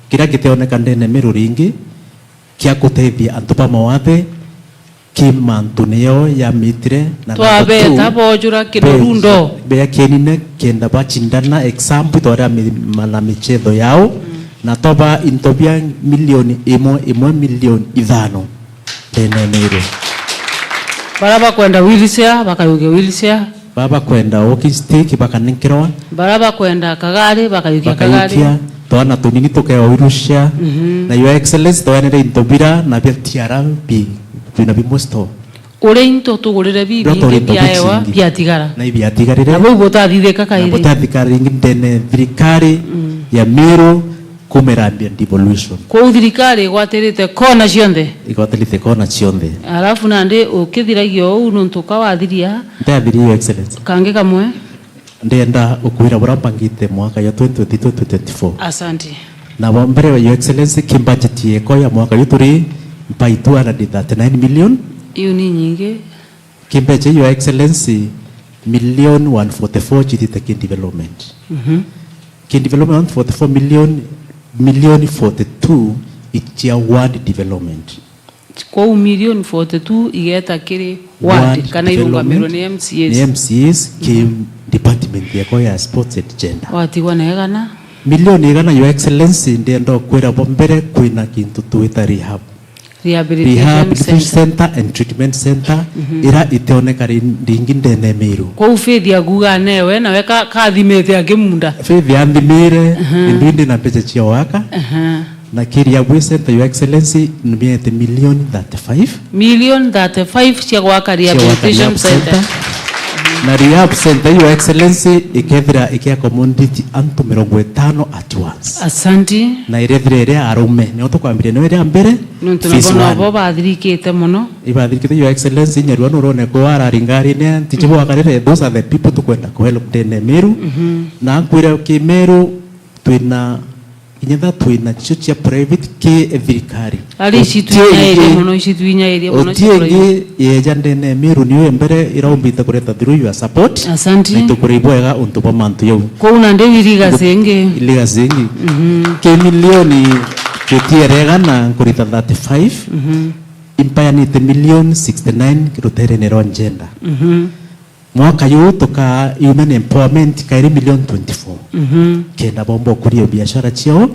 Speaker 15: kira giteoneka ndene Meru ringi kia kutethia antu ba mawathe kimantu niyo ya mitire na
Speaker 4: twabeta bojura kirundo
Speaker 15: beya kenine kenda bachindana example tora mala michezo yao na toba intobia milioni milioni 5 ndene Meru.
Speaker 4: Baraba kwenda wheelchair bakayuge wheelchair
Speaker 15: baba kwenda walking stick bakanenkirwa
Speaker 4: baraba kwenda kagari bakayuge kagari
Speaker 15: twana tunini tukaya wheelchair na your excellency twana intobira na bia tiara bi na bimosto
Speaker 4: ure into tugurire bibi byaewa byatigara
Speaker 15: na byatigarire
Speaker 4: abo botathithika kaire
Speaker 15: botathikara ingindene thirikari ya Meru kumerambia devolution
Speaker 4: kwa thirikari gwatirite kona cionthe
Speaker 15: igwatirite kona cionthe
Speaker 4: alafu nande ukithiragio u nuntu kawathiria
Speaker 15: ndathiri your excellency
Speaker 4: kange kamwe
Speaker 15: ndenda ukwira burapangite mwaka ya 2024.
Speaker 4: Asante.
Speaker 15: Na bombere your excellency kimbudget yeko ya mwaka yuturi by 239 million.
Speaker 4: Iyo ni nyingi.
Speaker 15: Kimbeche your excellency million 144 chitite kin development. Kin development 44 million 42 itia ward development.
Speaker 4: Kwa million 42 igeta kiri ward kana irungamiro ni MCS.
Speaker 15: Ni MCS kim department yako ya sports and gender.
Speaker 4: Watigwa na egana
Speaker 15: milioni igana your excellency ndendo kwira bombere kwina kintu tuita rehabilitation center and treatment center ira iteoneka ringi ndene Meru
Speaker 4: kwa ufethi aguga newe na weka kathimete akimunda
Speaker 15: fethi andimire ndindi na pesa chia waka na kiri ya center your excellency nimiete million 35
Speaker 4: cia gwaka rehabilitation center
Speaker 15: na rehab center your excellency ikethira ikia community antu 50 at once.
Speaker 4: Asante.
Speaker 15: Na irethire arume ni utukwambire ni ria mbere
Speaker 4: ntunabona bo bathirikite muno
Speaker 15: ibathirikite your excellency nyarwa nurone ko araringari ne tijibo akarire those are the people tukwenda ku help tene Meru na kwira ki Meru twina inyatha twina chicho private ke thirikari
Speaker 4: ali citwinya muno
Speaker 15: otienge yeja ndene Meru niwe mbere iraumbita kureta through your support.
Speaker 4: Asante.
Speaker 15: Na tukuribwega untu pa mantu yau
Speaker 4: ko una ndeviriga senge
Speaker 15: ke milioni ketierega na kurita 35 impaya ni million 69 kirutere ne ronjenda mwaka yu toka human empowerment kairi million 24 kenda bomba kurio biashara chio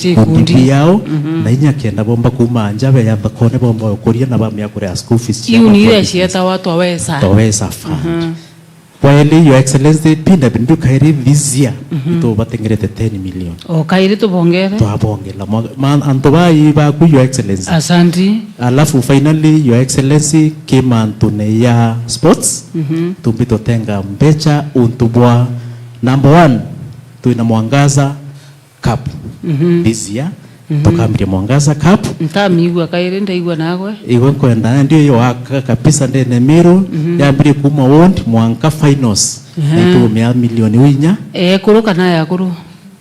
Speaker 15: ikundi yao na inya kenda bomba kuma njabe ya bakone bomba kuria na bamya kuria school fees
Speaker 4: chio ni ile shieta watu waweza
Speaker 15: fund. While your excellency pinda bindu kairi this year to batengerete 10 million
Speaker 4: o kairi to bongere
Speaker 15: man antobai ba ku your excellency.
Speaker 4: Asante.
Speaker 15: Alafu finally your excellency came antune ya sports tumbito tenga mbecha untubwa number 1 tuina Mwangaza Cup this year tukambire Mwangaza Cup
Speaker 4: ntamigwa kairi ndaigwa nagwe
Speaker 15: iwe kwenda ndio yo kabisa ndene Meru yambire kuma wond mwanka finals ndio mia milioni winya
Speaker 4: kuruka na ya kuru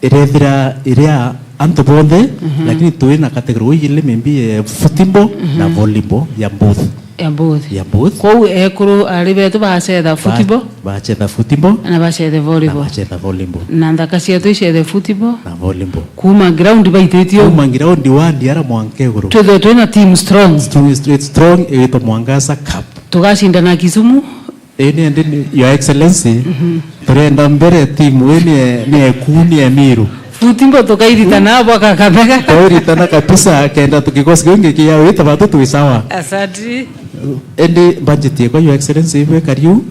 Speaker 15: irethira iria antu bonde lakini tuina kategori ile membi football na volleyball ya both
Speaker 4: ko kuru aribetu bacetha football
Speaker 15: bacetha football
Speaker 4: na bacetha volleyball na ndaka cietu icethe football
Speaker 15: na volleyball
Speaker 4: kuma ground baititio
Speaker 15: kuma ground wandi ara mwankeguru
Speaker 4: twina team strong
Speaker 15: ito Mwangaza Cup
Speaker 4: tugashinda na Kisumu
Speaker 15: eni your excellency turenda mbere timu ni ekuni ya Meru
Speaker 4: football tukairita nabo kakabega
Speaker 15: kairita na kabisa kenda tukikosi kingi kia wita batu tuisawa.
Speaker 4: Asante.
Speaker 15: Endi budget kwa your excellency iwe kariu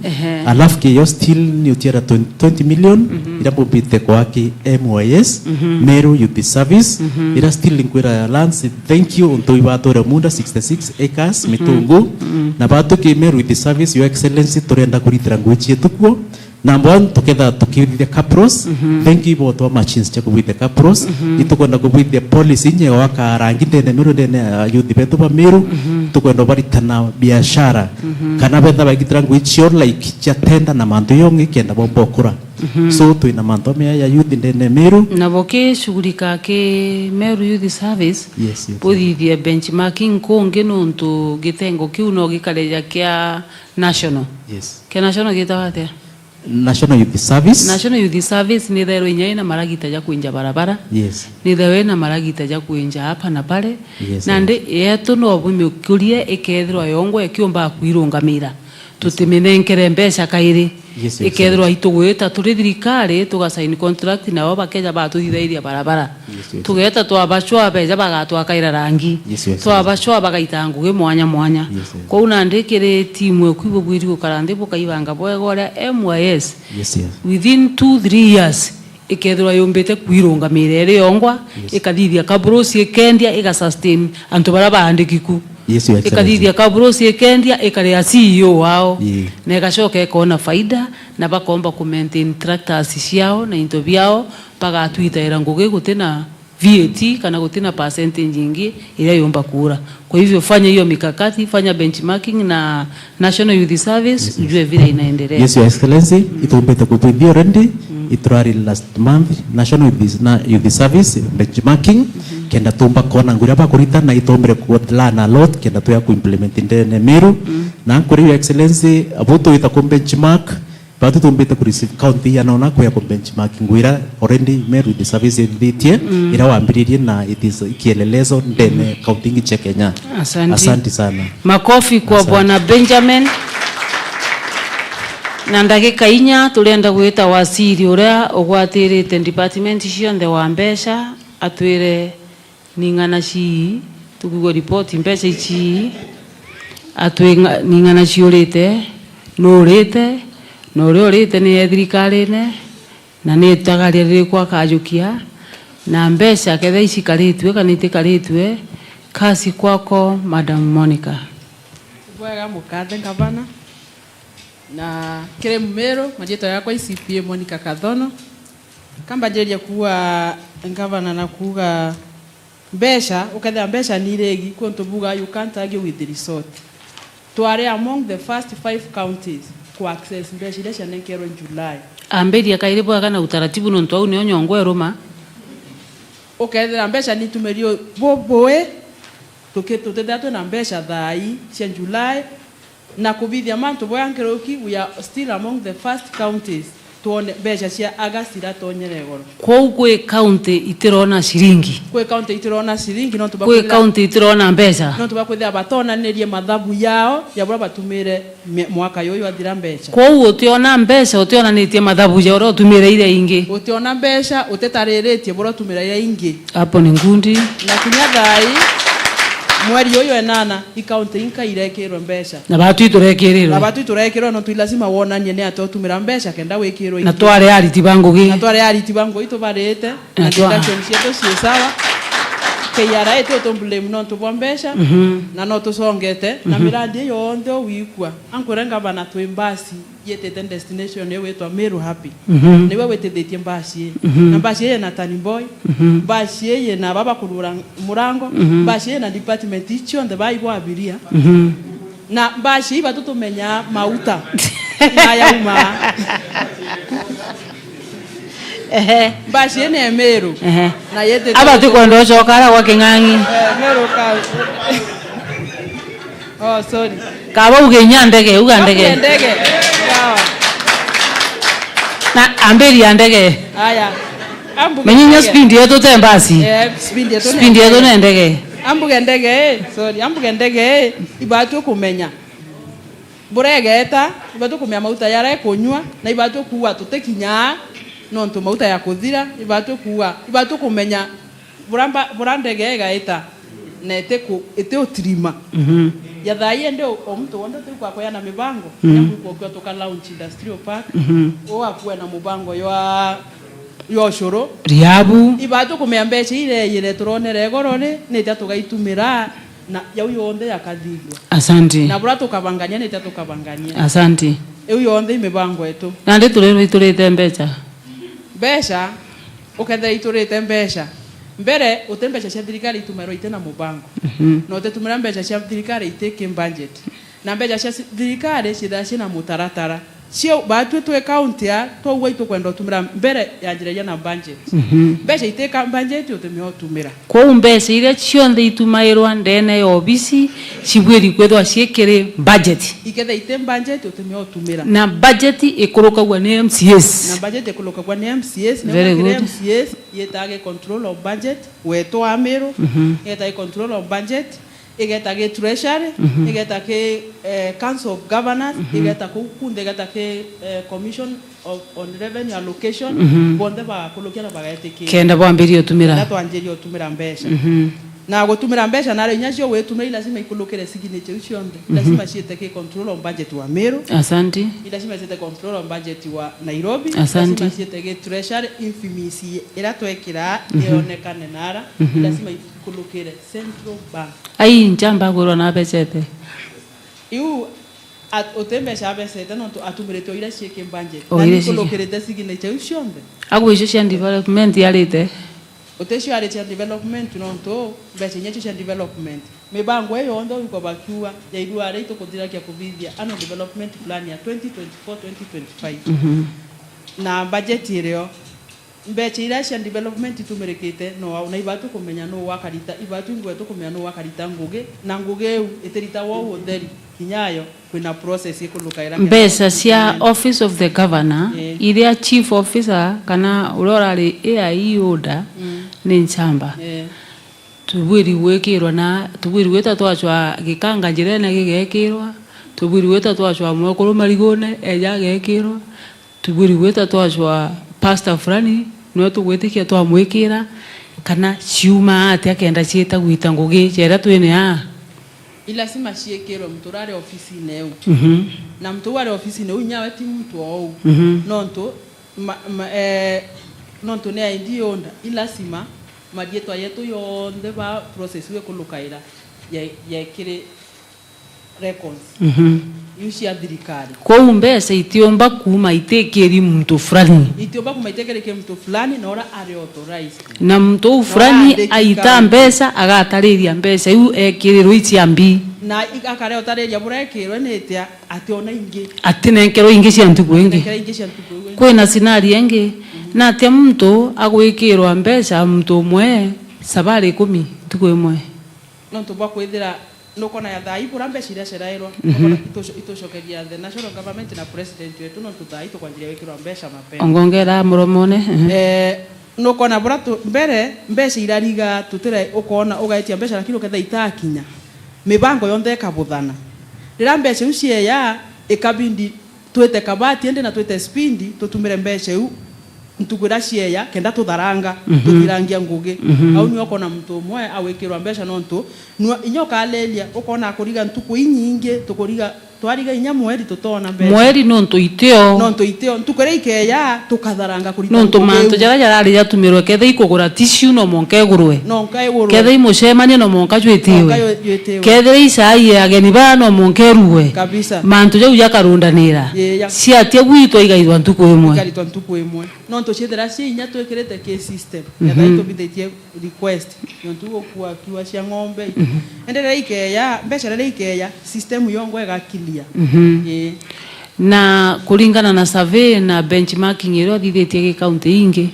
Speaker 15: alafu kiyo still ni utiara 20 million ila bubite kwa ki MYS Meru Youth Service ila still inkwira lands. Thank you unto ibatore munda 66 acres mitungu na batu ki Meru Youth Service your excellency turenda kuritira ngwichi tukwo number 1 together tukithia capros thank you both of machines cha kubithia capros itukwenda kubithia policy nye waka rangi ndene Meru ndene youth betu ba Meru tukwenda baritana biashara kana betha bagitira ngwichi like cha tenda na mandu yongi kenda bombo kura so tuina mandu me ya youth ndene Meru
Speaker 4: na boke shughulika ke Meru Youth Service podithia benchmarking konge nontu gitengo kiu no gikaleja kia national ke national gitawate
Speaker 15: National Youth Service.
Speaker 4: National Youth Service ni thero inyaina maragita ya kuinja barabara. Ni thewe na maragita ya kuinja hapa na pale. Nande yetu no bumikurie ekethirwa yongo ekiomba kwirungamira. Tutimenenkere mbeca kairi. Ekethirwa itugwita turi thirikari tugasaini contract na bo bakeja batuthithairia barabara. Tugeta twabachwa beja bagatwa kaira rangi. Twabachwa bagaita nguge mwanya. Kwa unandikire timu ekwibo bwiri gukarande bukaibanga bwegora MYS. Within 2-3 years ikethirwa yombete kwirungamira ere yongwa ikathithia kabrosi ekendia igasustain antu bara baandikiku ikathithia kabrosi ekendia ikaria CEO wao na igacoka ikona faida na bakomba ku maintain tractors ciao na into biao bagatwitaira ngugi gutena VAT kana gutena percentage nyingi ile yomba kura. Kwa hivyo fanya hiyo mikakati, fanya benchmarking na National Youth Service ujue vile inaendelea.
Speaker 15: Yes your excellency itumbeta kupithio rendi iturari last month National Youth Service benchmarking kenda tumba kona ngura ba kurita na itombere kuotla na lot kenda to ya ku implement ndene Meru na kuri your excellency abuto itakom benchmark batu tumbeta ku receive county ya naona ko ya ku benchmarking ngura already Meru Youth Service dhitie ira wambiririe na it is kielelezo ndene county ngi Kenya. Asante sana.
Speaker 4: Makofi kwa Bwana Benjamin. Na ndagika inya turenda gwita wasiri uria ugwatirite department cionthe wa mbeca atwire ningana ci tugugo report mbeca ici atwinga ningana ciurite no urite ni thirikari ne na ni tagaria kwa kajukia na mbeca ketha ici karitwe kana itikaritwe kasi kwako Madam Monica.
Speaker 12: Bwega mukathe gavana
Speaker 7: na kire Meru majito yakwa ICPA Monica Kathono kamba jeria kuwa ngavana na kuga mbesha ukatha mbesha ni regi kuntu buga you can't argue with the resort to are among the first 5 counties to access mbesha ile shanekero in July
Speaker 4: amberia kairibo kana utaratibu nonto au nyo nyongwe roma
Speaker 7: ukatha mbesha ni tumerio boboe tutethatu na mbesha thai cia July na kubithia mantu boyangeroki we are still among the first counties tuone mbesha cia agasira tonyeregoro
Speaker 4: kwe county itirona shiringi
Speaker 7: kwe county itirona shiringi no tuba
Speaker 4: kwe county itirona mbesha
Speaker 7: no tuba kwithia batona nerie mathabu yao ya bora batumire mwaka yoyo athira mbesha
Speaker 4: kwa utiona mbesha utiona nitie mathabu ya oro tumire ile ingi
Speaker 7: utiona mbesha utetariretie bora tumira ile ingi
Speaker 4: hapo ni ngundi
Speaker 7: na kinyadai mweri yoyo enana ikaunti inka irekirwe mbesha
Speaker 4: na batu iturekirirwe
Speaker 7: na batu iturekirwe no tulazima wonanie ne atotumira mbesha kenda wikirwe
Speaker 4: na tware ariti bango gi
Speaker 7: na tware ariti bango ito barete na deduction cieto cie sawa KRA ito tombule mno tubwa mbesha na no tusongete na miradi yonthe wikwa ankurenga bana twembasi yetete destination yewe to Meru happy niwe wetethetie mbasi na mbasi ye na Tani Boy mbasi ye na baba kurura murango mbasi ye na department icho nde baibo abiria na mbasi iba tutumenya mauta na yauma mbasi ye ne Meru na yetete
Speaker 4: aba tikondo chokara kwa kingangi
Speaker 7: Meru ka oh sorry
Speaker 4: kaba ugenyandege ugandege na amberi andege
Speaker 7: haya
Speaker 4: menyinya spindi yetu tembasi spindi yetu nendege
Speaker 7: ambuge ndege sorry ambuge ndege ibatu kumenya buregeta ibatu kumenya mauta yare kunywa na ibatu kuwa tutekinya no ntu mauta ya kuthira ibatu kuwa ibatu kumenya burandege gaita na ete utrima ya thai ndio omuntu wonde tukwa kwa na mibango yangu kwa toka launch industrial park o akwa na mubango yo shoro
Speaker 4: riabu
Speaker 7: ibatu kumeambecha ile turonere gorore ne tatugaitumira na yau yonde yakathigwa
Speaker 4: asante
Speaker 7: na bura tukabangania ne tatukabangania
Speaker 4: asante
Speaker 7: eu yonde mibango etu
Speaker 4: na ndi turete mbecha
Speaker 7: besha ukethe iturite mbesha mbere utembesha cia thirikari itumero itena mubango no utetumira mbeca cia thirikari iteke budget na mbeca cia thirikari cithacie na mutaratara cio batu twe county ya twa itu kwenda utumira mbere ya njira na budget mbeca iteka budget utemio utumira
Speaker 4: kwa mbeca ile cionthe itumairwa ndene ya obisi cibwiri kwethwa ciekere budget
Speaker 7: ikethe ite budget utemio utumira
Speaker 4: na budget ikurukagwa ni MCS
Speaker 7: na budget ikurukagwa ni MCS na MCS yetage control of budget weto Meru yetage control of budget igetage treasury igetage council of governors igetage kunde igetage commission on revenue allocation bonde ba kolokiana bagaeteke
Speaker 4: kenda bwambirio tumira
Speaker 7: na twanjirio tumira mbesha na gutumira mbesha na renya cio wetumira lazima ikulokere signature cionde lazima cieteke control of budget wa Meru
Speaker 4: asante
Speaker 7: lazima cieteke control of budget wa Nairobi
Speaker 4: lazima
Speaker 7: cieteke treasury infimisi ira twekira ionekane nara lazima ikulokere central bank
Speaker 4: ai njamba goro na becete
Speaker 7: iu otembesha besete no atumirete ira cieke budget na ikulokere signature cionde
Speaker 4: agwo icio cia development yarite
Speaker 7: otesho ya development nonto mbeca nyecho cia development mibango eyo ndo iko bakiwa ya idua reito kudira kia kubithia ano development plan ya 2024-2025 na budget ireo mbeca ira cia development tumerekete no na ibatu kumenya no wakarita ibatu ngwetu kumenya no wakarita nguge na nguge iterita wo utheri kinyayo kwina process ikuluka ira
Speaker 4: mbeca cia office of the governor iria chief officer kana urorari AI order ni nchamba tubwiri gwikirwa na tubwiri gweta twachwa gikanga njirene gigekirwa tubwiri gweta twachwa mwekuru marigone eja gekirwa tubwiri gweta twachwa pastor fulani no tugwitikia twamwikira kana ciuma ati akenda cieta gwita ngugi cera twene
Speaker 7: ilasima ciekirwe mturare ofisi neu na mtuware ofisi neu nyawe ti mtu ou nonto nonto ne ID onda ilasima madieto yetu yonde ba process we kulukaira ya kire records yusi ya thirikari
Speaker 4: kou mbeca itiomba kuma itekeri mtu fulani
Speaker 7: itiomba kuma itekereke mtu fulani na ora are authorized
Speaker 4: na mtu fulani aita mbeca agatariria mbeca iu ekiriro iciambi
Speaker 7: na akare otariria burekirwe netia ationa ingi
Speaker 4: atinenkerwo ingi cia ntuku ingi
Speaker 7: nekera ingi cia ntuku
Speaker 4: kwina sinari ingi na atia mtu agwikirwa mbeca mtu umwe sabari 10 ntuku imwe
Speaker 7: no tubwa kwithira nukona ya thai bura mbeca iria cerairwo itucokeria the national government na president wetu no tuthai tukwanjiria wikirwa mbeca mapema
Speaker 4: ongongera muromone
Speaker 7: nukona bura mbere mbeca irariga tutire ukona ugaitia mbeca lakini uketha itakinya mibango yonthe kabuthana rira mbeca ucie ya ikabindi twete kabati ende na twete spindi tutumire mbeca u ntukwira cieya kenda tutharanga tuthirangia ngugi au ni ukona mtu umwe awikirwa mbeca nontu inyoka alelia ukona akuriga ntuku inyingi tukuriga twariga inya mweri tutona mbeca
Speaker 4: mweri nontu iteo
Speaker 7: ntukwira ikeya tukatharanga kurita
Speaker 4: nontu mantu jara jarari yatumirwe ketha ikugura tissue no monke gurwe ketha imucemanie no monka jwitiwe ketha icai ageni ba no monke ruwe
Speaker 7: kabisa
Speaker 4: mantu jau jakarundanira ciatie gwitwa igaithwa ntuku
Speaker 7: imwe nontu ciethera cie inya twikirite ke system ketha itubithitie request nontu gukua kiwa cia ng'ombe endelea ikeya mbeca rere ikeya system yongo egakili
Speaker 4: na kulingana na survey na benchmarking iro thithitie gi county ingi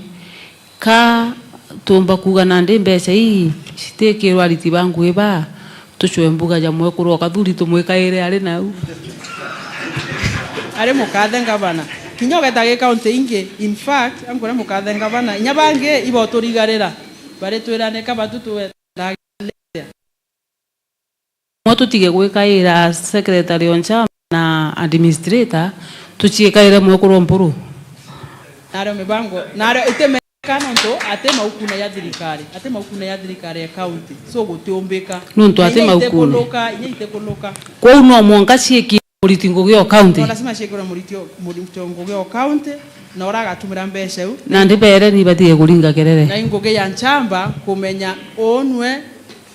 Speaker 4: ka tumba kuga na ndi mbeca ii citekirwa ariti bangu iba tucwe mbuga ja mwe kurwa kathuri tumwikaire ari nau
Speaker 7: ari mukathe ngavana kinyoga tage county ingi in fact angora mukathe ngavana inya bange ibo turigarira bare twirane kabatu tuwe
Speaker 4: mwato tige gwikaira secretary on chama na administrator tuchiekaire mwekuru mpuru
Speaker 7: naro mibango naro itemeka nonto atema ukuna ya thirikari ya county so gutiombeka
Speaker 4: nonto atema ukuna
Speaker 7: inya itekoloka
Speaker 4: kwa uno mwonka cieki muritingo gyo county
Speaker 7: no lazima ciekora muritingo gyo county na oraga tumira mbeca u
Speaker 4: na ndibere ni batie kuringa kerere
Speaker 7: na ingoge ya nchamba kumenya onwe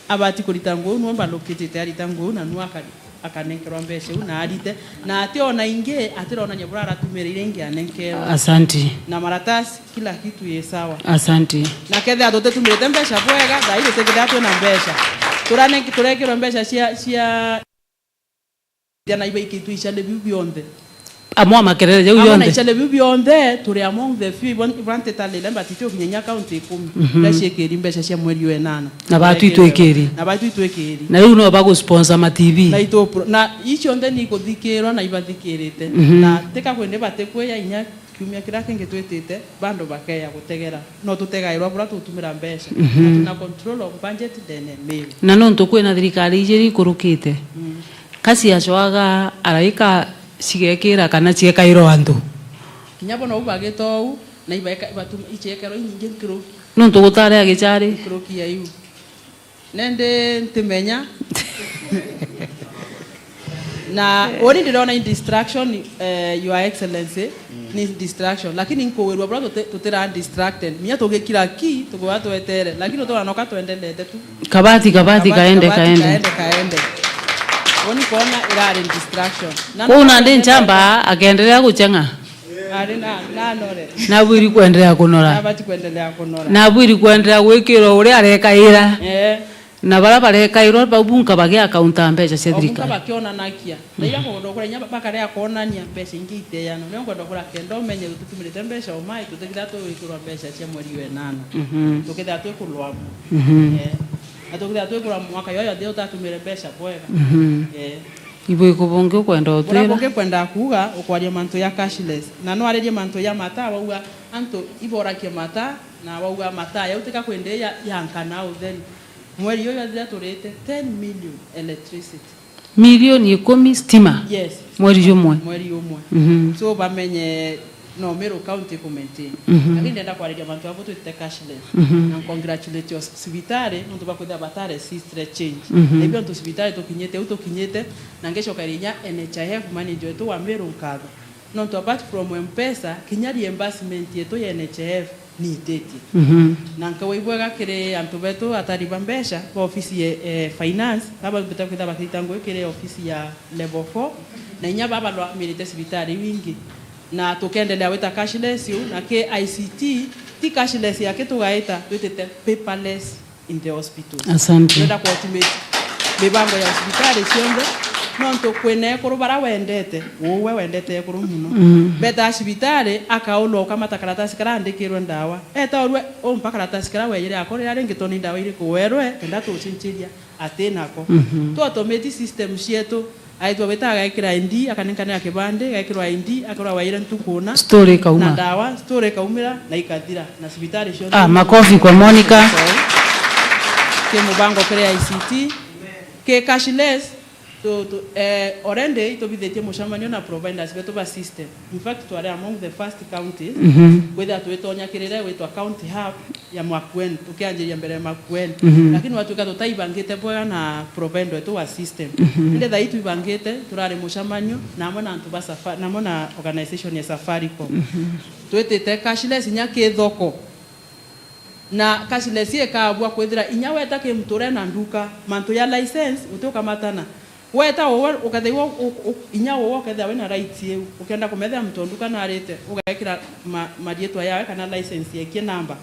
Speaker 7: abati kuritango nomba lokitete aritango na nuakari akanenkerwa mbeca una arite na ationa inge atirona nyabura aratumire inge anenkerwa
Speaker 4: asante
Speaker 7: na maratasi kila kitu ye sawa
Speaker 4: asante
Speaker 7: na kethe atote tumire mbeca bwega thaire tekida tu na mbeca turane turekirwa mbeca cia yana ibe kitu ishale bibionde
Speaker 4: amwa makerere jau yonde
Speaker 7: ishale bibionde turi among the few brante tale lamba titio kinyanya county 10 lashi ekeri mbeca cia mweri we 8
Speaker 4: na batu itwekeri na riu no bago sponsor ma TV
Speaker 7: na ito na icio nde ni kuthikirwa na ibathikirite na teka kwende batekweya inya kiumia kirake ngetwetete bando bakeya gutegera no tutegairwa bura tutumira mbeca na control of budget dene Meru
Speaker 4: na no ntukwena thirikari ijeri kurukite kasi acwaga araika cigekira kana ciekairo andu
Speaker 7: kinyabo no ubagito na ibaika batum ichekero nyingi nkiro
Speaker 4: no ntugutare agicari
Speaker 7: kroki ya yu nende ntimenya na ori ndirona in distraction your excellency ni distraction lakini nkowerwa bro tutira distracted minya tugekira ki tugwa twetere lakini utona tuendelete tu
Speaker 4: kabati kaende
Speaker 7: oni kona irari distraction
Speaker 4: kuna ndi nchamba agendelea kuchenga
Speaker 7: ari na nore
Speaker 4: na bwiri kuendelea kunora
Speaker 7: abati kuendelea kunora
Speaker 4: na bwiri kuendelea gwikiro uri arekaira na bara barekairwo babunka bagia akaunta mbeca cia thirikari
Speaker 7: bakiona nakia na iya kondokora nya bakare akonania mbeca ingi iteyano no kondokora kendo menye tutumirite mbeca o mai tutekira tu wikirwa mbeca cia mweri we 8 tukitha tu kulwa atokira tu kulwa mwaka yoyo ndio tatumire mbeca bwega
Speaker 4: ibo ikubonge kwenda otera
Speaker 7: bonge kwenda kuga ukwaria manto ya cashless na no arerie manto ya mata wauga anto iborakia mata na wauga mata ya uteka kwendeya yankana utheri mweri yoyo ndio turete 10 million electricity
Speaker 4: milioni 10 stima
Speaker 7: yes
Speaker 4: mweri umwe
Speaker 7: so bamenye no Meru county kumaintain lakini ndenda kwariria mantu abo twite cashless na congratulate your civitare muntu bakwenda batare system change ebyo ntu civitare tukinyete na ngesho karinya NHIF manager wetu wa Meru nkatho not apart from M-Pesa kinya reimbursement yetu ya NHIF ni iteti na nkawaibwaga kire antu betu atariba mbesha kwa ofisi ya finance baba beta kwita bakitango kire ofisi ya level 4 na inya baba lo milite sibitari wingi na tukendelea weta cashless na ke ICT ti cashless yake tugaita twitete paperless in the hospital.
Speaker 1: Asante.
Speaker 7: Twenda ku automate mibango ya hospitali cionde nonto kwene kuru bara wendete wowe wendete kuru muno beta hospitali akaulo kama takaratasi kara ndikirwe ndawa eta orwe o mpaka karatasi kara weyire akore yari ngitoni ndawa iri kuwerwe kenda tucinchiria atenako tu automate system cietu aitwa betaga ikira indi akanenkana kibande gakirwa indi akora waira ntukuna
Speaker 1: story kauma
Speaker 7: na dawa story kaumira na ikathira na hospitali cio
Speaker 1: makofi kwa Monica
Speaker 7: ke mubango kare ICT ke cashless to orende to bithetie mushamanio na providers beto ba system. In fact to are among the first counties whether to etonya kirere wetu county hub ya Makweni tukianjiria mbere Makweni lakini watu kato taibangite bwa na provider wetu wa system inde thaitu ibangite turare mushamanio na mona antu ba safari na mona organization ya Safaricom twetete cashless nyake thoko na cashless ikaabwa kwethira inya weta ke mture na nduka mantu ya license utoka matana weta ukathiwa inya wo ketha wena right yeu ukenda kumethea mtonduka na arete ugekira marietwa yawe kana license yake namba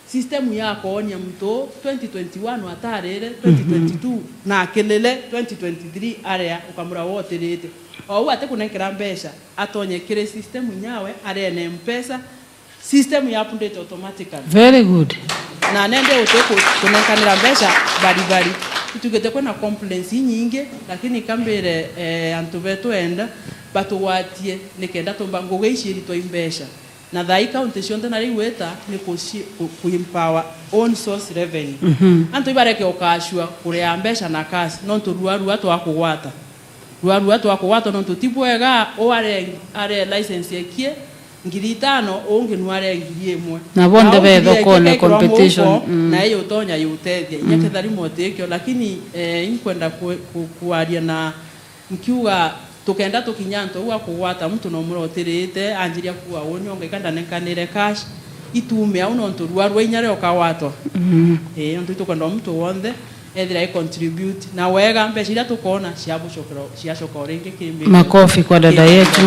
Speaker 7: system yako onya mto 2021 atarere 2022 na kelele 2023 area ukamura wote rete au ate kunekera mbesha atonye kire system nyawe are na M-Pesa system ya update automatically.
Speaker 1: Very good.
Speaker 7: Na nende uteko kunenkanira mbesha bari tugete kwena complaints nyingi lakini kambere antu betu enda batuwatie nikenda tumbango geishiri to imbesha na thai county cionde na riweta ni ku empower own source revenue antu ibareke okashua kuria mbesha na kasi no turuarua twakugwata no tutibwega o are license yekie ngiri 5 onge nware ngiri 1
Speaker 1: na bonde be thokone competition
Speaker 7: na iyo tonya yutethia nyakethari motekyo lakini inkwenda kuaria na nkiuga tukenda tukinyanto uwa kugwata mtu no murotirite anjiria kuwa wonyonge kanda nenkanire cash itume au no nturwa inyare okawatwa ntu tukenda mtu wonde ethira I contribute na wega mbeca iria tukona ciacokora ringi kimbi
Speaker 1: makofi kwa dada yetu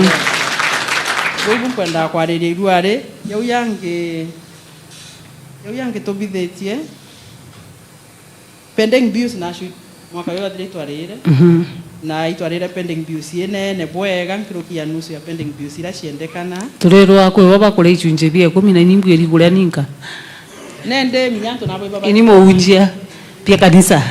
Speaker 7: Wewe kwenda kwa rere ruare yau yange tobithetie pending bills na shoot mwaka yo athire twarire na itwarire pending bills ne bwega nkirukia nusu ya pending bills ira ciendekana
Speaker 1: turirwa kwe baba kule ichunje bia 10 na nimbu eri kule ninka
Speaker 7: nende minyanto na baba
Speaker 1: ini moujia pia kanisa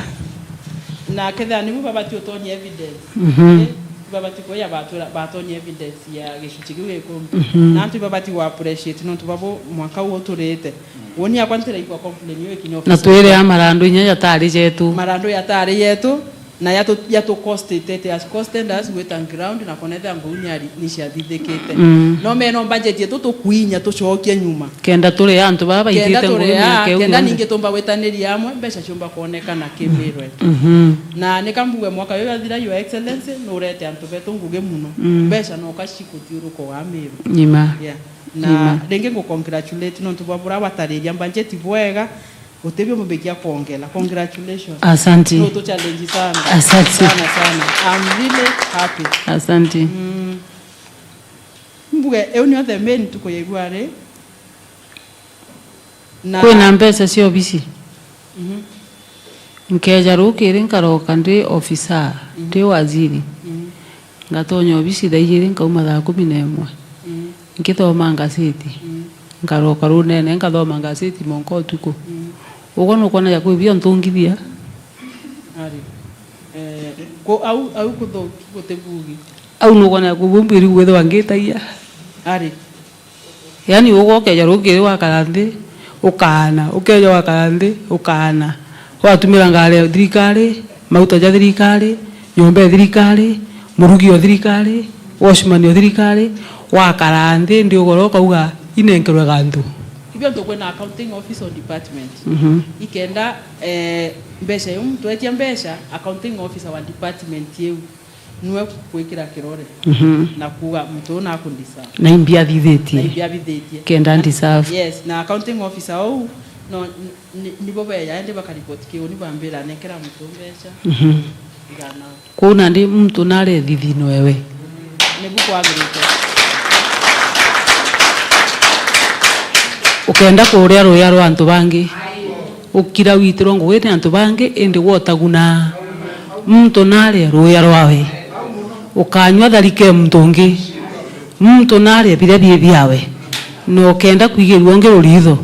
Speaker 7: na ketha ni baba ti otonye evidence baba ti ko ya batonye evidence ya gishuchigiwe ko na antu baba ti wa appreciate no tu babo mwaka wo turete woni akwantira iko complain yo kinyo
Speaker 1: na twere amarando inya yatari yetu
Speaker 7: marando yatari yetu na yato costed as costed as with and ground na konetha mbuni ari ni ciathithikite no meno budget yetu tukuinya tucokie nyuma
Speaker 1: kenda tule antu baba itite nguru yake
Speaker 7: kenda ninge tumba wetaniria amwe mbeca ciumba kuonekana kimirwe na nikambuge mwaka yo athira your excellency no urete antu betu nguge muno mbeca no kashikutiuruko wa miru
Speaker 1: nyima
Speaker 7: na ringi ngo congratulate no tubabura watariria budget bwega utebyo mubekia kuongela congratulations
Speaker 1: asante
Speaker 7: no to challenge sana
Speaker 1: asante
Speaker 7: sana I'm really happy
Speaker 1: asante
Speaker 7: mbuge euni othe men tuko yegware
Speaker 1: na kwina mbesa sio bisi nkeja rukiri nkaroka ndi officer ndi waziri ngatonyo bisi daijiri nkauma thaa 11 nkithoma ngaseti ngaroka runene nkathoma ngaseti monko tuko ugono kona ya kwibia ntungithia
Speaker 7: ari ko au kutho kutebugi
Speaker 1: au no kona kubumbiri gwetho wangitaia
Speaker 7: ari
Speaker 1: yani ugoke jarugire wakarande ukana ukeja wakarande ukana watumira ngare thirikari mauta ja thirikari nyombe thirikari murugi o thirikari washman o thirikari wakarande ndi ugoroka uga inenkerwe gantu
Speaker 7: ibyo ndokwena accounting office or department ikenda mbesha yo mtu etia mbesha accounting officer wa department yeu nwe kwikira kirore na kuga mtu na kundisa
Speaker 1: na imbia thithetie
Speaker 7: na imbia thithetie
Speaker 1: kenda deserve
Speaker 7: yes na accounting officer au no nibo beya ende bakaripoti kiyo ni bambira nekera mtu mbeca igana
Speaker 1: kuna ndi mtu nare thithino wewe
Speaker 7: nebu kwagirite
Speaker 1: ukenda kuria roya rwa antu bangi ukira witiro ngwete antu bangi ende wotaguna mtu nare roya rwawe ukanywa tharike mtungi mtu nare bire byawe no kenda kwigirwo ngero ritho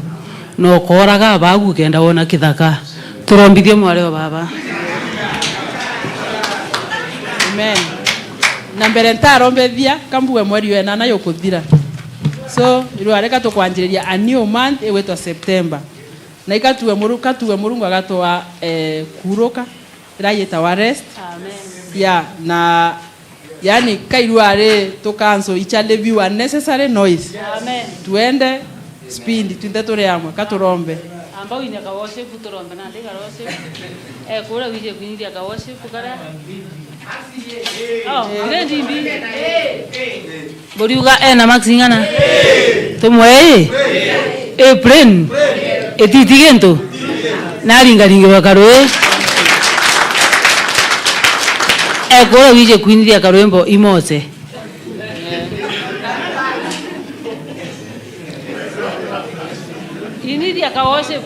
Speaker 1: no koraga bagu kenda wona kithaka turombithie mware wa baba
Speaker 7: amen na mbere ntarombethia kambuwe mweri wena na yokuthira so irwareka tukwanjiriria a new month ewetwa September na ikatuwe murungu agatwa kuruka irayeta wa rest amen ya na yani kairware tukanso ichale view unnecessary noise amen tuende speed twinde turi amwe katurombe
Speaker 4: ambao ine ka worship turombe na ndika worship kura wije kwindia ka worship kara ndendi mbi
Speaker 1: boriuga ena maxingana tumwe April etitigento naringaringe bakarwe kura wije kwindia karwembo imose
Speaker 4: inidia ka worship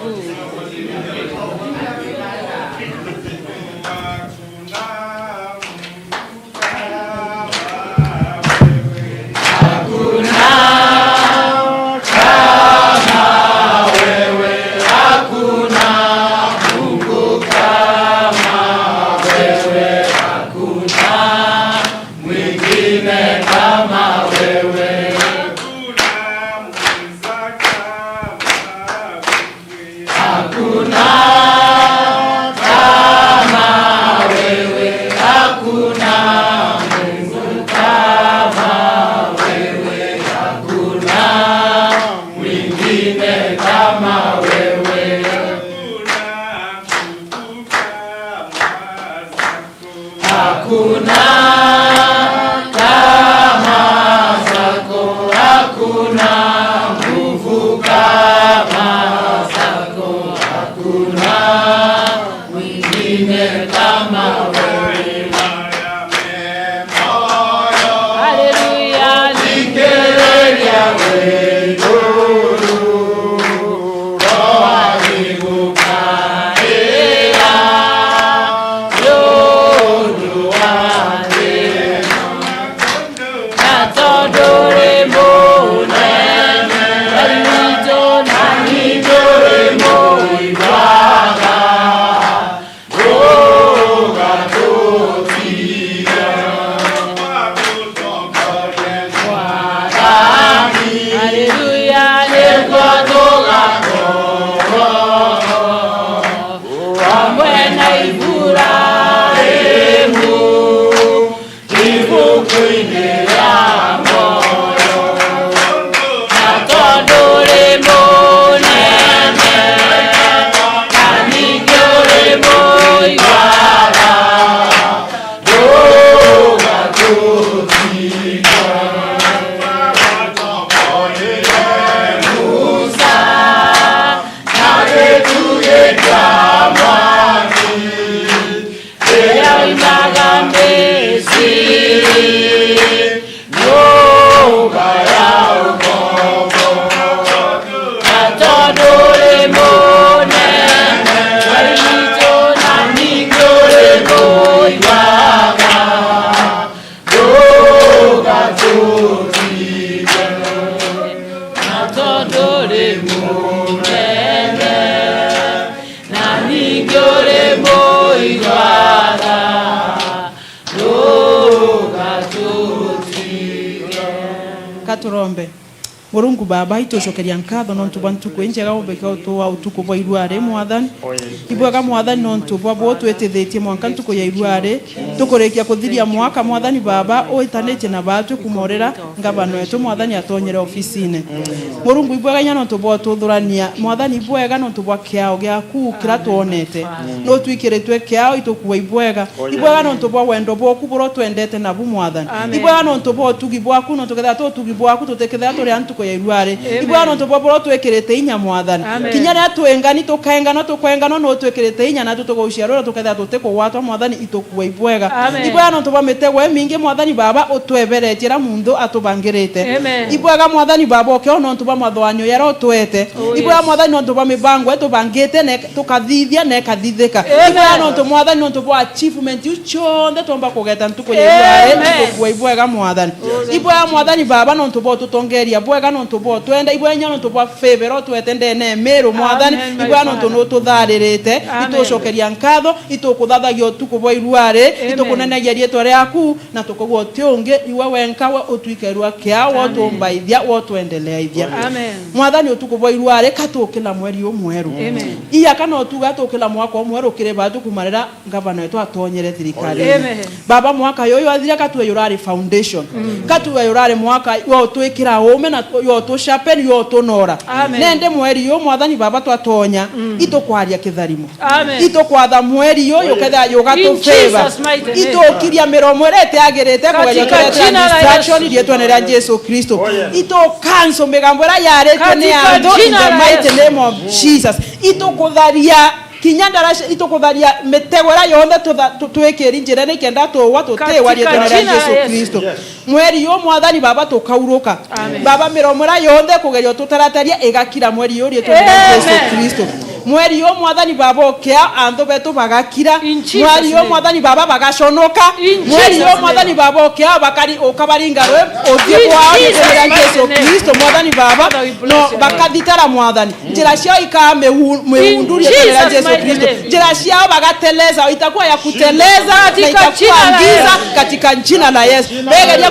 Speaker 7: Murungu baba itocokeria nkatho nontu bwa ntuku njega ubeka utuwa utuku bwa irware mwathani ibwaga mwathani nontu bwa bo twetithitie mwanka ntuku ya irware tukurikia kuthiria mwaka mwathani baba uitanitie na batu kumorera ngabano yetu mwathani atonyere ofisine Murungu ibwaga nya nontu bwa tuthurania mwathani ibwaga nontu bwa kiao giaku kira tuonete no twikiritwe kiao itukuwa ibwaga nontu bwa wendo bwaku bro twendete na bu mwathani ibwaga nontu bwa tugi bwaku nontu ketha tugi bwaku tuteketha turi antuko ya irware ibwaga nontu bwa bro twekirite inya mwathani kinya ria twengani tukengano no twekirite inya na tutuguciarura tuketha tutikugwatwa mwathani itukuwa ibwaga nontu bwa mitego mingi mwathani baba utweberetira mundu atubangirite ibwaga mwathani baba okeo nontu bwa mathwanyo yaro twete ibwaga mwathani nontu bwa mibango etubangite ne tukathithia ne kathithika ibwaga nontu mwathani nontu bwa achievement uchonthe tomba kugeta ntuko ya irware tukuwa ibwaga mwathani ibwaga mwathani baba nontu bwa tutongeria bwaga nontu bwa twenda ibwaga nontu bwa favor twete ndene Meru mwathani ibwaga nontu no tutharirite itucokeria nkatho itukuthathagio tuku bwa irware itukunenegia rietwa riaku na tukugwo tiungi iwe wenkawe utwikerwa kia wotumbaithia wotwendeleithia mwathani utuku bwa irware katukila mweri umweru iya kana utuga tukila mwaka umweru kire batu kumarira ngavana wetu atonyere thirikari baba mwaka yoyo athira katwe yurari foundation katwe yurari mwaka yo twikira ume na yo tushapen yo tunora nende mweri yo mwathani baba twatonya itokwaria kitharimo itokwatha mweri yo yoketha yogato favor itokiria miromo rete agirete kugeria distraction rietwa nera Yesu Kristo ito cancel migambo ra yarete ne ando in the mighty name of Jesus itokutharia kinyandara itokutharia mitego ra yothe twekeri njira ne kenda tuwa tutewa rietwa nera Yesu Kristo mweri yo mwathani baba tukauruka baba miromo ra yothe kugeria tutarataria igakira mweri yo rietwa nera Yesu Kristo mweri yo mwathani baba okea ando betu bagakira mweri yo mwathani baba bagaconoka mweri yo mwathani baba okea bakari okabaringarwe othie kwao nira Yesu Kristo mwathani baba no bakathitara mwathani njira ciao ika meunduria nira Yesu Kristo njira ciao bagateleza itakuwa ya kuteleza na itakuangiza katika jina la Yesu begeria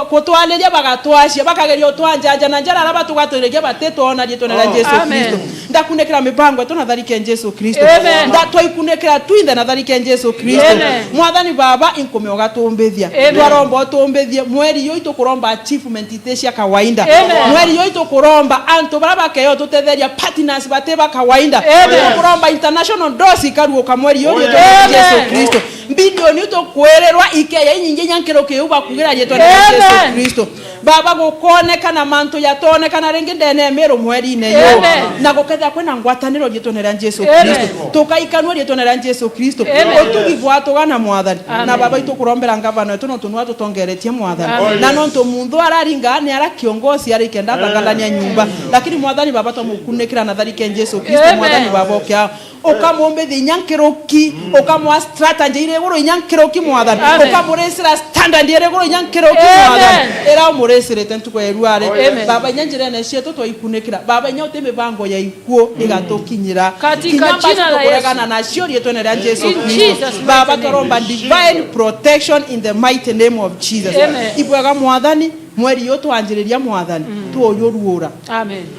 Speaker 7: kutwaleria bagatwashia bakageria twanjanja na njara raba tugaturegia bateto ona rieto nira Yesu Kristo ndakunekera mibango tunatharike Yesu Kristo ndatwaikunekera twinde natharike Yesu Kristo mwathani baba inkume ogatumbithia twaromba tumbithie mweri yo itukuromba achievement itecia kawaida mweri yo itukuromba antu baraba keyo tutetheria partners bateba kawaida itukuromba international doors ikaruoka mweri yo Yesu Kristo bilioni tukwererwa ikeya nyingi nyankero keuba kugira yetwa Yesu Kristo baba gukoneka na mantu yatoneka na ringi ndene Meru mweri ine yo na guketha kwena ngwataniro yetwa nera Yesu Kristo tukaikanwa yetwa nera Yesu Kristo otugivwa tugana mwathani na baba itukurombera ngavana wetu no tunwa tutongeretie mwathani na nonto mundu araringa ni ara kiongozi ari kenda tangalania nyumba lakini mwathani baba tumukunekira na tharike Yesu Kristo mwathani baba okya ukamwombethi nyankiroki ukamwa strategy ire goro nyankiroki mwathani ukamuresira standard ire goro nyankiroki mwathani era umuresirete ntuko yerware baba nyanjire na cieto twikunekira baba nyote mibango ya ikuo igatukinyira katika jina la Yesu na cio rieto nera Yesu Kristo baba toromba divine protection in the mighty name of Jesus ibwaga mwathani mweri yo twanjiriria mwathani tuoyoruura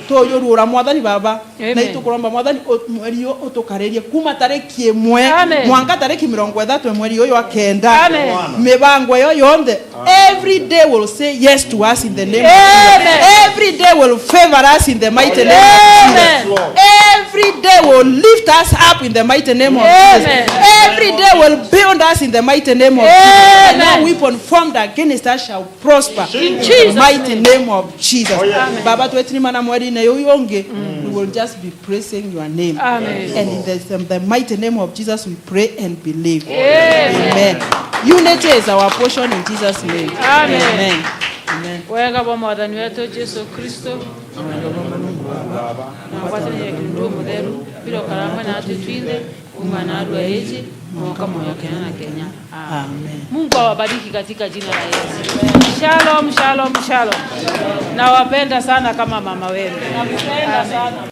Speaker 7: tuoyoruura mwathani baba na itukuromba mwathani mweri yo utukarerie kuma tariki imwe mwanka tariki 30 mweri yo akenda mibango yo yonde every day will say yes to us in the name of Jesus every day will favor us in the mighty name of Jesus every day will lift us up in the mighty name of Jesus every day will build us in the mighty name of Jesus and no weapon formed against us shall prosper in the mighty name of Jesus baba twetini na mweri na yo yonge we will just be praising your name and in the mighty name of Jesus we pray and believe amen unity is our portion in Jesus name amen
Speaker 4: wega bwa mwathani wetu Yesu Kristo na kwa tene kindu mutheru bilo karama na twinde umana arua eji mwaka moyo Kenya na Kenya amen Mungu awabariki katika jina la Yesu shalom shalom shalom nawapenda sana kama mama wenu nakupenda sana.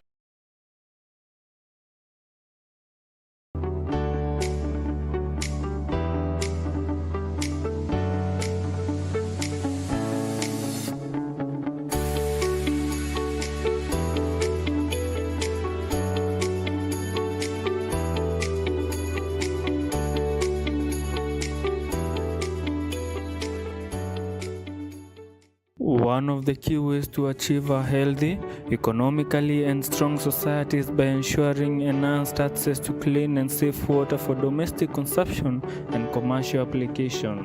Speaker 8: One of the key ways to achieve a healthy, economically and strong society is by ensuring enhanced access to clean and safe water for domestic consumption and commercial application.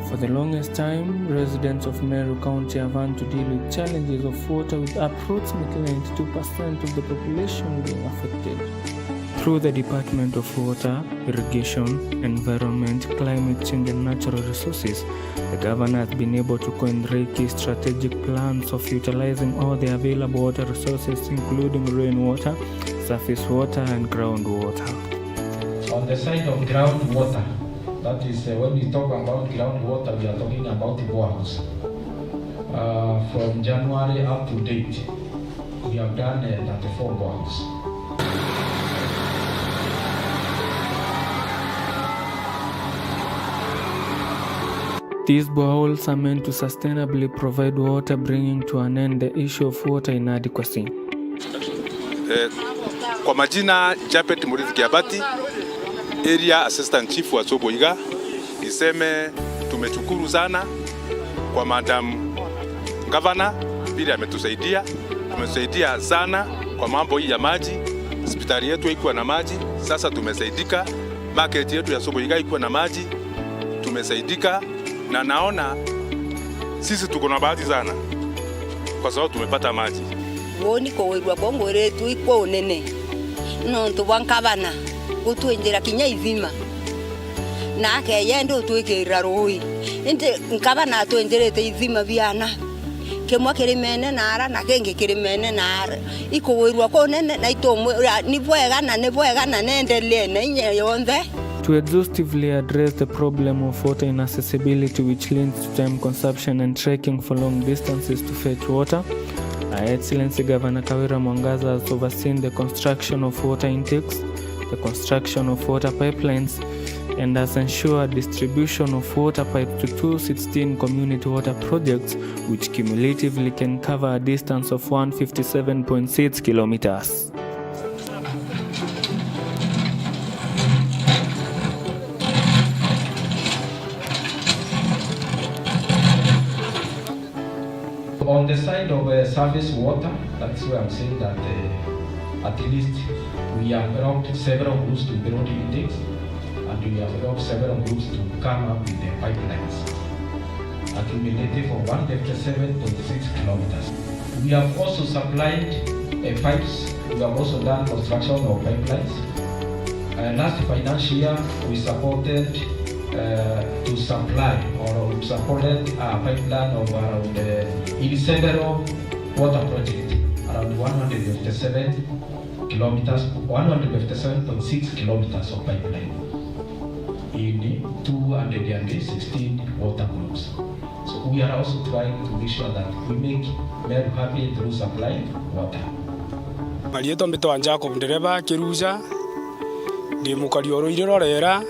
Speaker 8: For the longest time, residents of Meru County have had to deal with challenges of water, with approximately 92% of the population being affected. Through the Department of Water, Irrigation, Environment, Climate Change and Natural Resources, the governor has been able to coin key strategic plans of utilizing all the available water resources, including rainwater, surface water and groundwater.
Speaker 16: On the side of groundwater, that is when we talk about groundwater, we are talking about the boreholes. From January up to date, we have done 34 boreholes.
Speaker 8: These boreholes are meant to sustainably provide water, bringing to an end the issue of water inadequacy.
Speaker 22: Kwa majina Japet Murithi Kiabati, Area Assistant Chief wa Soboiga, niseme tumeshukuru sana kwa Madam Governor vile ametusaidia. Tumesaidia sana kwa mambo hii ya maji. Hospitali yetu iko na maji, sasa tumesaidika. Market yetu ya Soboiga iko na maji, tumesaidika. Na naona sisi tuko na bahati sana kwa sababu tumepata maji.
Speaker 23: Woni ko wirwa bongo retu iko nene. No tubankabana gutwenjera kinya izima. Na ke yendo twikira ruhi. Inde nkabana twenjerete izima biana. Kemwa kirimene nara na kenge kirimene nara. Iko wirwa ko nene na itomo ni bwega na nendelee na inye yonde.
Speaker 8: To exhaustively address the problem of water inaccessibility, which leads to time consumption and trekking for long distances to fetch water, Her Excellency Governor Kawira Mwangaza has overseen the construction of water intakes, the construction of water pipelines, and has ensured distribution of water pipes to 216 community water projects, which cumulatively can cover a distance of 157.6 kilometers.
Speaker 16: On the side of surface water, that's where I'm saying that at least we have helped several groups to build intakes, and we have helped several groups to come up with the pipelines, accumulated for 157.6 kilometers. We have also supplied pipes. We have also done construction of pipelines. Last financial year, we supported to supply or supported a pipeline of around in several water projects, around 157 kilometers, 157.6 kilometers of pipeline in 216 water groups. So we are also trying to make sure that we make Meru happy through supplying water.
Speaker 24: Marieto mbito Jacob ndereba kiruja ndi mukari oroire rorera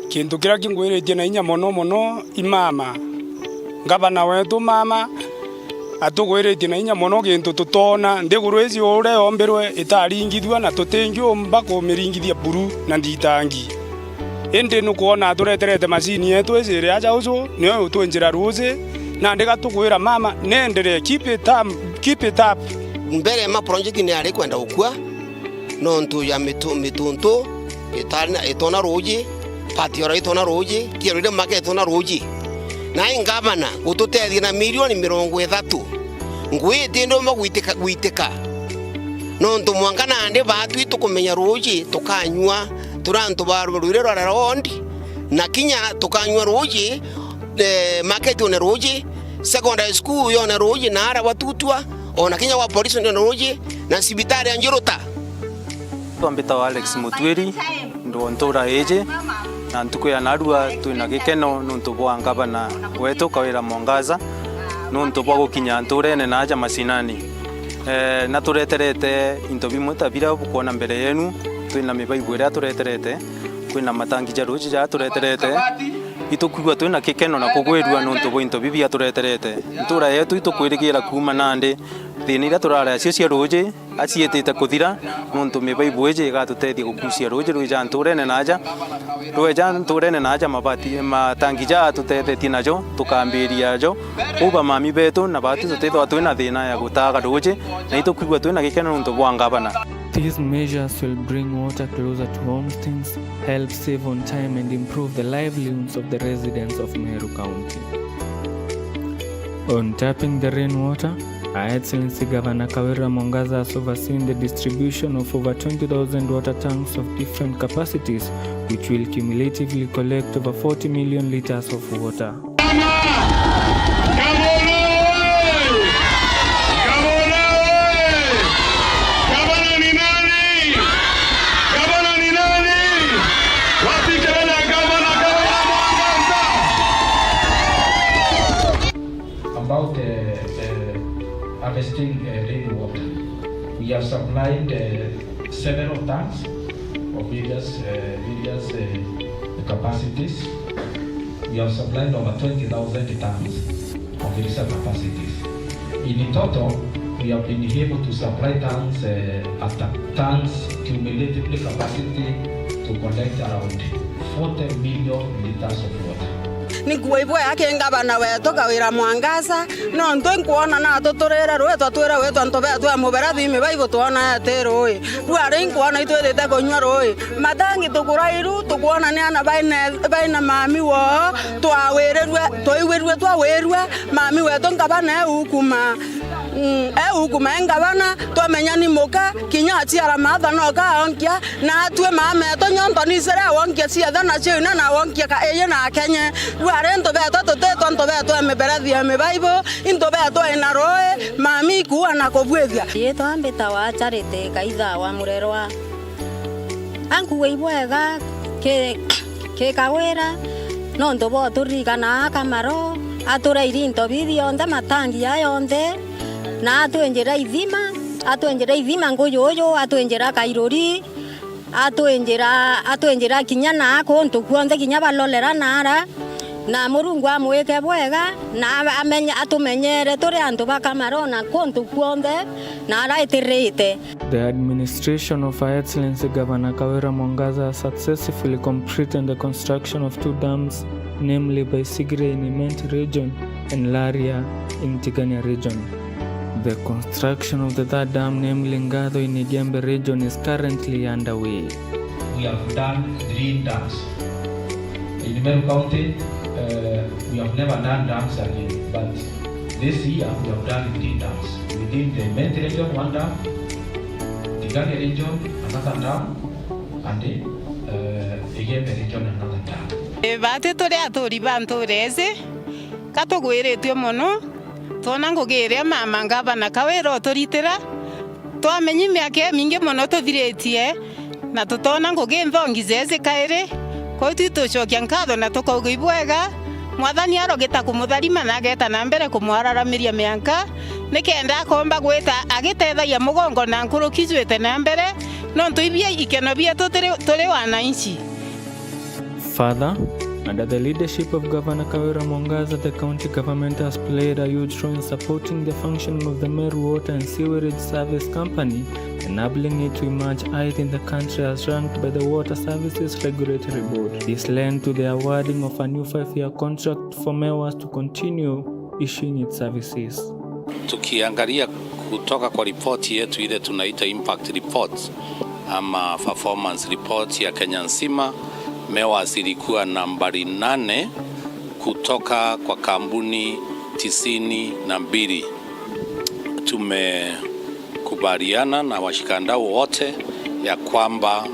Speaker 24: kintu kira kingwiritie na inya mono imama ngabana wetu mama atugwiritie na inya mono kintu tutona ndiguru ezi ore omberwe itaringithwa na tutingio mbako miringithia buru na nditangi ende nukuona tureterete machini yetu ezi ria aja uzo niyo utwenjira ruzi na ndiga tugwira mama nendere keep it up
Speaker 25: mbere ma project ni ari kwenda ukua no ntu ya mituntu itona ruji patiora itona roji kirire market itona roji na ingabana gututethia na milioni 30 ngwite ndo magwitika no ntu mwangana ande batu tukumenya roji tukanywa turantu baru rure rora rondi na kinya tukanywa roji market one roji secondary school yona roji na ara watutwa ona kinya wa police ndo roji na sibitari anjirota
Speaker 26: twambita wa Alex Mutwiri ndo ntura eje na ntuku ya narua twina gikeno nuntu bwa ngabana wetu Kawira Mwangaza nuntu bwa gukinya nturene na aja masinani na tureterete into bimwe tabira kuona mbere yenu twina mibaibu ira tureterete kwina matangi jaruji ja tureterete itukugwa twina gikeno na kugwirua nuntu bwa into bibia tureterete ntura yetu itukwirigira kuma nande thina iria turare acio cia ruji acietite kuthira nuntu mibaibu iji igatutethia gukucia ruji rwija nturene naja rweja nturene naja mabati matangi ja tutethetie najo tukambiria jo uba mami betu na batu tutethwa twina thina ya gutaga ruji na itukwigua twina gikeno nuntu bwa ngavana.
Speaker 8: These measures will bring water closer to homesteads, help save on time and improve the livelihoods of the residents of Meru County. On tapping the rainwater, Her Excellency Governor Kawira Mwangaza has overseen the distribution of over 20,000 water tanks of different capacities, which will cumulatively collect over 40 million liters of water.
Speaker 3: About harvesting rainwater, we have supplied several tanks of various capacities. We have supplied over 20,000 tons of various capacities. In total, we have been able to supply tanks cumulatively capacity to collect around 40 million liters of water.
Speaker 9: Nikuwaibwe yake ngabana wetu Kawira Mwangaza no ntwe nkuona na tuturira rwe twatwira we twantobe twa mubera thimi baibo tuona ate rwe rwari nkuona itwethete kunywa rwe matangi tukurairu tukuona ni ana baina mami wo twawererwe toiwerwe twawerwe mami wetu ngabana ukuma ukuma ngabana twamenya ni muka kinya atiara matha no ka onkia na atwe mame to nyonto ni sere wonkia cia thana china na wonkia ka eye na kenye rwarento beto toteto nto beto emeberathia mebaibo into beto ina roe mami kuwa na kobwethia yeto ambeta wa charite kaitha wa murerwa anku weibwega ke Kawira no ndo bo turigana kamaro atura irinto bidio nda matangi ya yonde na atwenjera ithima nguyoyo atwenjera kairori atwenjera kinya na kontu kuonde kinya balolera nara na murungu amwike bwega na amenya atumenyere turi antu bakamarona kontu kuonde nara itirite.
Speaker 8: The administration of Her Excellency Governor Kawira Mwangaza successfully completed the construction of 2 dams, namely by Sigre in Imenti region and Laria in Tigania region. The construction of the 3rd dam, namely Ngado in Igembe region, is currently underway.
Speaker 3: We have done 3 dams. In Meru County, we have never done dams again, but this year we have done 3 dams. Within the Imenti region, 1 dam, Tigania region, another dam, and the Igembe region, another dam.
Speaker 4: Bate tore atori bantoreze katogweretwe mono tona ngugiria mama ngavana Kawira turitira twamenyi miaka mingi mono tuthiretie na tutona ngugi nthongizeze kaire ko tucokia nkatho na tukauga ibwega mwathani arogeta kumutharima na ageta na mbere kumwararamiria miaka nikenda akomba gwita agitethagia mugongo na nkuruki jwete na mbere no ntuibie ikeno bietu turi wananchi.
Speaker 8: Further, under the leadership of Governor Kawira Mwangaza, the county government has played a huge role in supporting the functioning of the Meru Water and Sewerage Service Company, enabling it to emerge eighth in the country as ranked by the Water Services Regulatory Board. This led to the awarding of a new 5-year contract for MEWAS to continue issuing its services.
Speaker 10: Tukiangalia kutoka kwa ripoti yetu ile tunaita impact report ama performance report ya Kenya nzima, MEWAS ilikuwa nambari 8 kutoka kwa kampuni 92. Tumekubaliana na washikandau wote ya kwamba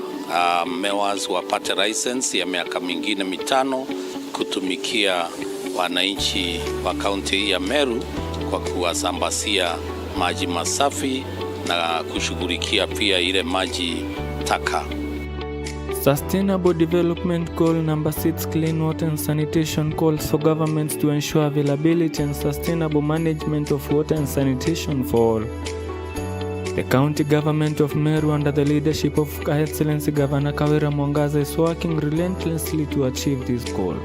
Speaker 10: MEWAS wapate license ya miaka mingine 5 kutumikia wananchi wa kaunti ya Meru kwa kuwasambasia maji masafi na kushughulikia pia ile maji taka.
Speaker 8: Sustainable Development Goal number 6, Clean Water and Sanitation, calls for governments to ensure availability and sustainable management of water and sanitation for all. The county government of Meru, under the leadership of Her Excellency Governor Kawira Mwangaza, is working relentlessly to achieve this goal.